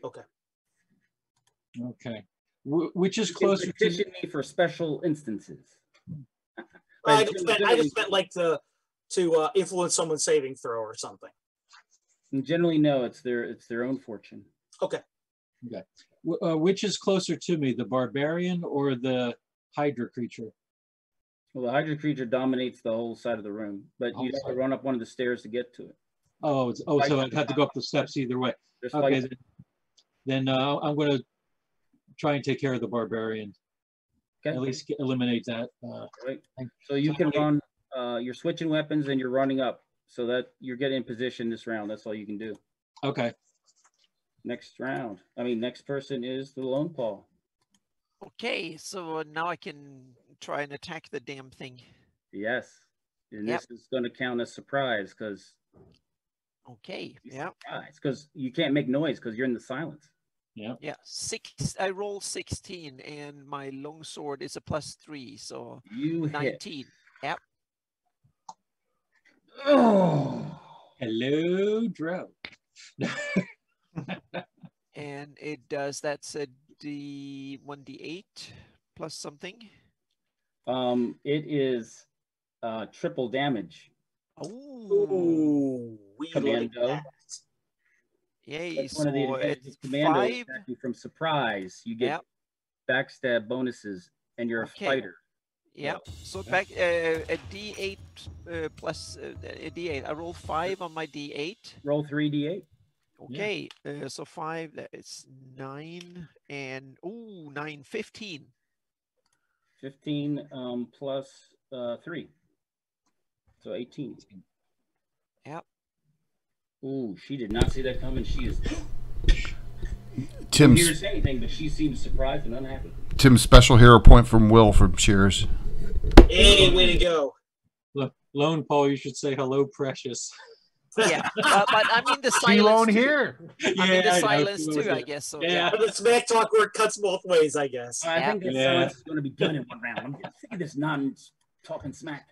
Okay. Okay. Which is You can closer to petition me for special instances. I just meant like to influence someone's saving throw or something. Generally, no. It's their own fortune. Okay. Okay. Which is closer to me, the barbarian or the Hydra creature? Well, the Hydra creature dominates the whole side of the room, but you have to run up one of the stairs to get to it. Oh, so I'd have to go up the steps either way. Okay, then I'm going to try and take care of the barbarian. Okay. At least eliminate that. Right. So you can run. You're switching weapons and you're running up, so that you're getting in position this round. That's all you can do. Okay. Next person is the Lone Paw. Okay, so now I can try and attack the damn thing. Yes. And this is going to count as surprise because. Okay. Yeah. Because you can't make noise because you're in the silence. Yeah. Yeah. I rolled 16 and my longsword is a +3, so you 19. Hit. Yep. Oh. Hello, Drow. And it does, that's a 1d8 plus something. It is triple damage. Ooh, we like Commando. that. Yay, That's one of the so advantages it's of commando 5. attacking from surprise. You get Yep. backstab bonuses, and you're Okay. a fighter. Yep. So back a D8 plus a D8. I roll 5 on my D8. Roll 3d8. Okay. So 5. That is 9 and 9, 15. 15 plus 3. So 18. Yep. Ooh, she did not see that coming. She is. Tim's Didn't hear say anything, but she seems surprised and unhappy. Tim's special hero point from Will from Shears. Hey, way to go. Look, Lone Paul, you should say hello, precious. Yeah. But I mean the She silence. won't too. hear. I mean the I know, silence she too, won't I hear. guess. So, Yeah. But the smack talk where it cuts both ways, I guess. I think that Yeah. silence is going to be done in one round. I'm sick of this non-talking smack.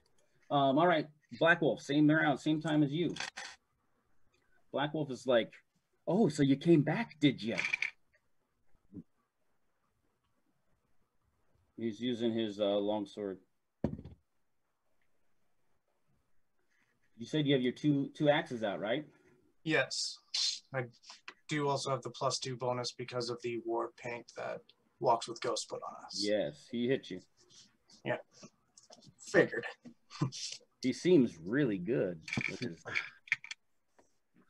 All right, Black Wolf, same round, same time as you. Black Wolf is like, oh, so you came back, did you? He's using his longsword. You said you have your two axes out, right? Yes. I do also have the +2 bonus because of the war paint that Walks with Ghosts put on us. Yes, he hit you. Yeah. Figured. He seems really good. With his,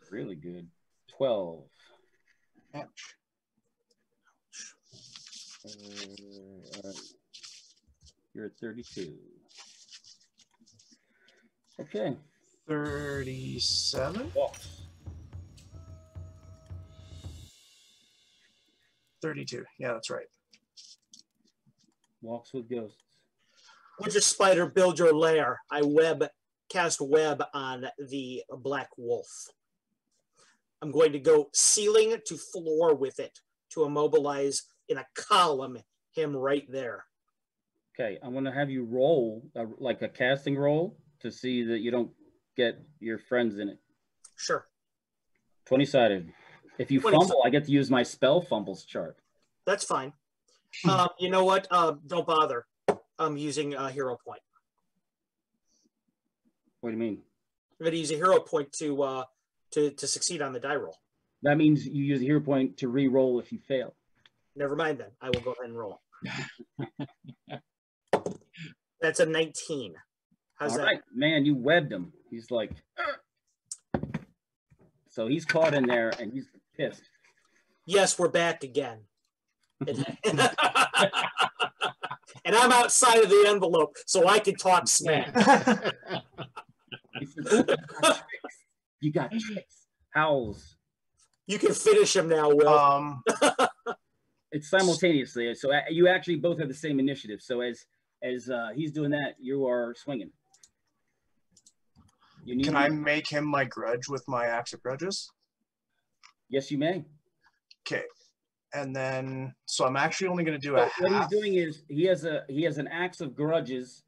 really good. 12. Ouch. You're at 32. Okay. 37? Walks. 32. Yeah, that's right. Walks with Ghosts. Would your spider build your lair? I cast web on the Black Wolf. I'm going to go ceiling to floor with it to immobilize in a column him right there. Okay, I'm going to have you roll, like a casting roll, to see that you don't get your friends in it. Sure. 20-sided. If you 20 fumble, I get to use my spell fumbles chart. That's fine. You know what? Don't bother. I'm using a hero point. What do you mean? I'm going to use a hero point to succeed on the die roll. That means you use a hero point to re-roll if you fail. Never mind then. I will go ahead and roll. That's a 19. How's All that? right, man, you webbed him. He's like, "Ugh." So he's caught in there and he's pissed. Yes, we're back again. And I'm outside of the envelope, so I can talk smack. He says, "Oh, you got tricks. Howls." You can finish him now, Will. It's simultaneously. So you actually both have the same initiative. So as he's doing that, you are swinging. Can I make him my grudge with my Axe of Grudges? Yes, you may. Okay. And then, so I'm actually only going to do a half. What he's doing is he has an Axe of Grudges,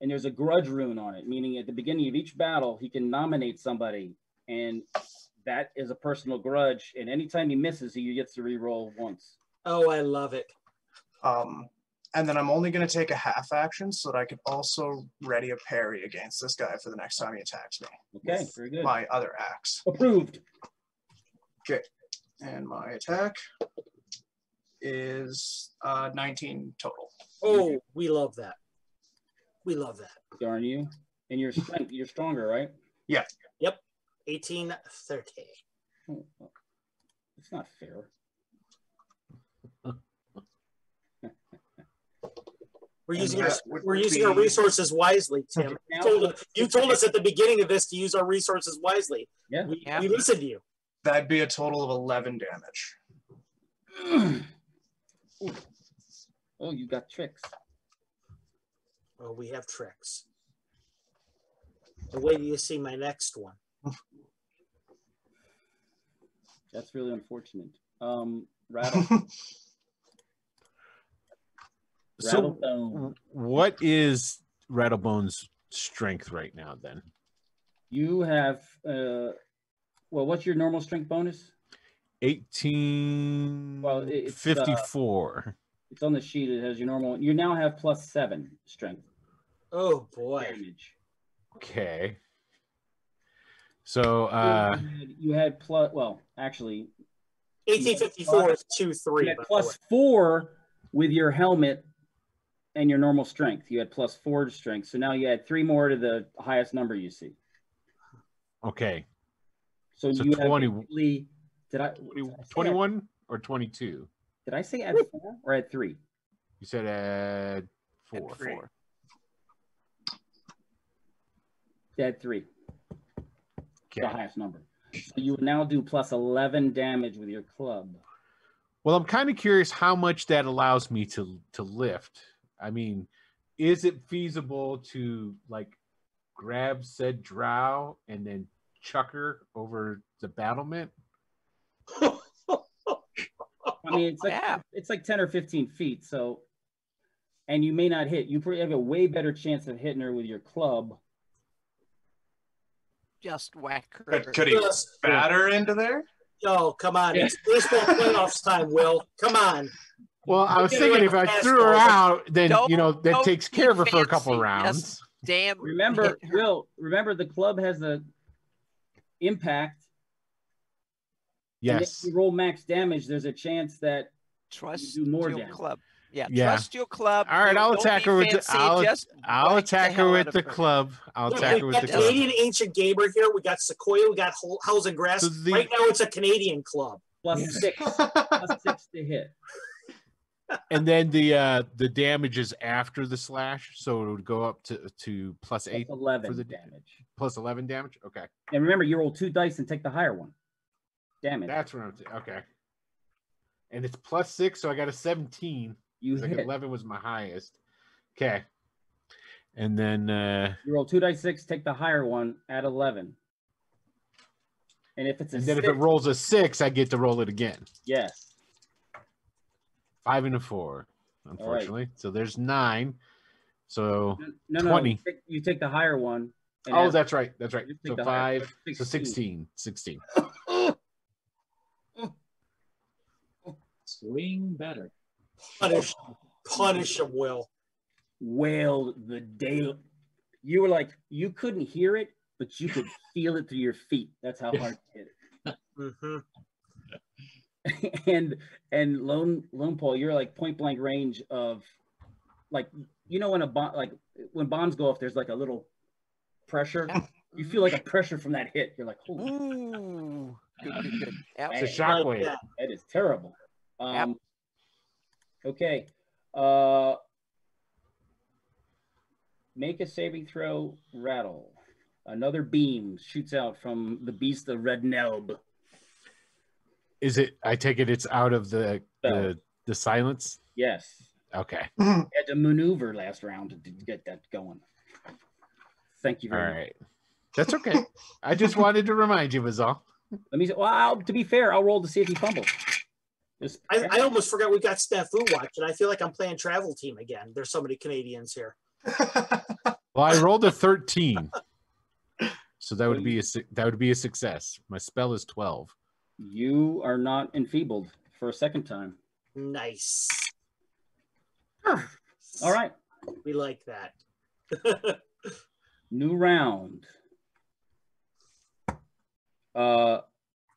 and there's a grudge rune on it, meaning at the beginning of each battle, he can nominate somebody, and that is a personal grudge. And anytime he misses, he gets to re-roll once. Oh, I love it. And then I'm only going to take a half action so that I can also ready a parry against this guy for the next time he attacks me. Okay, very good. My other axe. Approved. Okay. And my attack is 19 total. Oh, we love that. We love that. Darn you. And you're stronger, right? Yeah. Yep. 1830. Oh, it's not fair. We're using our resources wisely, Tim. You told us at the beginning of this to use our resources wisely. Yeah. We listened to you. That'd be a total of 11 damage. Oh, you got tricks. Oh, we have tricks. And wait till you see my next one. That's really unfortunate. Rattle. So, what is Rattlebone's strength right now then? You have, well, what's your normal strength bonus? 18. Well, it's 54. It's on the sheet. It has your normal. You now have +7 strength. Oh boy. Damage. Okay. So you had plus. Well, actually, 1854 is 2-3. you had +4 with your helmet and your normal strength. You had +4 to strength. So now you add 3 more to the highest number you see. okay. So So you 20. have basically, 21 or 22? Did I say add 4 or add 3? You said add 4. At 4. Add 3. Okay. The highest number. So you would now do +11 damage with your club. Well, I'm kind of curious how much that allows me to lift. I mean, is it feasible to like grab said drow and then chuck her over the battlement? I mean, it's like 10 or 15 feet. So, and you may not hit. You probably have a way better chance of hitting her with your club. Just whack her. Could he batter into there? Oh, come on. It's baseball playoffs time, Will. Come on. Well, I was thinking if I threw her out, then, that takes care of her for a couple rounds. Just damn. Remember, Will, the club has a impact. Yes. And if you roll max damage, there's a chance that trust you do more your damage. club. Yeah, trust your club. All right, I'll Don't attack be her with fancy, I'll attack her with the club. I'll attack her with the club. Canadian Ancient Gamer here. We got Sequoia. We got House and Grass. So right now, it's a Canadian club. +6. +6 to hit. And then the damage is after the slash, so it would go up to +8 +11 for the damage. +11 damage. Okay. And remember, you roll 2 dice and take the higher one. Damage. That's what I'm okay. And it's +6, so I got a 17. You like hit. 11 was my highest. Okay. And then you roll 2 dice 6, take the higher one, add 11. And if it's a and then 6, if it rolls a 6, I get to roll it again. Yes. 5 and a 4, unfortunately. Right. So there's 9. So no, 20. You take the higher one. Oh, that's right. That's right. So 5. 16. So 16. 16. Swing better. Punish him, Will. Wailed the day. You were like, you couldn't hear it, but you could feel it through your feet. That's how hard you hit it. Mm-hmm. and Lone Paul, you're like point blank range of, like, when a bomb, like when bombs go off, there's like a little pressure. You feel like a pressure from that hit. You're like, holy. Ooh. Good. It's a shockwave. That is terrible. Okay. Make a saving throw, rattle. Another beam shoots out from the beast of Red Nelb. Is it? I take it it's out of the silence. Yes. Okay. I had to maneuver last round to get that going. Thank you very much. All right. That's okay. I just wanted to remind you, was all. Let me. Well, to be fair, I'll roll to see if he fumbles. I almost forgot we got Snafu Watch, and I feel like I'm playing travel team again. There's so many Canadians here. Well, I rolled a 13, so that would be a success. My spell is 12. You are not enfeebled for a second time. Nice. All right. We like that. New round.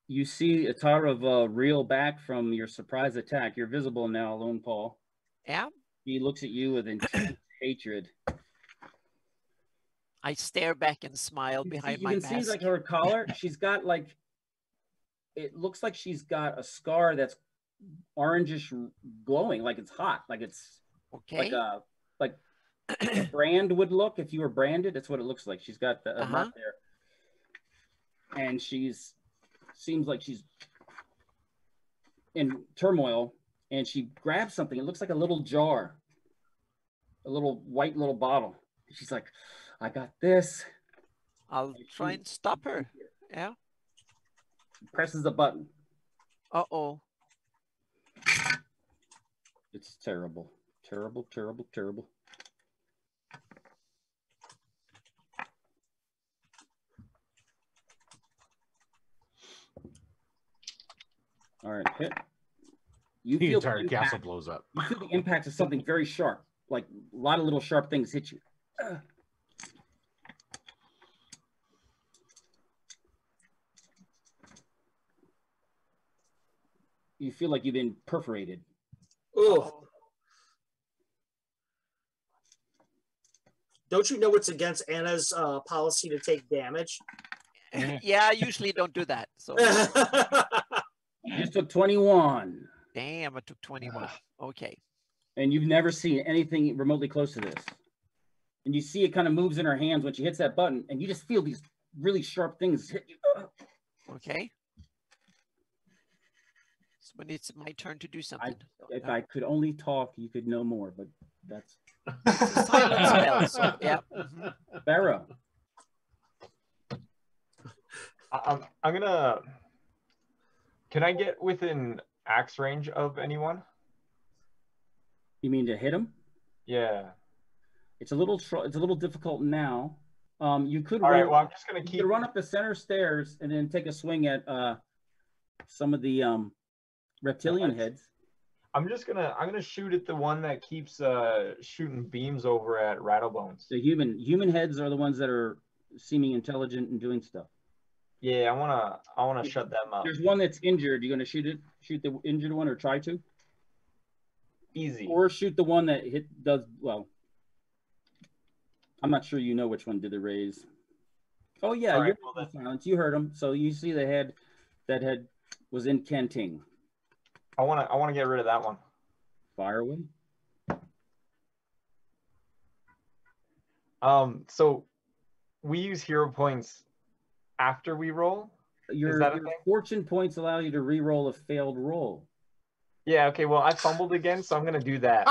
You see Atara reel back from your surprise attack. You're visible now, Lone Paul. Yeah. He looks at you with intense hatred. I stare back and smile behind my mask. You can see like her collar. She's got like, it looks like she's got a scar that's orangish glowing, like it's hot, like it's okay, like a brand would look if you were branded. That's what it looks like. She's got the mark there, and seems like she's in turmoil. And she grabs something. It looks like a little jar, a little white little bottle. She's like, "I got this." I'll try and stop her. Yeah. Presses the button. Uh-oh. It's terrible. Terrible, terrible, terrible. All right, hit. You the feel entire castle blows up. You feel the impact of something very sharp. Like a lot of little sharp things hit you. You feel like you've been perforated. Ooh. Don't you know it's against Anna's policy to take damage? Yeah, I usually don't do that. So You just took 21. damn, I took 21. Okay. And you've never seen anything remotely close to this. And you see it kind of moves in her hands when she hits that button, and you just feel these really sharp things hit you. Okay. So when it's my turn to do something. If I could only talk, you could know more, but that's It's a silent spell. So yeah. Barrow. I'm gonna. Can I get within axe range of anyone? You mean to hit him? Yeah. It's a little difficult now. You could All run, right. Well, I'm just gonna you keep. could run up the center stairs and then take a swing at some of the reptilian heads. I'm gonna shoot at the one that keeps shooting beams over at Rattlebones. The human heads are the ones that are seeming intelligent and doing stuff. Yeah, I wanna shut them up. There's one that's injured. You're gonna shoot the injured one, or try to? Easy. Or shoot the one that does well. I'm not sure you know which one did the raise. Oh yeah, All right, you're well, silence. You heard him. So you see the head that was incanting. I wanna get rid of that one. Fire away. So we use hero points after we roll. Your fortune points allow you to re-roll a failed roll. Yeah. Okay. Well, I fumbled again, so I'm gonna do that.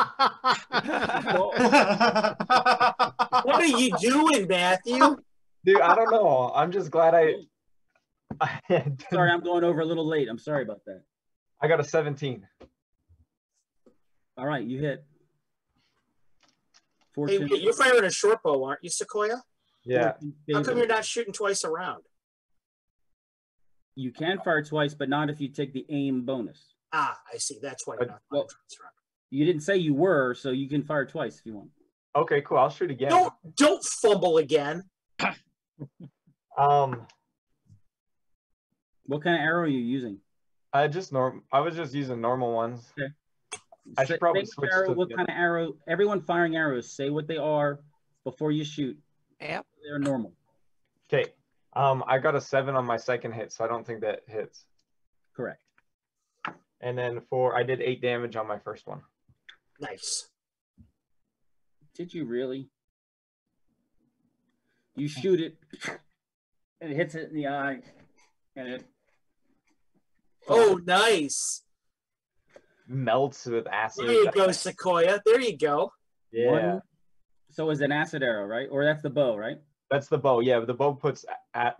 What are you doing, Matthew? Dude, I don't know. I'm just glad I Sorry, I'm going over a little late. I'm sorry about that. I got a 17. All right, you hit. Hey, Fortune. wait, you're firing a short bow, aren't you, Sequoia? Yeah. How come you're not shooting twice around? You can fire twice, but not if you take the aim bonus. Ah, I see. That's why you're not firing twice around. You didn't say you were, so you can fire twice if you want. Okay, cool. I'll shoot again. Don't fumble again. What kind of arrow are you using? I was just using normal ones. Okay. I should probably switch to what kind of arrow? Everyone firing arrows, say what they are before you shoot. Yep. They're normal. Okay. I got a 7 on my second hit, so I don't think that hits. Correct. And then I did 8 damage on my first one. Nice. Did you really? You shoot it, and it hits it in the eye, and it. Oh, nice. Melts with acid. There you go, Sequoia. There you go. Yeah. So it's an acid arrow, right? Or that's the bow, right? That's the bow. Yeah, the bow puts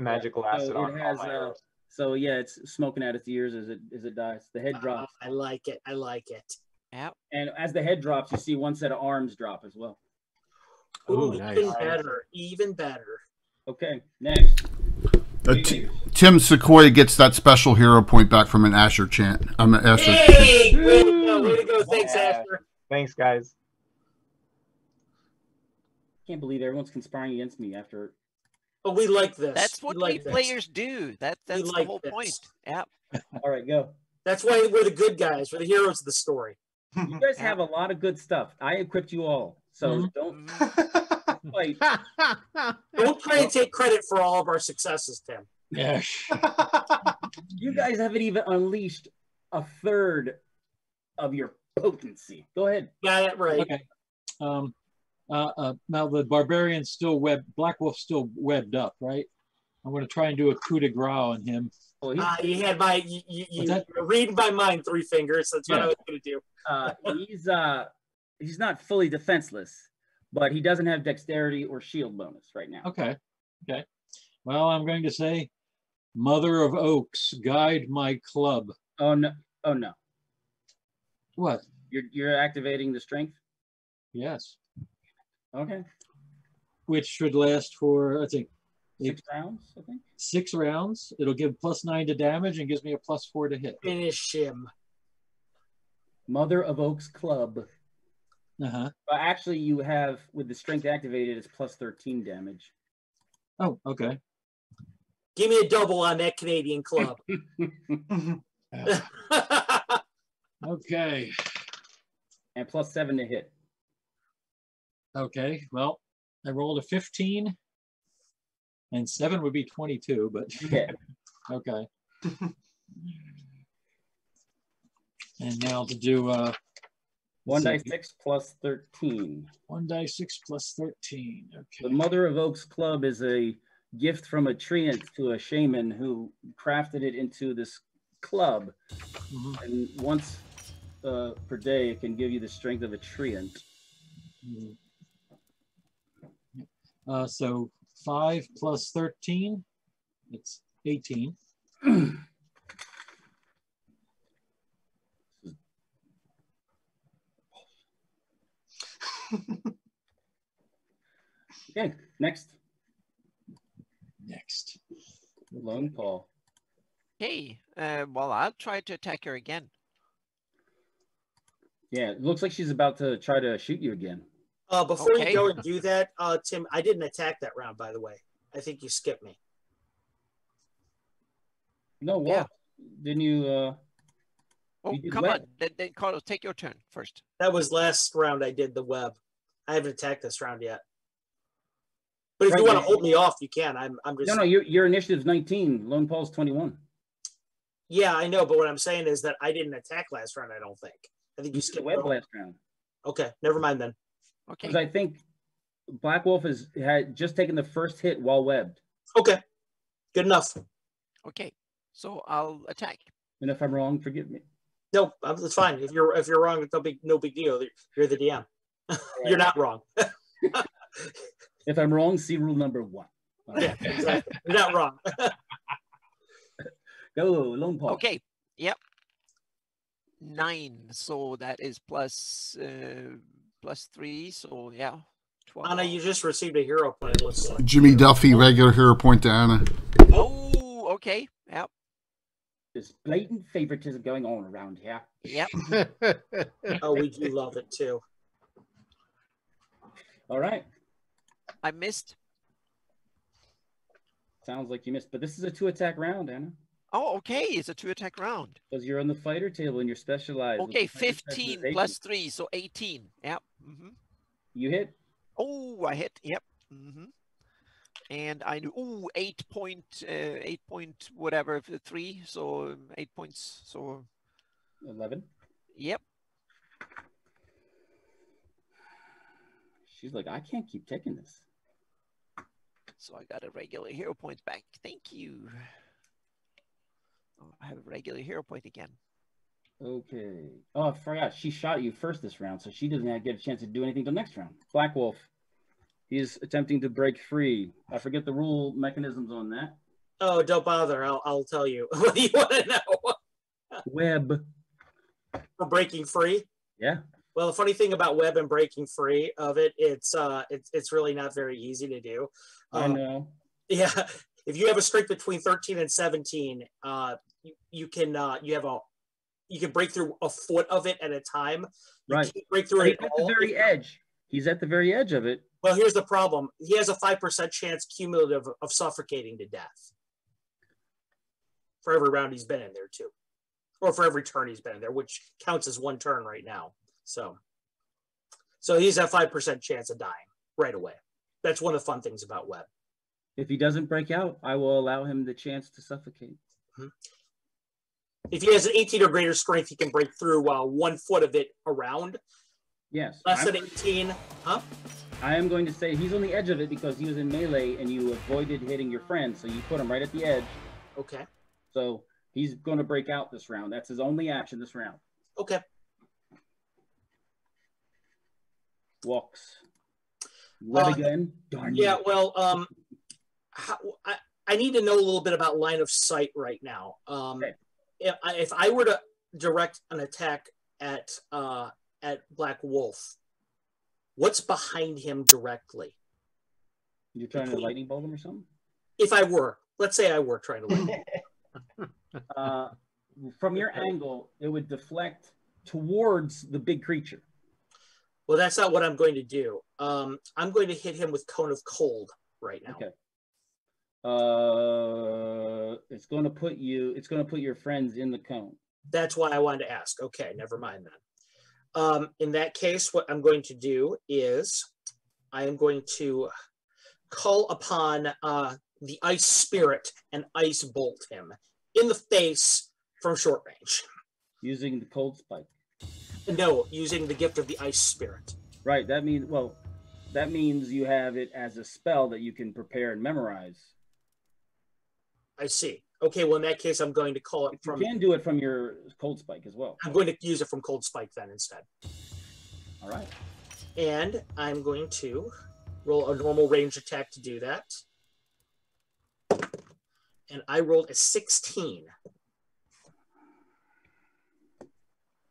magical acid so on it has, my arrows. So yeah, it's smoking out its ears as it dies. The head drops. I like it. I like it. Yep. And as the head drops, you see one set of arms drop as well. Ooh, nice. Even better. Even better. Okay, next. Tim Sequoia gets that special hero point back from an Asher chant. I'm an Asher. Hey, way to go! Way to go! Thanks, Asher. Thanks, guys. Can't believe everyone's conspiring against me after. Oh, we like this. That's what we players do. That's the whole point. Yep. All right, go. That's why we're the good guys. We're the heroes of the story. You guys have a lot of good stuff. I equipped you all, so don't fight. Don't try and take credit for all of our successes, Tim. Yeah. You guys haven't even unleashed a third of your potency. Go ahead. Got it right. Okay. Now the barbarian's still Black Wolf's still webbed up, right? I'm going to try and do a coup de grace on him. You had my you read my mind, Three Fingers. That's what I was going to do. He's not fully defenseless, but he doesn't have dexterity or shield bonus right now. Okay. Okay. Well, I'm going to say, Mother of Oaks, guide my club. Oh no! Oh no! What? You're activating the strength? Yes. Okay. Which should last for, I think, 6 rounds, I think. 6 rounds. It'll give +9 to damage and gives me a +4 to hit. Finish him. Mother of Oaks Club. Uh-huh. But actually, you have, with the strength activated, it's +13 damage. Oh, okay. Give me a double on that Canadian club. Okay. And +7 to hit. Okay. Well, I rolled a 15, and 7 would be 22, but Yeah. okay. And now to do 1d6 plus 13. 1d6 plus 13. Okay. The Mother of Oaks Club is a gift from a treant to a shaman who crafted it into this club. Mhm. And once per day, it can give you the strength of a treant. Mhm. So 5 plus 13, it's 18. Okay, next. Next. Lone Paul. Hey, well, I'll try to attack her again. Yeah, it looks like she's about to try to shoot you again. Before Okay. you go and do that, Tim, I didn't attack that round, by the way. I think you skipped me. No, what? Yeah. Didn't you? Oh, You did come web. on. Then Carlos, take your turn first. That was last round I did the web. I haven't attacked this round yet. But if Right, you want to yeah. hold me off, you can. I'm just. No, your initiative's 19. Lone Paul's 21. Yeah, I know. But what I'm saying is that I didn't attack last round. I don't think. I think you You skipped web over. last round. Okay, never mind then. Okay. Because I think Black Wolf had just taken the first hit while webbed. Okay, good enough. Okay. So I'll attack. And if I'm wrong, forgive me. No, it's fine. If you're wrong, it's no big deal. You're the DM. You're not wrong. If I'm wrong, see rule number 1. Yeah, exactly. You're not wrong. Go, Lone Paul. Okay. Yep. 9. So that is plus 3. So yeah. 12. Anna, you just received a hero point. It looks like. Jimmy Duffy, regular hero point to Anna. Oh, okay. Yep. There's blatant favoritism going on around here. Yep. Oh, we do love it too. All right. I missed. Sounds like you missed. But this is a 2-attack round, Anna. Oh, okay. It's a 2-attack round. Because you're on the fighter table and you're specialized. with Okay, the fighter 15 specialization. plus 3, so 18. Yep. Mm-hmm. You hit. Oh, I hit. Yep. Mm-hmm. And I do 8 point whatever 3, so 8 points. So 11. yep. She's like, I can't keep taking this. So I got a regular hero point back. Thank you. Oh, I have a regular hero point again. Okay. Oh, I forgot. She shot you first this round, so she doesn't get a chance to do anything till next round. Black Wolf. He's attempting to break free. I forget the rule mechanisms on that. Oh, don't bother. I'll tell you. What do you want to know? Web. For breaking free? Yeah. Well, the funny thing about web and breaking free of it, it's really not very easy to do. I know. Yeah, if you have a strength between 13 and 17, you can break through a foot of it at a time. You Right. can't break through He's it at all. the very edge. He's at the very edge of it. Well, here's the problem. He has a 5% chance cumulative of suffocating to death for every round he's been in there too, or for every turn he's been in there, which counts as one turn right now. So he's at 5% chance of dying right away. That's one of the fun things about web. If he doesn't break out, I will allow him the chance to suffocate. Mm-hmm. If he has an 18 or greater strength, he can break through 1 foot of it around. Yes. Less than 18, huh? I am going to say he's on the edge of it because he was in melee and you avoided hitting your friend, so you put him right at the edge. Okay. So he's going to break out this round. That's his only action this round. Okay. Walks. Web again. Darn you. Yeah, well, I need to know a little bit about line of sight right now. Okay. If I were to direct an attack at Black Wolf, what's behind him directly? You're trying to lightning bolt him or something? If I were, let's say I were trying to lightning bolt. From your angle, it would deflect towards the big creature. Well, that's not what I'm going to do. I'm going to hit him with Cone of Cold right now. Okay. It's going to put your friends in the cone. That's why I wanted to ask. Okay, never mind then. In that case, what I'm going to do is I am going to call upon the ice spirit and ice bolt him in the face from short range. Using the cold spike. No, using the gift of the ice spirit. Right. That means you have it as a spell that you can prepare and memorize. I see. Okay, well in that case, I'm going to call it from. You can do it from your cold spike as well. I'm going to use it from cold spike then instead. All right. And I'm going to roll a normal range attack to do that. And I rolled a 16.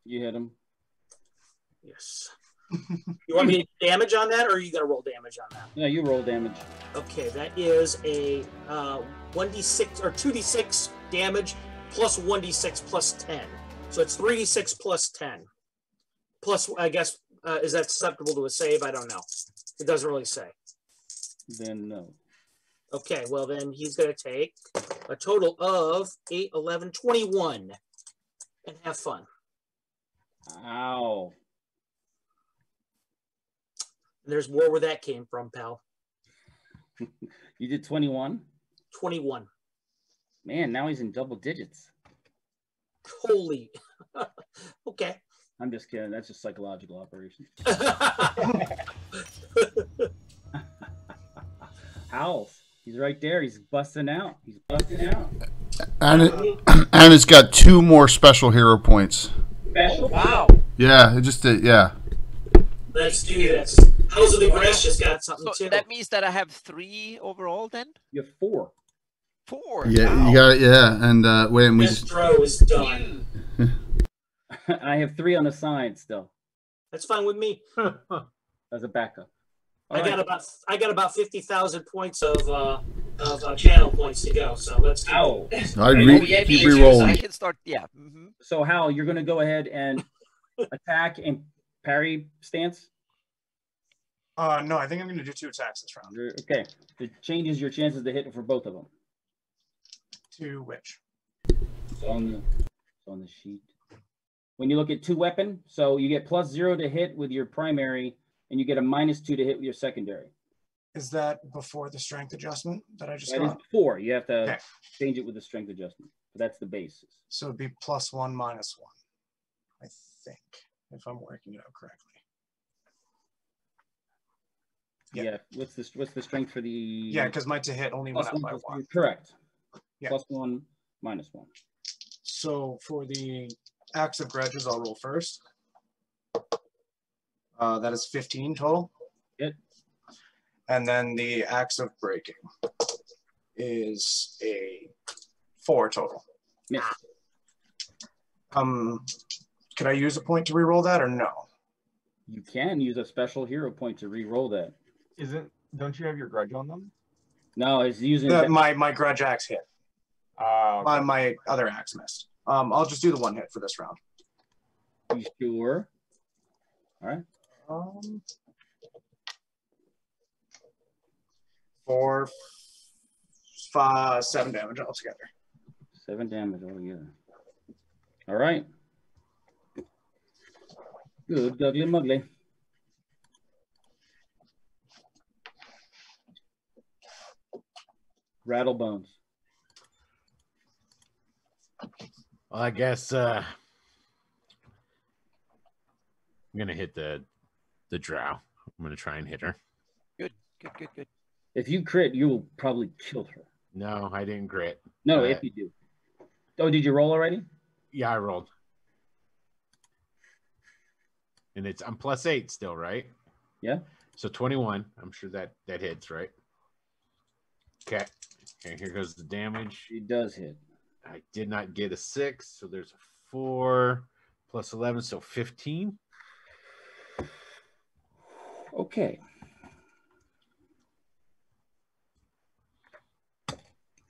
You hit him. Yes. You want me to damage on that, or are you going to roll damage on that? No, you roll damage. Okay, that is a 1d6 or 2d6 damage plus 1d6 plus 10. So it's 3d6 plus 10. Plus, I guess, is that susceptible to a save? I don't know. It doesn't really say. Then no. Okay, well then he's going to take a total of 8, 11, 21. And have fun. Ow. And there's more where that came from, pal. You did 21? 21. Man, now he's in double digits. Holy. Okay. I'm just kidding. That's just psychological operation. Howls. He's right there. He's busting out. He's busting out. And it's got 2 more special hero points. Special? Wow. Yeah, it just did. Yeah. Let's do this. House of the Grass just got something So too. that means that I have 3 overall then? You have 4. 4? Yeah, Wow. you got it. Yeah, and wait, and we This just. throw is done. I have 3 on the side still That's fine with me. as a backup. I got about 50,000 points of channel points to go. So let's go. Ow. Keep re-rolling. I can start, yeah. Mm-hmm. So Hal, you're going to go ahead and attack and parry stance? No, I think I'm going to do 2 attacks this round. Okay. It changes your chances to hit for both of them. To which? It's on the sheet. When you look at 2 weapon, so you get +0 to hit with your primary, and you get a -2 to hit with your secondary. Is that before the strength adjustment that I just That is got? before. You have to Okay. change it with the strength adjustment. But that's the basis. So it'd be +1, -1, I think, if I'm working it out correctly. Yeah. What's the strength for the? Yeah, because my to hit only went up by 1. Correct. Yeah. +1, -1. So for the Axe of Grudges, I'll roll first. That is 15 total. Hit. And then the Axe of Breaking is a 4 total. Miss. Could I use a point to reroll that or no? You can use a special hero point to re-roll that. Don't you have your grudge on them? No, it's using My Grudge Axe hit. Okay. My other axe missed. I'll just do the 1 hit for this round. You sure? All right. 4, 5, 7 damage altogether. 7 damage altogether. All right. Good, Dougly Mugly. Rattle bones. Well, I guess I'm gonna hit the drow. I'm gonna try and hit her. Good. If you crit, you will probably kill her. No, I didn't crit. No, if you do. Oh, did you roll already? Yeah, I rolled. And I'm +8 still, right? Yeah. So 21. I'm sure that hits, right? Okay. Okay, here goes the damage. It does hit. I did not get a 6, so there's a 4 plus 11, so 15. Okay.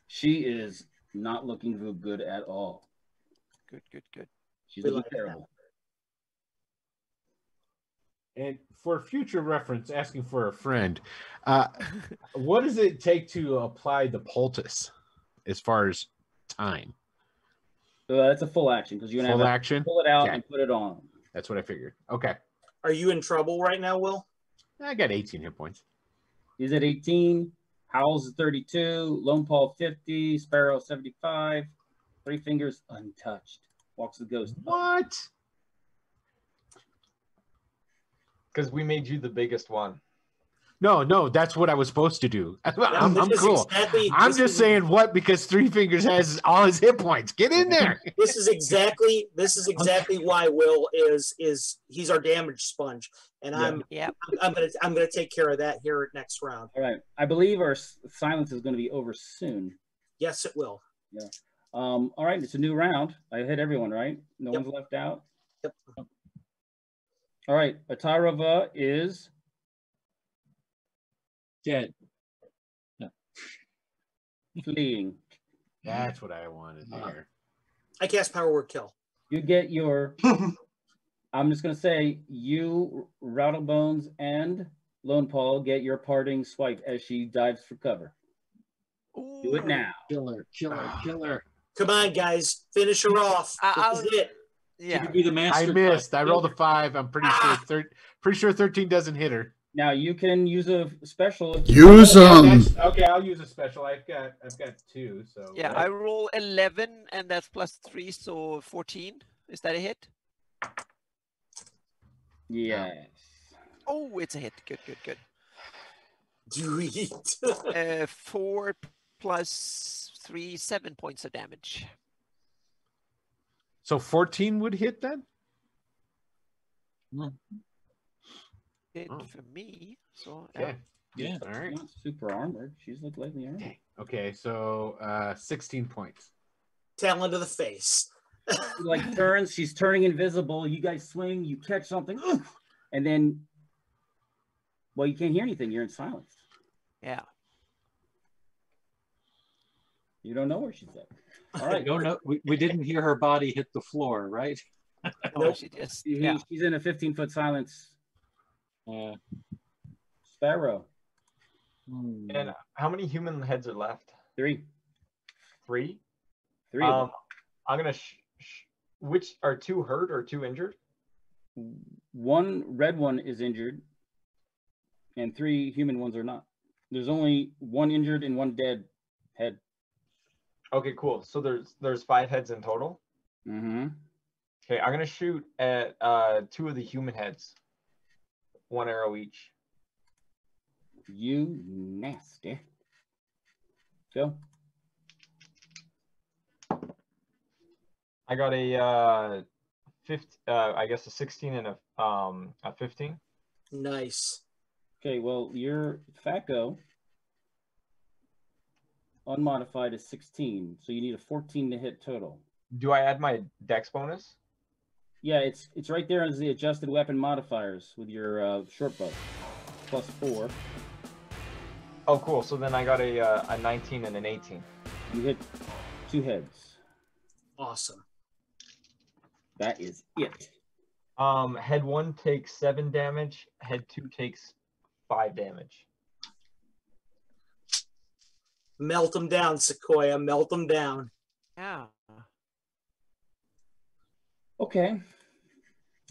She is not looking real good at all. Good. She's looking terrible. And for future reference, asking for a friend, what does it take to apply the poultice as far as time? That's a full action because you're gonna Full have to action? pull it out Okay. and put it on. That's what I figured. Okay. Are you in trouble right now, Will? I got 18 hit points. He's at 18. Howls is 32. Lone Paw 50. Sparrow 75. Three Fingers untouched. Walks the ghost. What? Because we made you the biggest one. No, that's what I was supposed to do. I'm This is cool. exactly- I'm this just is- saying what because Three Fingers has all his hit points. Get in there. This is exactly why Will is he's our damage sponge, and Yeah. I'm gonna take care of that here next round. All right. I believe our silence is going to be over soon. Yes, it will. Yeah. All right. It's a new round. I hit everyone, right? No Yep. one's left out. Yep. All right. Atarava is Dead. fleeing. That's what I wanted to hear. I cast Power Word Kill. You get your. I'm just going to say you, Rattlebones, and Lone Paw get your parting swipe as she dives for cover. Do it now. Killer. Come on, guys, finish her off. This is it. She Yeah. could be the master. I missed. I rolled a 5. I'm pretty sure 13 doesn't hit her. Now you can use a special. Use them. Okay, I'll use a special. I've got 2. So Yeah, I roll 11 and that's +3, so 14. Is that a hit? Yes. Oh, it's a hit. Good. Do it. 4 + 3, 7 points of damage. So 14 would hit then? Hit Oh. for me. So Okay. Yeah. All right. Not super armored. She's like lightly armored. Okay, so 16 points. Talon to the face. She like turns. She's turning invisible. You guys swing. You catch something, oof, and then, well, you can't hear anything. You're in silence. yeah. You don't know where she's at. All I right. don't know. We didn't hear her body hit the floor, right? Oh, she just yeah. She's in a 15-foot silence. Uh, Sparrow. And how many human heads are left? 3. 3. 3 of I'm gonna. Which are 2 hurt or 2 injured? them. 1 red one is injured, and 3 human ones are not. There's only 1 injured and 1 dead head. Okay, cool. So there's 5 heads in total. Mm-hmm. Okay, I'm gonna shoot at 2 of the human heads. 1 arrow each. You nasty. Go. I got a 15. I guess a 16 and a 15. Nice. Okay, well, your FACO unmodified is 16, so you need a 14 to hit total. Do I add my dex bonus? Yeah, it's right there as the adjusted weapon modifiers with your short bow. +4. Oh, cool. So then I got a 19 and an 18. You hit 2 heads. Awesome. That is it. Head 1 takes 7 damage. Head 2 takes 5 damage. Melt them down, Sequoia. Melt them down. Yeah. Okay.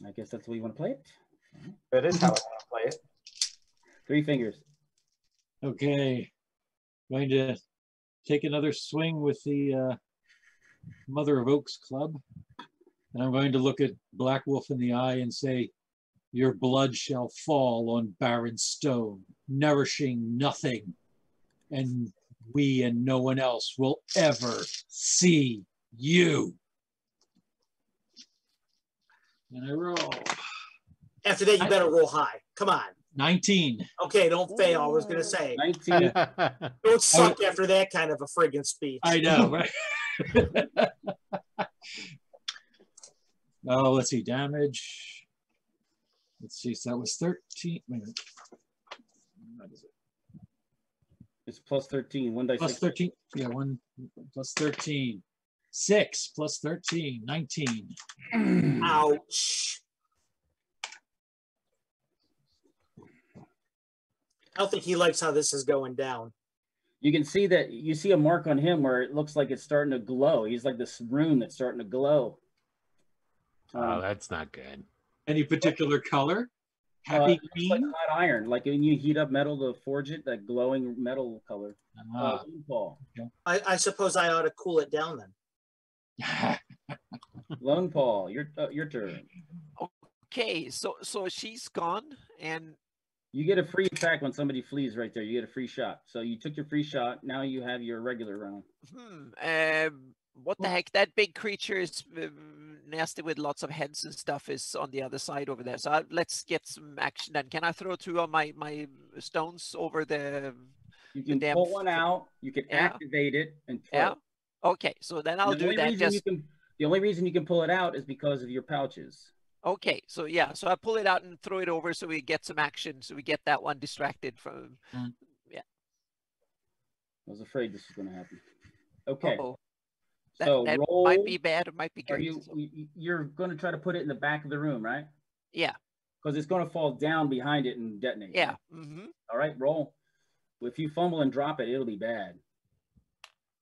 I guess that's the way you want to play it. That is how I want to play it. 3 fingers. okay. Going to take another swing with the Mother of Oaks Club. And I'm going to look at Black Wolf in the eye and say, your blood shall fall on barren stone, nourishing nothing. And we and no one else will ever see you. And I roll. After that, you better roll high. Come on. 19. Okay, don't fail. I was gonna say, 19. don't suck after that kind of a friggin' speech. I know, right? Oh, let's see, damage. Let's see, so that was 13. Wait a minute. What is it? It's +13. 1 dice. Plus 13. Yeah, 1 plus 13. 6 plus 13. 19. Ouch. I don't think he likes how this is going down. You can see that you see a mark on him where it looks like it's starting to glow. He's like this rune that's starting to glow. Oh, that's not good. Any particular color? Happy Looks like green? hot iron, like when you heat up metal to forge it, that glowing metal color. Ah. Paul. I suppose I ought to cool it down then. Lone Paul, your turn. Okay, so she's gone, and you get a free attack when somebody flees right there. You get a free shot. So you took your free shot. Now you have your regular round. What the heck? That big creature is nasty with lots of heads and stuff is on the other side over there. So let's get some action then. Can I throw two of my stones over the? You can pull one out. You can activate it and throw. Yeah. Okay, so then I'll do that. The only reason you can pull it out is because of your pouches. Okay, so yeah, so I pull it out and throw it over so we get some action, so we get that one distracted from. Yeah. I was afraid this was going to happen. Okay. Uh-oh. So that roll. might be bad. It might be good. You're going to try to put it in the back of the room, right? Yeah. Because it's going to fall down behind it and detonate. Yeah. All right, roll. If you fumble and drop it, it'll be bad.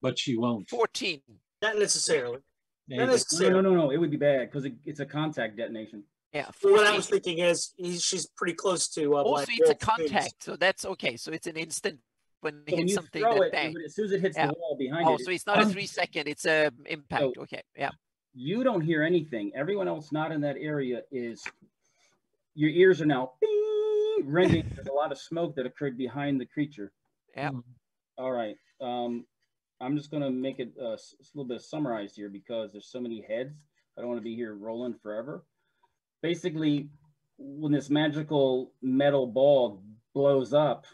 But she won't. 14. Not necessarily. No. It would be bad because it's a contact detonation. Yeah. What I was thinking is she's pretty close to. Also, it's a contact, so that's okay. So it's an instant when it hits something. That bang. As soon as it hits the wall behind it. Oh, so it's not a 3-second. It's a impact. So okay. Yeah. You don't hear anything. Everyone else not in that area is. Your ears are now bing, ringing. There's a lot of smoke that occurred behind the creature. Yeah. All right. I'm just going to make it a little bit summarized here because there's so many heads. I don't want to be here rolling forever. Basically, when this magical metal ball blows up,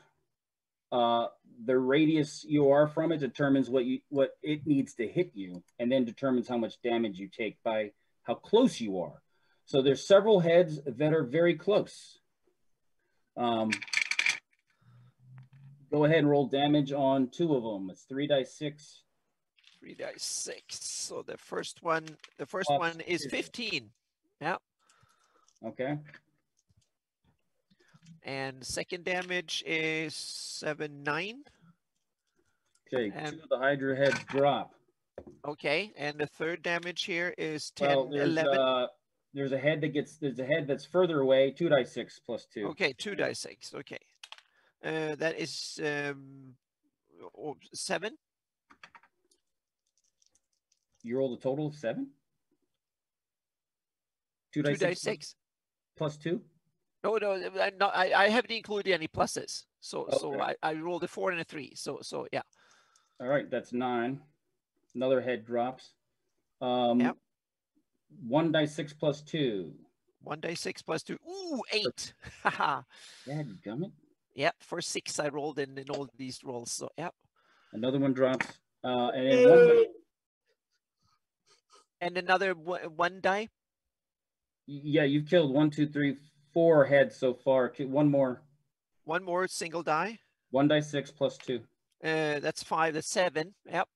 the radius you are from it determines what it needs to hit you, and then determines how much damage you take by how close you are. So there's several heads that are very close. Go ahead and roll damage on 2 of them. It's 3d6. 3d6. So the first one is 15. Yeah. Okay. And second damage is 7, 9. Okay. And 2 of the Hydra heads drop. Okay. And the third damage here is 10, 11. There's a head that's further away. 2d6 plus 2. Okay. 2d6. Okay. That is 7. You rolled a total of 7? 2d6 plus 2? No, I haven't included any pluses. So I rolled a 4 and a 3. So yeah. All right, that's 9. Another head drops. 1d6 plus 2. 1d6 plus 2. Ooh, 8. Haha. Dadgummit. Yeah, for 6 I rolled in all these rolls. So yeah. Another one drops. And then one. And another 1 die. Yeah, you've killed 1, 2, 3, 4 heads so far. One more. One more single die. 1d6 plus 2. That's 5. That's 7. Yep.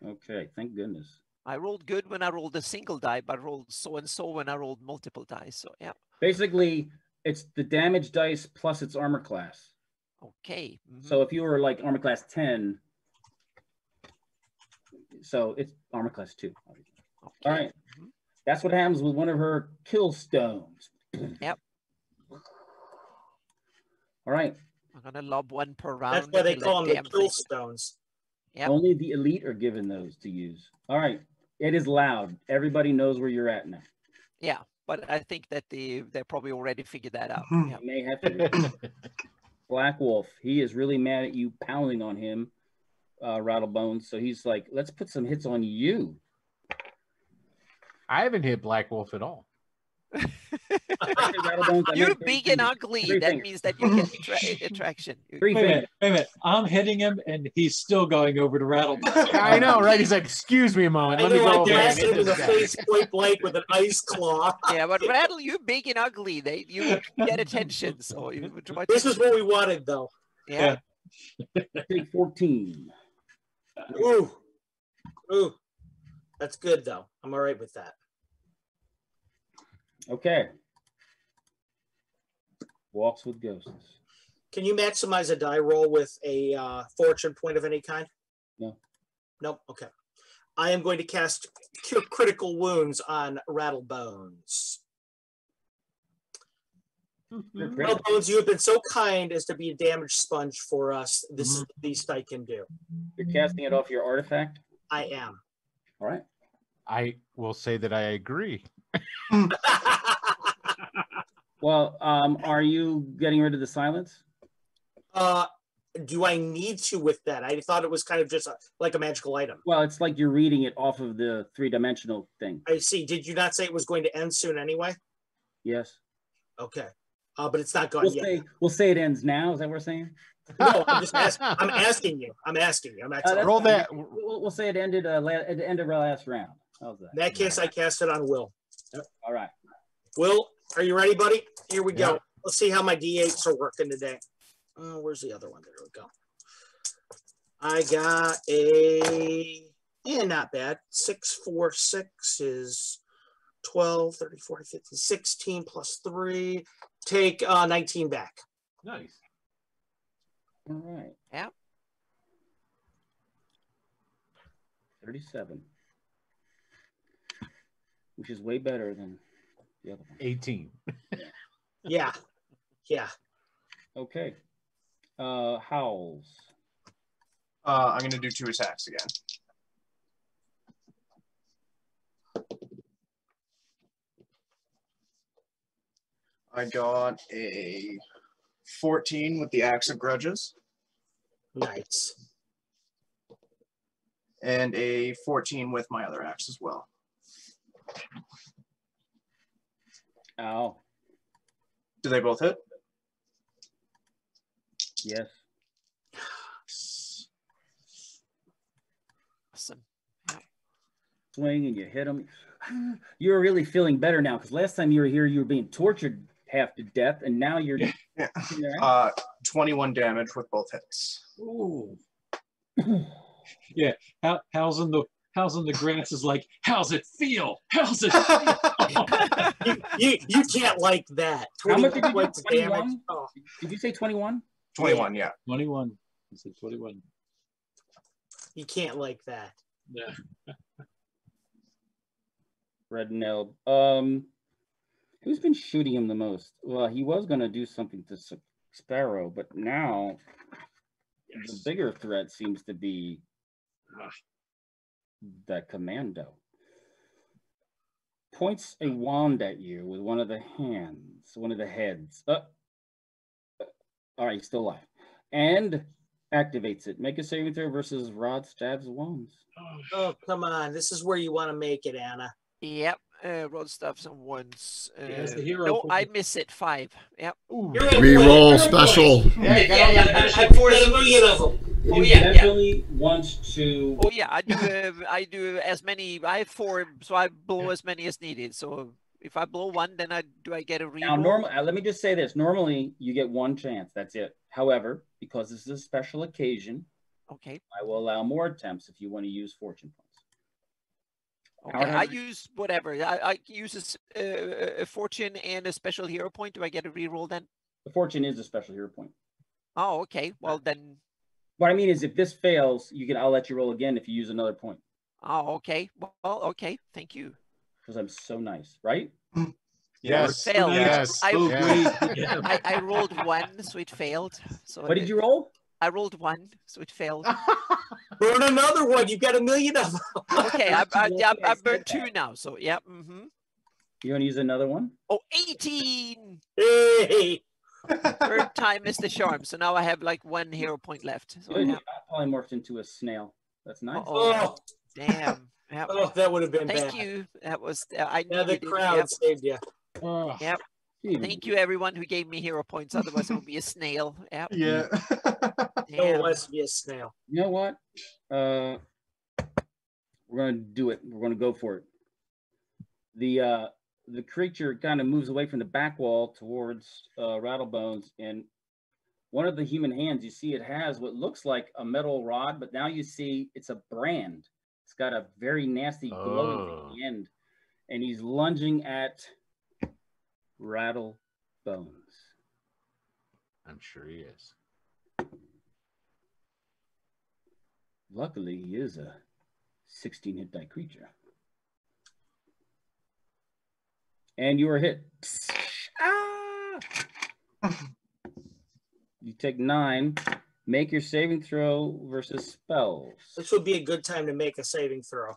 Okay, thank goodness. I rolled good when I rolled a single die, but I rolled so and so when I rolled multiple dice. So yeah. Basically, it's the damage dice plus its armor class. Okay. So if you were like armor class 10, so it's armor class 2. Okay. All right. That's what happens with one of her kill stones. Yep. All right. I'm gonna lob one per round. That's why they call them the kill stones. Yep. Only the elite are given those to use. All right. It is loud. Everybody knows where you're at now. Yeah, but I think that they probably already figured that out. Yeah. May have to. Black Wolf, he is really mad at you pounding on him, Rattlebones. So he's like, let's put some hits on you. I haven't hit Black Wolf at all. You're big and ugly. That means that you get attraction. Wait a minute. I'm hitting him, and he's still going over to Rattlebones. I know, right? He's like, excuse me a moment. Let me go over and hit this guy. Face point blank with an ice claw. Yeah, but Rattle, you're big and ugly. You get attention. So this is what we wanted, though. Yeah. Take 14. Ooh. That's good, though. I'm all right with that. Okay. Walks with ghosts. Can you maximize a die roll with a fortune point of any kind? No. Nope. Okay. I am going to cast Cure Critical Wounds on Rattlebones. Rattlebones, you have been so kind as to be a damage sponge for us. This is what these die can do. You're casting it off your artifact? I am. All right. I will say that I agree. Well, are you getting rid of the silence? Do I need to with that? I thought it was kind of just like a magical item. Well, it's like you're reading it off of the three-dimensional thing. I see. Did you not say it was going to end soon anyway? Yes. Okay. But it's not gone yet. We'll say it ends now. Is that what we're saying? No, I'm just asking. I'm asking you. I'm asking you. I'm asking. Roll that. We'll say it ended at the end of our last round. How's that? In that case, I cast it on Will. Yep. All right. Will, are you ready, buddy? Here we go. Yeah. Let's see how my D8s are working today. Where's the other one? There we go. I got not bad. 6, 4, 6 is 12, 30, 40, 50, 16 plus 3. Take 19 back. Nice. All right. Yeah. 37. Which is way better than the other one. 18. Yeah. Yeah. Okay. Howls. I'm going to do 2 attacks again. I got a 14 with the Axe of Grudges. Nice. And a 14 with my other axe as well. Ow. Do they both hit? Yes. Awesome. Swing and you hit them. You're really feeling better now because last time you were here, you were being tortured half to death, and now you're. Yeah. 21 damage with both hits. Ooh. Yeah. How's in the grass is like, how's it feel? How's it feel? you can't like that. How much did you do? points of damage. 21? Oh. Did you say 21? 21, yeah. 21. I said 21. You can't like that. Yeah. Red nailed. Who's been shooting him the most? Well, he was going to do something to Sparrow, but now the bigger threat seems to be the commando. Points a wand at you with one of the hands, one of the heads. All right, he's still alive. And activates it. Make a saving throw versus rod, stabs, wands. Oh, come on. This is where you want to make it, Anna. Yep. Road stuffs and ones. That's the hero. No, I miss it. 5. Yep. Reroll special. I forced a million of them. Oh You yeah, yeah. definitely want to. Oh yeah, I do as many. I have 4, so I blow as many as needed. So if I blow 1, then I get a reroll. Now, normally, let me just say this. Normally, you get 1 chance. That's it. However, because this is a special occasion, Okay. I will allow more attempts if you want to use fortune points. Okay. I use whatever. I use a fortune and a special hero point. Do I get a reroll then? The fortune is a special hero point. Oh, okay. Well then. What I mean is, if this fails, I'll let you roll again if you use another point. Oh, okay. Well, okay. Thank you. Because I'm so nice, right? Yes. Failed. Yes. I rolled 1, so it failed. So What did you roll? I rolled 1, so it failed. Burn another one. You've got a million of them. Okay, I burned 2 now. So yeah. You want to use another one? Oh, 18. Hey. Third time is the charm. So now I have like 1 hero point left. So, Good. yeah. I polymorphed into a snail. That's nice. Oh, Damn. Yep. oh, that would have been Thank bad. you. That was I Now the needed it. crowd Yep. saved you. Oh, Yep. Thank you, everyone who gave me hero points. Otherwise, it would be a snail. Yep. Yeah. No Damn. less be a snail. You know what? We're gonna do it. We're gonna go for it. The creature kind of moves away from the back wall towards Rattlebones, and one of the human hands, you see it has what looks like a metal rod, but now you see it's a brand. It's got a very nasty glowing thing at the end, and he's lunging at Rattlebones. I'm sure he is. Luckily, he is a 16 hit die creature. And you are hit. Ah! You take 9. Make your saving throw versus spells. This would be a good time to make a saving throw.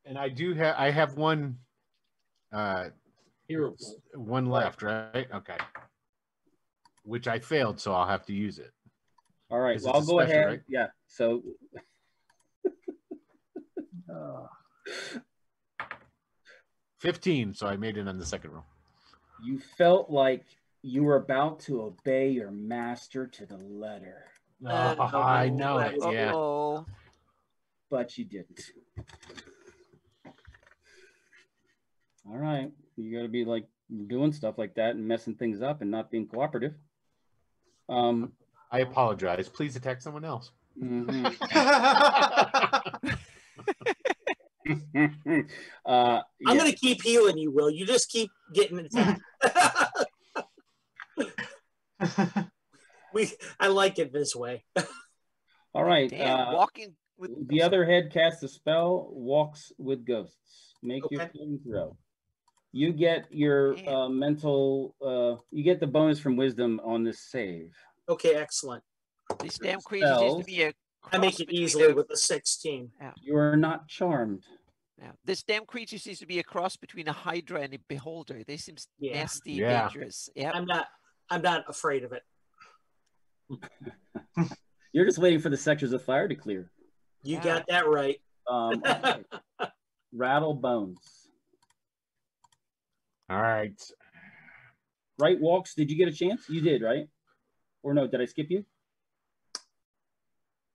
And I have one Hero. one left, right? Okay. Which I failed, so I'll have to use it. All right. Is Well, it I'll go special, ahead. right? Yeah. So. 15, so I made it on the second roll. You felt like you were about to obey your master to the letter, I know it. Yeah. Uh-oh. but you didn't. All right. You got to be like doing stuff like that and messing things up and not being cooperative. I apologize. Please attack someone else. Mhm. I'm yeah. going to keep healing you, Will. You just keep getting attacked. I like it this way. All right. Damn, walking with The other head casts a spell, walks with ghosts. Make your Okay. saving throw. You get your mental, you get the bonus from wisdom on this save. Okay, excellent. These damn creatures used to be a I make cross it between easily a- with a 16. You are not charmed. Yeah. This damn creature seems to be a cross between a Hydra and a Beholder. They seem Yeah. nasty, Yeah. dangerous. Yeah. I'm not afraid of it. You're just waiting for the sectors of fire to clear. You got that right. Okay. Rattle bones. All right. Right walks. Did you get a chance? You did, right? Or no? Did I skip you?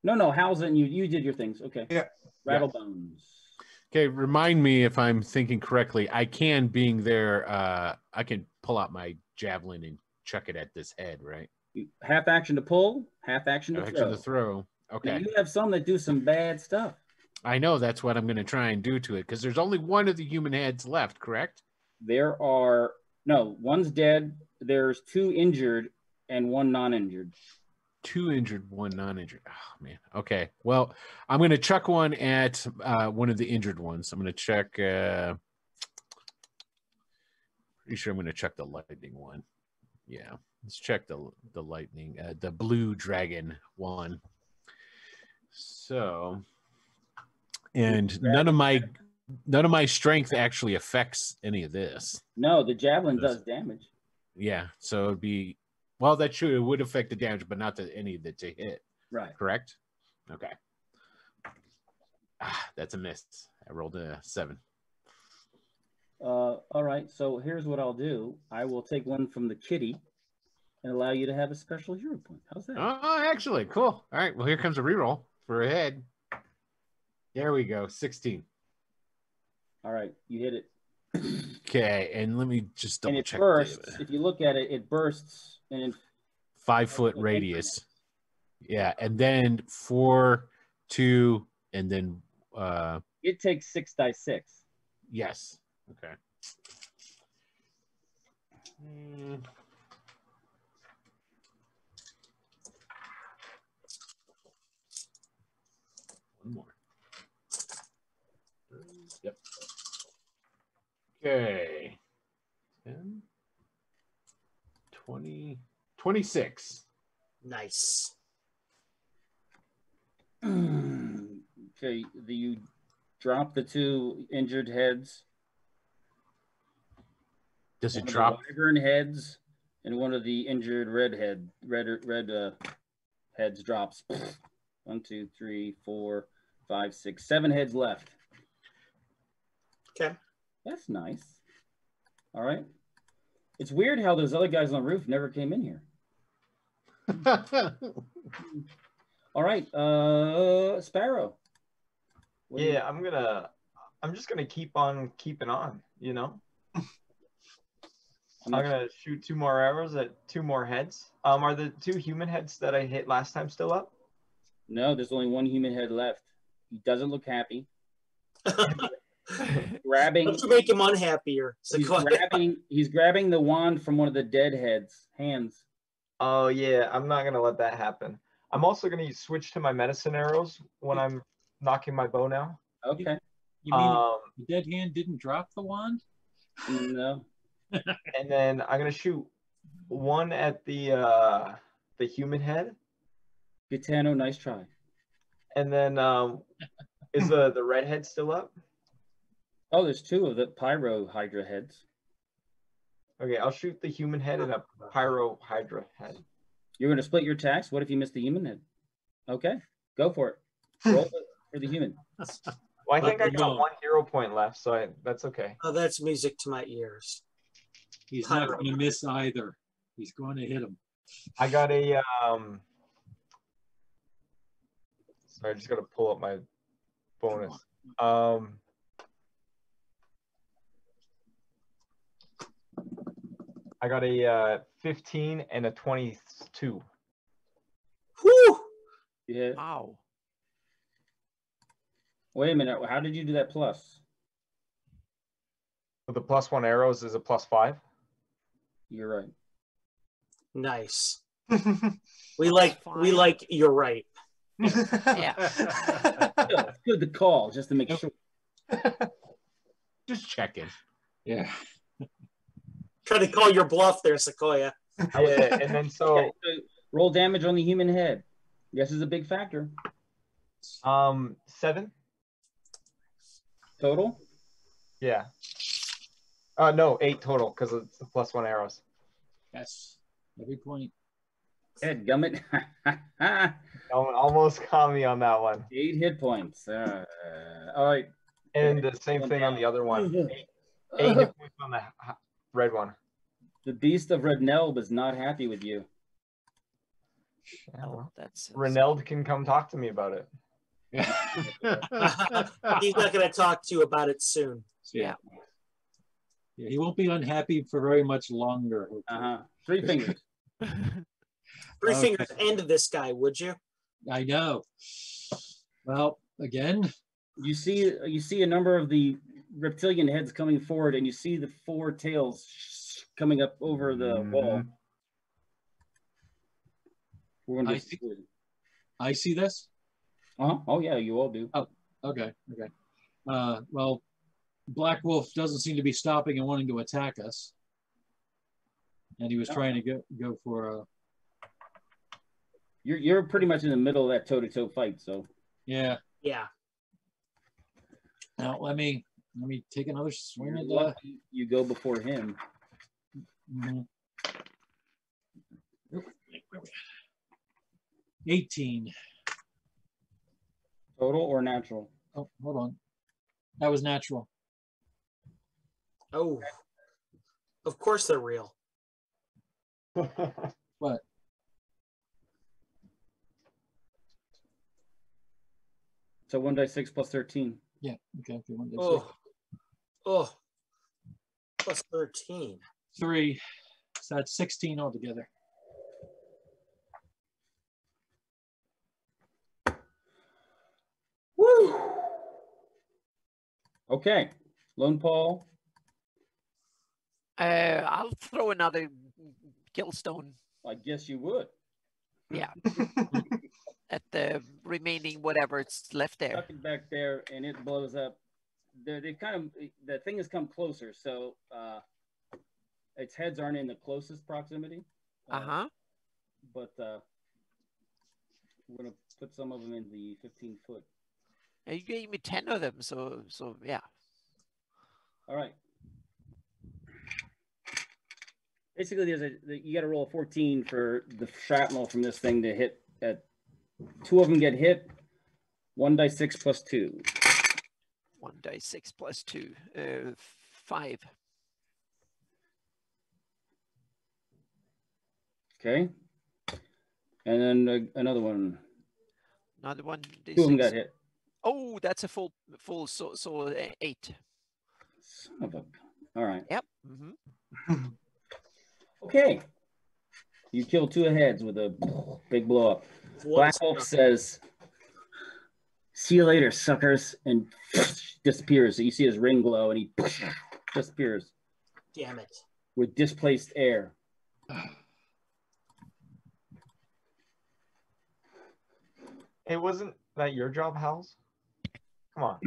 No. How's it? You did your things. Okay. Yeah. Rattle bones. Okay, remind me if I'm thinking correctly. I can, being there, I can pull out my javelin and chuck it at this head, right? Half action to pull, half action to Action throw. to throw. Now, Okay. you have some that do some bad stuff. I know that's what I'm going to try and do to it because there's only one of the human heads left, correct? There are one's dead. There's 2 injured and 1 non-injured. 2 injured, 1 non-injured. Oh, man. Okay. Well, I'm going to chuck one at one of the injured ones. I'm going to check. Pretty sure I'm going to check the lightning one. Yeah. Let's check the lightning, the blue dragon one. So, and none of my strength actually affects any of this. No, the javelin does damage. Yeah. So it'd be, well, it would affect the damage, but not any of it to hit. Right. Correct? Okay. That's a miss. I rolled a 7. All right. So here's what I'll do. I will take one from the kitty and allow you to have a special hero point. How's that? Oh, actually, cool. All right. Well, here comes a reroll for a head. There we go. 16. All right. You hit it. Okay. And let me just double And it check. bursts. If you look at it, it bursts in 5-foot radius. Yeah. And then 4, 2, and then it takes 6 die 6. yes. Okay. One more. Yep. Okay. 10, 20, 26. Nice. Okay, you drop the 2 injured heads. Does it One of drop? the wyvern heads and one of the injured red heads drops. 1, 2, 3, 4, 5, 6, 7 heads left. Okay. That's nice. All right. It's weird how those other guys on the roof never came in here. All right, Sparrow. What do you- Yeah, I'm just gonna keep on keeping on, you know? I'm gonna shoot 2 more arrows at 2 more heads. Are the 2 human heads that I hit last time still up? No, there's only 1 human head left. He doesn't look happy. Grabbing. Let's make him unhappier. He's grabbing the wand from one of the dead heads' hands. Oh yeah, I'm not gonna let that happen. I'm also gonna switch to my medicine arrows when I'm knocking my bow now. Okay. You mean Um, the dead hand didn't drop the wand? No. and then I'm gonna shoot one at the human head, Gitano, nice try. and then is the red head still up? Oh, there's two of the Pyro Hydra heads. Okay, I'll shoot the human head and a pyro hydra head. You're going to split your attacks? What if you miss the human head? Okay, go for it. Roll for the human. Well, I think I got No. 1 hero point left, so that's okay. Oh, that's music to my ears. He's not going to miss either. He's going to hit him. I got a sorry, I just gotta pull up my bonus. I got a 15 and a 22. Whew! Yeah. Wow. Wait a minute. How did you do that plus? With the +1 arrows is a +5. You're right. Nice. We like you're right. Yeah. It's good to call just to make sure. Just checking. Yeah. Try to call your bluff there, Sequoia. Yeah, and then so Okay, so roll damage on the human head. This is a big factor. 7. Total? Yeah. No, 8 total because it's the +1 arrows. Yes. Every point. Head gummit. Almost caught me on that one. 8 hit points. All right. And the same thing on the other one. 8 hit points on the red one. The Beast of Redneld is not happy with you. Yeah, well, That's Reneld can come talk to me about it. He's not going to talk to you about it soon. Yeah. Yeah, he won't be unhappy for very much longer. Uh-huh. 3 fingers. Three Okay. fingers end of this guy, would you? I know. Well, again, You see a number of the reptilian heads coming forward, and you see the 4 tails coming up over the wall. We're gonna I see this. Oh yeah, you all do. Okay. Well, Black Wolf doesn't seem to be stopping and wanting to attack us. And he was trying to go for a... You're pretty much in the middle of that toe-to-toe fight, so. Yeah. Yeah. Now let me take another swing You're at lucky you go before him. Mhm. 18. Total or natural? Oh, hold on. That was natural. Oh. Of course they're real. What? So 1d6 plus 13. Yeah. Okay. Oh. Plus 13. 3. So that's 16 altogether. Woo! Okay. Lone Paul. I'll throw another killstone. I guess you would. Yeah. At the remaining whatever it's left there. Tuck it back there, and it blows up. They kind of, the thing has come closer, so its heads aren't in the closest proximity. Uh-huh. But we're gonna put some of them in the 15-foot. You gave me 10 of them, so yeah. All right. Basically, you got to roll a 14 for the shrapnel from this thing to hit. At 2 of them get hit. 1d6 plus 2. 1d6 plus 2. 5. Okay. And then another one. Another one. 2 of them got hit. Oh, that's a full. So 8. Son of a. All right. Yep. Mm-hmm. Okay. You kill 2 heads with a big blow up. Black Wolf says, "See you later, suckers," and disappears. So you see his ring glow, and he disappears. Damn it. With displaced air. Hey, wasn't that your job, Hals? Come on.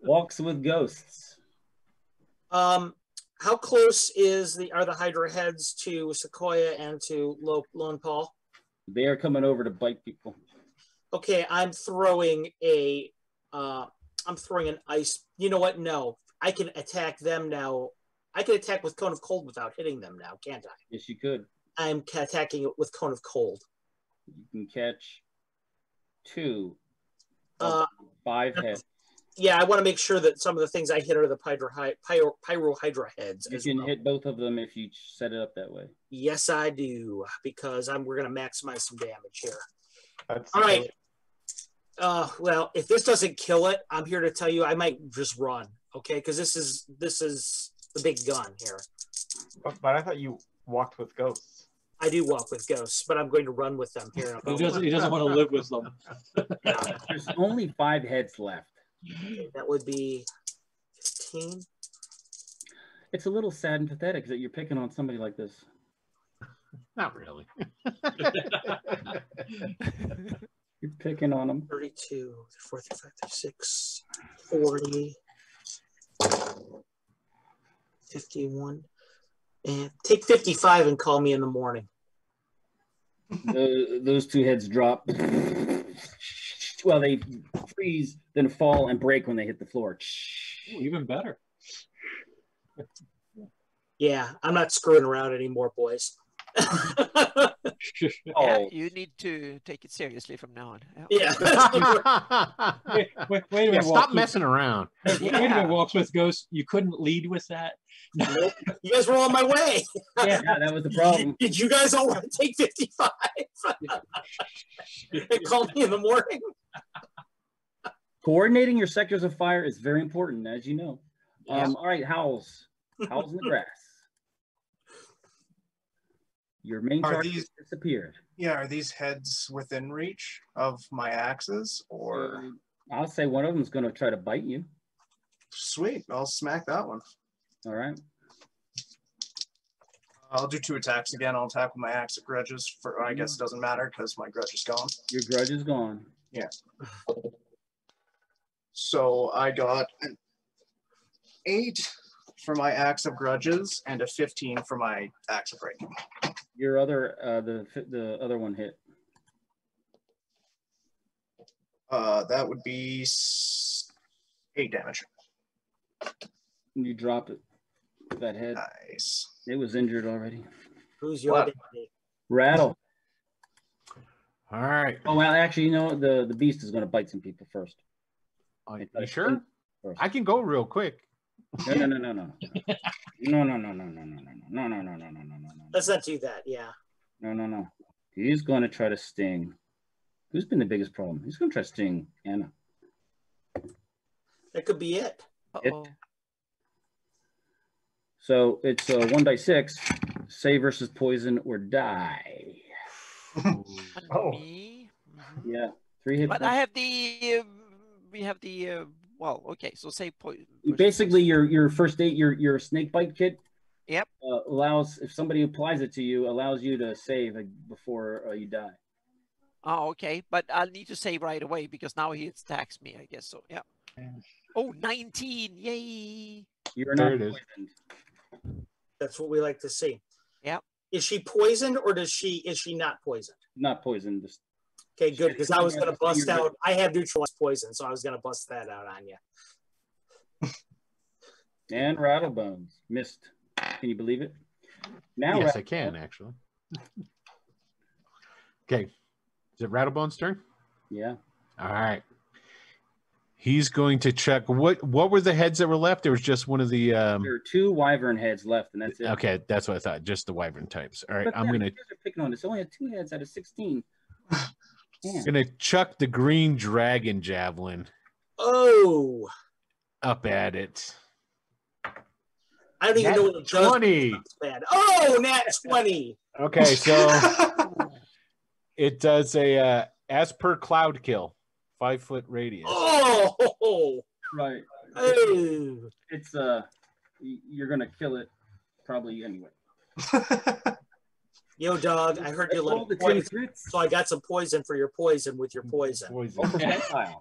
Walks with ghosts. How close are the Hydra heads to Sequoia and to Lone Paul? They are coming over to bite people. Okay, I'm throwing an ice. You know what? No, I can attack them now. I can attack with Cone of Cold without hitting them now, can't I? Yes, you could. I'm attacking it with Cone of Cold. You can catch 2 of 5 heads. Yeah, I want to make sure that some of the things I hit are the Pyro Hydra heads. You can hit both of them if you set it up that way. Yes, I do, because we're going to maximize some damage here. That's all right. Well, if this doesn't kill it, I'm here to tell you I might just run, okay? Because this is the big gun here. But I thought you walked with ghosts. I do walk with ghosts, but I'm going to run with them here. He doesn't want to live with them. Yeah. There's only 5 heads left. Okay, that would be 15. It's a little sad and pathetic that you're picking on somebody like this. Not really. You're picking on them. 32, 34, 35, 36, 40, 51. And take 55 and call me in the morning. Those 2 heads drop. Well, they freeze, then fall and break when they hit the floor. Ooh, even better. Yeah, I'm not screwing around anymore, boys. Yeah, you need to take it seriously from now on. Yeah. wait a minute. Yeah, stop messing around. Wait a minute, Walks with Ghosts. You couldn't lead with that? Nope. You guys were on my way. Yeah, that was the problem. Did you guys all want to take 55 and call me in the morning? Coordinating your sectors of fire is very important, as you know. All right, Howls. Howls in the grass. Your main target disappeared. Yeah, are these heads within reach of my axes, or? I'll say one of them is going to try to bite you. Sweet, I'll smack that one. All right. I'll do 2 attacks again. I'll attack with my axe at grudges. I guess it doesn't matter because my grudge is gone. Your grudge is gone. Yeah. So I got an 8 for my axe of grudges and a 15 for my axe of breaking. Your other, the other one hit. That would be 8 damage. You dropped it. That head. Nice. It was injured already. Who's your daddy? Rattle. All right. Oh, well, actually, you know, the beast is going to bite some people first. You sure? I can go real quick. No. Let's not do that. Yeah. No. He's going to try to sting. Who's been the biggest problem? He's going to try to sting Anna. That could be it. Uh-oh. So it's 1d6. Save versus poison or die. Oh. Me? Mm-hmm. Yeah. 3 hit But points. I have we have the well, okay, so say basically your first aid, your snake bite kit. Yep. Allows, if somebody applies it to you, allows you to save before you die. Oh, okay, but I'll need to save right away because now he attacks me, I guess. So yeah. Oh, 19! Yay! You're not There it is. poisoned. That's what we like to see. Yep. Is she poisoned or is she not poisoned? Not poisoned. Just Okay, good, because I was going to bust out. I have neutralized poison, so I was going to bust that out on you. and Rattlebones missed. Can you believe it? Now, Yes, I can actually. Okay. Is it Rattlebone's turn? Yeah. All right. He's going to check what were the heads that were left? There was just one of the There are 2 wyvern heads left, and that's it. Okay, that's what I thought. Just the wyvern types. All right, But I'm yeah, gonna you guys are picking on this. Only had 2 heads out of 16. Man. gonna chuck the green dragon javelin Oh, up at it. I don't even Nat know what it does. 20. It's bad. Oh, nat 20. Okay, so it does a as per cloud kill, 5-foot radius. Oh, Right. oh. It's you're gonna kill it probably anyway. Yo, dog, I heard you Roll like the 2 poison. crits. So I got some poison for your poison with your poison. Poison. Percentile.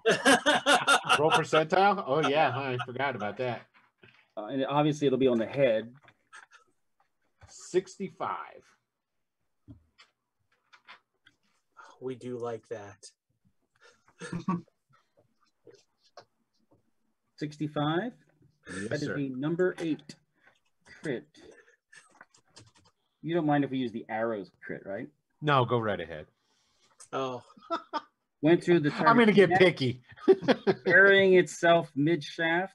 Roll percentile? Oh, yeah. I forgot about that. And obviously it'll be on the head. 65. We do like that. 65. Yes, That is sir. the number 8 crit. You don't mind if we use the arrows crit, right? No, go right ahead. Oh. Went through the I'm going to get neck, picky. burying itself mid shaft.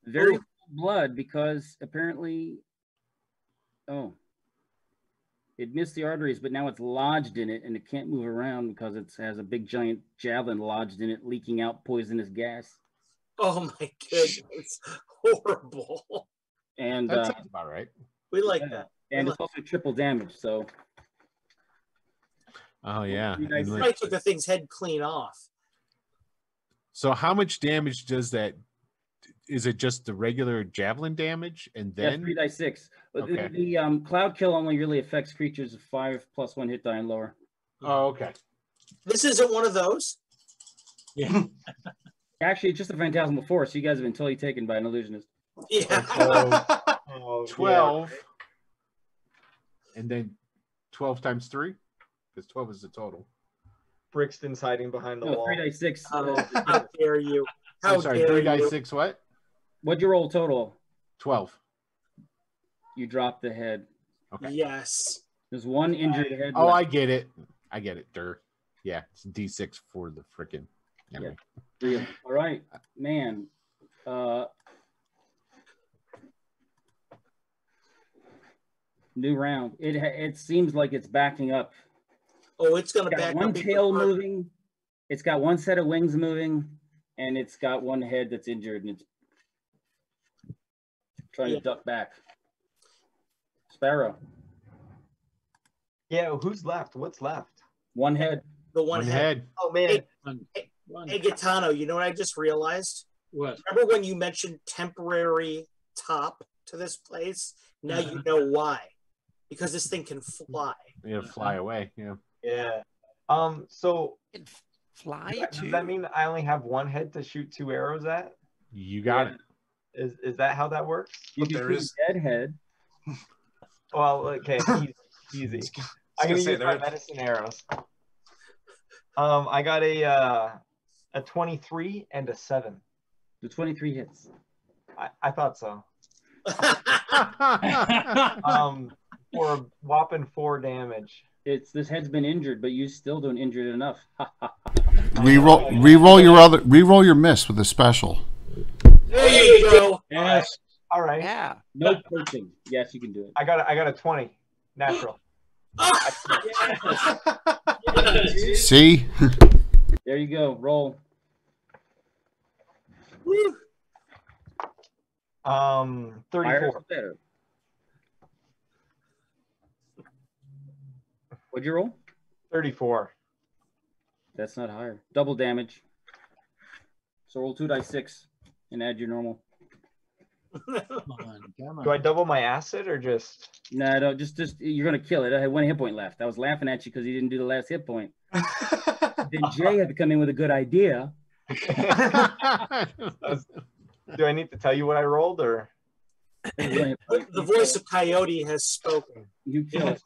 Very Ooh. little blood because apparently, it missed the arteries, but now it's lodged in it and it can't move around because it has a big giant javelin lodged in it, leaking out poisonous gas. Oh my goodness. Horrible. And That sounds about right. We like yeah, that. and it's also triple damage. So Oh, yeah. You guys- And I took the thing's head clean off. so how much damage does that? Is it just the regular javelin damage? And yeah, then 3d6. But Okay. the cloud kill only really affects creatures of 5 + 1 hit die and lower. Oh, okay. This isn't one of those. Yeah. Actually, it's just a phantasmal force. You guys have been totally taken by an illusionist. Yeah. Oh, 12. And then 12 times 3? Because 12 is the total. Brixton's hiding behind the No, wall. 3d6. How dare you? How I'm sorry, dare 3 you? dice 6 what? What'd you roll total? 12. You dropped the head. Okay. Yes. There's one injured head. Oh, left. I get it. I get it. Dur. Yeah, it's D6 for the frickin'. Anyway. Yeah. All right, man. New round. It seems like it's backing up. Oh, it's gonna It's got back one up. tail moving. It's got one set of wings moving, and it's got one head that's injured, and it's trying to duck back. Sparrow. Yeah, who's left? What's left? One head. The one One head. head. Oh man, Hey, Gaetano, you know what I just realized? What? Remember when you mentioned temporary top to this place? Now you know why. Because this thing can fly. You gotta fly away. Yeah. yeah. So Can fly does too. that mean I only have one head to shoot 2 arrows at? You got it. Is that how that works? You But can there shoot is- a dead head. Well, okay, easy. I'm gonna use my medicine arrows. I got a 23 and a 7. The 23 hits. I thought so. For a whopping 4 damage. This head's been injured, but you still don't injure it enough. Reroll your miss with a special. There you go. Yes. All right. Yeah. No coaching. Yes, you can do it. I got a 20 natural. See? There you go. Roll. Woo. 34. 34. Better. What'd you roll? 34. That's not higher. Double damage. So roll 2 dice 6 and add your normal. Come Do I double my acid or just? No, no, just you're gonna kill it. I had 1 hit point left. I was laughing at you because you didn't do the last hit point. Then Jay had to come in with a good idea. Do I need to tell you what I rolled or? The voice of Coyote has spoken. You kill it.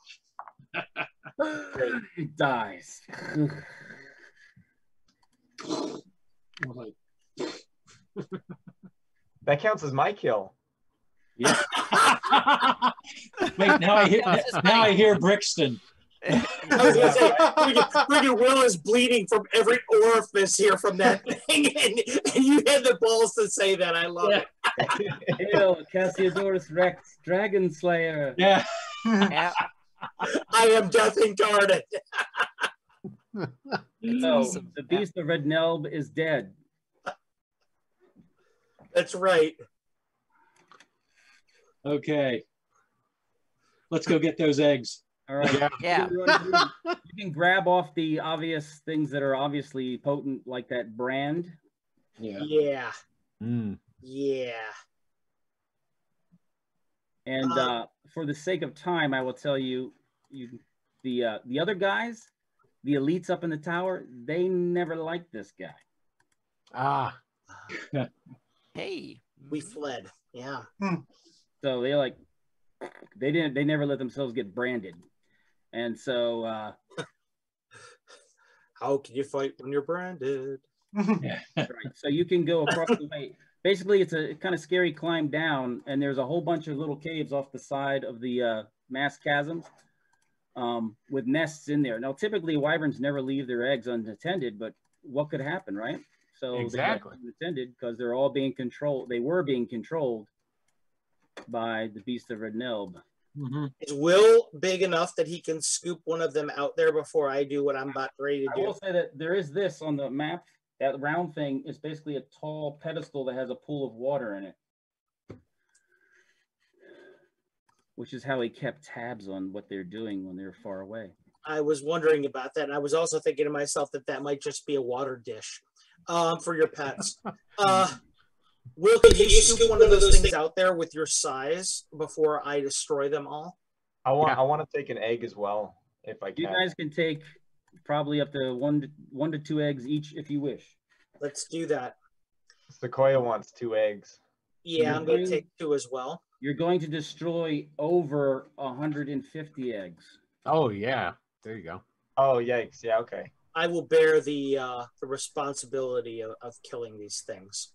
It dies. That counts as my kill. Yeah. Wait, now I hear Brixton. I was gonna say, friggin' Will is bleeding from every orifice here from that thing, and you had the balls to say that. I love it. Hail, Cassiodorus Rex, Dragon Slayer. Yeah. Yeah. I am death incarnate. No, awesome. the beast of Red Nelb is dead. That's right. Okay. Let's go get those eggs. All right. Yeah. You can grab off the obvious things that are obviously potent, like that brand. Yeah. Yeah. Mm. Yeah. And for the sake of time, I will tell you, the other guys, the elites up in the tower, they never liked this guy. Ah. Hey. We fled. Yeah. So they never let themselves get branded. And so how can you fight when you're branded? Right. So you can go across the way. Basically, it's a kind of scary climb down, and there's a whole bunch of little caves off the side of the mass chasms with nests in there. Now, typically, wyverns never leave their eggs unattended, but what could happen, right? So exactly they got unattended because they're all being controlled. They were being controlled by the Beast of Rednelb. Is Will big enough that he can scoop one of them out there before I do what I'm about ready to do? I will say that there is this on the map. That round thing is basically a tall pedestal that has a pool of water in it, which is how he kept tabs on what they're doing when they're far away. I was wondering about that, and I was also thinking to myself that might just be a water dish for your pets. Will, can you scoop one of those things out there with your size before I destroy them all? I want to take an egg as well, if I can. You guys can take probably up to one to two eggs each if you wish. Let's do that. Sequoia wants 2 eggs. Yeah, I'm going to take 2 as well. You're going to destroy over 150 eggs. Oh, yeah. There you go. Oh, yikes. Yeah, okay. I will bear the responsibility of killing these things.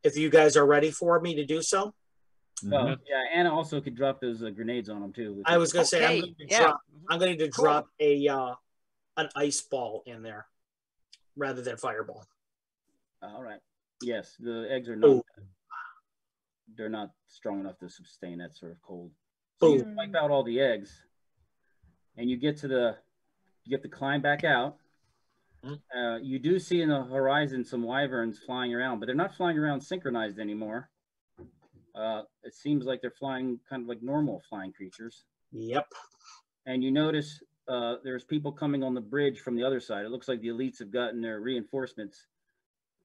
If you guys are ready for me to do so. Yeah, Anna also could drop those grenades on them too. I was going to say I'm going to drop an ice ball in there rather than fireball. All right. Yes, the eggs are not. They're not strong enough to sustain that sort of cold. So you wipe out all the eggs, and you get to climb back out. You do see in the horizon some wyverns flying around, but they're not flying around synchronized anymore. It seems like they're flying kind of like normal flying creatures. Yep. And you notice there's people coming on the bridge from the other side. It looks like the elites have gotten their reinforcements,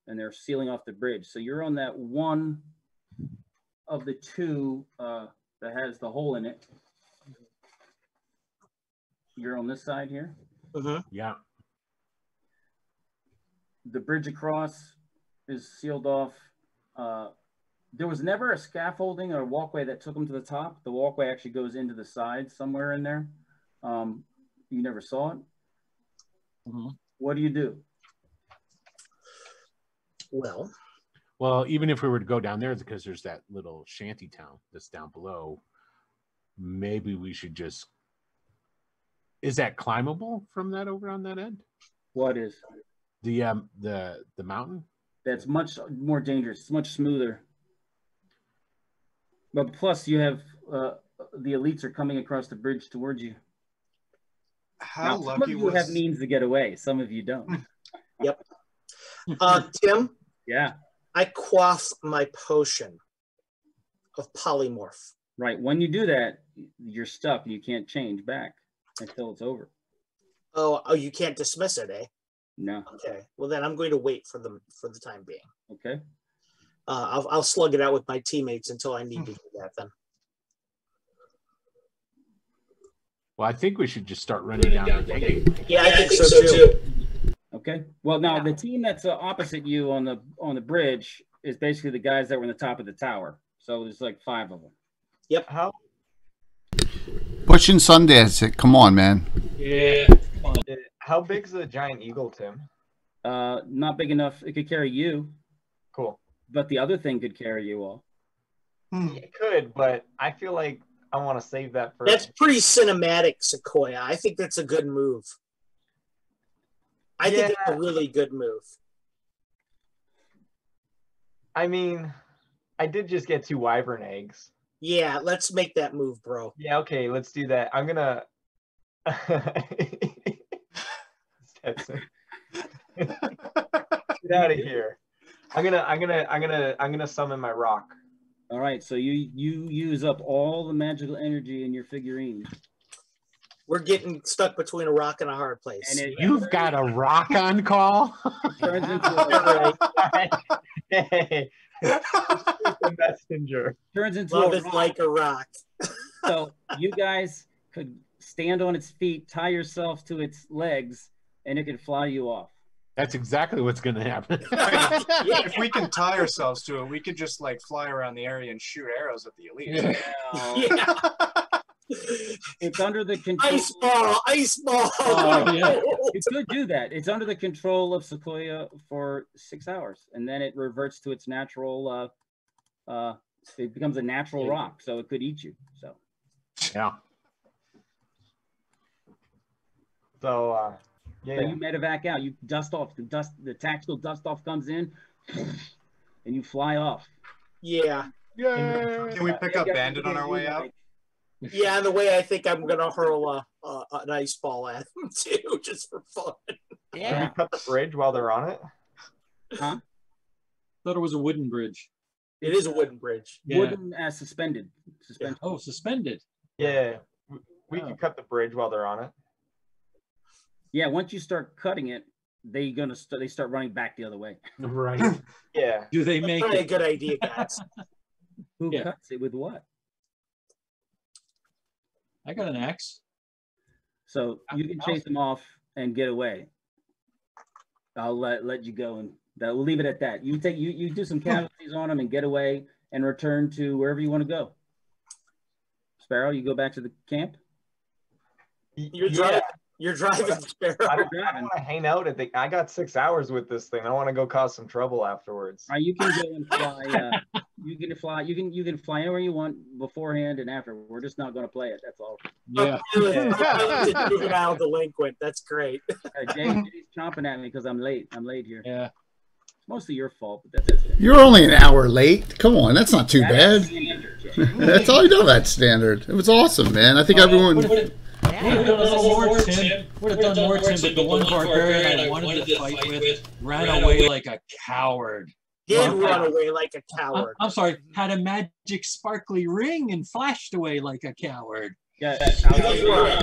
and they're sealing off the bridge. So you're on that one of the 2 that has the hole in it. You're on this side here. Yeah. The bridge across is sealed off. There was never a scaffolding or a walkway that took them to the top. The walkway actually goes into the side somewhere in there. You never saw it. What do you do? Well, even if we were to go down there, because there's that little shanty town that's down below, maybe we should just... Is that climbable from that over on that end? What is? The mountain? That's much more dangerous. It's much smoother. But plus you have the elites are coming across the bridge towards you. How now, lucky some of you have means to get away. Some of you don't. Yep. Tim? Yeah. I quaff my potion of polymorph. Right. When you do that, you're stuck. You can't change back until it's over. Oh, you can't dismiss it, eh? No. Okay. Well, then I'm going to wait for the time being. Okay. I'll slug it out with my teammates until I need to do that then. Well, I think we should just start running down the Yeah, I think so too. Okay. Well, now the team that's opposite you on the bridge is basically the guys that were in the top of the tower. So there's like 5 of them. Yep. Pushing Sundance. Come on, man. Yeah. How big's the giant eagle, Tim? Not big enough. It could carry you. Cool. But the other thing could carry you all. It could, but I feel like I want to save that for... That's pretty cinematic, Sequoia. I think that's a good move. I think it's a really good move. I mean, I did just get 2 wyvern eggs. Yeah, let's make that move, bro. Yeah, okay, let's do that. I'm gonna... Get out of here. I'm gonna summon my rock. All right, so you use up all the magical energy in your figurine. We're getting stuck between a rock and a hard place. And you've got a rock on call? Turns into Hey, the messenger. Turns into Love a is rock. like a rock. So you guys could stand on its feet, tie yourself to its legs, and it can fly you off. That's exactly what's going to happen. If we can tie ourselves to it, we could just like fly around the area and shoot arrows at the elite. It's under the control. Ice ball. You could do that. It's under the control of Sequoia for 6 hours, and then it reverts to its natural. It becomes a natural rock, so it could eat you. So. Yeah. So, So you medevac out. You dust off. The tactical dust off comes in, and you fly off. Yeah. Can we pick up Bandit on our way out? Yeah, and the way I think I'm gonna hurl an ice ball at them too, just for fun. Can we cut the bridge while they're on it? Huh? Thought it was a wooden bridge. It is a wooden bridge. Yeah. Wooden as suspended. Suspended. Oh, suspended. Yeah, we can cut the bridge while they're on it. Yeah, once you start cutting it, they start running back the other way. Right. Yeah. Do they make Probably a it? good idea, guys. Who cuts it with what? I got an axe. So you can chase them off and get away. I'll let you go, and we'll leave it at that. You do some casualties on them and get away and return to wherever you want to go. Sparrow, you go back to the camp. You're driving, Sparrow. I don't want to hang out at I got 6 hours with this thing. I want to go cause some trouble afterwards. You can go and fly. You can fly. You can fly anywhere you want beforehand and after. We're just not going to play it. That's all. Yeah. Juvenile delinquent. That's great. Jay's chomping at me because I'm late. I'm late here. Yeah. It's mostly your fault, but that's it. You're only an hour late. Come on, that's not too bad. That's all I know. That's standard. It was awesome, man. I think everyone. Would have done a little more, Tim. Would have done more, Tim, but the one barbarian I wanted to fight with ran away like a coward. Did run away like a coward. I'm sorry, had a magic sparkly ring and flashed away like a coward. Yeah,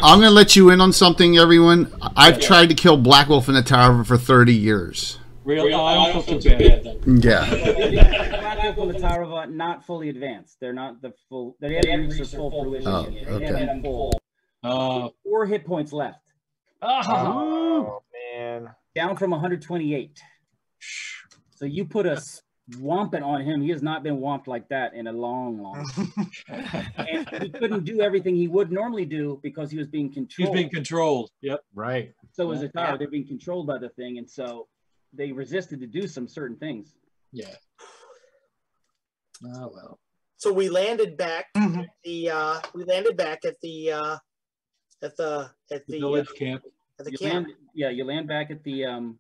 I'm going to let you in on something, everyone. I've tried to kill Black Wolf in the Tower for 30 years. Really? Oh, I don't feel too bad then. Yeah. Black Wolf and the Tower of not fully advanced. They're not the full. They haven't reached their full fruition. Oh, yet. okay. They have full. 4 hit points left. Oh man. Down from 128. So you put a whomping on him. He has not been whomped like that in a long time. And he couldn't do everything he would normally do because he was being controlled. He's being controlled. Yep. Right. So was the tower. They're being controlled by the thing, and so they resisted to do some certain things. Yeah. Oh well. So we landed back at the village camp. At the camp. You land back at the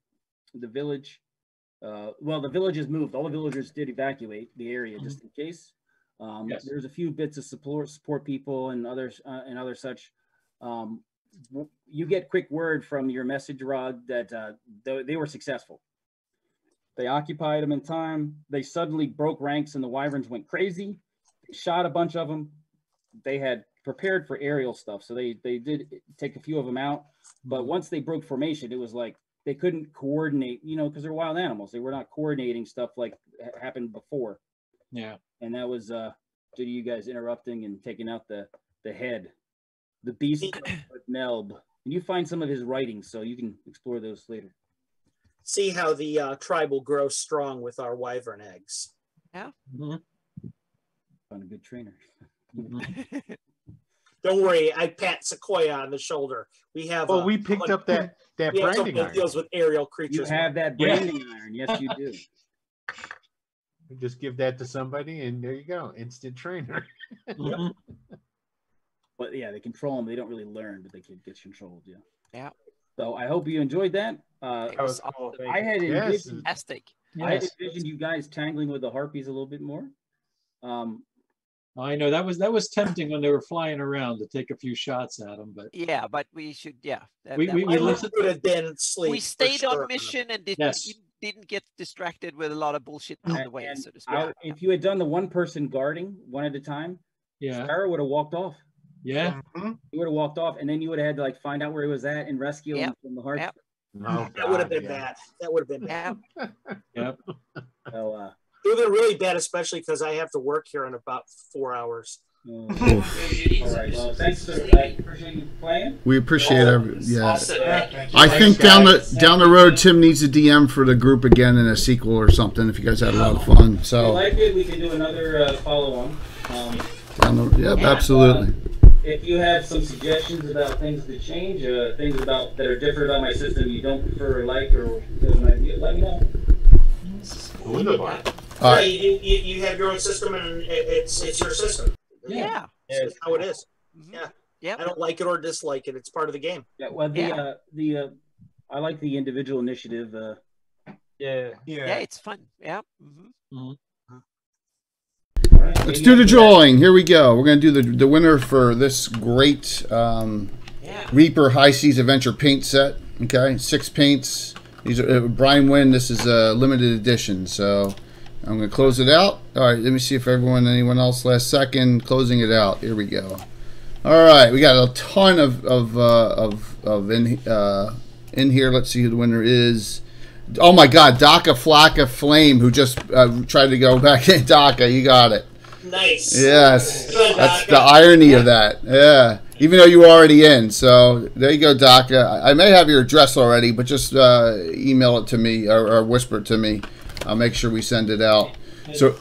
village. Well, the village has moved. All the villagers did evacuate the area just in case. Yes. There's a few bits of support people and others and other such. You get quick word from your message rod that they were successful. They occupied them in time. They suddenly broke ranks and the wyverns went crazy. They shot a bunch of them. They had prepared for aerial stuff, so they did take a few of them out. But once they broke formation, it was like they couldn't coordinate, because they're wild animals. They were not coordinating stuff like happened before. Yeah. And that was due to you guys interrupting and taking out the head, the beast with Melb. And you find some of his writings, so you can explore those later. See how the tribe will grow strong with our wyvern eggs. Yeah. Found a good trainer. Don't worry, I pat Sequoia on the shoulder. We have. Well, we picked up that branding iron. Deals with aerial creatures. You have that branding iron. Yes, you do. You just give that to somebody, and there you go, instant trainer. But yeah, they control them. They don't really learn, but they can get controlled. Yeah. Yeah. So I hope you enjoyed that. That was cool. I had envisioned, Fantastic. I had envisioned you guys tangling with the harpies a little bit more. I know that was tempting when they were flying around to take a few shots at them, but Yeah, but we should. Yeah. we listened. Would have been sleep. We stayed for sure. on mission and didn't get distracted with a lot of bullshit on the way, so to speak. If you had done the one person guarding one at a time, Sparrow would have walked off. Yeah. He would have walked off, and then you would have had to find out where he was at and rescue him from the harp. Yep. Oh, That would have been bad. That would have been bad. Yep. So It would have been really bad, especially because I have to work here in about 4 hours. All right. Well, thanks. I appreciate you playing. We appreciate it. Yeah. Awesome. I think down the road, Tim needs a DM for the group again in a sequel or something. If you guys had a lot of fun, If you so like it, we can do another follow-on. Absolutely. If you have some suggestions about things to change, things that are different about my system you don't prefer or like, or an idea, let me know. Window bar. All right. You have your own system, and it's your system. Yeah. It's how it is. Mhm. Yeah. Yep. I don't like it or dislike it. It's part of the game. Yeah. Well, I like the individual initiative. Yeah. Yeah, it's fun. Yeah. Let's do the drawing. Here we go. We're going to do the winner for this great Reaper High Seas Adventure paint set. Okay, 6 paints. These are Brian Wynn. This is a limited edition, so I'm going to close it out. All right, let me see if anyone else last second closing it out. Here we go. All right, we got a ton of in here. Let's see who the winner is. Oh my God, Daka Flaka Flame, who just tried to go back in. Daka, you got it. Nice. Yes, that's the irony of that. Yeah, even though you were already in. So there you go, Daka. I may have your address already, but just email it to me or whisper it to me. I'll make sure we send it out. So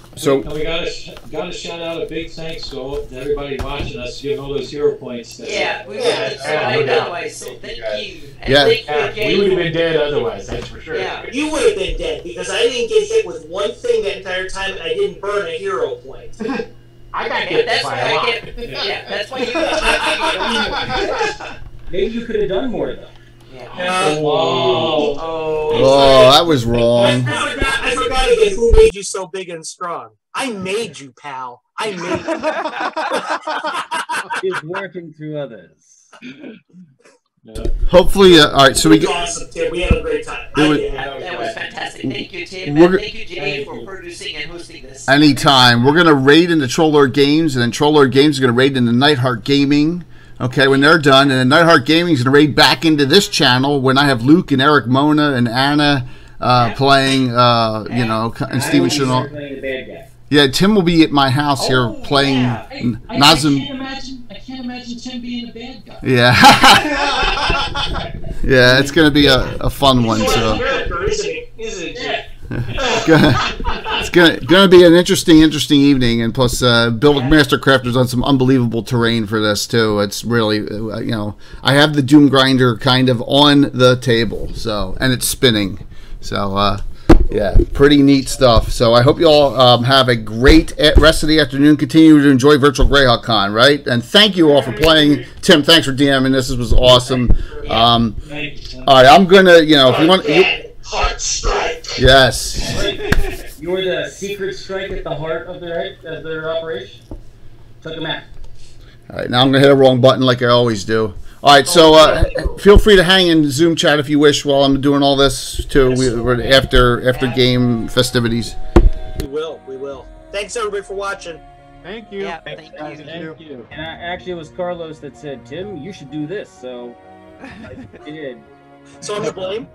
we got to shout out a big thanks to everybody watching us, giving all those hero points. Yeah, we would have survived otherwise, so thank you. And Yeah. thank you again. We would have been dead otherwise, that's for sure. Yeah. You would have been dead because I didn't get hit with one thing that entire time, and I didn't burn a hero point. I got Yeah, hit that's by why a lot. I get. Yeah, that's why you. Maybe you could have done more though. Yeah. oh, that was wrong. I forgot again. Who made you so big and strong? I made you, pal. I made you. Is working through others. Hopefully, all right. So we It was get. awesome, Tim. We had a great time. It was- That was fantastic. Thank you, Tim. We're- And thank you, Jay, for producing and hosting this. Anytime. We're gonna raid into Troller Games, and then Troller Games is gonna raid into Nightheart Gaming. Okay, when they're done, and then Nightheart Gaming is gonna raid back into this channel when I have Luke and Eric Mona and Anna playing. You know, and Steven Chanel. Playing the bad guy. Yeah, Tim will be at my house here playing Nazem. I can't imagine Tim being a bad guy. Yeah. Yeah, it's going to be a fun one. So it's going to be an interesting evening, and plus Bill Mastercrafter's done some unbelievable terrain for this too. It's really you know, I have the Doom Grinder kind of on the table, so, and it's spinning. So yeah, pretty neat stuff. So I hope you all have a great rest of the afternoon. Continue to enjoy Virtual Greyhawk Con, right? And thank you all for playing. Tim, thanks for DMing this. This was awesome. All right, I'm gonna, you know, if you want, Heart strike. yes. You were the secret strike at the heart of their operation. Took them out. All right, now I'm gonna hit a wrong button like I always do. All right, so feel free to hang in Zoom chat if you wish while I'm doing all this too. We're after game festivities. We will. Thanks everybody for watching. Thank you. Yeah, thank you. Thank you. And actually, it was Carlos that said, "Tim, you should do this." So I did. So I'm to blame.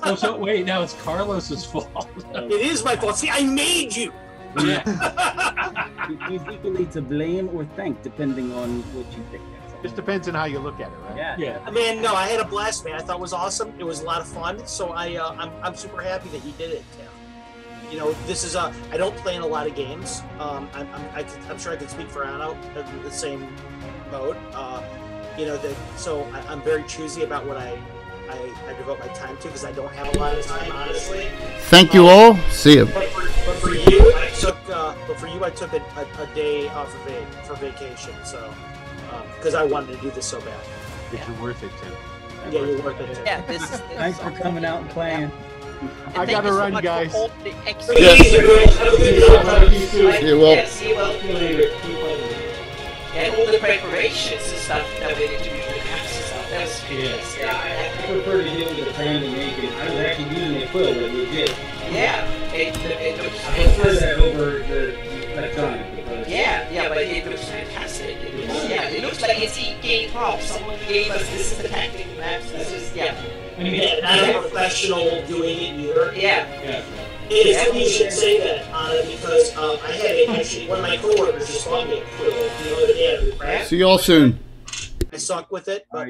Oh, so wait, now it's Carlos's fault. It is my fault. See, I made you. Yeah. He's equally to blame or thank, depending on what you think. Just depends on how you look at it, right? Yeah. Yeah. Man, no, I had a blast, man. I thought it was awesome. It was a lot of fun. So I'm super happy that he did it, Tim. You know, this is I don't play in a lot of games. I'm sure I can speak for Anna in the same mode. You know, so I'm very choosy about what I devote my time to because I don't have a lot of time, honestly. Thank you all. See you. But for you, I took a day off for vacation. So because I wanted to do this so bad. You're worth it, Tim. Yeah, you're worth it, Tim. Yeah, this is Thanks for coming out and playing. I gotta run, guys. All the extra Yeah. Like, Yeah, well- yes, you will. And all the preparations and stuff that we did to do the maps and stuff. That was fantastic. I prefer to deal with the plan than naked. I was actually using a quill, but legit. Yeah, it looks I prefer fantastic. that over the electronic. Yeah, but it looks fantastic. It looks like it's in-game props. Someone gave us this is the tactical maps. This is I mean, not a professional doing it either. Yeah. Yeah. It's funny you should say that, because I had it actually, one of my coworkers just bought me a quill the other day at the craft. See y'all soon. I suck with it, but